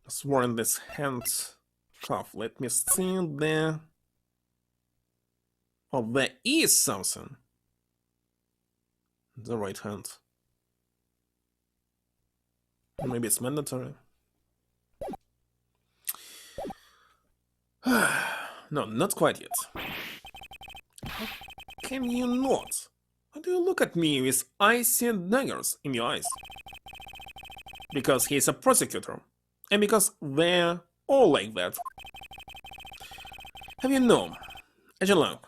[SPEAKER 1] was wearing this hand cuff? Let me see there. Oh, there is something. The right hand. Maybe it's mandatory. No, not quite yet. How can you not? Why do you look at me with icy daggers in your eyes? Because he's a prosecutor, and because they're all like that. Have you known, Edgeworth,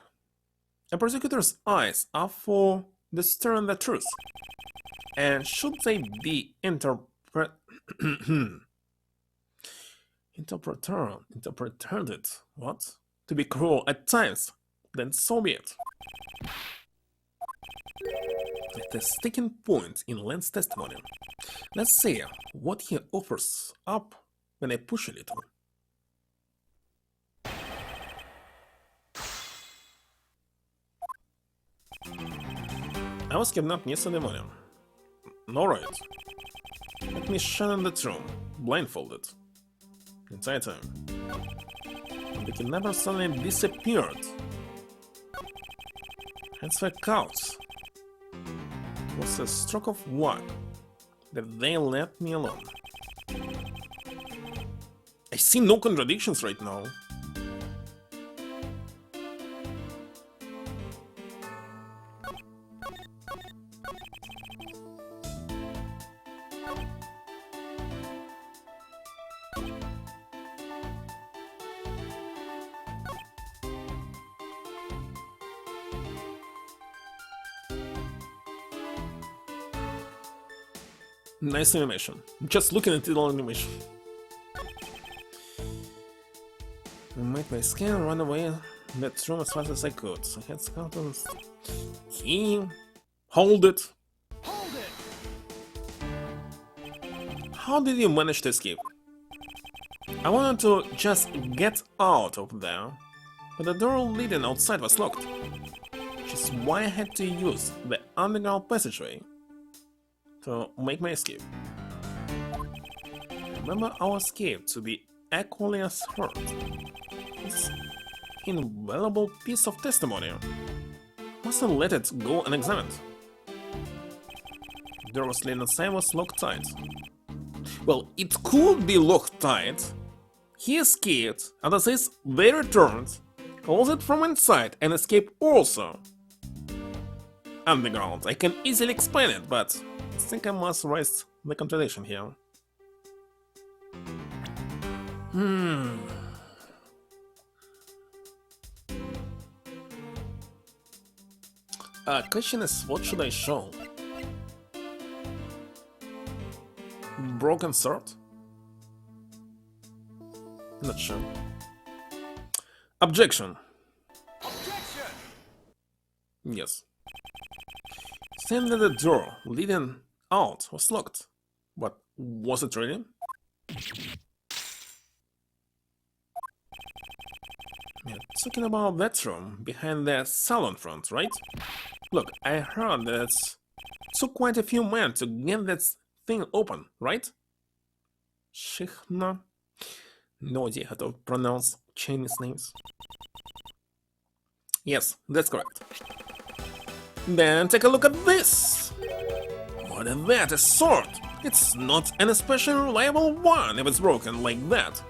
[SPEAKER 1] a prosecutor's eyes are for discerning the truth, and should they be interpreted what? To be cruel at times, then so be it. At the sticking point in Lance's testimony, let's see what he offers up when I push a little. I was kidnapped yesterday morning. Alright. Let me shut in that room, blindfolded. The entire time. The kidnapper suddenly disappeared. Hands were cuffed. It was a stroke of luck that they left me alone. I see no contradictions right now. Nice animation. Just looking at the animation. I made my skin run away that room as fast as I could. I had skeletons. Key. Hold it.
[SPEAKER 2] Hold it!
[SPEAKER 1] How did you manage to escape? I wanted to just get out of there, but the door leading outside was locked. Which is why I had to use the underground passageway to make my escape. Remember our escape to the Aquilia's Heart. This invaluable piece of testimony. Mustn't let it go unexamined. The door was leading inside was locked tight. Well, it could be locked tight. He escaped, and as they returned, closed it from inside and escaped also. Underground, I can easily explain it, but I think I must raise the contradiction here. Question is, what should I show? Broken sword? Not sure. Objection.
[SPEAKER 2] Objection!
[SPEAKER 1] Yes. Saying that the door leading out was locked. But was it really? Yeah, talking about that room behind the salon front, right? Look, I heard that it took quite a few men to get that thing open, right? Shikhna? No idea how to pronounce Chinese names. Yes, that's correct. Then take a look at this! What is that? A sword! It's not an especially reliable one if it's broken like that.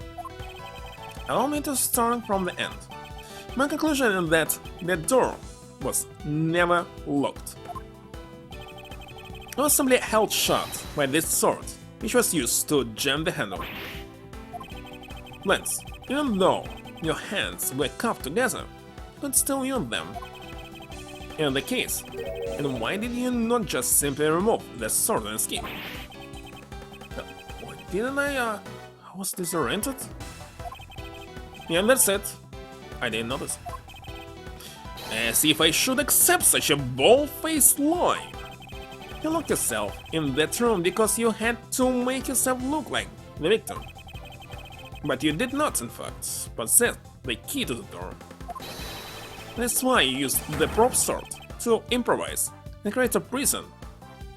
[SPEAKER 1] Allow me to start from the end. My conclusion is that the door was never locked. It was simply held shut by this sword, which was used to jam the handle. Lance, even though your hands were cuffed together, you could still use them. In the case, and why did you not just simply remove the sword and escape? Why didn't I was disoriented? Yeah, that's it. I didn't notice. As if I should accept such a bold-faced lie. You locked yourself in that room because you had to make yourself look like the victim. But you did not, in fact, possess the key to the door. That's why you used the prop sword to improvise and create a prison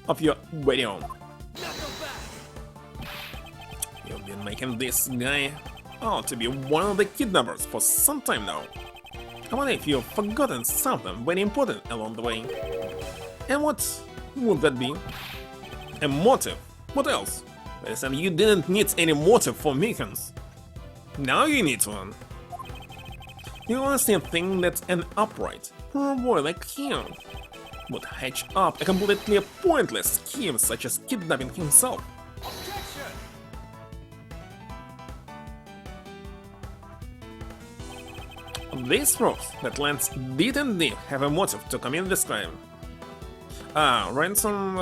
[SPEAKER 1] of your very own. You've been making this guy out to be one of the kidnappers for some time now. I wonder if you've forgotten something very important along the way. And what would that be? A motive? What else? Listen, you didn't need any motive for Mikans. Now you need one. You honestly think that an upright, poor boy like him would hatch up a completely pointless scheme such as kidnapping himself?
[SPEAKER 2] Objection!
[SPEAKER 1] This proves that Lance did indeed have a motive to commit this crime. Ransom,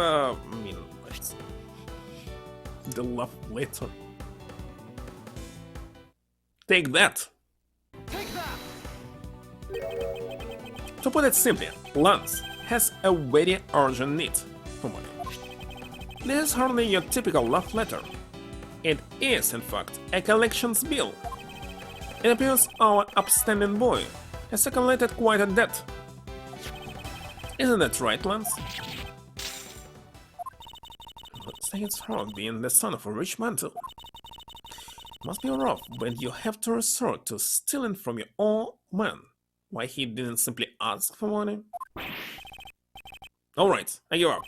[SPEAKER 1] the love letter. Take that!
[SPEAKER 2] Take that!
[SPEAKER 1] To put it simply, Lance has a very urgent need for money. This is hardly your typical love letter. It is, in fact, a collections bill. It appears our upstanding boy has accumulated quite a debt. Isn't that right, Lance? Looks like it's hard being the son of a rich man too. Must be rough when you have to resort to stealing from your own man. Why he didn't simply ask for money? Alright, I give up.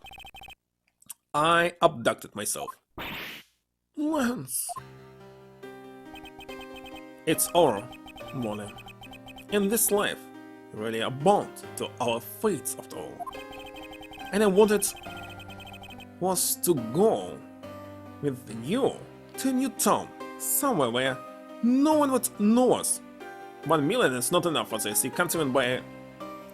[SPEAKER 1] I abducted myself. Lance. It's our money. In this life, really are bound to our fates after all. And I wanted was to go with you to a new town, somewhere where no one would know us. 1 million is not enough for this. You can't even buy a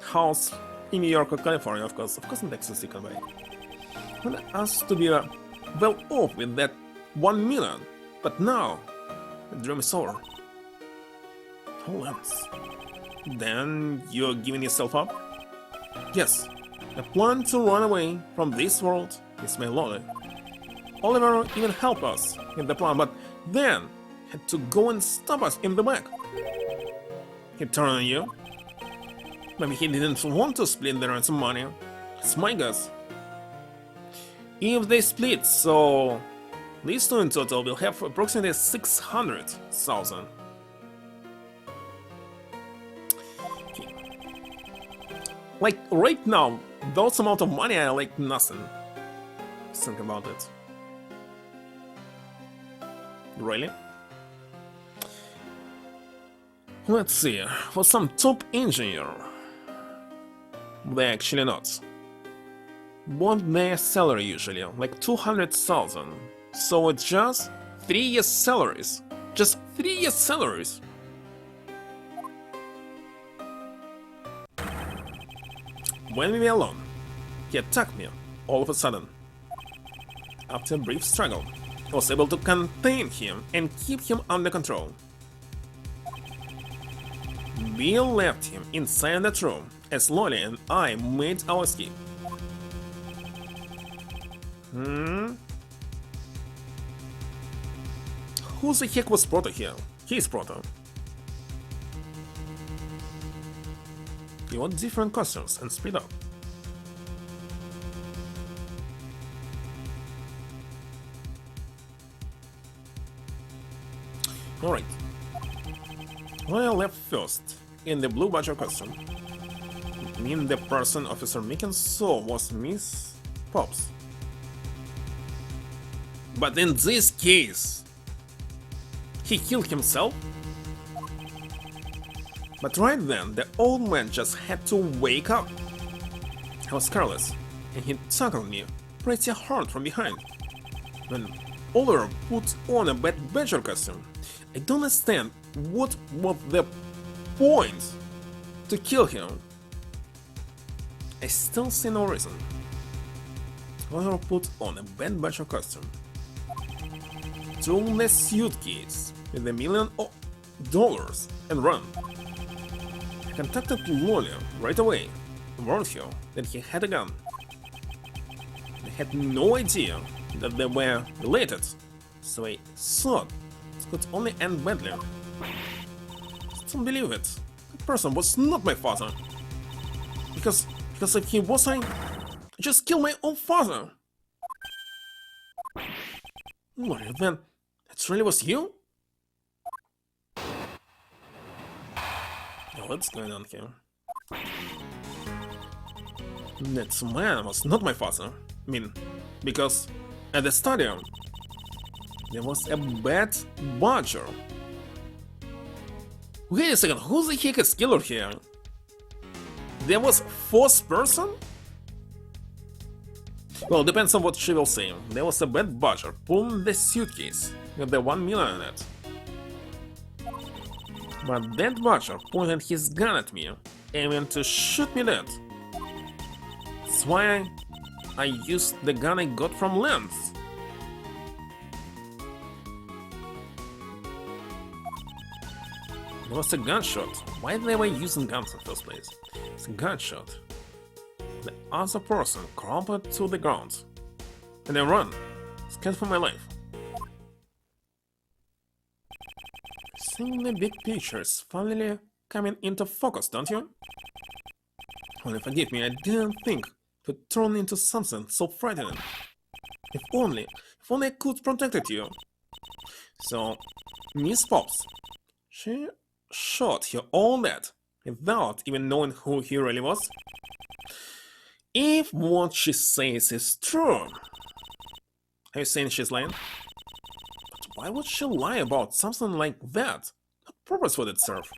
[SPEAKER 1] house in New York or California, of course. Of course in Texas you can buy. I want us to be well off with that 1 million. But now, the dream is over. Let's. Then you're giving yourself up? Yes. I plan to run away from this world with my Lolly. Oliver even helped us in the plan, but then had to go and stop us in the back. He turned on you? Maybe he didn't want to split the ransom money. It's my guess. If they split, so these two in total will have approximately 600,000. Like right now, those amount of money are like nothing. Think about it. Really? Let's see, for some top engineer. They're actually not. What their salary usually? Like 200,000. So it's just 3 years salaries. Just 3 years salaries. When we were alone, he attacked me all of a sudden. After a brief struggle, I was able to contain him and keep him under control. We left him inside that room as Lolly and I made our escape. Who the heck was Proto here? He's Proto. You want different costumes and speed up. Alright. When I left first, in the blue badger costume, it means the person Officer Micken saw was Miss Pops. But in this case, he killed himself? But right then, the old man just had to wake up. I was careless, and he tackled me pretty hard from behind. When Oliver put on a bad badger costume, I don't understand what was the point to kill him. I still see no reason. Oliver put on a bad badger costume, took the suitcase with $1 million and ran. I contacted Lolly right away and warned her that he had a gun. I had no idea that they were related, so I thought it could only end badly. I don't believe it. That person was not my father. Because if he was, I just killed my own father. Lolly, then it really was you? What's going on here? That man was not my father. I mean, because at the stadium there was a bad badger. Wait a second, who the heck is killer here? There was fourth person? Well, depends on what she will say. There was a bad badger pulling the suitcase with the 1 million in it. But that badger pointed his gun at me, aiming to shoot me dead. That's why I used the gun I got from Lance. There was a gunshot. Why they were using guns in the first place? It's a gunshot. The other person crumpled to the ground. And I ran, scared for my life. Seeing the big picture is finally coming into focus, don't you? Only forgive me, I didn't think to turn into something so frightening. If only I could protected you. So, Miss Pops, she shot her all that without even knowing who he really was? If what she says is true, are you saying she's lying? But why would she lie about something like that? What purpose would it serve?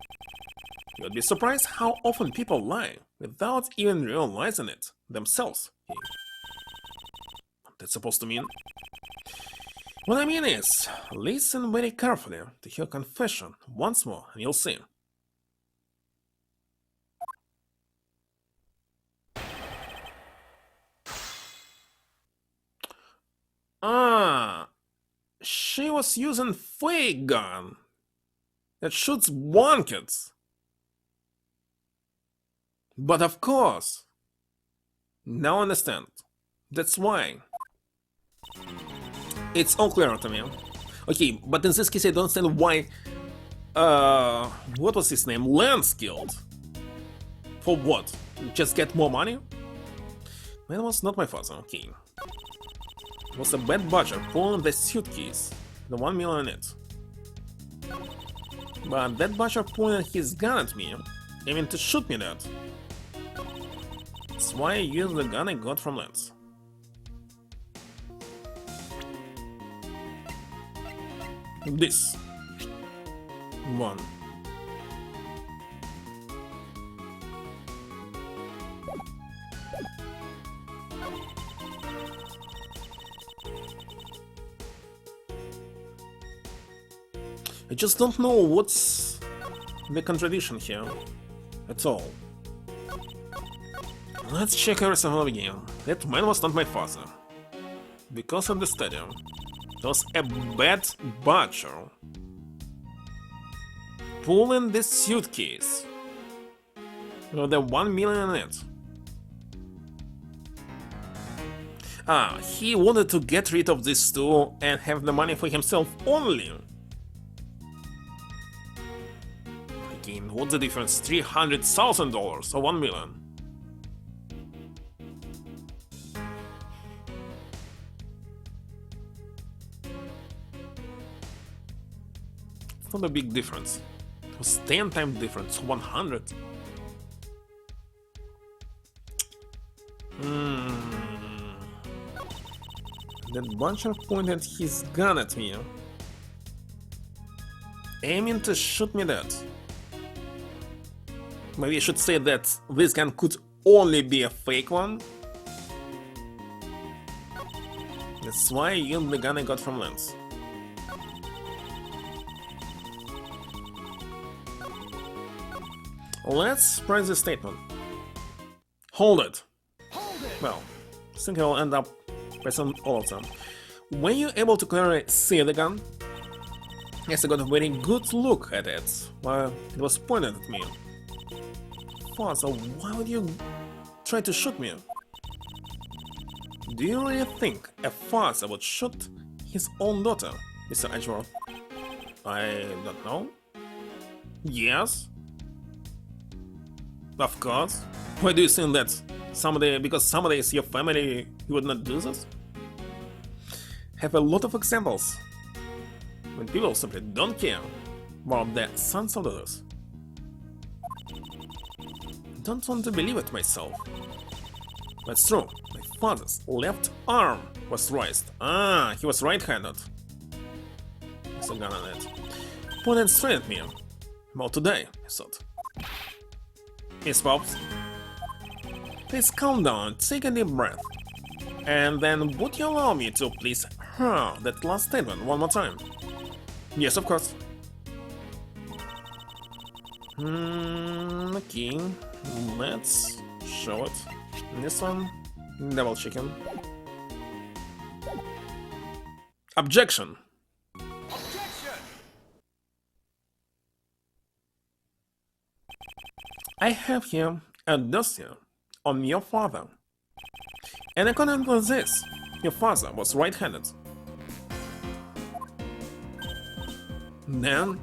[SPEAKER 1] You'd be surprised how often people lie without even realizing it themselves. What's that supposed to mean? What I mean is, listen very carefully to her confession once more and you'll see. Ah, she was using fake gun. that shoots blankets. But of course, now I understand. That's why. It's all clear to me. Okay, but in this case I don't understand why, what was his name? Lance killed. For what? Just get more money? That was not my father, okay. It was a bad butcher pulling the suitcase, the 1 million in it. But that butcher pointed his gun at me, aiming to shoot me dead. That's why I used the gun I got from Lance. This one. I just don't know what's the contradiction here at all. Let's check everything over again. That man was not my father. Because of the stadium. It was a bad butcher. Pulling the suitcase. With the 1 million in it. Ah, he wanted to get rid of this too and have the money for himself only. Again, what's the difference? $300,000 or 1 million? It's not a big difference. It was 10 times difference, 100. That butcher pointed his gun at me, aiming to shoot me dead. Maybe I should say that this gun could only be a fake one. That's why I used the gun I got from Lance. Let's press the statement. Hold it.
[SPEAKER 2] Hold it!
[SPEAKER 1] Well, I think I'll end up pressing all of them. When you're able to clearly see the gun, yes, I got a very good look at it while it was pointed at me. Father, why would you try to shoot me? Do you really think a father would shoot his own daughter, Mr. Edgeworth? I don't know. Yes? Of course. Why do you think that because somebody is your family, you would not do this? Have a lot of examples when people simply don't care about their sons or daughters. Don't want to believe it myself. That's true. My father's left arm was raised. Ah, he was right-handed. There's a gun on it. Pointed straight at me. Well, today, I thought. Miss Pops, please calm down, take a deep breath. And then would you allow me to please hear that last statement one more time? Yes, of course. Okay, let's show it. This one, double chicken. Objection!
[SPEAKER 2] Objection!
[SPEAKER 1] I have here a dossier on your father. And according to this, your father was right-handed. Then,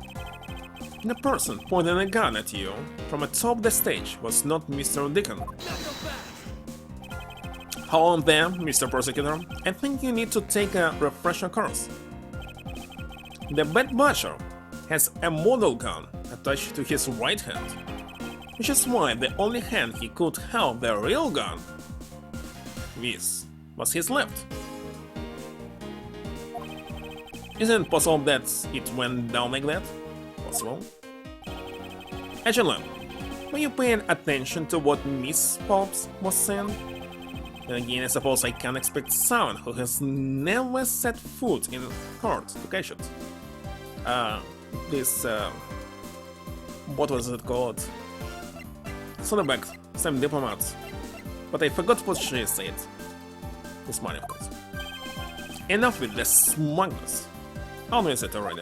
[SPEAKER 1] the person pointing a gun at you from atop the stage was not Mr. Deacon. Hold on there, Mr. Prosecutor. I think you need to take a refresher course. The bad butcher has a model gun attached to his right hand, which is why the only hand he could have the real gun with was his left. Isn't it possible that it went down like that? Possible. Actually, were you paying attention to what Miss Pops was saying? And again, I suppose I can't expect someone who has never set foot in court to catch it. What was it called? Soderbeck, some diplomat. But I forgot what she said. This money, of course. Enough with the smugness. I'll miss it already.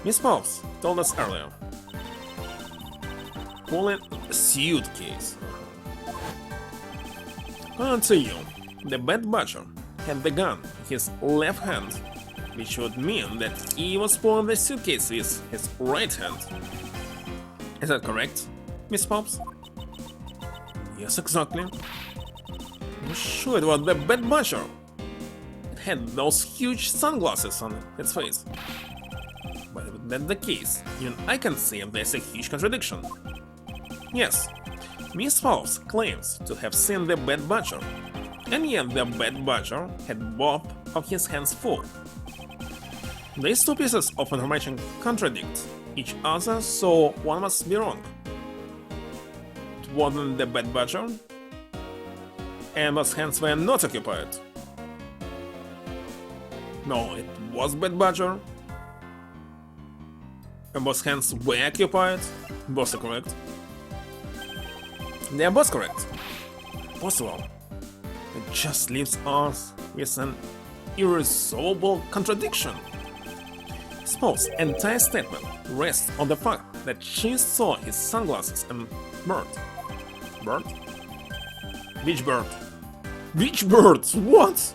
[SPEAKER 1] Miss Pops told us earlier. Pulling a suitcase. On to you. The Bad Butcher had the gun in his left hand, which would mean that he was pulling the suitcase with his right hand. Is that correct, Miss Pops? Yes, exactly. I'm sure it was the Bad Butcher. It had those huge sunglasses on its face. But if that's the case, even I can see there's a huge contradiction. Yes, Miss Pops claims to have seen the Bad Butcher, and yet the Bad Butcher had both of his hands full. These two pieces of information contradict each other, so one must be wrong. It wasn't the Bad Butcher, and those hands were not occupied. No, it was Bad Butcher, and both hands were occupied. Both are correct. They are both correct. Possible. It just leaves us with an irresolvable contradiction. Pope's entire statement rests on the fact that she saw his sunglasses and bird. Bird? Which bird? Which bird? What?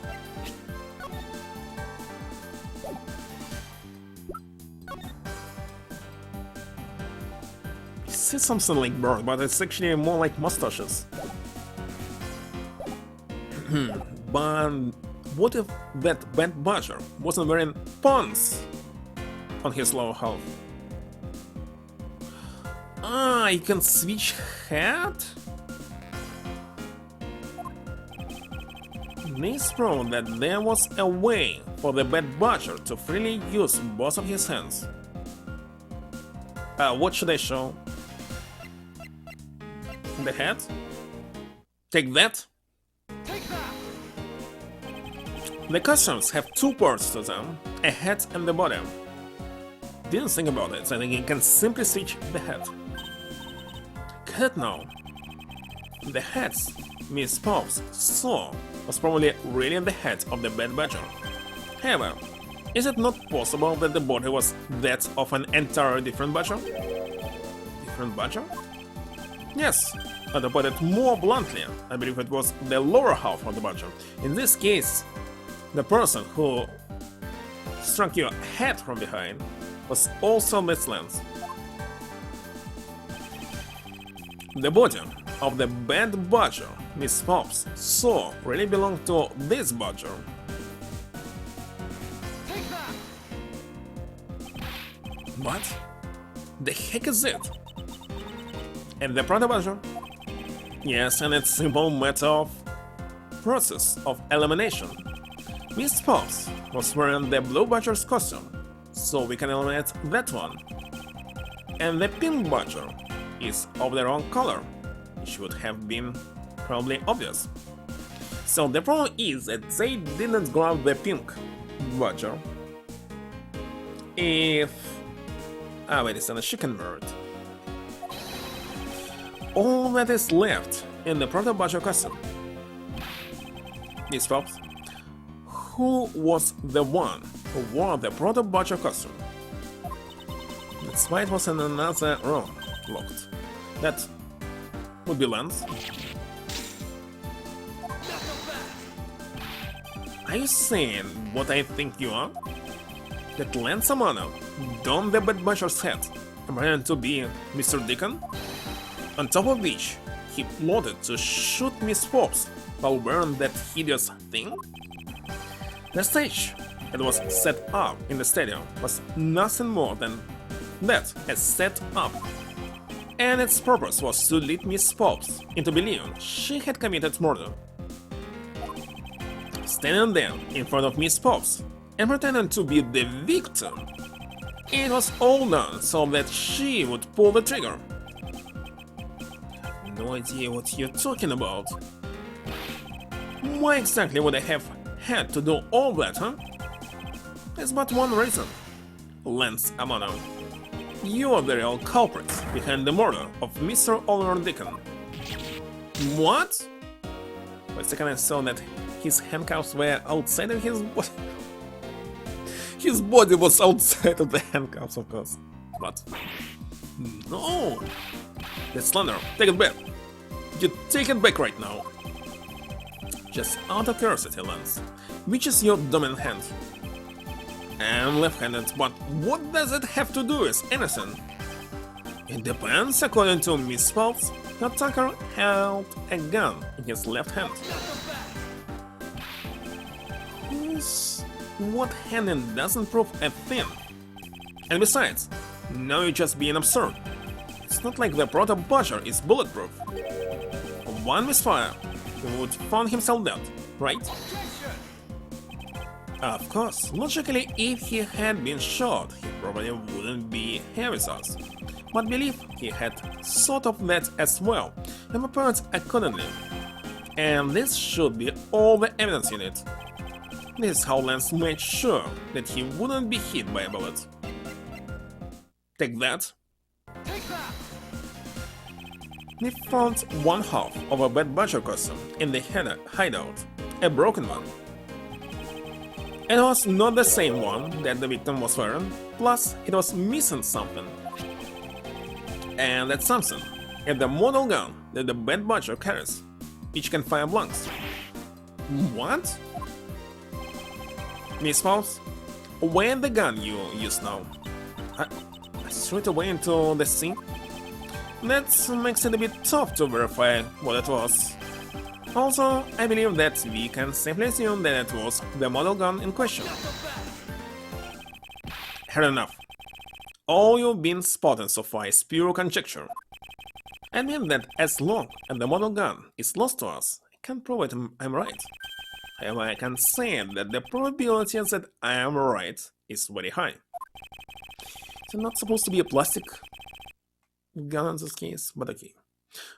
[SPEAKER 1] He said something like bird, but it's actually more like mustaches. But what if that Bad Butcher wasn't wearing pants on his lower half? Ah, you can switch hat? This proved that there was a way for the Bad Butcher to freely use both of his hands. What should I show? The hat? Take that?
[SPEAKER 2] Take that!
[SPEAKER 1] The costumes have two parts to them, a head and the body. Didn't think about it, so I think you can simply switch the head. Get it now. The heads Miss Pops saw was probably really the head of the Bad Butcher. However, is it not possible that the body was that of an entirely different Butcher? Different Butcher? Yes, but to put it more bluntly, I believe it was the lower half of the Butcher. In this case, the person who struck your head from behind was also this lens. The body of the Bad Butcher Miss Pops saw really belonged to this Butcher.
[SPEAKER 2] Take that!
[SPEAKER 1] What the heck is it? And the Proto Butcher? Yes, and it's a simple matter of process of elimination. Miss Pops was wearing the Blue Butcher's costume, so we can eliminate that one. And the Pink Butcher is of the wrong color. It should have been probably obvious. So the problem is that they didn't grab the Pink Butcher. If... wait, it's a chicken bird. All that is left in the Proto Butcher costume. Miss Pops, who was the one who wore the Proto Butcher costume? That's why it was in another room, locked. That would be Lance. Are you saying what I think you are? That Lance Amano donned the Bad Butcher's hat and ran to be Mr. Deacon? On top of which, he plotted to shoot Miss Pops while wearing that hideous thing? The stage that was set up in the stadium was nothing more than that, a set-up. And its purpose was to lead Miss Pops into believing she had committed murder. Standing there in front of Miss Pops and pretending to be the victim, it was all done so that she would pull the trigger. No idea what you're talking about. Why exactly would I have had to do all that, huh? There's but one reason. Lance Amano. You are the real culprit behind the murder of Mr. Oliver Deacon. What? For a second I saw that his handcuffs were outside of his body. His body was outside of the handcuffs, of course. But no, that's slander. Take it back. You take it back right now. Just out of curiosity, Lance, which is your dominant hand? I'm left-handed, but what does it have to do with anything? It depends. According to Miss Phelps, the attacker held a gun in his left hand. What handing doesn't prove a thing. And besides, now you're just being absurd. It's not like the proto-butcher is bulletproof. One misfire, he would find himself dead, right? Of course, logically, if he had been shot, he probably wouldn't be here with us. But believe he had thought of that as well, and prepared accordingly. And this should be all the evidence you need. This is how Lance made sure that he wouldn't be hit by a bullet. Take that.
[SPEAKER 2] Take that!
[SPEAKER 1] We found one half of a bad butcher costume in the hideout, a broken one. It was not the same one that the victim was wearing, plus it was missing something. And that something is the model gun that the bad butcher carries, which can fire blanks. What? Miss Phelps, where the gun you use now? I threw it away into the sea? That makes it a bit tough to verify what it was. Also, I believe that we can safely assume that it was the model gun in question. Had enough. All you've been spotting so far is pure conjecture. I mean that as long as the model gun is lost to us, I can prove it I'm right. However, I can say that the probability that I am right is very high. It's not supposed to be a plastic gun in this case, but okay.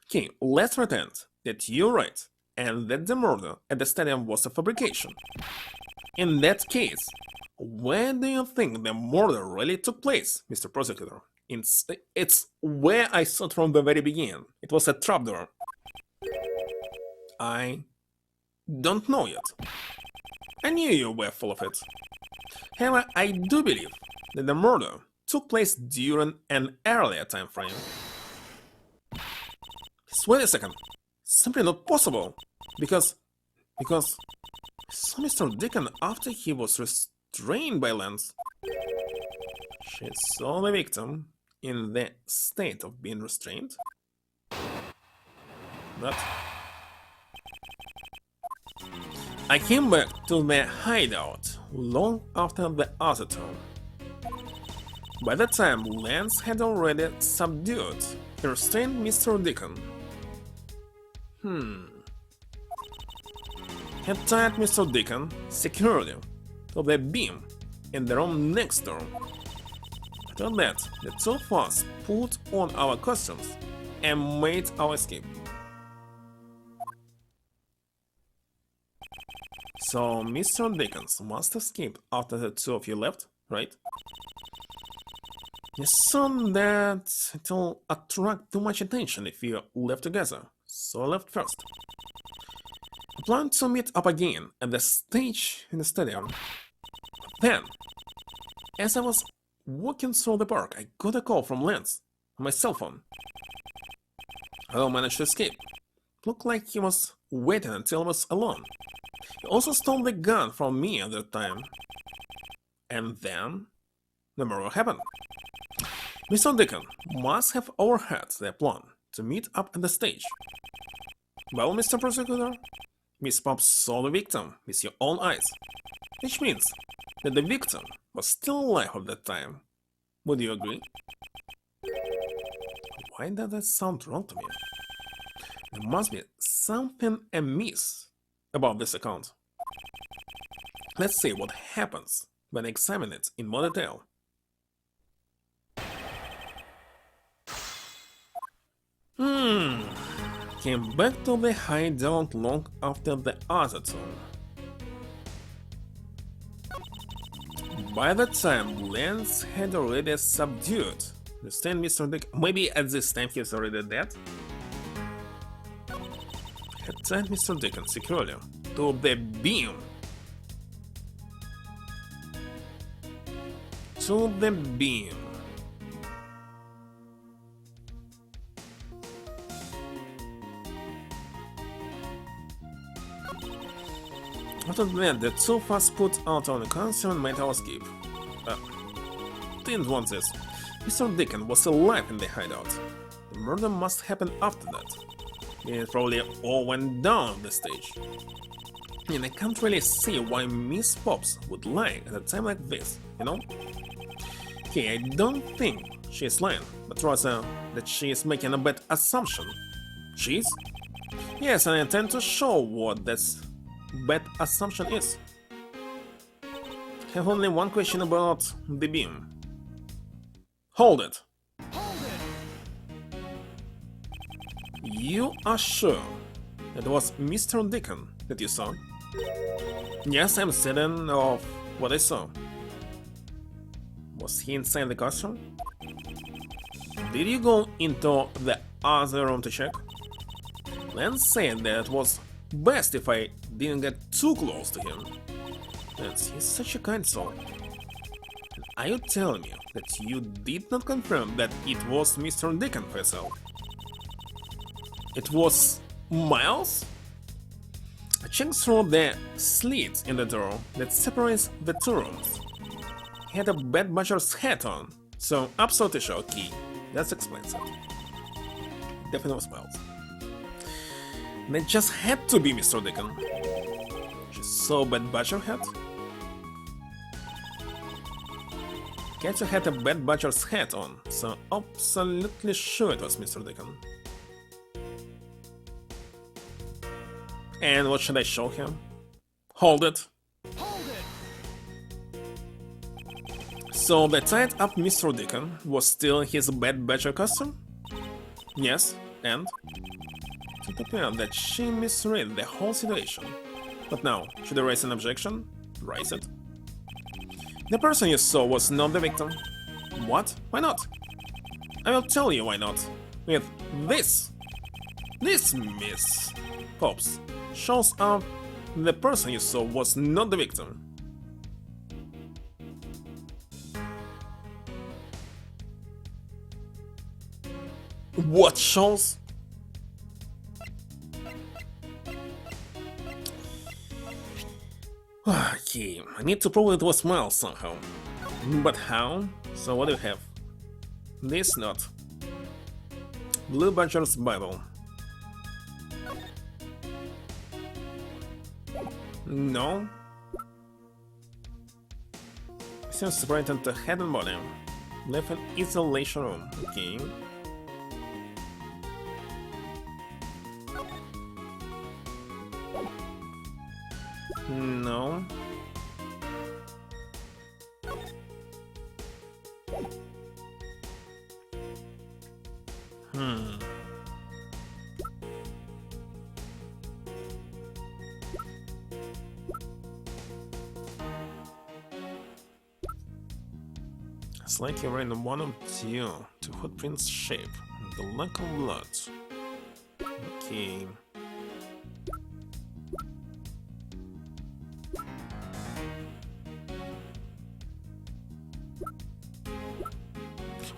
[SPEAKER 1] Okay, let's pretend that you're right and that the murder at the stadium was a fabrication. In that case, where do you think the murder really took place, Mr. Prosecutor? It's where I saw it from the very beginning. It was a trapdoor. I don't know yet. I knew you were full of it. However, I do believe that the murder took place during an earlier time frame. Just wait a second. Simply not possible. Because I saw Mr. Deacon after he was restrained by Lance. She saw the victim in the state of being restrained. But I came back to the hideout long after the other two. By that time, Lance had already subdued and restrained Mr. Deacon. Had tied Mr. Deacon securely to the beam in the room next door. After that, the two of us put on our costumes and made our escape. So Mr. Dickens must have escaped after the two of you left, right? You saw that it'll attract too much attention if you left together, so I left first. I planned to meet up again at the stage in the stadium. Then, as I was walking through the park, I got a call from Lance on my cell phone. I managed to escape. It looked like he was waiting until I was alone. He also stole the gun from me at that time. And then, the murder happened. Mr. Deacon must have overheard their plan to meet up at the stage. Well, Mr. Prosecutor, Miss Pop saw the victim with your own eyes, which means that the victim was still alive at that time. Would you agree? Why does that sound wrong to me? There must be something amiss about this account. Let's see what happens when I examine it in more detail. Came back to the hideout long after the other two. By that time, Lance had already subdued the stand Mr. Dick. Maybe at this time he's already dead? Had tied Mr. Dickens securely to the beam. to the beam. After that, the two fast put out on the console and made our escape. Didn't want this. Mr. Deacon was alive in the hideout. The murder must happen after that. It probably all went down the stage. And I can't really see why Miss Pops would lie at a time like this, you know? Okay, I don't think she's lying, but rather that she is making a bad assumption. She is? Yes, and I intend to show what this bad assumption is. I have only one question about the beam. Hold it!
[SPEAKER 2] Hold it!
[SPEAKER 1] You are sure that it was Mr. Deacon that you saw? Yes, I'm certain of what I saw. Was he inside the classroom? Did you go into the other room to check? Let's say that it was best if I didn't get too close to him. He's such a kind soul. Are you telling me that you did not confirm that it was Mr. Deacon for yourself? It was Miles? I checked through the slit in the door that separates the two rooms. He had a bad badger's hat on, so absolutely sure. Okay, that explains it. Definitely was Miles. And it just had to be Mr. Deacon. She saw bad badger hat? Catcher had a bad badger's hat on, so absolutely sure it was Mr. Deacon. And what should I show him? Hold it!
[SPEAKER 2] Hold it!
[SPEAKER 1] So the tied up Mr. Deacon was still his bad badger costume? Yes, and? It appeared that she misread the whole situation. But now, should I raise an objection? Raise it. The person you saw was not the victim. What? Why not? I will tell you why not. With this Miss Pops shows up the person you saw was not the victim. What shows? Okay, I need to prove it was Miles somehow. But how? So what do you have? This note. Blue Badger's Bible. No. Seems separated into head and body. Left an isolation room. Okay. No. It's like you're in one of two footprints shape. The lack of blood. Okay.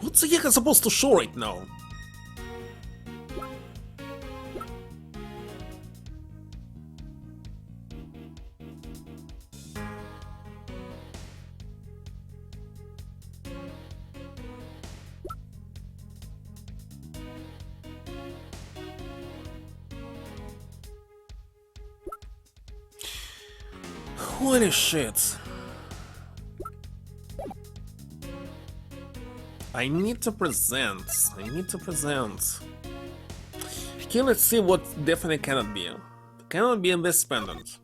[SPEAKER 1] What's the heck I'm supposed to show right now? Holy shit. I need to present. Okay, let's see what definitely cannot be. Cannot be in this pendant.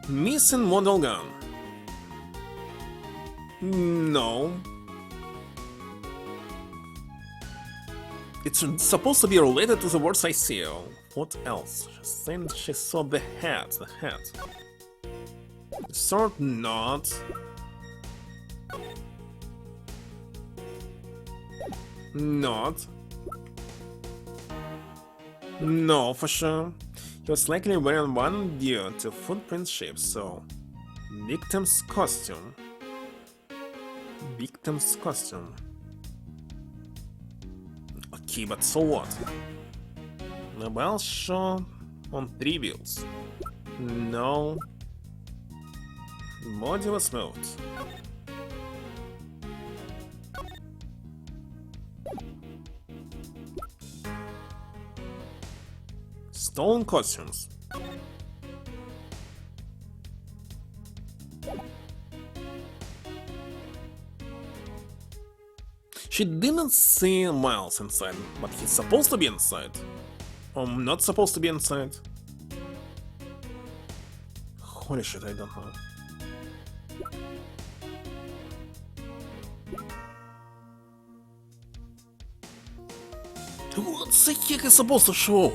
[SPEAKER 1] Missing model gun. No. It's supposed to be related to the words I see. What else? She said she saw the hat. The sword, not. Not. No, for sure. He was likely wearing one due to footprint shapes, so Victim's costume. Victim's costume. Okay, but so what? Well, shown on 3 wheels. No. Body was smooth. Stolen costumes. She didn't see Miles inside, but he's supposed to be inside. Or not supposed to be inside. Holy shit, I don't know. What the heck is supposed to show?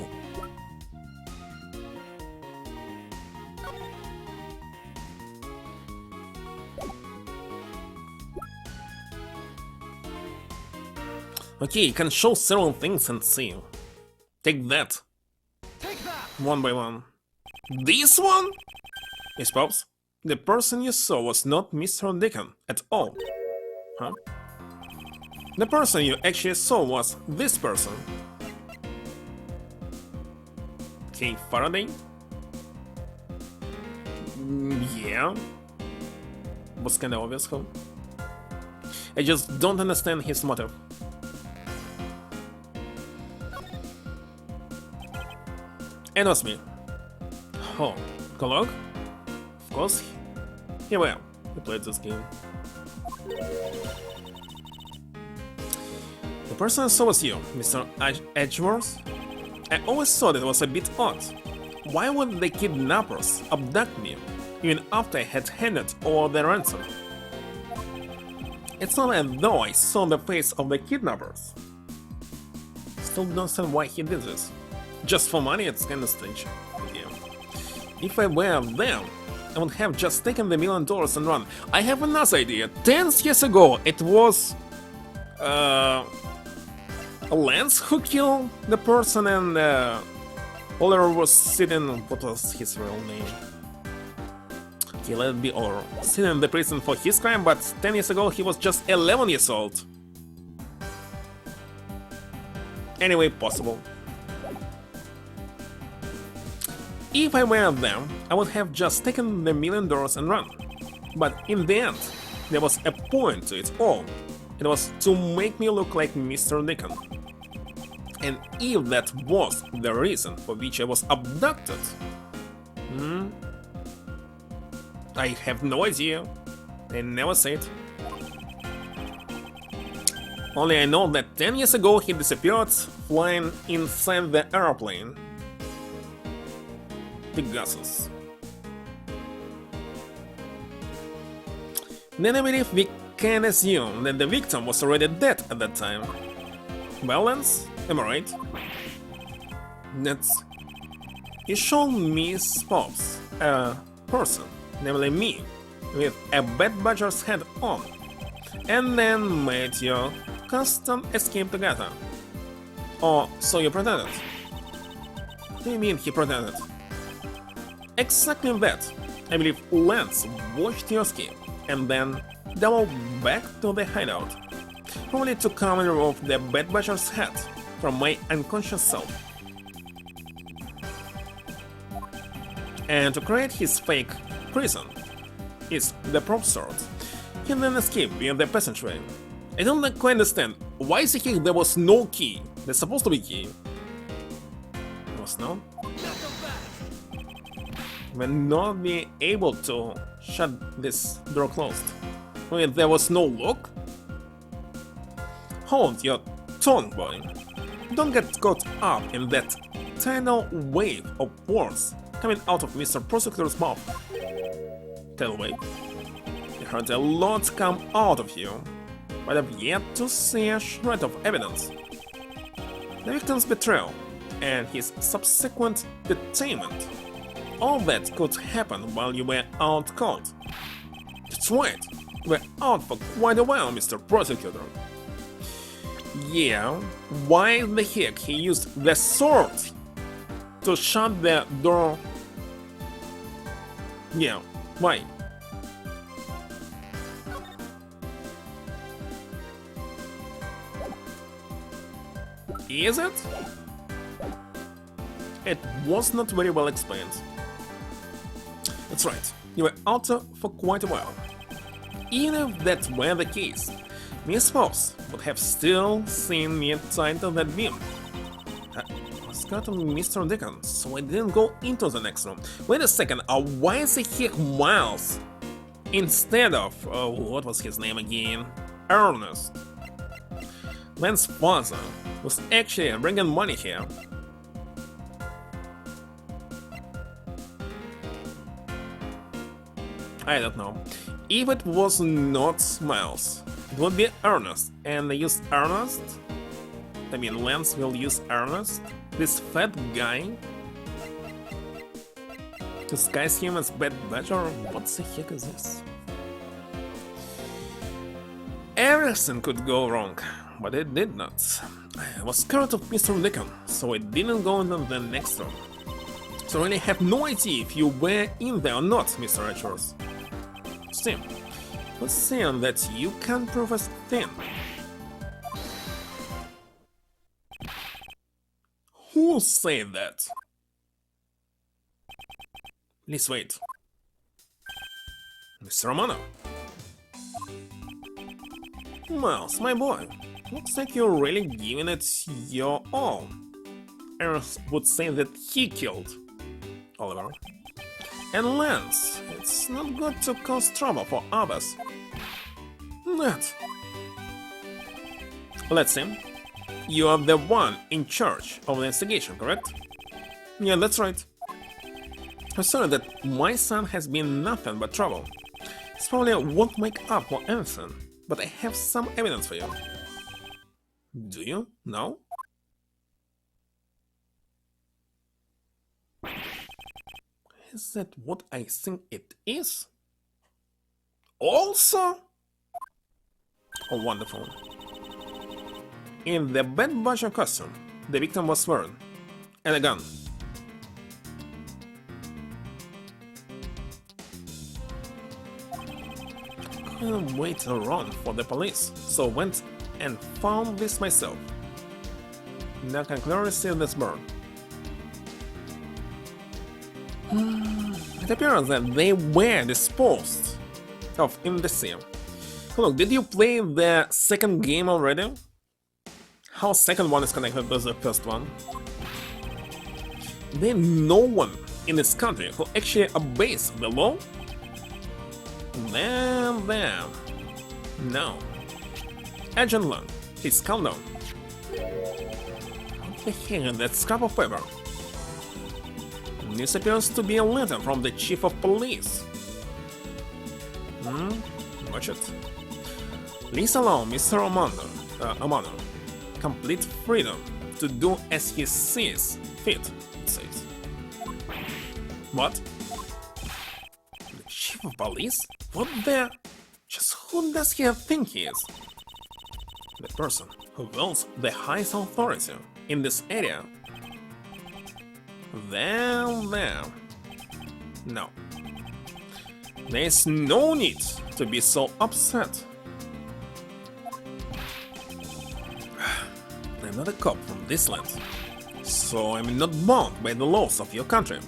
[SPEAKER 1] Okay, you can show several things and see. Take that.
[SPEAKER 2] Take that.
[SPEAKER 1] One by one. This one? Yes, Pops. The person you saw was not Mr. Deacon at all. Huh? The person you actually saw was this person. Okay, Faraday? Yeah. Was kinda obvious, huh? I just don't understand his motive. And was me. Oh, Colog? Of course. Here we are. We played this game. The person I saw was you, Mr. Edgeworth. I always thought it was a bit odd. Why would the kidnappers abduct me, even after I had handed over the ransom? It's not as though I saw the face of the kidnappers. Still don't understand why he did this. Just for money, it's kinda strange. Yeah. If I were them, I would have just taken the $1 million and run. I have another idea. 10 years ago, it was Lance who killed the person, and Oliver was sitting. What was his real name? Okay, let it be Oliver. Sitting in the prison for his crime, but 10 years ago he was just 11 years old. Anyway, possible. If I were them, I would have just taken the $1 million and run. But in the end, there was a point to it all. It was to make me look like Mr. Deacon. And if that was the reason for which I was abducted, I have no idea. I never said. Only I know that 10 years ago he disappeared flying inside the airplane. Pegasus. Then I believe we can assume that the victim was already dead at that time. Well, Lance, am I right? That's... You showed Miss Pops, a person, namely me, with a bad badger's head on, and then made your custom escape together. Or so you pretended. What do you mean he pretended? Exactly that. I believe Lance watched your escape and then doubled back to the hideout, only to come and remove the bad badger's head from my unconscious self. And to create his fake prison, is the prop sword. He then escaped via the passageway. I don't quite understand, why is it here there was no key? There's supposed to be key. There was no? We'll not be able to shut this door closed. Wait, there was no lock? Hold your tongue, boy. Don't get caught up in that tidal wave of words coming out of Mr. Prosecutor's mouth. Tidal wave. I heard a lot come out of you, but I've yet to see a shred of evidence. The victim's betrayal and his subsequent detainment. All that could happen while you were out cold. That's right, you were out for quite a while, Mr. Prosecutor. Yeah, why the heck he used the sword to shut the door? Yeah, why? Is it? It was not very well explained. That's right, you were out for quite a while. Even if that were the case, Miss Fox would have still seen me tied to that beam. I was cut on Mr. Dickens, so I didn't go into the next room. Wait a second, why is he here Miles? Instead of, what was his name again? Ernest. Len's father was actually bringing money here. I don't know. If it was not Miles, it would be Ernest, and they used Ernest? I mean, Lance will use Ernest? This fat guy? Disguise him as Bad Badger? What the heck is this? Everything could go wrong, but it did not. I was scared of Mr. Lincoln, so I didn't go into the next room. So I really have no idea if you were in there or not, Mr. Edgeworth. Still, let's say that you can prove a thing. Who said that? Please wait. Mr. Romano. Miles, my boy, looks like you're really giving it your all. Earth would say that he killed Oliver. And Lance, it's not good to cause trouble for others. That. Let's see. You are the one in charge of the investigation, correct? Yeah, that's right. I'm sorry that my son has been nothing but trouble. It's probably won't make up for anything, but I have some evidence for you. Do you? No? Is that what I think it is? Also? Oh, wonderful. In the Bad Badger costume, the victim was wearing, and a gun. Couldn't wait around for the police, so went and found this myself. Now can clearly see this burn. It appears that they were disposed of in the sea. Look, did you play the second game already? How second one is connected to the first one? There's no one in this country who actually obeys the law? There. No. Agent Lund, please calm down. What the heck is that scrap of paper? This appears to be a letter from the chief of police. Watch it. Please allow Mr. Amano complete freedom to do as he sees fit, it says. What? The chief of police? What the? Just who does he think he is? The person who wields the highest authority in this area. There. No. There's no need to be so upset. I'm not a cop from this land, so I'm not bound by the laws of your country.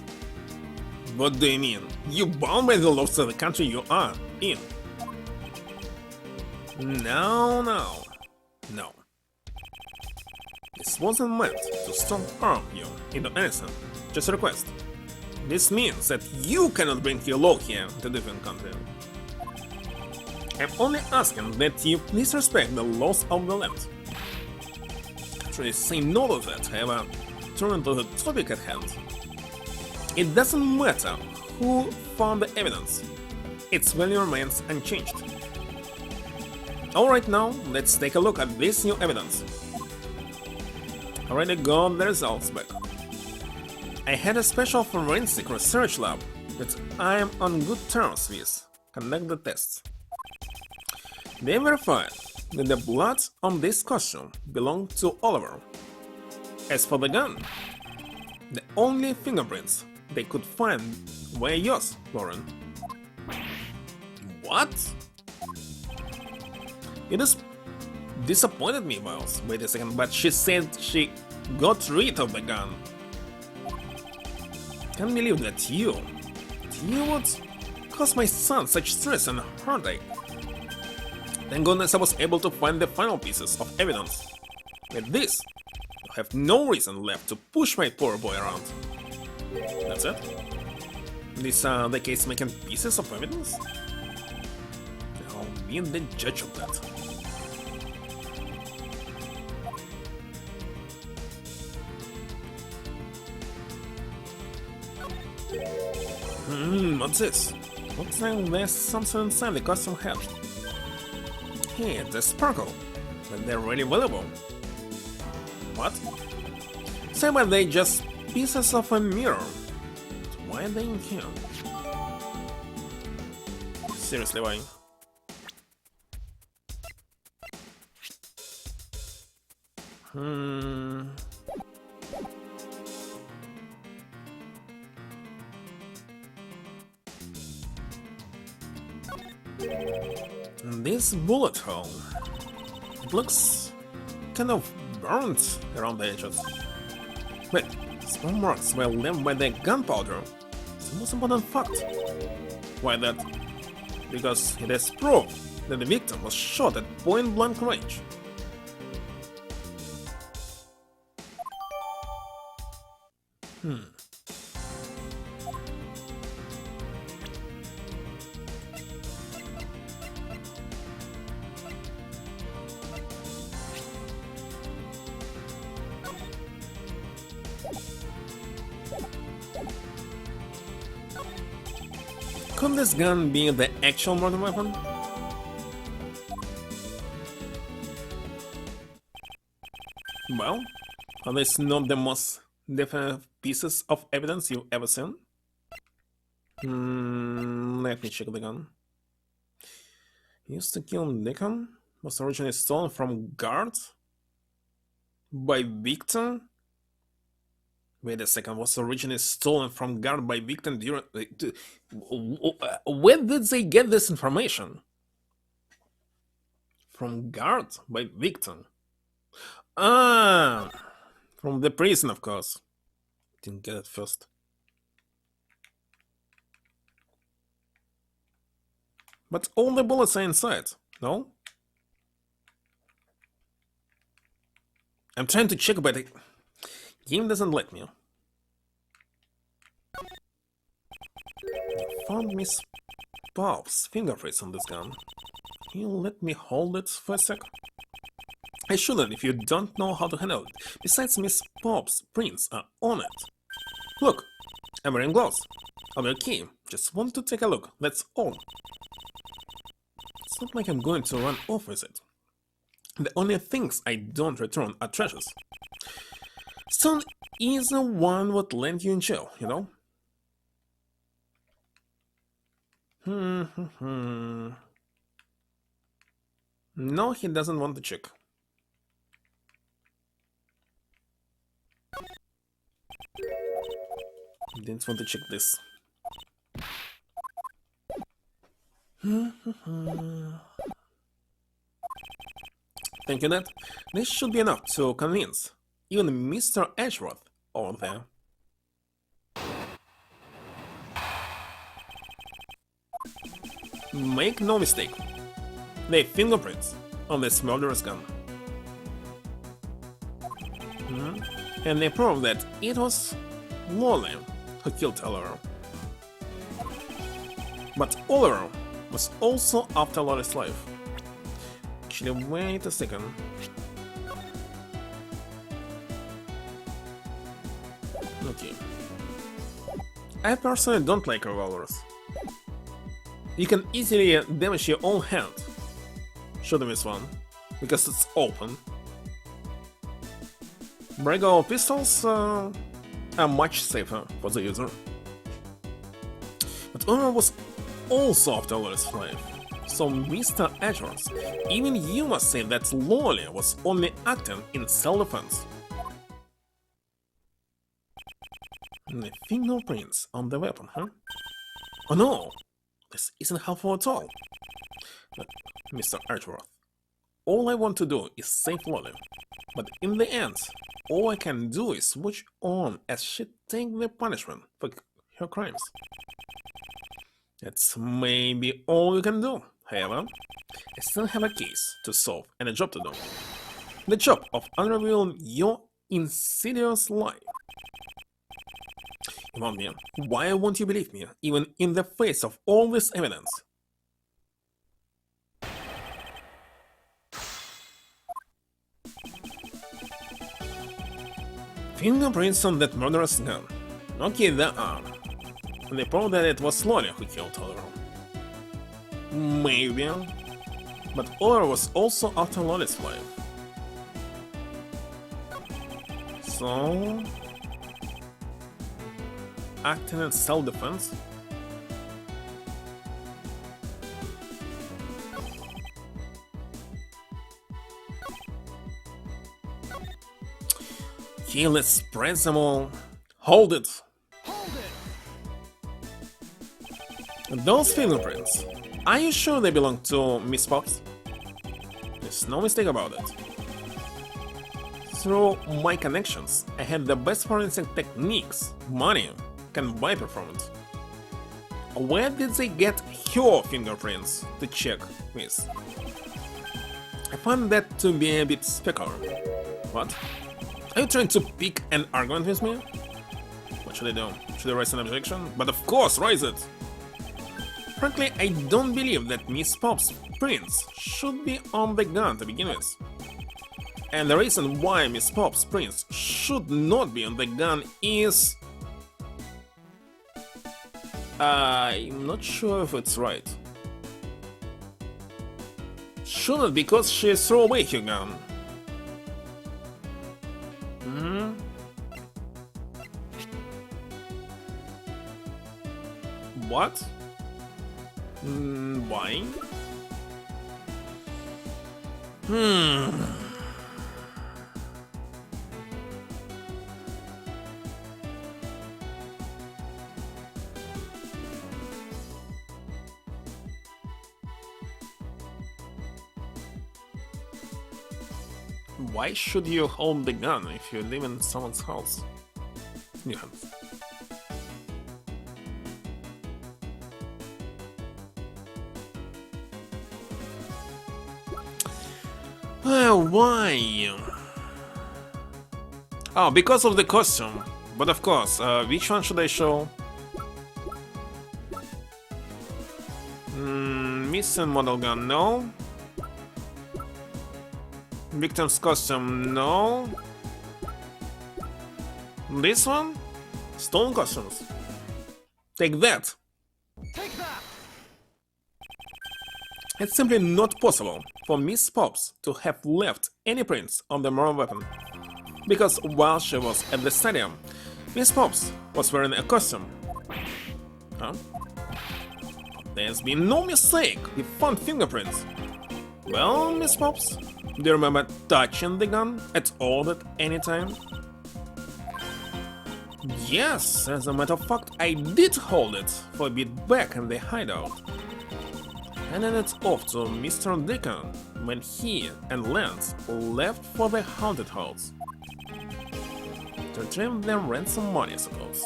[SPEAKER 1] What do you mean? You're bound by the laws of the country you are in. No. This wasn't meant to strong arm you into anything, just a request. This means that you cannot bring your law here to a different country. I'm only asking that you please respect the laws of the land. Actually, say no to that, however, turn to the topic at hand. It doesn't matter who found the evidence, its value remains unchanged. Alright, now let's take a look at this new evidence. Already got the results back. I had a special forensic research lab that I am on good terms with conduct the tests. They verified that the blood on this costume belonged to Oliver. As for the gun, the only fingerprints they could find were yours, Lauren. What? It is disappointed me, Miles. Wait a second, but she said she got rid of the gun. Can't believe that you would cause my son such stress and heartache. Thank goodness I was able to find the final pieces of evidence. With this, I have no reason left to push my poor boy around. That's it? These are the case-making pieces of evidence? I'll be the judge of that. What's this? Looks like there's something inside the custom head. Hey, it's a sparkle, but they're really valuable. What? Say, but they just pieces of a mirror. Why are they in here? Seriously, why? This bullet hole. It looks kind of burnt around the edges. Wait, small marks were left by the gunpowder. It's the most important fact. Why that? Because it is proof that the victim was shot at point-blank range. Could this gun be the actual murder weapon? Well, are these not the most definitive pieces of evidence you've ever seen? Let me check the gun. Used to kill Deacon? Was originally stolen from guard? By Victor? Wait a second, was originally stolen from guard by Victor during... Where did they get this information? From guard by Victor? Ah! From the prison, of course. Didn't get it first. But all the bullets are inside, no? I'm trying to check, but the game doesn't let me. I found Miss Pop's fingerprints on this gun. Can you let me hold it for a sec? I shouldn't if you don't know how to handle it. Besides, Miss Pop's prints are on it. Look, I'm wearing gloves. I'll be okay. Just want to take a look, that's all. It's not like I'm going to run off with it. The only things I don't return are treasures. Son is the one what land you in jail, you know? No, he doesn't want to check. He didn't want to check this. Thank you, Ned. This should be enough to convince even Mr. Edgeworth over there. Make no mistake, the fingerprints on this murderous gun. And they prove that it was Lolly who killed Oliver. But Oliver was also after Lolly's life. Actually, wait a second. Okay. I personally don't like revolvers. You can easily damage your own hand shooting this one, because it's open. Regular pistols are much safer for the user. But Oliver was also after Lolly's life. So, Mr. Edgeworth, even you must say that Lolly was only acting in self-defense. The fingerprints on the weapon, huh? Oh no! This isn't helpful at all. Mr. Edgeworth, all I want to do is save Lolly. But in the end, all I can do is watch on as she takes the punishment for her crimes. That's maybe all you can do, however. I still have a case to solve and a job to do. The job of unraveling your insidious lie. You want me? Why won't you believe me, even in the face of all this evidence? Fingerprints on that murderous gun. Okay, there are. They prove that it was Lolly who killed Oliver. Maybe. But Oliver was also after Lolly's life. So... acting in self-defense? Okay, let's spread them all. Hold it!
[SPEAKER 2] Hold it!
[SPEAKER 1] Those fingerprints, are you sure they belong to Miss Fox? There's no mistake about it. Through my connections, I have the best forensic techniques money can buy performance. Where did they get your fingerprints to check, miss? I find that to be a bit speculative. What? Are you trying to pick an argument with me? What should I do? Should I raise an objection? But of course, raise it! Frankly, I don't believe that Miss Pop's prints should be on the gun to begin with. And the reason why Miss Pop's prints should not be on the gun is... I'm not sure if it's right. Shouldn't because she threw away her gun. What? Why? Why should you hold the gun if you live in someone's house? Yeah. Why? Oh, because of the costume. But of course, which one should I show? Missing model gun, no. Victim's costume, no. This one? Stolen costumes. Take that!
[SPEAKER 2] Take that!
[SPEAKER 1] It's simply not possible for Miss Pops to have left any prints on the murder weapon. Because while she was at the stadium, Miss Pops was wearing a costume. Huh? There's been no mistake, we found fingerprints. Well, Miss Pops, do you remember touching the gun at all at any time? Yes, as a matter of fact, I did hold it for a bit back in the hideout. Handed it off to Mr. Deacon when he and Lance left for the haunted house. To retrieve their ransom money, I suppose.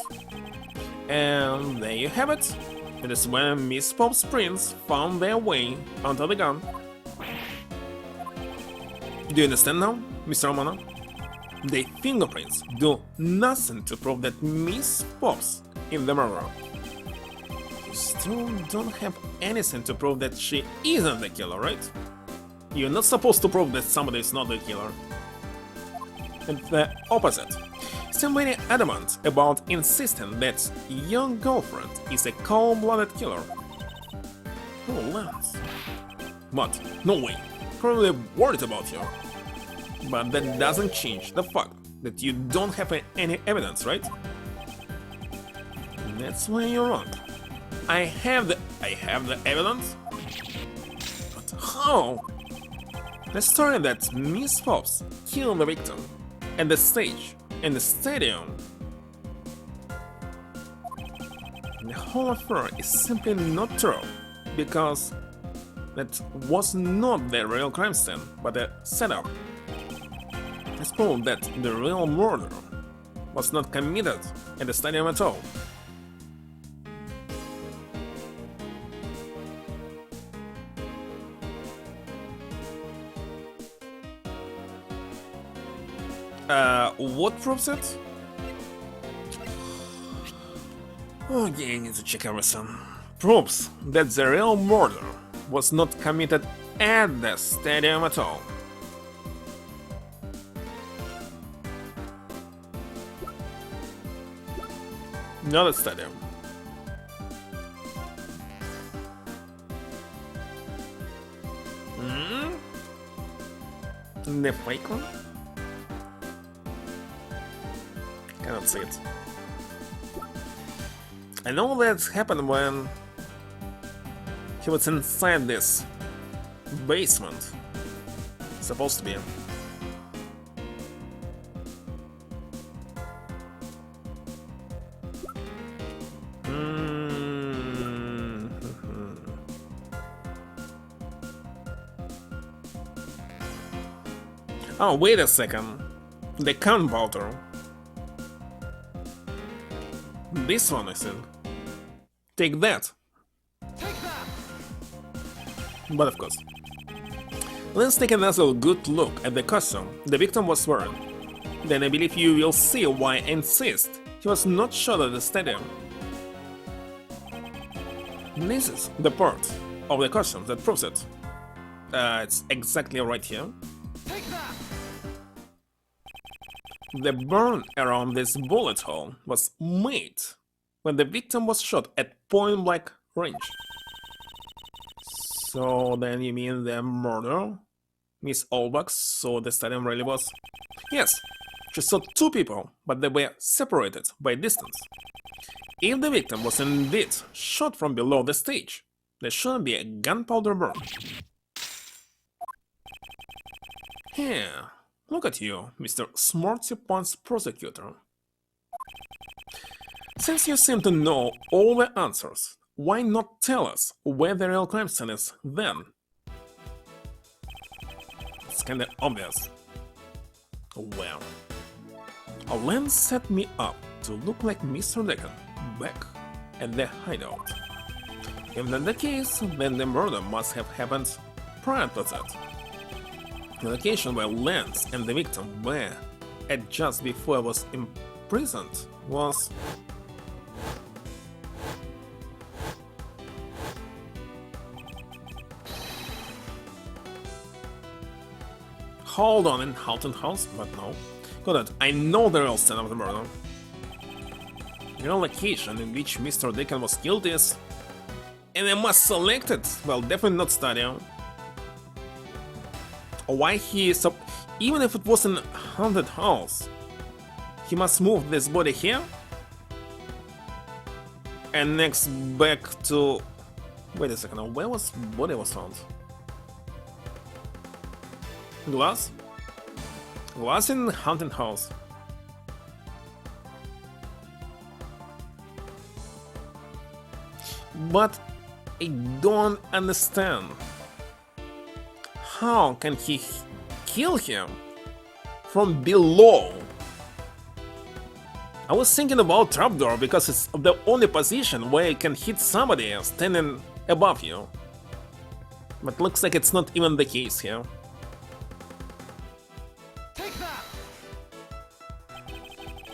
[SPEAKER 1] And there you have it. It is when Miss Pop's prints found their way onto the gun. Do you understand now, Mr. Romano? The fingerprints do nothing to prove that Miss Pop's is the murderer. You still don't have anything to prove that she isn't the killer, right? You're not supposed to prove that somebody is not the killer. And the opposite. Still very adamant about insisting that your girlfriend is a cold-blooded killer. Oh, Lance. But, no way. Probably worried about you. But that doesn't change the fact that you don't have any evidence, right? That's why you're wrong. I have the evidence? But how? The story that Miss Pops killed the victim at the stage in the stadium. The whole affair is simply not true because that was not the real crime scene, but a setup. It's proved that the real murder was not committed at the stadium at all. What proves it? Okay, I need to check everything. Proves that the real murder was not committed at the stadium at all. Not a stadium. The fake one? Cannot see it. I know that happened when he was inside this basement. Supposed to be. Oh, wait a second. The gunpowder. This one, I think. Take that.
[SPEAKER 2] Take that.
[SPEAKER 1] But of course. Let's take another good look at the costume the victim was wearing. Then I believe you will see why I insist he was not shot at the stadium. This is the part of the costume that proves it. It's exactly right here.
[SPEAKER 2] Take that.
[SPEAKER 1] The burn around this bullet hole was made when the victim was shot at point-blank range. So then you mean the murder? Miss Olbach saw the stadium really was? Yes, she saw two people, but they were separated by distance. If the victim was indeed shot from below the stage, there shouldn't be a gunpowder burn. Here. Look at you, Mr. Smarty Pants Prosecutor. Since you seem to know all the answers, why not tell us where the real crime scene is then? It's kinda obvious. Well, a lens set me up to look like Mr. Deacon back at the hideout. If that's the case, then the murder must have happened prior to that. The location where Lance and the victim were at just before I was imprisoned was... Hold on, in Halton House? But no. Got it, I know the real scene of the murder. The real location in which Mr. Deacon was killed is... And I must select it! Well, definitely not stadium. Why he even if it was in haunted house, he must move this body here and next back to... Wait a second, where was body was found? Glass? Glass in haunted house. But I don't understand. How can he kill him from below? I was thinking about trapdoor because it's the only position where you can hit somebody standing above you. But looks like it's not even the case here.
[SPEAKER 2] Take that.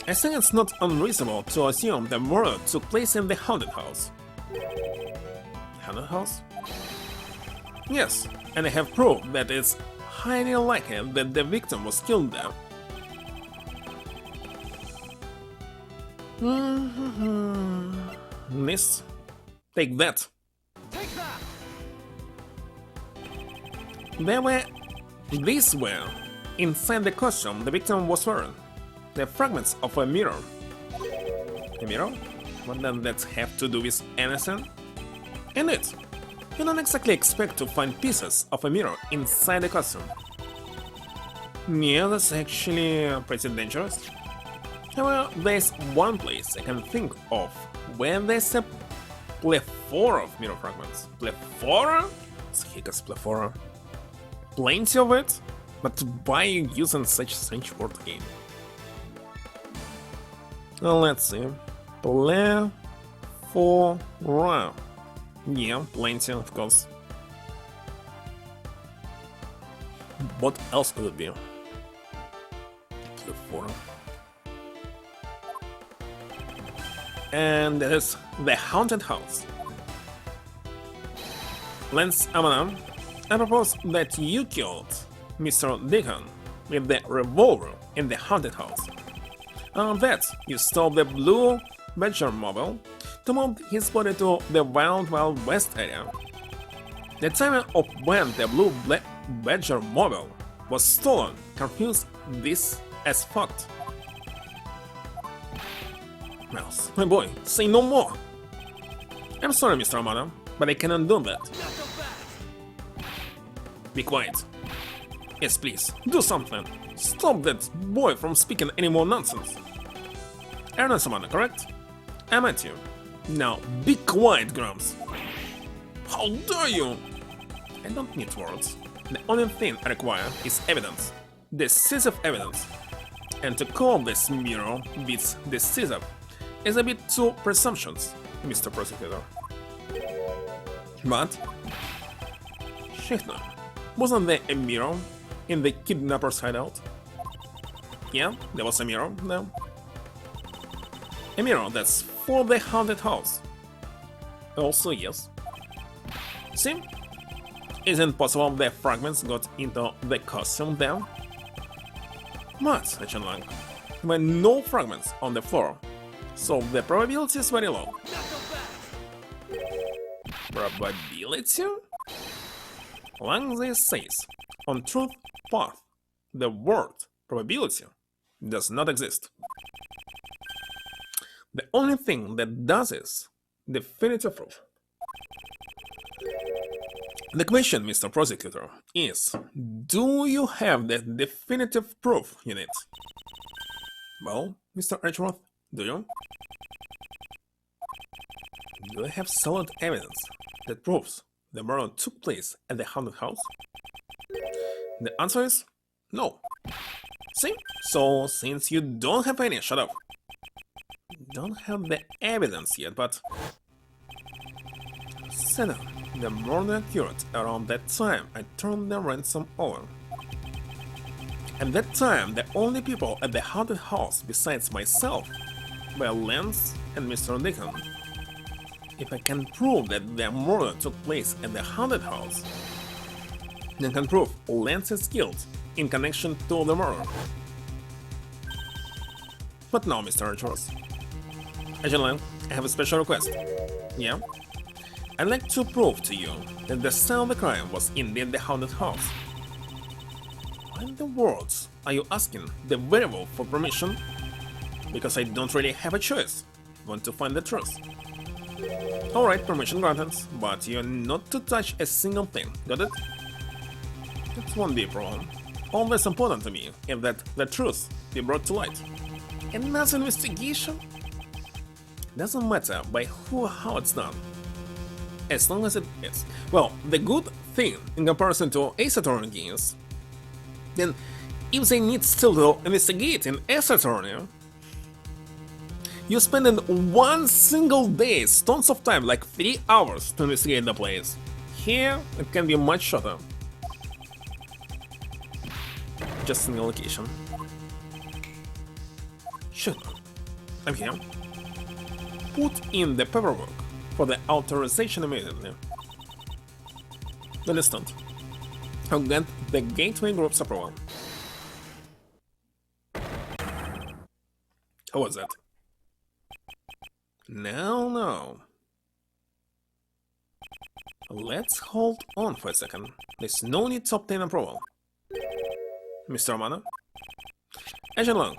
[SPEAKER 1] I think it's not unreasonable to assume the murder took place in the haunted house. Haunted house? Yes, and I have proved that it's highly likely that the victim was killed there. Miss, take that.
[SPEAKER 2] Take that.
[SPEAKER 1] These were inside the costume the victim was wearing. The fragments of a mirror. A mirror? What does that have to do with anything? Indeed. You don't exactly expect to find pieces of a mirror inside a costume. Yeah, that's actually pretty dangerous. However, there's one place I can think of where there's a plethora of mirror fragments. Plethora? What's Hiccups plethora? Plenty of it? But why are you using such strange word again? Let's see. Plethora. Yeah, plenty, of course. What else could it be? Plethora. And that is the haunted house. Lance Amana, I propose that you killed Mr. Deacon with the revolver in the haunted house. That you stole the blue Badger mobile to move his body to the Wild Wild West area. The timing of when the blue Badger mobile was stolen confused this as fact. Miles, my boy, say no more! I'm sorry, Mr. Amana, but I cannot do that. Be quiet. Yes, please, do something. Stop that boy from speaking any more nonsense. Ernest Amana, correct? I'm at you. Now, be quiet, Grumps. How dare you? I don't need words. The only thing I require is evidence. Decisive evidence. And to call this mirror beats decisive is a bit too presumptuous, Mr. Prosecutor. But Schichtner, wasn't there a mirror in the kidnapper's hideout? Yeah, there was a mirror, no. A mirror that's for the haunted house. Also, yes. See? Isn't possible the fragments got into the costume there? But, Agent Lang, there were no fragments on the floor, so the probability is very low. Probability? Lang says, on truth path, the word probability does not exist. The only thing that does is definitive proof. The question, Mr. Prosecutor, is, do you have the definitive proof you need? Well, Mr. Edgeworth, do you? Do you have solid evidence that proves the murder took place at the haunted house? The answer is no. See? So, since you don't have any, shut up. Don't have the evidence yet, but... Senna, the murder occurred around that time I turned the ransom over. At that time, the only people at the haunted house besides myself were Lance and Mr. Deacon. If I can prove that the murder took place at the haunted house, then I can prove Lance's guilt in connection to the murder. But now, Mr. Edgeworth. Agent Lang, I have a special request. Yeah? I'd like to prove to you that the scene of the crime was indeed the haunted house. Why in the world are you asking the werewolf for permission? Because I don't really have a choice. Want to find the truth. Alright, permission granted, but you're not to touch a single thing, got it? It won't be a problem. All that's important to me is that the truth be brought to light. And that's investigation? Doesn't matter by who or how it's done. As long as it is. Well, the good thing in comparison to Ace Attorney games, then if they need still to investigate in Ace Attorney, you spend in one single day tons of time, like 3 hours, to investigate the place. Here, it can be much shorter. Just single location. Sure, I'm here. Put in the paperwork for the authorization immediately. The instant. I'll get the Gateway Group's approval. How was that? No. Let's hold on for a second. There's no need to obtain approval. Mr. Amana? Agent Long,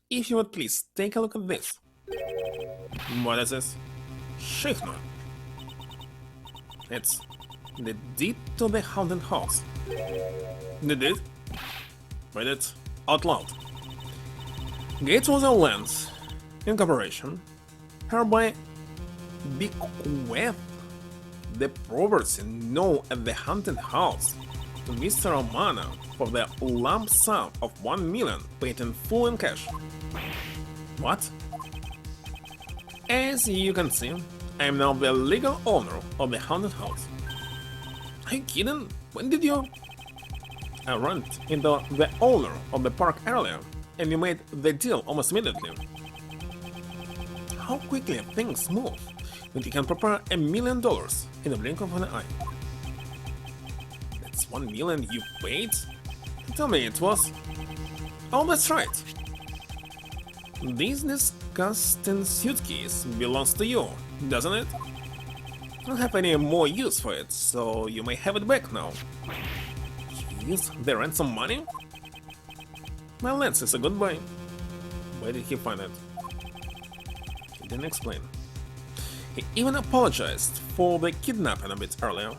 [SPEAKER 1] if you would please take a look at this. What is this? Schichtner. It's the deed to the haunted house. The deed? Read it out loud. Gatesworth Lands Incorporation hereby bequeath the property known as the haunted house to Mr. Romano for the lump sum of 1 million paid in full in cash. What? As you can see, I am now the legal owner of the haunted house. Are you kidding? When did you? I ran into the owner of the park earlier, and we made the deal almost immediately. How quickly things move when you can prepare $1 million in the blink of an eye. That's 1 million you paid? Tell me it was. Oh, that's right. This disgusting suitcase belongs to you, doesn't it? I don't have any more use for it, so you may have it back now. You used the ransom money? My lens is a good boy. Where did he find it? He didn't explain. He even apologized for the kidnapping a bit earlier,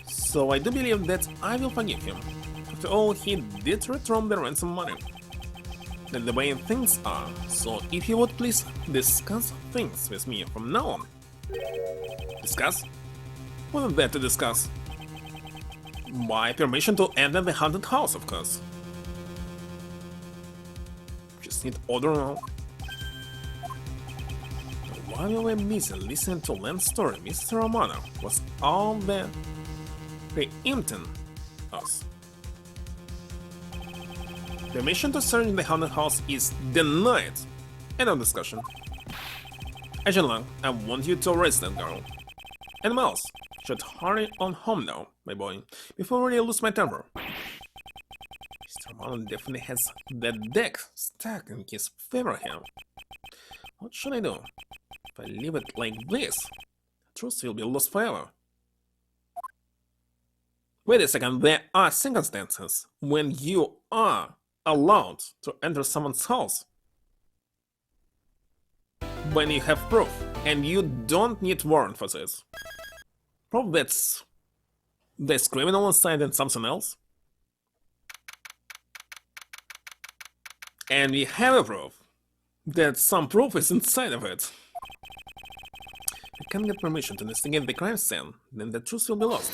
[SPEAKER 1] so I do believe that I will forgive him. After all, he did return the ransom money. That's the way things are, so if you would please discuss things with me from now on. Discuss? What is there to discuss? My permission to enter the haunted house, of course. Just need order now. While we were busy listening to Len's story, Mr. Romano was all there preempting us. Permission to search the haunted house is denied. End of discussion. Agent Lang, I want you to arrest that girl. And Miles, should hurry on home now, my boy, before I really lose my temper. Mr. Romano definitely has that deck stacked in his favor here. What should I do? If I leave it like this, the truth will be lost forever. Wait a second, there are circumstances when you are allowed to enter someone's house. When you have proof, and you don't need warrant for this. Proof that's there's criminal inside and something else. And we have a proof that some proof is inside of it. If you can't get permission to investigate the crime scene, then the truth will be lost.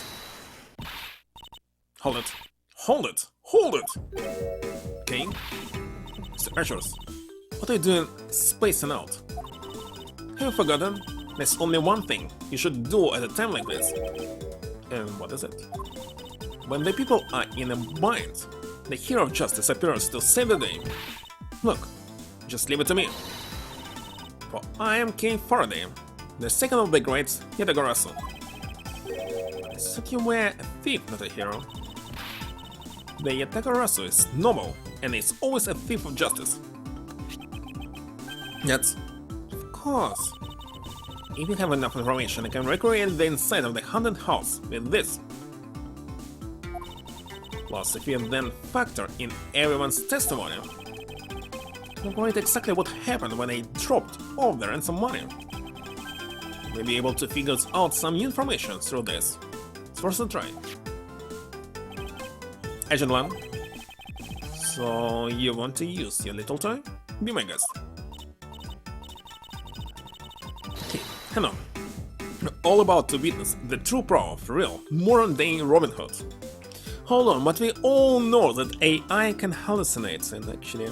[SPEAKER 1] Hold it. Hold it! Hold it! Okay? Mr. Edgeworth, what are you doing spacing out? Have you forgotten? There's only one thing you should do at a time like this. And what is it? When the people are in a bind, the hero of justice appears to save the day. Look, just leave it to me. For I am King Faraday, the second of the great Yatagarasu. I thought you were a thief, not a hero. The Yatagarasu is noble, and is always a thief of justice. Yet, of course, if you have enough information, I can recreate the inside of the haunted house with this. Plus, if you then factor in everyone's testimony, you can exactly what happened when I dropped all the ransom money. You may be able to figure out some new information through this. It's worth a try. Agent Lan, so you want to use your little toy? Be my guest. Okay, hang on. We're all about to witness the true power of real, modern-day Robin Hood. Hold on, but we all know that AI can hallucinate and actually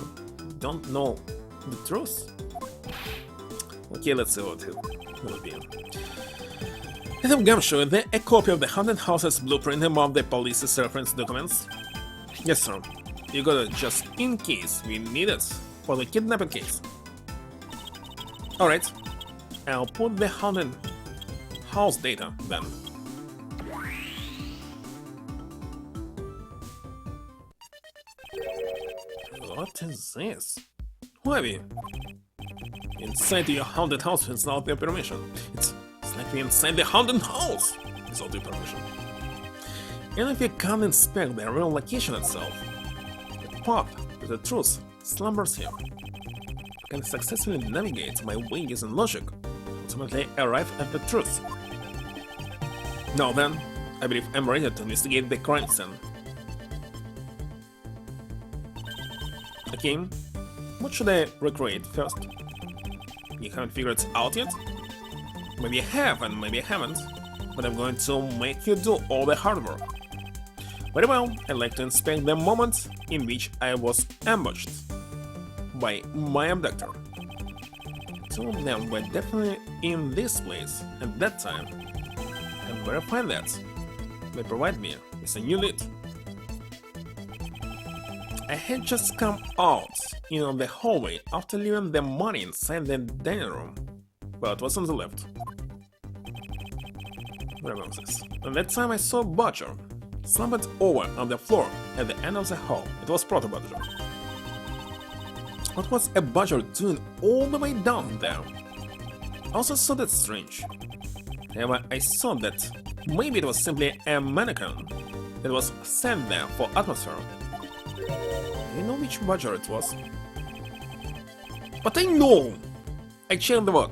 [SPEAKER 1] don't know the truth. Okay, let's see what it will be. I have Gumshoe there a copy of the haunted house's blueprint above the police's reference documents? Yes, sir. You got it just in case we need it for the kidnapping case. Alright. I'll put the haunted house data then. What is this? Who are we? Inside your haunted house without your permission. It's like we're inside the haunted house without your permission. And if you can't inspect the real location itself, the path to the truth slumbers here. I can successfully navigate my way using logic, ultimately arrive at the truth. Now then, I believe I'm ready to investigate the crime scene. Okay, what should I recreate first? You haven't figured it out yet? Maybe I have and maybe I haven't. but I'm going to make you do all the hard work. Very well, I'd like to inspect the moment in which I was ambushed by my abductor. Two of them were definitely in this place at that time, and verify that. They provide me with a new lead. I had just come out in the hallway after leaving the money inside the dining room. Well, it was on the left. Where was this? At that time I saw Butcher slumped over on the floor at the end of the hall. It was Proto-Butcher. What was a Butcher doing all the way down there? I also saw that strange. However, I saw that maybe it was simply a mannequin that was sent there for atmosphere. Do you know which Butcher it was? But I know! I checked the word,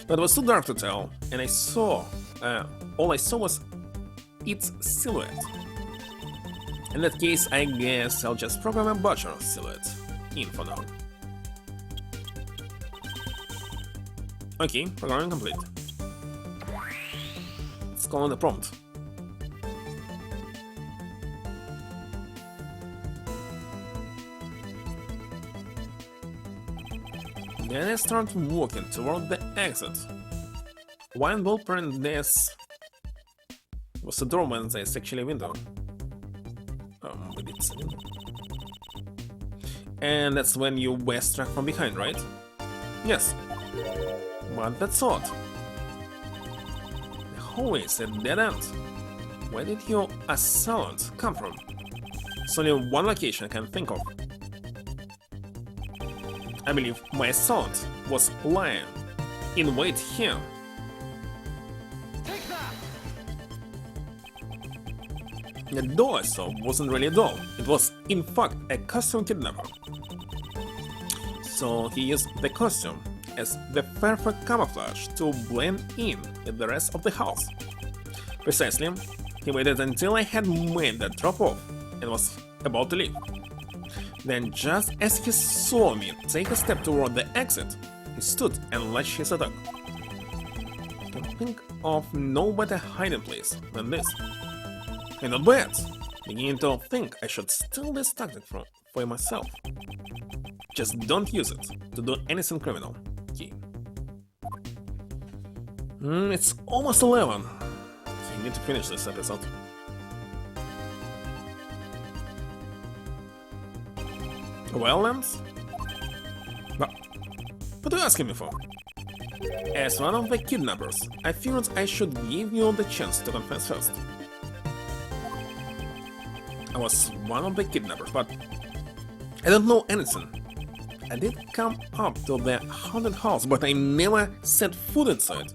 [SPEAKER 1] but it was too dark to tell, and I saw, all I saw was its silhouette. In that case, I guess I'll just program a Butcher silhouette in for now. Okay, programming complete. Let's call on the prompt. Then I start walking toward the exit. One blueprint this was a doorway and there's actually a window. Maybe it's a window. And that's when you were struck from behind, right? Yes. But that's odd. The hallway is a dead end. Where did your assailant come from? It's only one location I can think of. I believe my assailant was lying in wait here.
[SPEAKER 2] Take that!
[SPEAKER 1] The doll I saw wasn't really a doll. It was, in fact, a costume kidnapper. So he used the costume as the perfect camouflage to blend in with the rest of the house. Precisely, he waited until I had made the drop off and was about to leave. Then, just as he saw me take a step toward the exit, he stood and latched his attack. I can think of no better hiding place than this. And not bad. Beginning to think I should steal this tactic for myself. Just don't use it to do anything criminal. Key. It's almost 11. I need to finish this episode. Well, Lance? What are you asking me for? As one of the kidnappers, I figured I should give you the chance to confess first. I was one of the kidnappers, but I don't know anything. I did come up to the haunted house, but I never set foot inside.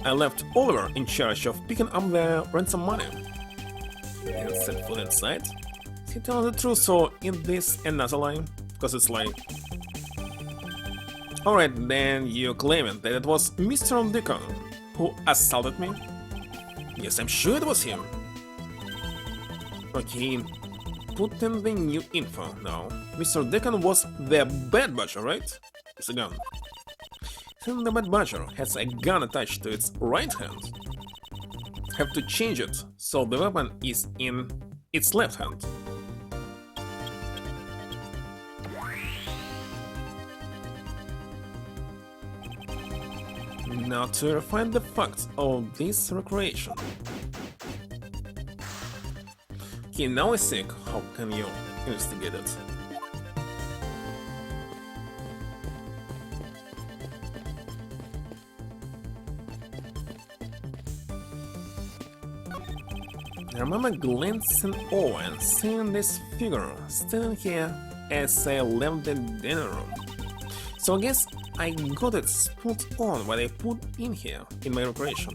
[SPEAKER 1] I left Oliver in charge of picking up the ransom money. And set foot inside? He tells the truth, so is this another lie? Because it's like... Alright, then you claiming that it was Mr. Deacon who assaulted me? Yes, I'm sure it was him. Okay, put in the new info now. Mr. Deacon was the Bad Butcher, right? It's a gun. Then the Bad Butcher has a gun attached to its right hand. Have to change it so the weapon is in its left hand. Now to verify the facts of this recreation. Okay, now I think, how can you investigate it? I remember glancing over and seeing this figure standing here as I left the dinner room. So I guess I got it spot on what I put in here in my recreation.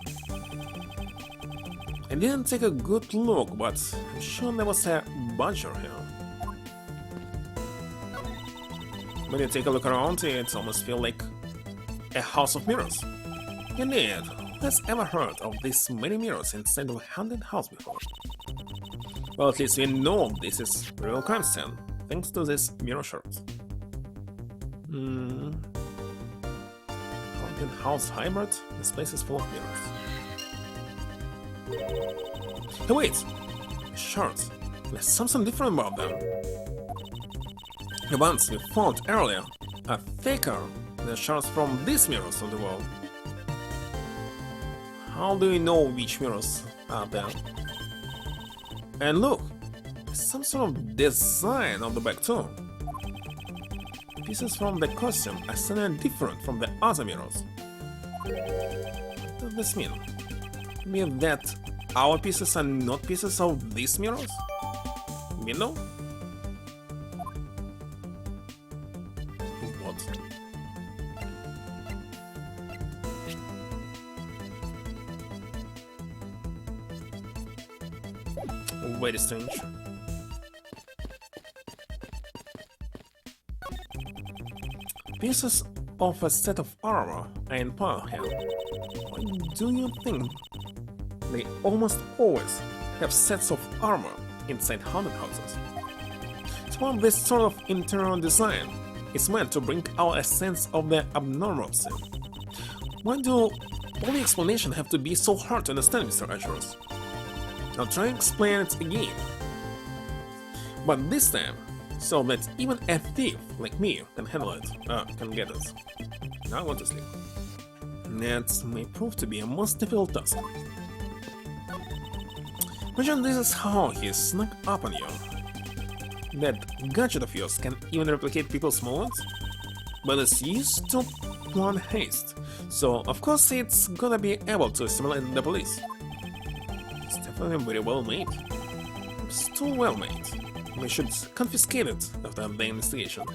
[SPEAKER 1] I didn't take a good look, but I'm sure there was a Butcher here. When you take a look around, it almost feels like a house of mirrors. Indeed, who has ever heard of these many mirrors inside of a haunted house before? Well, at least we know this is a real crime scene, thanks to this mirror shirt. Haunted house hybrid? This place is full of mirrors. Hey, wait! Shards. There's something different about them. The ones we found earlier are thicker than shards from these mirrors on the wall. How do we know which mirrors are there? And look! Some sort of design on the back too. Pieces from the costume are suddenly different from the other mirrors. What does this mean? Mean that our pieces are not pieces of these mirrors? You know? What? Very strange. Pieces of a set of armor are in pile here. Why do you think they almost always have sets of armor inside haunted houses? So this sort of internal design is meant to bring out a sense of the abnormalcy. Why do all the explanations have to be so hard to understand, Mr. Edgeworth? I'll try and explain it again. But this time, so that even a thief like me can handle it, can get it. Now I want to sleep. That may prove to be a most difficult task. Imagine this is how he snuck up on you. That gadget of yours can even replicate people's movements, but it's used to plan haste, so of course it's gonna be able to simulate the police. It's definitely very well made. It's too well made. We should confiscate it after the investigation.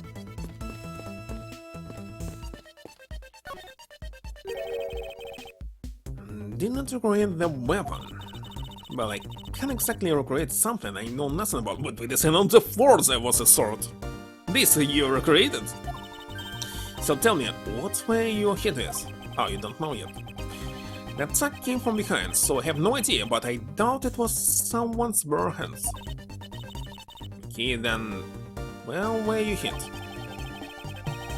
[SPEAKER 1] Did not recreate the weapon. Well, I can't exactly recreate something I know nothing about, but with the scene on the floor there was a sword. This you recreated? So tell me, what were you hit with? Oh, you don't know yet. The attack came from behind, so I have no idea, but I doubt it was someone's bare hands. Okay, then, well, where you hit?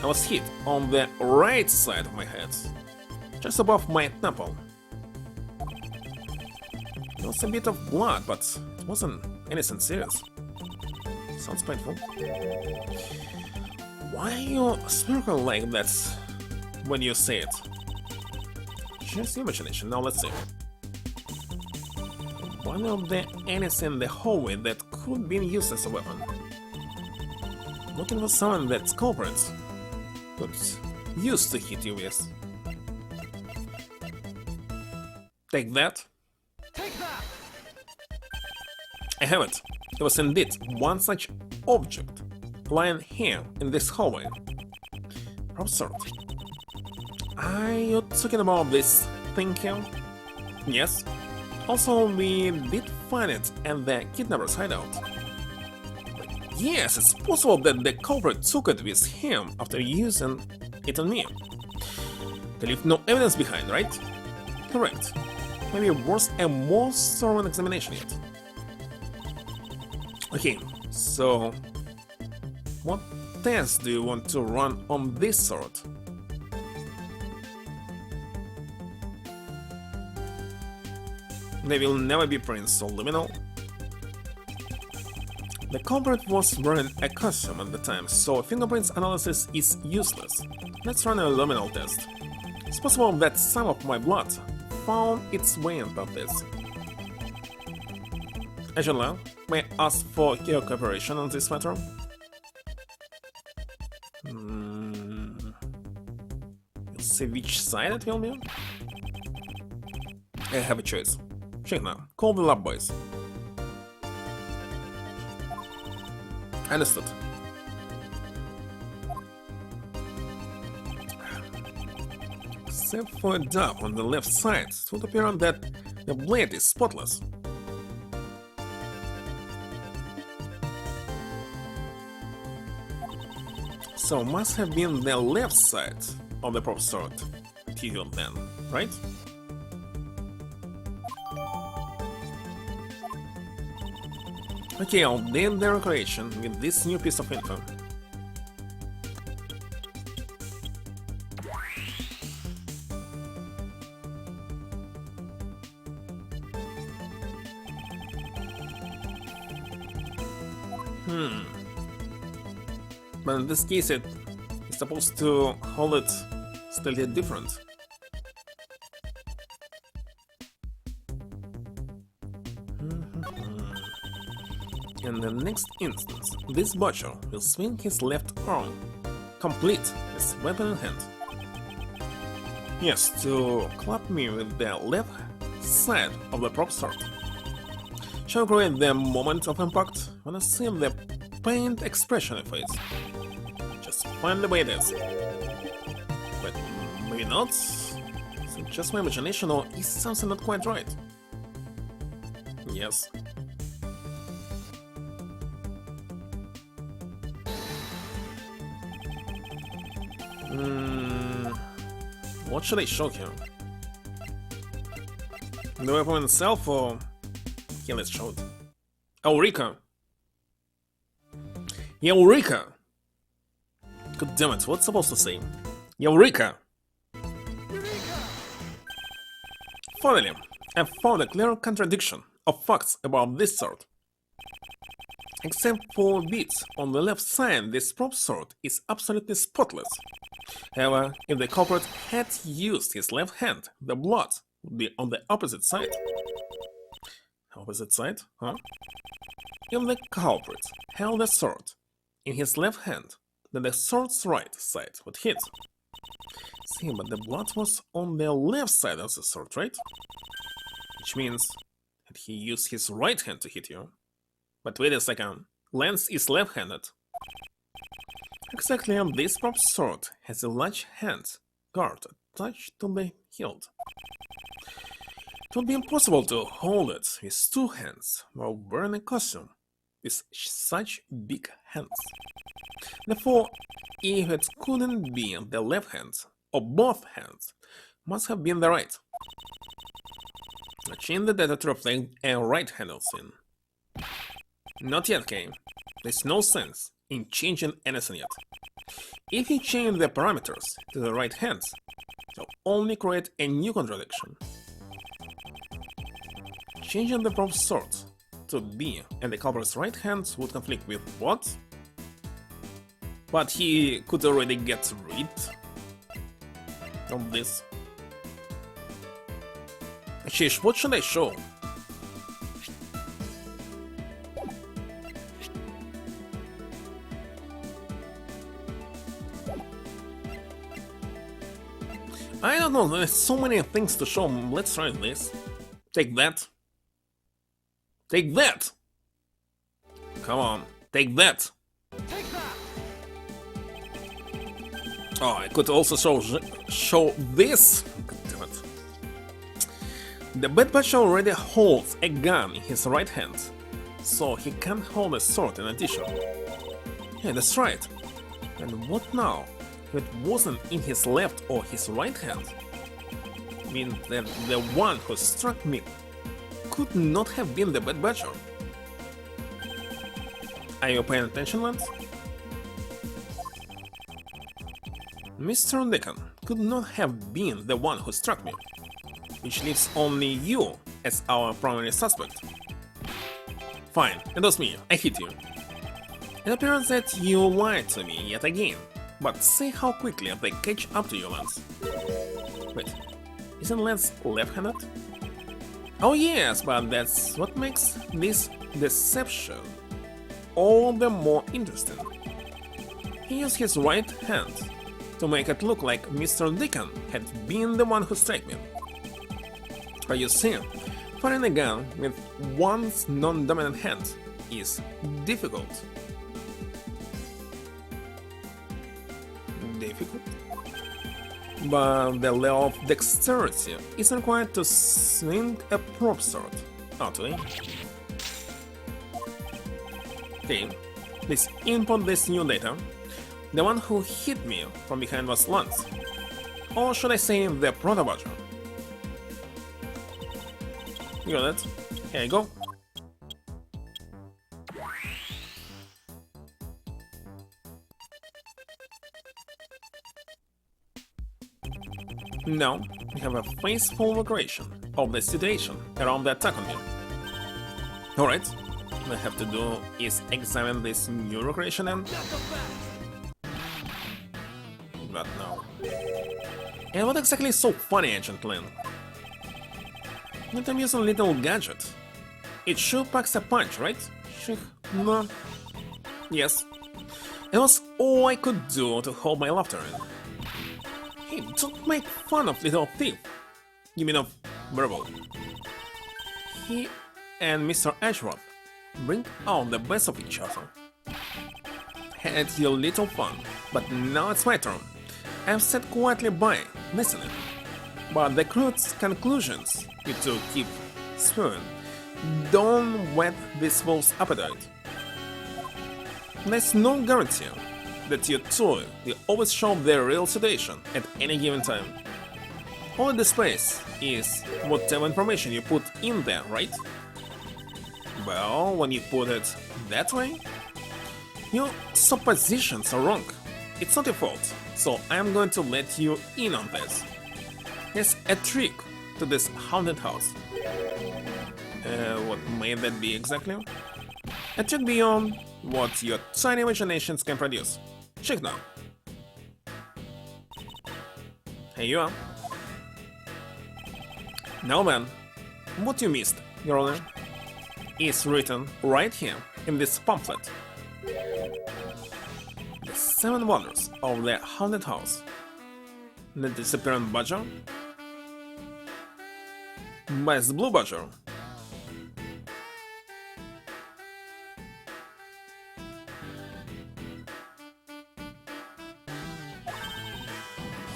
[SPEAKER 1] I was hit on the right side of my head, just above my temple. There was a bit of blood, but it wasn't anything serious. Sounds painful. Why are you smirking like that when you say it? Just imagination. Now let's see. One of the enemies in the hallway that could be used as a weapon. Looking for someone that's culprit could use to hit you with. Take that.
[SPEAKER 2] Take that!
[SPEAKER 1] I have it. It was indeed one such object lying here in this hallway. From sort. Are you talking about this thing here? Yes. Also, we did find it at the kidnapper's hideout. Yes, it's possible that the culprit took it with him after using it on me. They leave no evidence behind, right? Correct. Maybe worth a more thorough examination yet. Okay, so what test do you want to run on this sword? They will never be Prince or Liminal. The culprit was wearing a costume at the time, so fingerprints analysis is useless. Let's run a luminal test. It's possible that some of my blood found its way into this. Angela, may I ask for your cooperation on this matter? You'll see which side it will be? I have a choice. Check now. Call the lab boys. Understood. Except for a dab on the left side, it would appear that the blade is spotless. So must have been the left side of the prop sword material then, right? Okay, I'll name the recreation with this new piece of info. But in this case, it's supposed to hold it slightly different. In the next instance, this butcher will swing his left arm, complete his weapon in hand. Yes, to clap me with the left side of the prop sword. Shall create the moment of impact when I see the pained expression in face. Just find the way it is. But maybe not. Is it just my imagination, or is something not quite right? Yes. What should I show here? The weapon itself, or... Okay, let's show it. Eureka! Eureka! God damn it, what's supposed to say? Eureka!
[SPEAKER 2] Eureka!
[SPEAKER 1] Finally, I found a clear contradiction of facts about this sword. Except for bits on the left side, this prop sword is absolutely spotless. However, if the culprit had used his left hand, the blood would be on the opposite side. Opposite side? Huh? If the culprit held the sword in his left hand, then the sword's right side would hit. See, but the blood was on the left side of the sword, right? Which means that he used his right hand to hit you. But wait a second, Lance is left-handed. Exactly, this prop sword has a large hand guard attached to the hilt. It would be impossible to hold it with two hands while wearing a costume with such big hands. Therefore, if it couldn't be the left hand, or both hands, must have been the right. Change the data to reflect a right-handed scene. Not yet, Kay. There's no sense in changing anything yet. If you change the parameters to the right hand, you'll only create a new contradiction. Changing the prop sword to B and the culprit's right hand would conflict with what? But he could already get rid of this. Sheesh, what should I show? I don't know, there's so many things to show. Let's try this. Take that. Take that! Come on, take that!
[SPEAKER 2] Take that!
[SPEAKER 1] Oh, I could also show this. God damn it. The Bad Batch already holds a gun in his right hand, so he can hold a sword in addition. Yeah, that's right. And what now? If it wasn't in his left or his right hand, means that the one who struck me could not have been the Bad Batcher. Are you paying attention, Lance? Mr. Deacon could not have been the one who struck me, which leaves only you as our primary suspect. Fine, it was me, I hit you. It appears that you lied to me yet again, but see how quickly they catch up to you, Lance. Wait, isn't Lance left-handed? Oh yes, but that's what makes this deception all the more interesting. He used his right hand to make it look like Mr. Deacon had been the one who struck me. But you see, firing a gun with one's non-dominant hand is difficult. Difficult? But the law of dexterity is required to swing a prop sword, aren't we? Okay, let's input this new data. The one who hit me from behind was Lance. Or should I say the Proto-Badger? You got it. Here you go. Now, we have a faithful recreation of the situation around the attack on me. Alright, I have to do is examine this new recreation and... But no. And what exactly is so funny, Agent Lin? That I'm using a little gadget. It sure packs a punch, right? No. Yes. It was all I could do to hold my laughter in. Hey, don't make fun of little thief. You mean of verbal. He and Mr. Edgeworth bring out the best of each other. Had your little fun, but now it's my turn. I've sat quietly by, listening. But the crude conclusions you two keep spewing don't whet this fool's appetite. There's no guarantee that you two will always show their real situation at any given time. All it displays is whatever information you put in there, right? Well, when you put it that way, your suppositions are wrong. It's not your fault, so I'm going to let you in on this. There's a trick to this haunted house. What may that be exactly? A trick beyond what your tiny imaginations can produce. Check now. Here you are. Now then, what you missed, Your Honor, is written right here in this pamphlet. The 7 wonders of the haunted house. The disappearing badger? Best blue badger.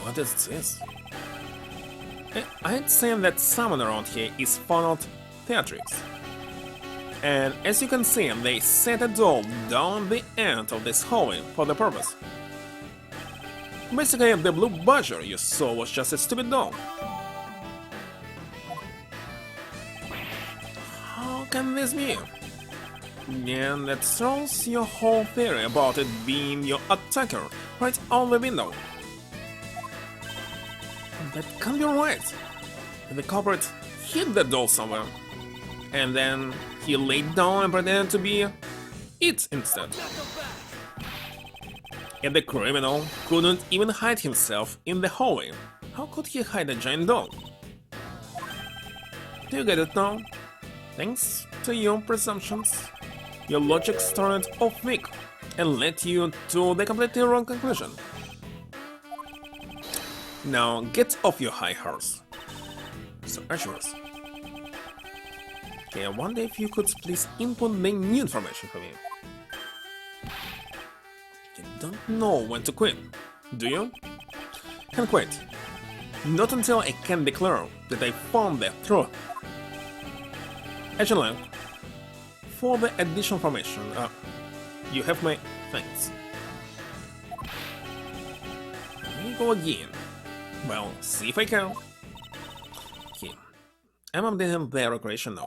[SPEAKER 1] What is this? I'd say that someone around here is fond of theatrics. And as you can see, they set a doll down the end of this hallway for the purpose. Basically, the blue badger you saw was just a stupid doll. How can this be? And that throws your whole theory about it being your attacker right out the window. That can't be right. The culprit hid the doll somewhere, and then he laid down and pretended to be it instead. And the criminal couldn't even hide himself in the hallway. How could he hide a giant doll? Do you get it now? Thanks to your presumptions, your logic started off weak and led you to the completely wrong conclusion. Now get off your high horse. So Edgeworth. Okay, I wonder if you could please input the new information for me. You don't know when to quit, do you? Can't quit. Not until I can declare that I found the truth. Agent Lang, for the additional information, you have my thanks. Here we go again. Well, see if I can. Okay, I'm updating the recreation now.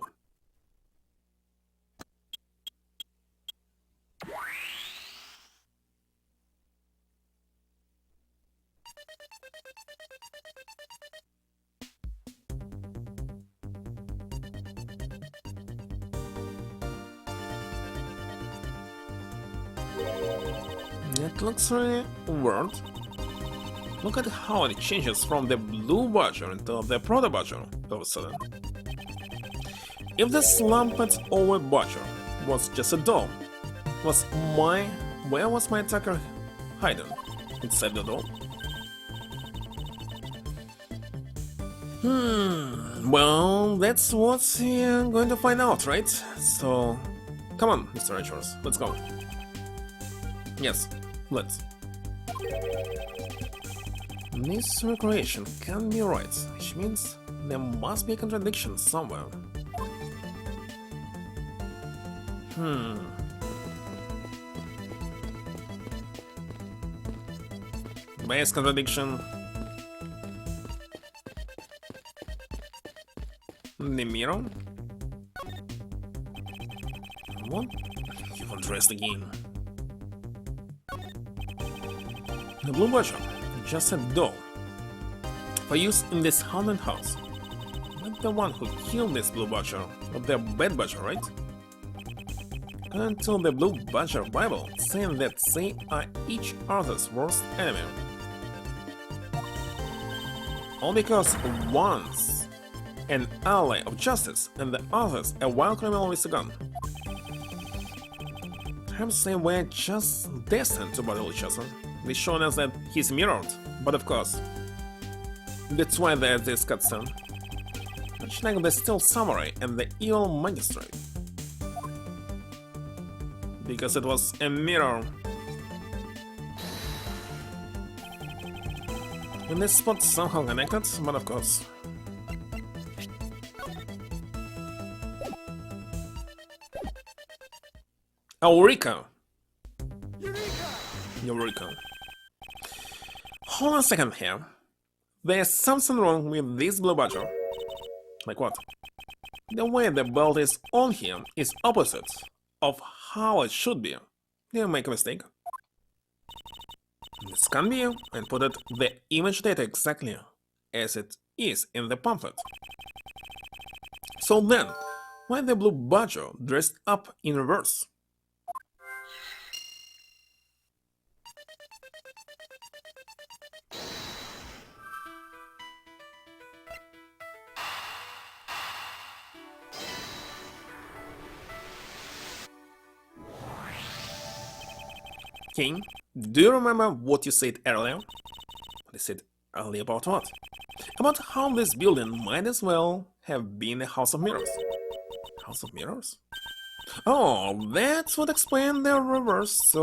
[SPEAKER 1] It looks really weird. Look at how it changes from the blue badger into the proto badger all of a sudden. If the slumped over badger was just a doll, where was my attacker hidden? Inside the doll? Well, that's what we're going to find out, right? So, come on, Mr. Edgeworth, let's go. Yes, let's. This recreation can't be right, which means there must be a contradiction somewhere. Base contradiction. The mirror? What? You've undressed again. The blue badger, just a doll, for use in this haunted house. Not the one who killed this blue badger, but the bed badger, right? Until the Blue Badger Bible, saying that they are each other's worst enemy. All because one's an ally of justice and the other's a wild criminal with a gun. Perhaps they were just destined to battle each other. They shown us that he's mirrored, but of course, that's why there's this cutscene. Much like the Steel Samurai and the Evil Magistrate. Because it was a mirror. And this spot somehow connected, but of course. Eureka! Eureka. Hold on a second here. There's something wrong with this Blue Badger. Like what? The way the belt is on him is opposite of how it should be. Did you make a mistake? This can be, and put it the image data exactly as it is in the pamphlet. So then, why the Blue Badger dressed up in reverse? King, do you remember what you said earlier? I said earlier about what? About how this building might as well have been a house of mirrors. House of mirrors? Oh, that's what explained the reverse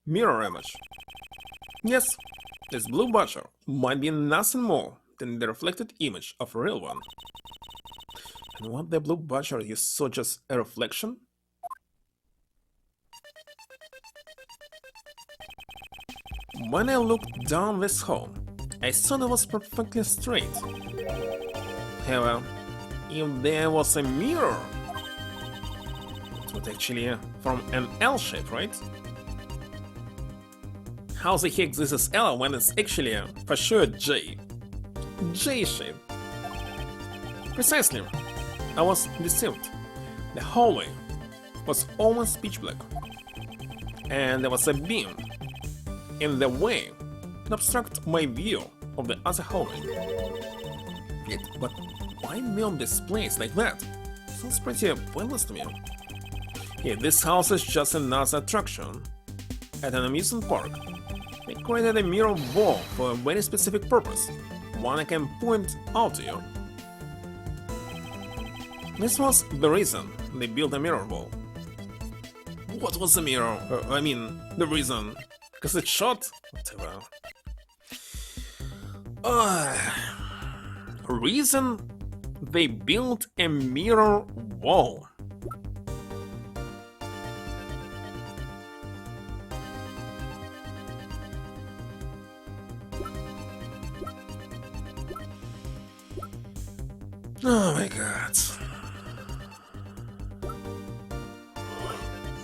[SPEAKER 1] mirror image. Yes, this Blue Badger might be nothing more than the reflected image of a real one. And what the Blue Badger you saw just a reflection? When I looked down this hall, I saw it was perfectly straight. However, if there was a mirror, it would actually form an L shape, right? How the heck this is L when it's actually for sure J? J shape. Precisely. I was deceived. The hallway was almost pitch black, and there was a beam in the way to obstruct my view of the other hallway. Yet, but why build this place like that? Sounds pretty pointless to me. Yeah, this house is just another attraction at an amusement park. They created a mirror wall for a very specific purpose, one I can point out to you. This was the reason they built a mirror wall. What was the mirror? I mean, the reason. Because it shot? Whatever. Reason they built a mirror wall. Oh my god.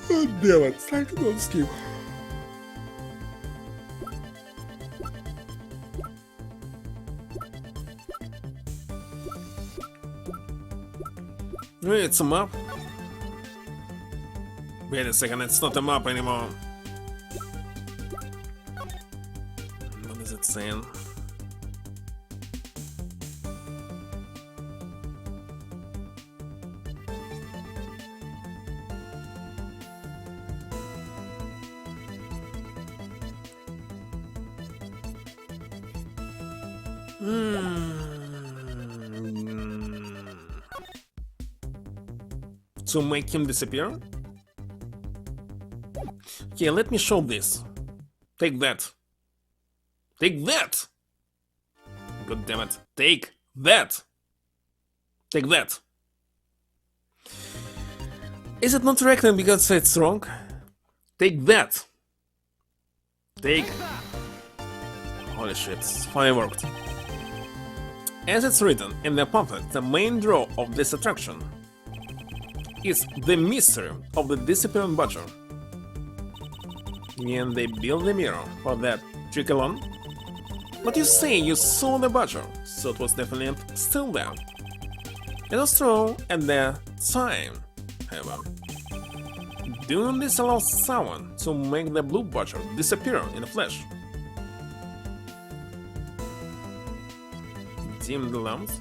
[SPEAKER 1] Oh damn it, it's time to go to sleep. Wait, it's a map? Wait a second, it's not a map anymore. What is it saying? To make him disappear? Okay, let me show this. Take that. Take that! God damn it. Take that! Take that! Is it not correct because it's wrong? Take that! Take... Holy shit, finally worked. As it's written in the pamphlet, the main draw of this attraction is the mystery of the disappearing badger. And they built the mirror for that trick alone. But you say you saw the badger, so it was definitely still there. It was true at the time, however. Doing this allows someone to make the blue butcher disappear in a flash. Dim the lamps.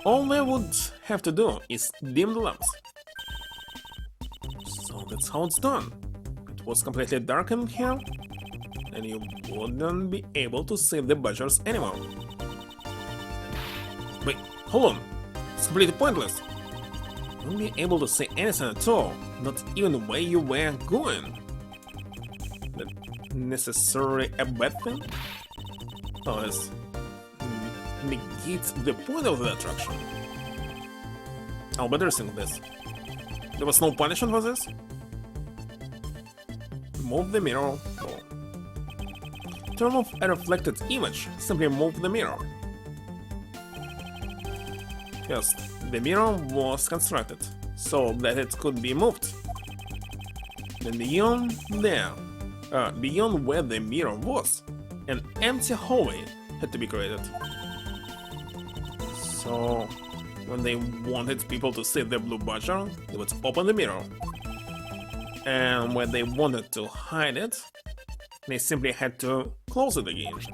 [SPEAKER 1] All they would have to do is dim the lamps. So that's how it's done. It was completely dark in here, and you wouldn't be able to see the butchers anymore. Wait, hold on. It's completely pointless. You won't be able to see anything at all, not even where you were going. That necessarily a bad thing? Oh, this negates the point of the attraction. I'll better think this. There was no punishment for this? Move the mirror. Oh. To remove a reflected image, simply move the mirror. First, the mirror was constructed so that it could be moved. Then beyond where the mirror was, an empty hallway had to be created. So, when they wanted people to see the blue butcher, they would open the mirror. And when they wanted to hide it, they simply had to close it again. Which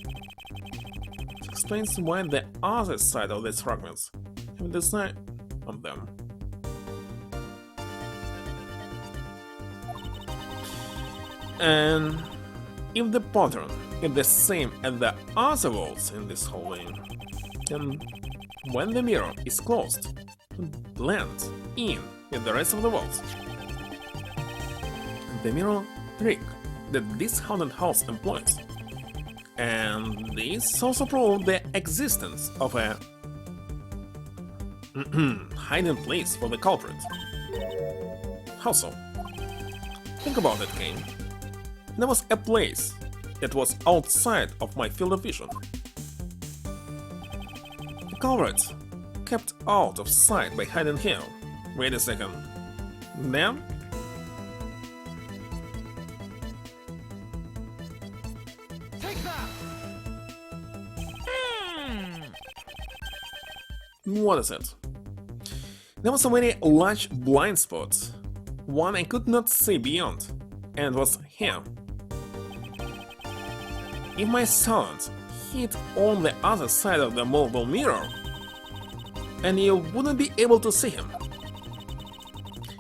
[SPEAKER 1] explains why the other side of these fragments have a design on them. And if the pattern is the same as the other walls in this hallway, then when the mirror is closed, it blends in with the rest of the walls. The mirror trick that this haunted house employs, and this also proves the existence of a hiding place for the culprit. How so? Think about it, Kane. There was a place that was outside of my field of vision. The culprit kept out of sight by hiding here. Wait a second. Then?
[SPEAKER 2] Take that!
[SPEAKER 1] What is it? There was a very large blind spot, one I could not see beyond, and it was here. If my sound hit on the other side of the mobile mirror, and you wouldn't be able to see him.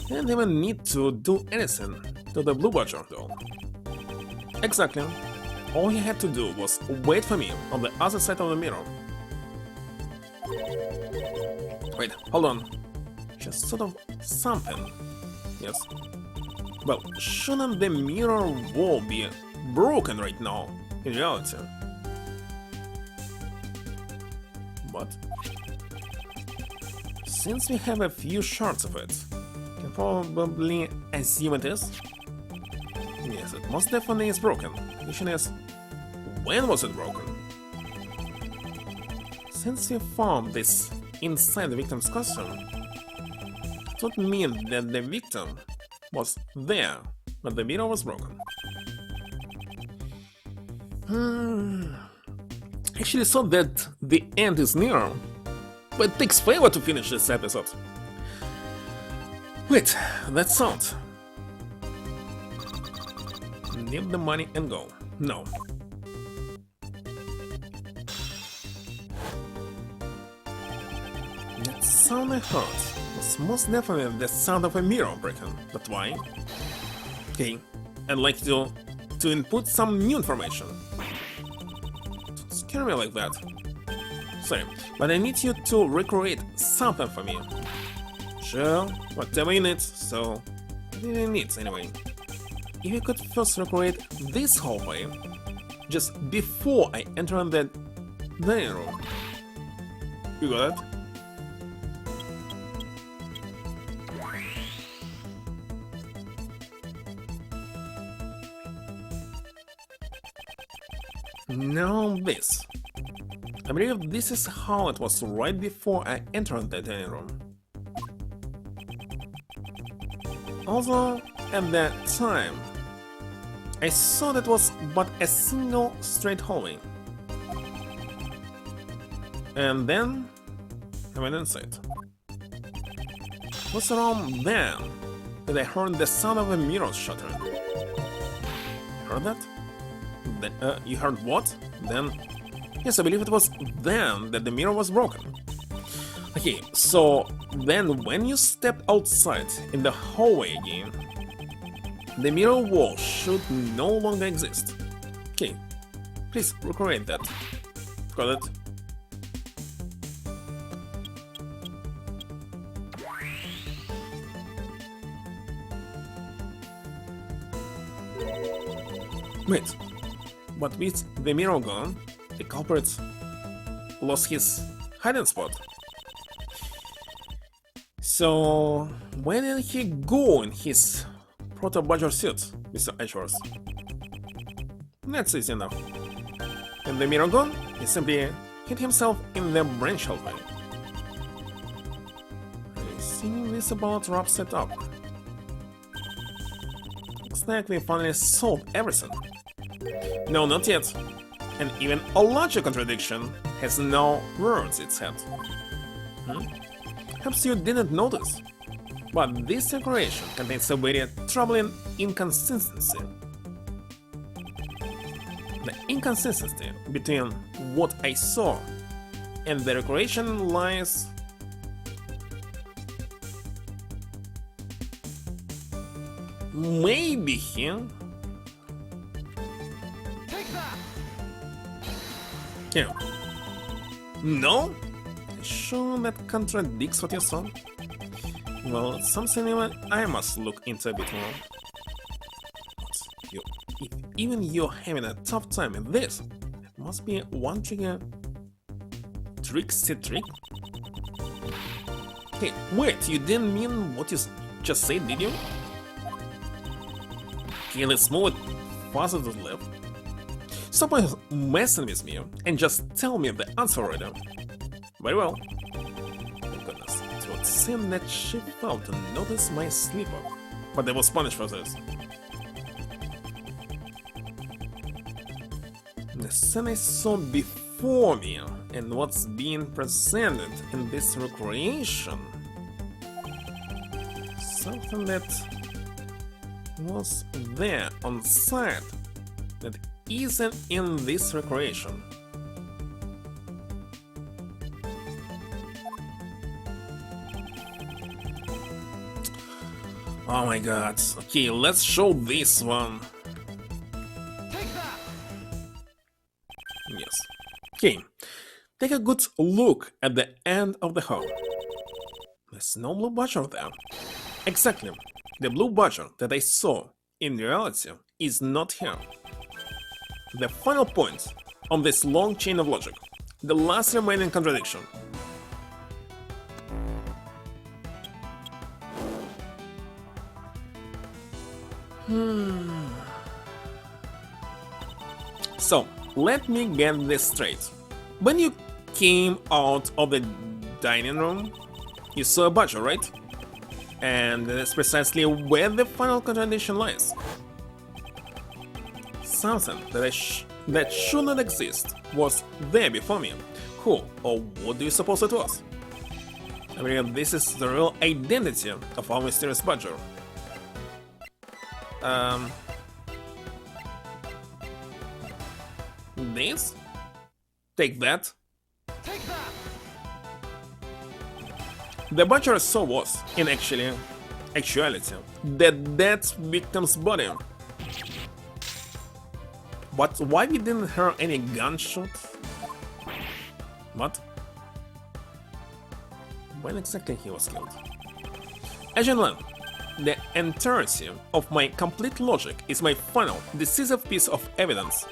[SPEAKER 1] I didn't even need to do anything to the blue butcher though. Exactly. All he had to do was wait for me on the other side of the mirror. Wait, hold on. Just sort of something. Yes. Well, shouldn't the mirror wall be broken right now, in reality? But since we have a few shards of it, we can probably assume it is. Yes, it most definitely is broken. The question is, when was it broken? Since we found this inside the victim's costume, it would mean that the victim was there when the mirror was broken. Actually thought that the end is near, but it takes forever to finish this episode. Wait, that sound. Leave the money and go. No. That sound I heard was most definitely the sound of a mirror breaking. But why? Okay, I'd like to input some new information. Don't scare me like that. Sorry, but I need you to recreate something for me. Sure, whatever you need, so you need anyway. If you could first recreate this hallway just before I enter the dining room. You got it? Now this. I believe this is how it was right before I entered the dining room. Although, at that time, I saw that was but a single straight hallway. And then I went inside. was around then that I heard the sound of a mirror shattering. Heard that? You heard what? Then... Yes, I believe it was then that the mirror was broken. Okay, so then when you stepped outside in the hallway again, the mirror wall should no longer exist. Okay, please recreate that. Got it? Wait, but with the mirror gone, the culprit lost his hiding spot. So, where did he go in his proto-badger suit, Mr. Edgeworth? That's easy enough. And the mirror gone, he simply hit himself in the branch hallway. I see this about wraps it up. Looks like we finally solved everything. No, not yet. And even a larger contradiction has now reared its head. Perhaps you didn't notice, but this decoration contains a very troubling inconsistency. The inconsistency between what I saw and the decoration lies... Maybe here? Here. No? Sure that contradicts what you saw? Well, it's something I must look into a bit more. If even you're having a tough time with this, it must be one trigger... Tricksy trick? Hey, wait, you didn't mean what you just said, did you? Okay, let's move it faster to the left. Stop messing with me and just tell me the answer already. Very well. Thank goodness, it would seem that she failed to notice my slip-up, but I was punished for this. The scene I saw before me and what's being presented in this recreation. Something that was there on site that isn't in this recreation. Oh my god. Okay, let's show this one.
[SPEAKER 2] Take that.
[SPEAKER 1] Yes. Okay. Take a good look at the end of the hall. There's no blue badger there. Exactly. The blue badger that I saw in reality is not here. The final point on this long chain of logic. The last remaining contradiction. So, let me get this straight. When you came out of the dining room, you saw a badger, right? And that's precisely where the final contradiction lies. Something that should not exist was there before me. Who or what do you suppose it was? I mean, this is the real identity of our mysterious badger. This? Take that.
[SPEAKER 2] Take that.
[SPEAKER 1] The badger I saw was, in actuality, the dead victim's body. But why we didn't hear any gunshots? What? When exactly he was killed? Agent Lan, the entirety of my complete logic is my final, decisive piece of evidence.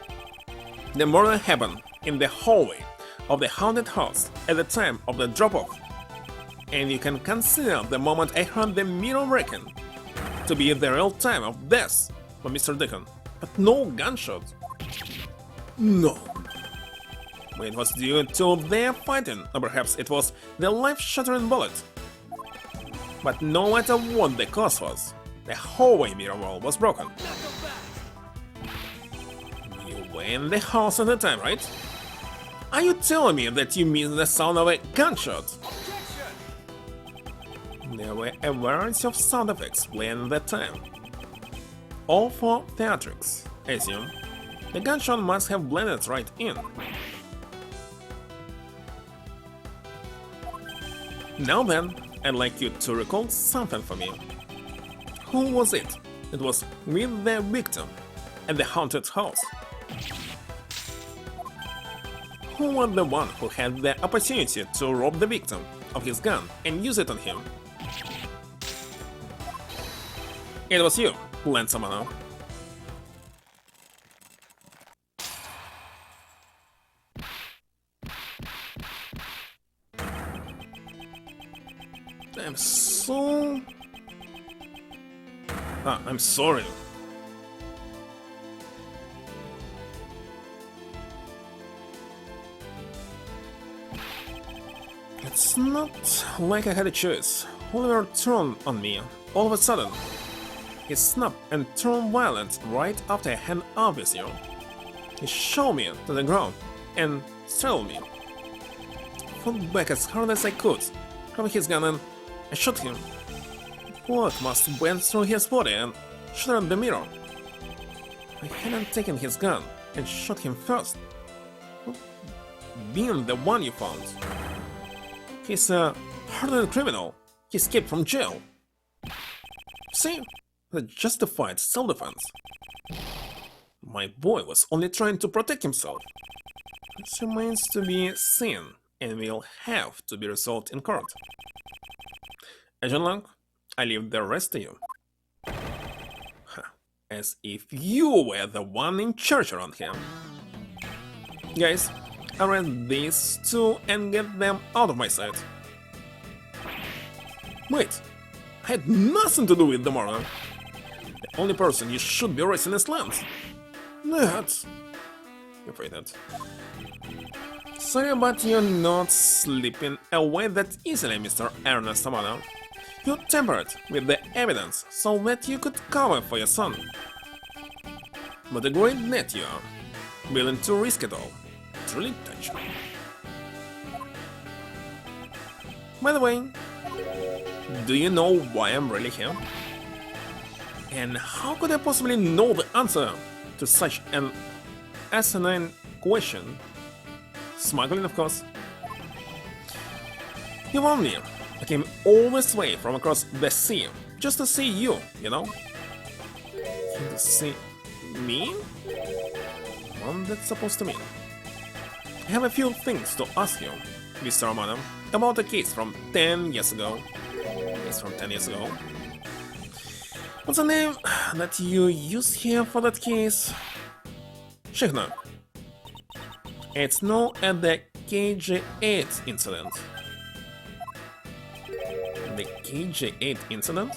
[SPEAKER 1] The murder happened in the hallway of the haunted house at the time of the drop-off. And you can consider the moment I heard the mirror breaking to be the real time of death for Mr. Deacon, but no gunshot. No. It was due to their fighting, or perhaps it was the life-shattering bullet. But no matter what the cause was, the hallway mirror wall was broken. You were in the house at the time, right? Are you telling me that you missed the sound of a gunshot? There were a variety of sound effects playing at that time, all for theatrics, I assume. The gunshot must have blended right in. Now then, I'd like you to recall something for me. Who was it? It was with the victim at the haunted house. Who was the one who had the opportunity to rob the victim of his gun and use it on him? It was you, Lansamano. I'm so... I'm sorry. It's not like I had a choice. Oliver turned on me all of a sudden. He snapped and turned violent right after I had obvious you. He shoved me to the ground and strangled me. I fell back as hard as I could, grabbed his gun and I shot him. Bullet must have went through his body and shattered the mirror. I hadn't taken his gun and shot him first. Being the one you found. He's a hardened criminal. He escaped from jail. See? That justified self-defense. My boy was only trying to protect himself. This remains to be seen and will have to be resolved in court. Agent Long, I leave the rest to you. As if you were the one in charge around here. Guys, arrest these two and get them out of my sight. Wait, I had nothing to do with the murder. The only person you should be arresting is Lance. That... You're afraid that. Sorry, but you're not slipping away that easily, Mr. Ernest Amano. You tampered with the evidence so that you could cover for your son. But a great net you are, willing to risk it all. It's really touching. By the way, do you know why I'm really here? And how could I possibly know the answer to such an asinine question? Smuggling, of course. You warned me. I came all this way from across the sea just to see you, you know? To see me? What that's supposed to mean? I have a few things to ask you, Mr. Romano, about a case from 10 years ago. It's from 10 years ago. What's the name that you used here for that case? Shigna. It's known as the KG8 incident. The KG8 incident?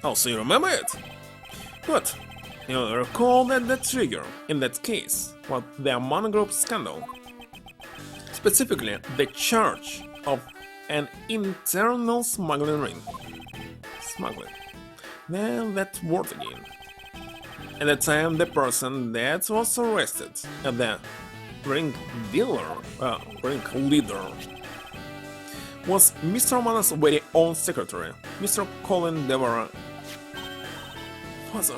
[SPEAKER 1] Oh, so you remember it? Good. You'll recall that the trigger in that case was the Amano Group scandal. Specifically, the charge of an internal smuggling ring. Smuggling. Well, that word again. At the time, the person that was arrested as the ring dealer, ring leader, was Mr. Romano's very own secretary, Mr. Colin Deborah. Father,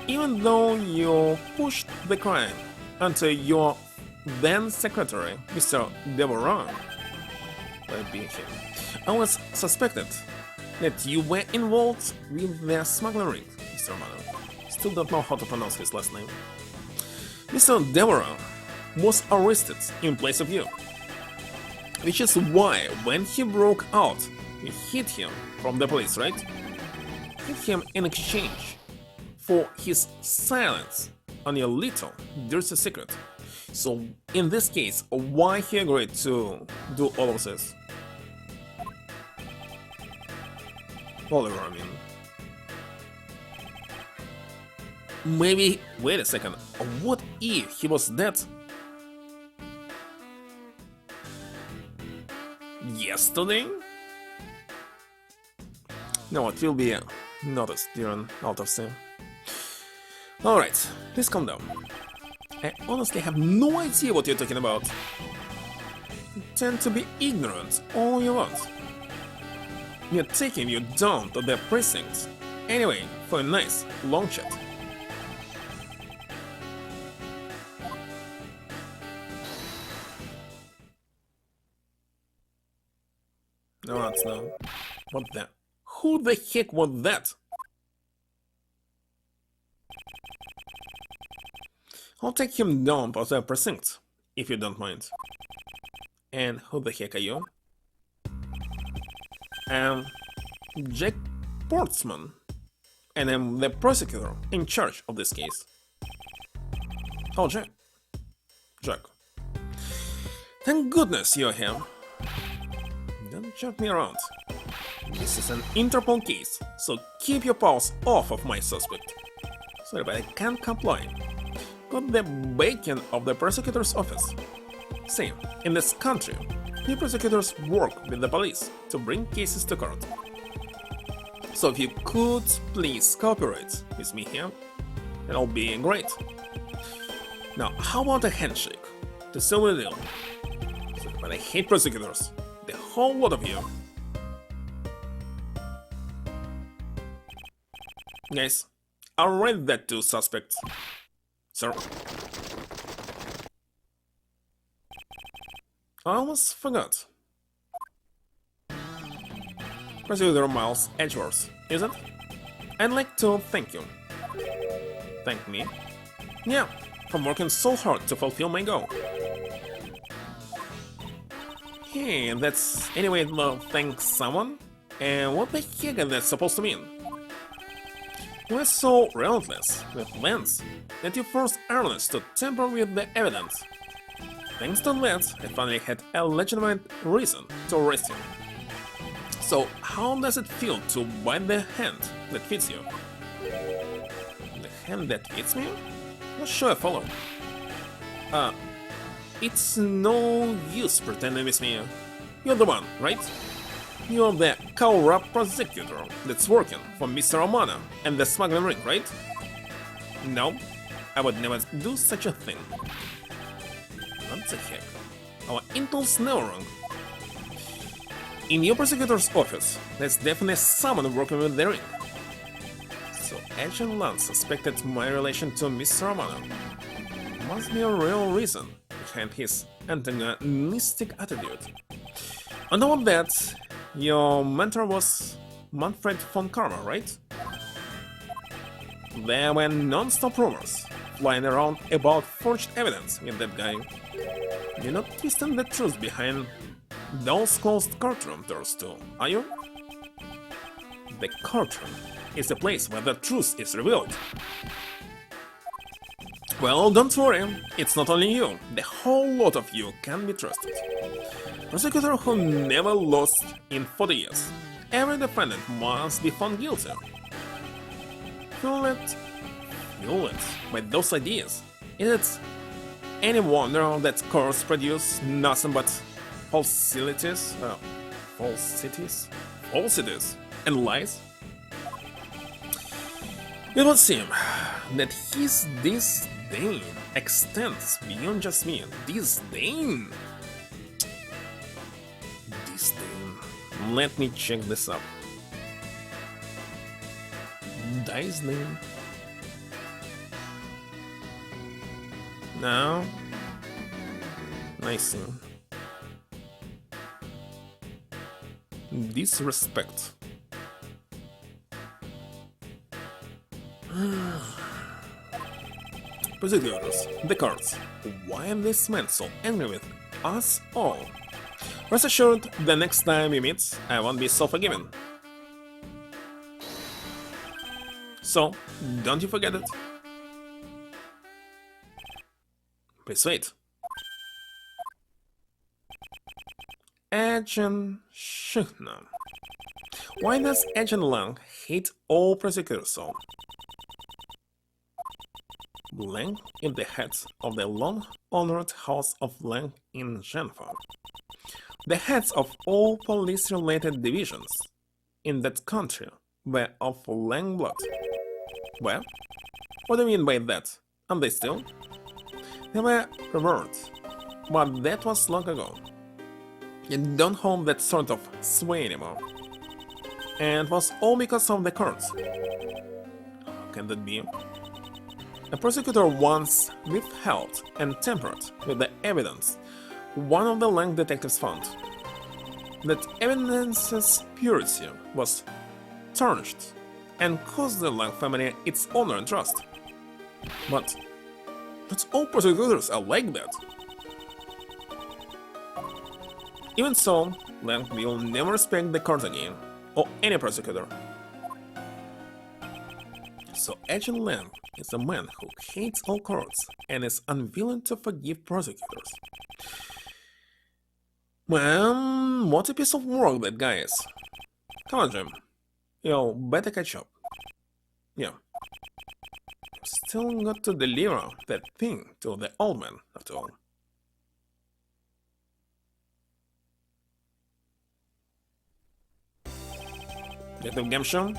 [SPEAKER 1] even though you pushed the crime onto your then secretary, Mr. Deborah, I was suspected that you were involved with the smuggling ring, Mr. Romano. Still don't know how to pronounce his last name. Mr. Deborah was arrested in place of you. Which is why, when he broke out, you hid him from the police, right? Hid him in exchange for his silence on your little dirty secret. So, in this case, why he agreed to do all of this? Oliver, I mean. Maybe, wait a second, what if he was dead? Yesterday? No, it will be noticed during autopsy. Alright, please calm down. I honestly have no idea what you're talking about. You tend to be ignorant all you want. We're taking you down to the precinct. Anyway, for a nice long chat. No, that's no. What the? Who the heck was that? I'll take him down to the precinct, if you don't mind. And who the heck are you? Jack Portsman. And I'm the prosecutor in charge of this case. Oh, Jack. Jack. Thank goodness you're here. Don't jerk me around. This is an Interpol case, so keep your paws off of my suspect. Sorry, but I can't comply. Got the backing of the prosecutor's office. See, in this country, the prosecutors work with the police to bring cases to court. So if you could please cooperate with me here, that'll be great. Now, how about a handshake to seal the deal? But I hate prosecutors, the whole lot of you. Guys, I'll write that to suspects. Sir. I almost forgot. Prosecutor Miles Edgeworth, is it? I'd like to thank you. Thank me? Yeah, from working so hard to fulfill my goal. Hey, that's anyway to thank someone? And what the heck is that supposed to mean? You were so relentless with Lance that you forced Ernest to tamper with the evidence. Thanks to that, I finally had a legitimate reason to arrest him. So, how does it feel to bite the hand that fits you? The hand that fits me? Not sure I follow. It's no use pretending with me. You're the one, right? You're the corrupt prosecutor that's working for Mr. Romano and the smuggling ring, right? No, I would never do such a thing. What the heck? Our intel's never wrong. In your prosecutor's office, there's definitely someone working with the ring. So Agent Lance suspected my relation to Mr. Romano. Must be a real reason behind his antagonistic attitude. On top of that, your mentor was Manfred von Karma, right? There were non-stop rumors flying around about forged evidence with that guy. You're not twisting the truth behind those closed courtroom doors too, are you? The courtroom is the place where the truth is revealed. Well, don't worry, it's not only you, the whole lot of you can be trusted. Prosecutor who never lost in 40 years. Every defendant must be found guilty. Fueled by those ideas. Is it any wonder that courts produce nothing but falsities, and lies? It would seem that his disdain extends beyond just me. Disdain. Let me check this up. Disdain. No. I see. Disrespect. Prosecutors, the courts, why is this man so angry with us all? Rest assured, the next time we meet, I won't be so forgiving. So, don't you forget it. Please wait. Agent Schuchner. Why does Agent Lang hate all prosecutors so? Lang is the head of the long-honored House of Lang in Geneva. The heads of all police-related divisions in that country were of Lang blood. Well, what do you mean by that? And they still? They were revered, but that was long ago. You don't hold that sort of sway anymore. And it was all because of the courts. How can that be? A prosecutor once withheld and tampered with the evidence one of the Lang detectives found. That evidence's purity was tarnished and cost the Lang family its honor and trust. But not all prosecutors are like that. Even so, Lang will never respect the court again, or any prosecutor. So Agent Lang is a man who hates all courts and is unwilling to forgive prosecutors. Man, what a piece of work that guy is. Come on, Jim. You better catch up. Yeah. Still got to deliver that thing to the old man, after all. Detective Gumshoe,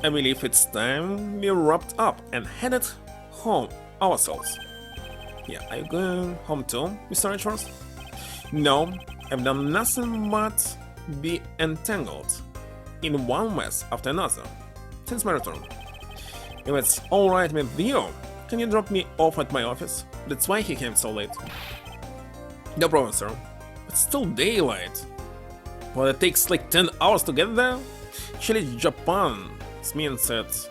[SPEAKER 1] I believe it's time we wrapped up and headed home ourselves. Yeah, are you going home too, Mr. Edgeworth? No, I've done nothing but be entangled in one mess after another since my return. If it's alright with you, can you drop me off at my office? That's why he came so late. No problem, sir. It's still daylight. Well, it takes like 10 hours to get there? Actually, Japan means that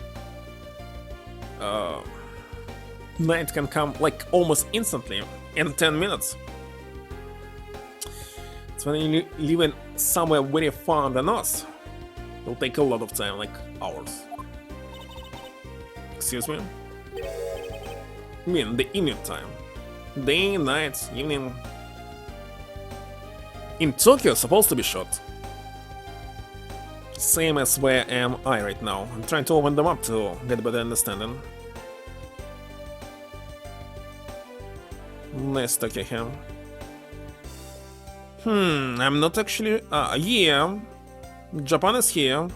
[SPEAKER 1] night can come like almost instantly in 10 minutes. It's when you live in somewhere very far than us. It'll take a lot of time, like hours. Excuse me? I mean, the evening time. Day, night, evening. In Tokyo, supposed to be short. Same as where am I right now. I'm trying to open them up to get a better understanding. Nice Tokyo here. I'm not actually... yeah. Japan is here.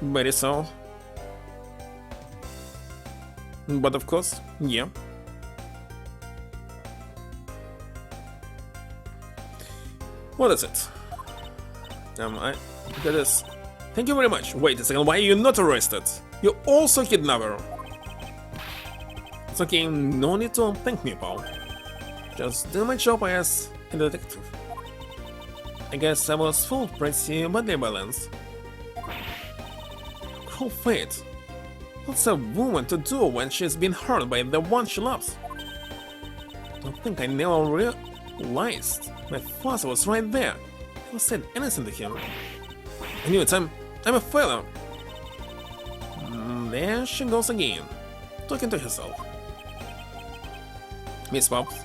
[SPEAKER 1] Very so. But of course, yeah. What is it? That is... Thank you very much. Wait a second, why are you not arrested? You're also a kidnapper. It's okay, no need to thank me, pal. Just do my job as a detective. I guess I was fooled pretty badly by Lance. Cruel fate. What's a woman to do when she's been hurt by the one she loves? I don't think I never realized my father was right there. I never said anything to him. I knew it, I'm a failure. There she goes again, talking to herself. Miss Pops,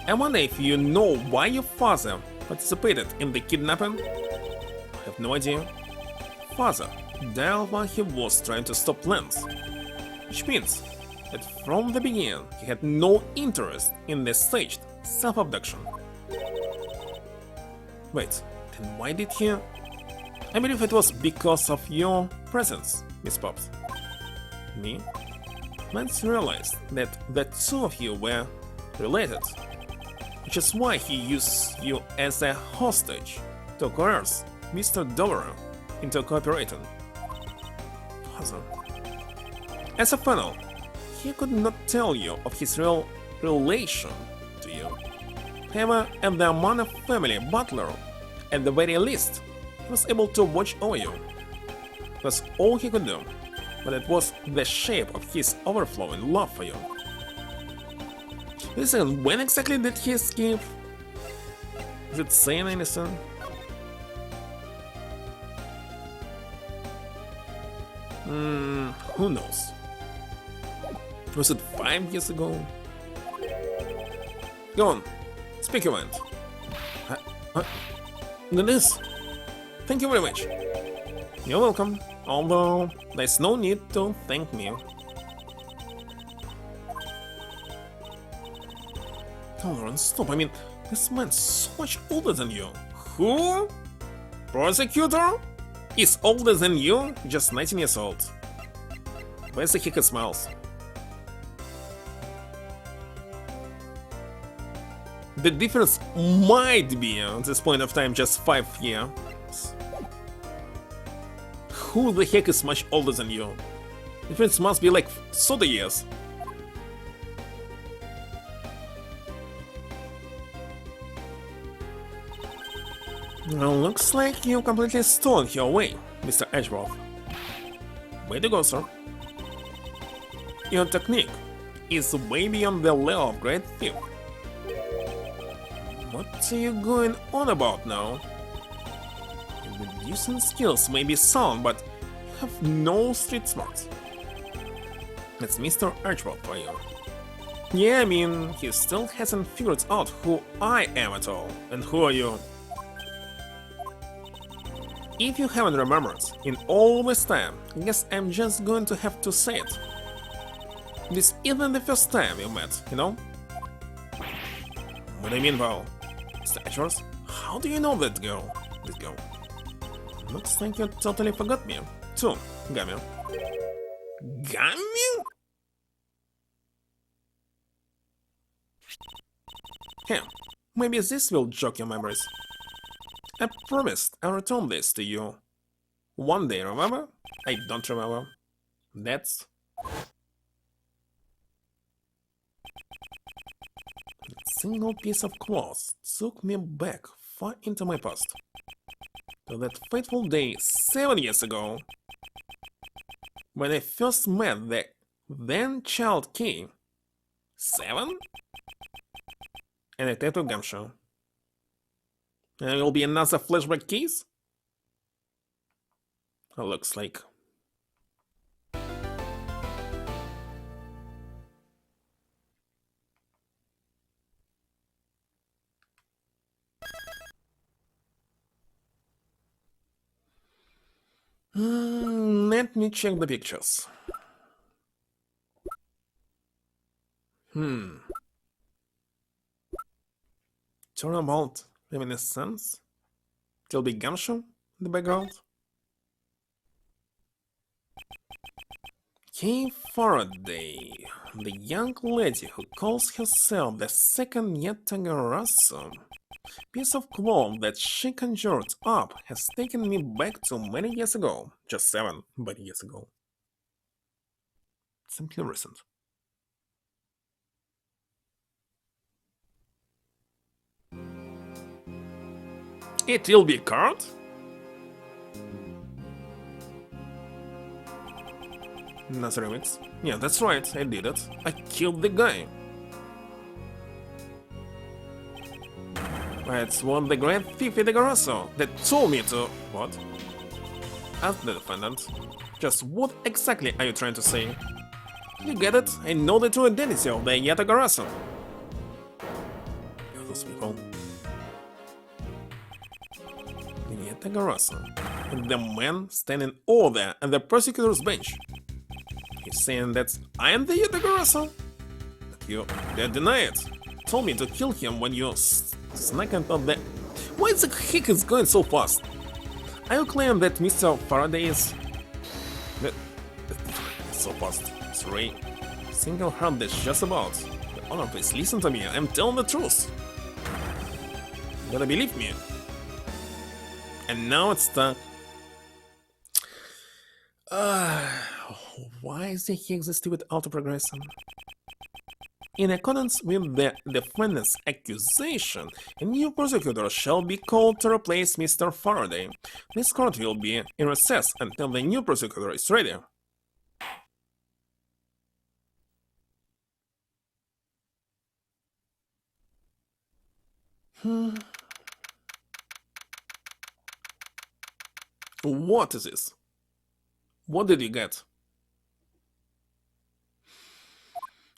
[SPEAKER 1] I wonder if you know why your father participated in the kidnapping? I have no idea. Father died while he was trying to stop Lance, which means that from the beginning he had no interest in the staged self-abduction. Wait, then why did he? I believe it was because of your presence, Miss Pops. Me? Lance realized that the two of you were related, which is why he used you as a hostage to coerce Mr. Dover into cooperating. Father. As a final, he could not tell you of his real relation to you. However, as the Amana family butler, at the very least, he was able to watch over you. That's all he could do, but it was the shape of his overflowing love for you. Listen, when exactly did he escape? Is it saying anything? Who knows? Was it 5 years ago? Go on, speak your mind. It is. Thank you very much. You're welcome, although there's no need to thank me. Tolerance, stop, I mean, this man's so much older than you. Who? Prosecutor? He's older than you, just 19 years old. Where's the hickey smiles? The difference might be, at this point of time, just 5 years. Who the heck is much older than you? Difference must be like 30 years. Well, looks like you completely stolen your way, Mr. Edgeworth. Way to go, sir. Your technique is way beyond the level of great thief. What are you going on about now? Your reducing skills may be sound, but you have no street smarts. That's Mr. Edgeworth for you. Yeah, I mean, he still hasn't figured out who I am at all. And who are you? If you haven't remembered in all this time, I guess I'm just going to have to say it. This isn't the first time we met, you know? What do you mean, Val? Mr. Edgeworth? How do you know that girl? This girl? Looks like you totally forgot me. Too, Gammy. Gammy? Here, maybe this will jog your memories. I promised I'll return this to you. One day, remember? I don't remember. That's... A single piece of cloth took me back far into my past. To that fateful day 7 years ago, when I first met the then child king. 7? And I tattooed Gamshaw. And it will be another flashback case? It looks like. Let me check the pictures. Turnabout reminiscence? There'll be Gamshaw in the background. Kay Faraday, the young lady who calls herself the second Yatagarasu. Piece of cloth that she conjured up has taken me back to many years ago. Just 7 many years ago. Simply recent. It will be a card? Another remix. Yeah, that's right, I did it. I killed the guy. It's what the great thief Edgeworth that told me to... What? Ask the defendant. Just what exactly are you trying to say? You get it? I know the true identity of the Yatagarasu. Those people. The Yatagarasu. And the man standing over there at the prosecutor's bench. He's saying that I am the Yatagarasu. But you deny it. Told me to kill him when you snuck into the... Why the heck is going so fast? Are you claiming that Mr. Faraday is... so fast. Sorry. Single-handed just about. But honor, please listen to me. I'm telling the truth. You gotta believe me. And now it's the... why is the heck this stupid auto-progression? In accordance with the defendant's accusation, a new prosecutor shall be called to replace Mr. Faraday. This court will be in recess until the new prosecutor is ready. What is this? What did you get?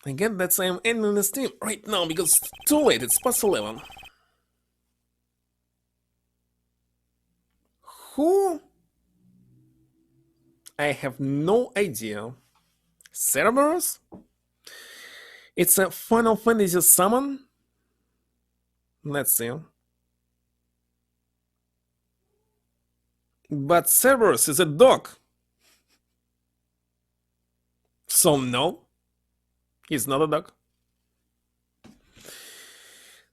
[SPEAKER 1] I get that I am ending the stream right now because it's too late, it's past 11. Who? I have no idea. Cerberus? It's a Final Fantasy summon? Let's see. But Cerberus is a dog. So no. He's not a dog.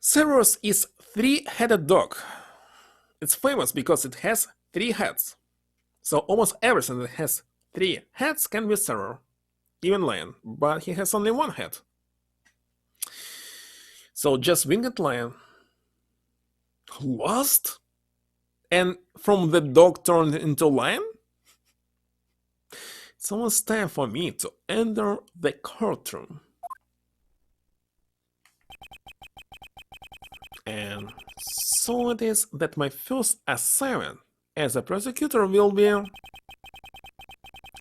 [SPEAKER 1] Cerberus is three-headed dog. It's famous because it has 3 heads. So almost everything that has 3 heads can be server. Even Lion, but he has only 1 head. So just Winged Lion lost? And from the dog turned into lion? It's almost time for me to enter the courtroom. And so it is that my first assignment as a prosecutor will be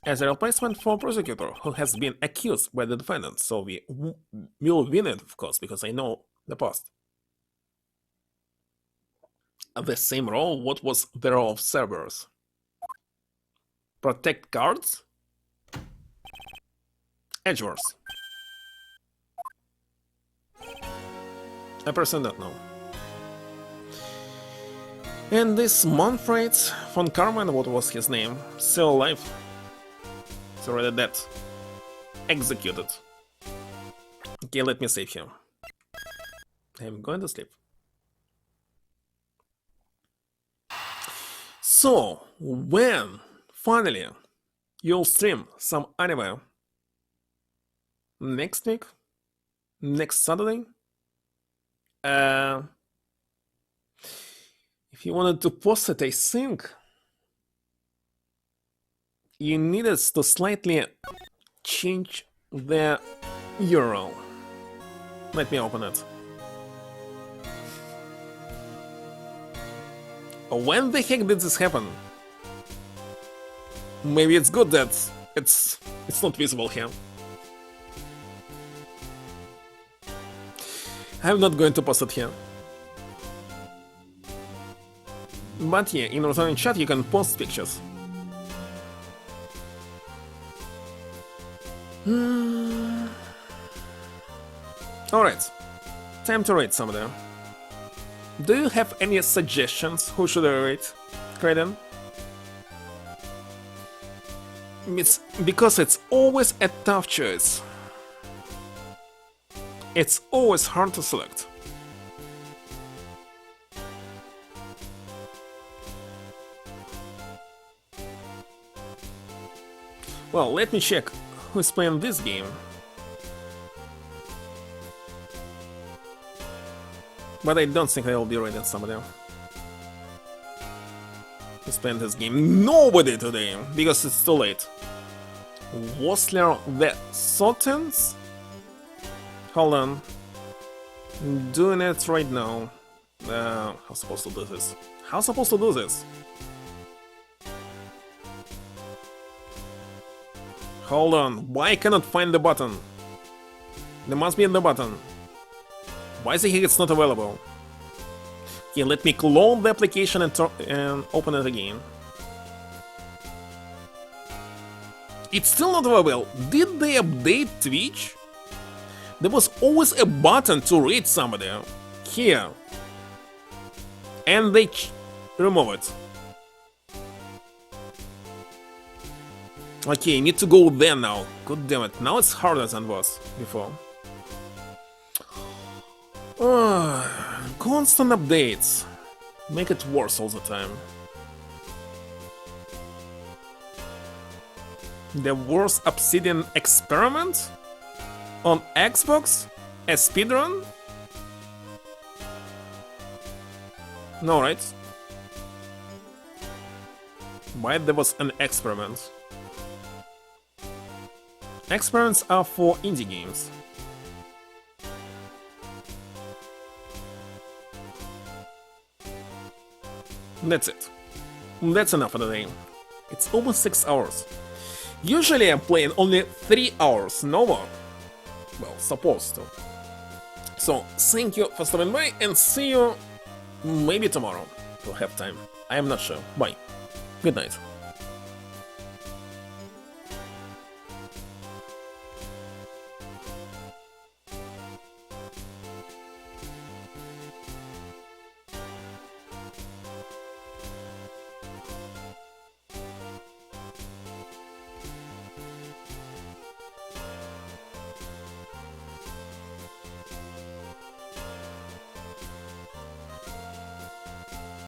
[SPEAKER 1] as a replacement for a prosecutor who has been accused by the defendant, so we will win it, of course, because I know the past. The same role, what was the role of servers? Protect cards? Edgeworth. I personally don't know. And this Manfred von Karman, what was his name? Still alive. It's already dead. Executed. Okay, let me save him. I'm going to sleep. So, when finally you'll stream some anime? Next week? Next Saturday? If you wanted to post it, I think you needed to slightly change the URL. Let me open it. When the heck did this happen? Maybe it's good that it's not visible here. I'm not going to post it here. But yeah, in returning chat you can post pictures. Alright, time to rate somebody. Do you have any suggestions who should I rate, Kraden? It's because it's always a tough choice. It's always hard to select. Well, let me check who's playing this game. But I don't think I'll be rating somebody. Who's playing this game? Nobody today, because it's too late. Wostler the Sultans? Hold on. I'm doing it right now. How supposed to do this? How supposed to do this? Hold on, why I cannot find the button? There must be in the button. Why is it it's not available? Okay, let me clone the application and open it again. It's still not available. Did they update Twitch? There was always a button to read somebody. Here. And they remove it. Okay, I need to go there now. God damn it. Now it's harder than was before. Constant updates. Make it worse all the time. The worst Obsidian experiment? On Xbox? A speedrun? No, right? Why there was an experiment? Experiments are for indie games. That's it. That's enough for the day. It's almost 6 hours. Usually I'm playing only 3 hours, no more. Well, supposed to. So, thank you for stopping by and see you maybe tomorrow. We'll have time. I am not sure. Bye. Good night.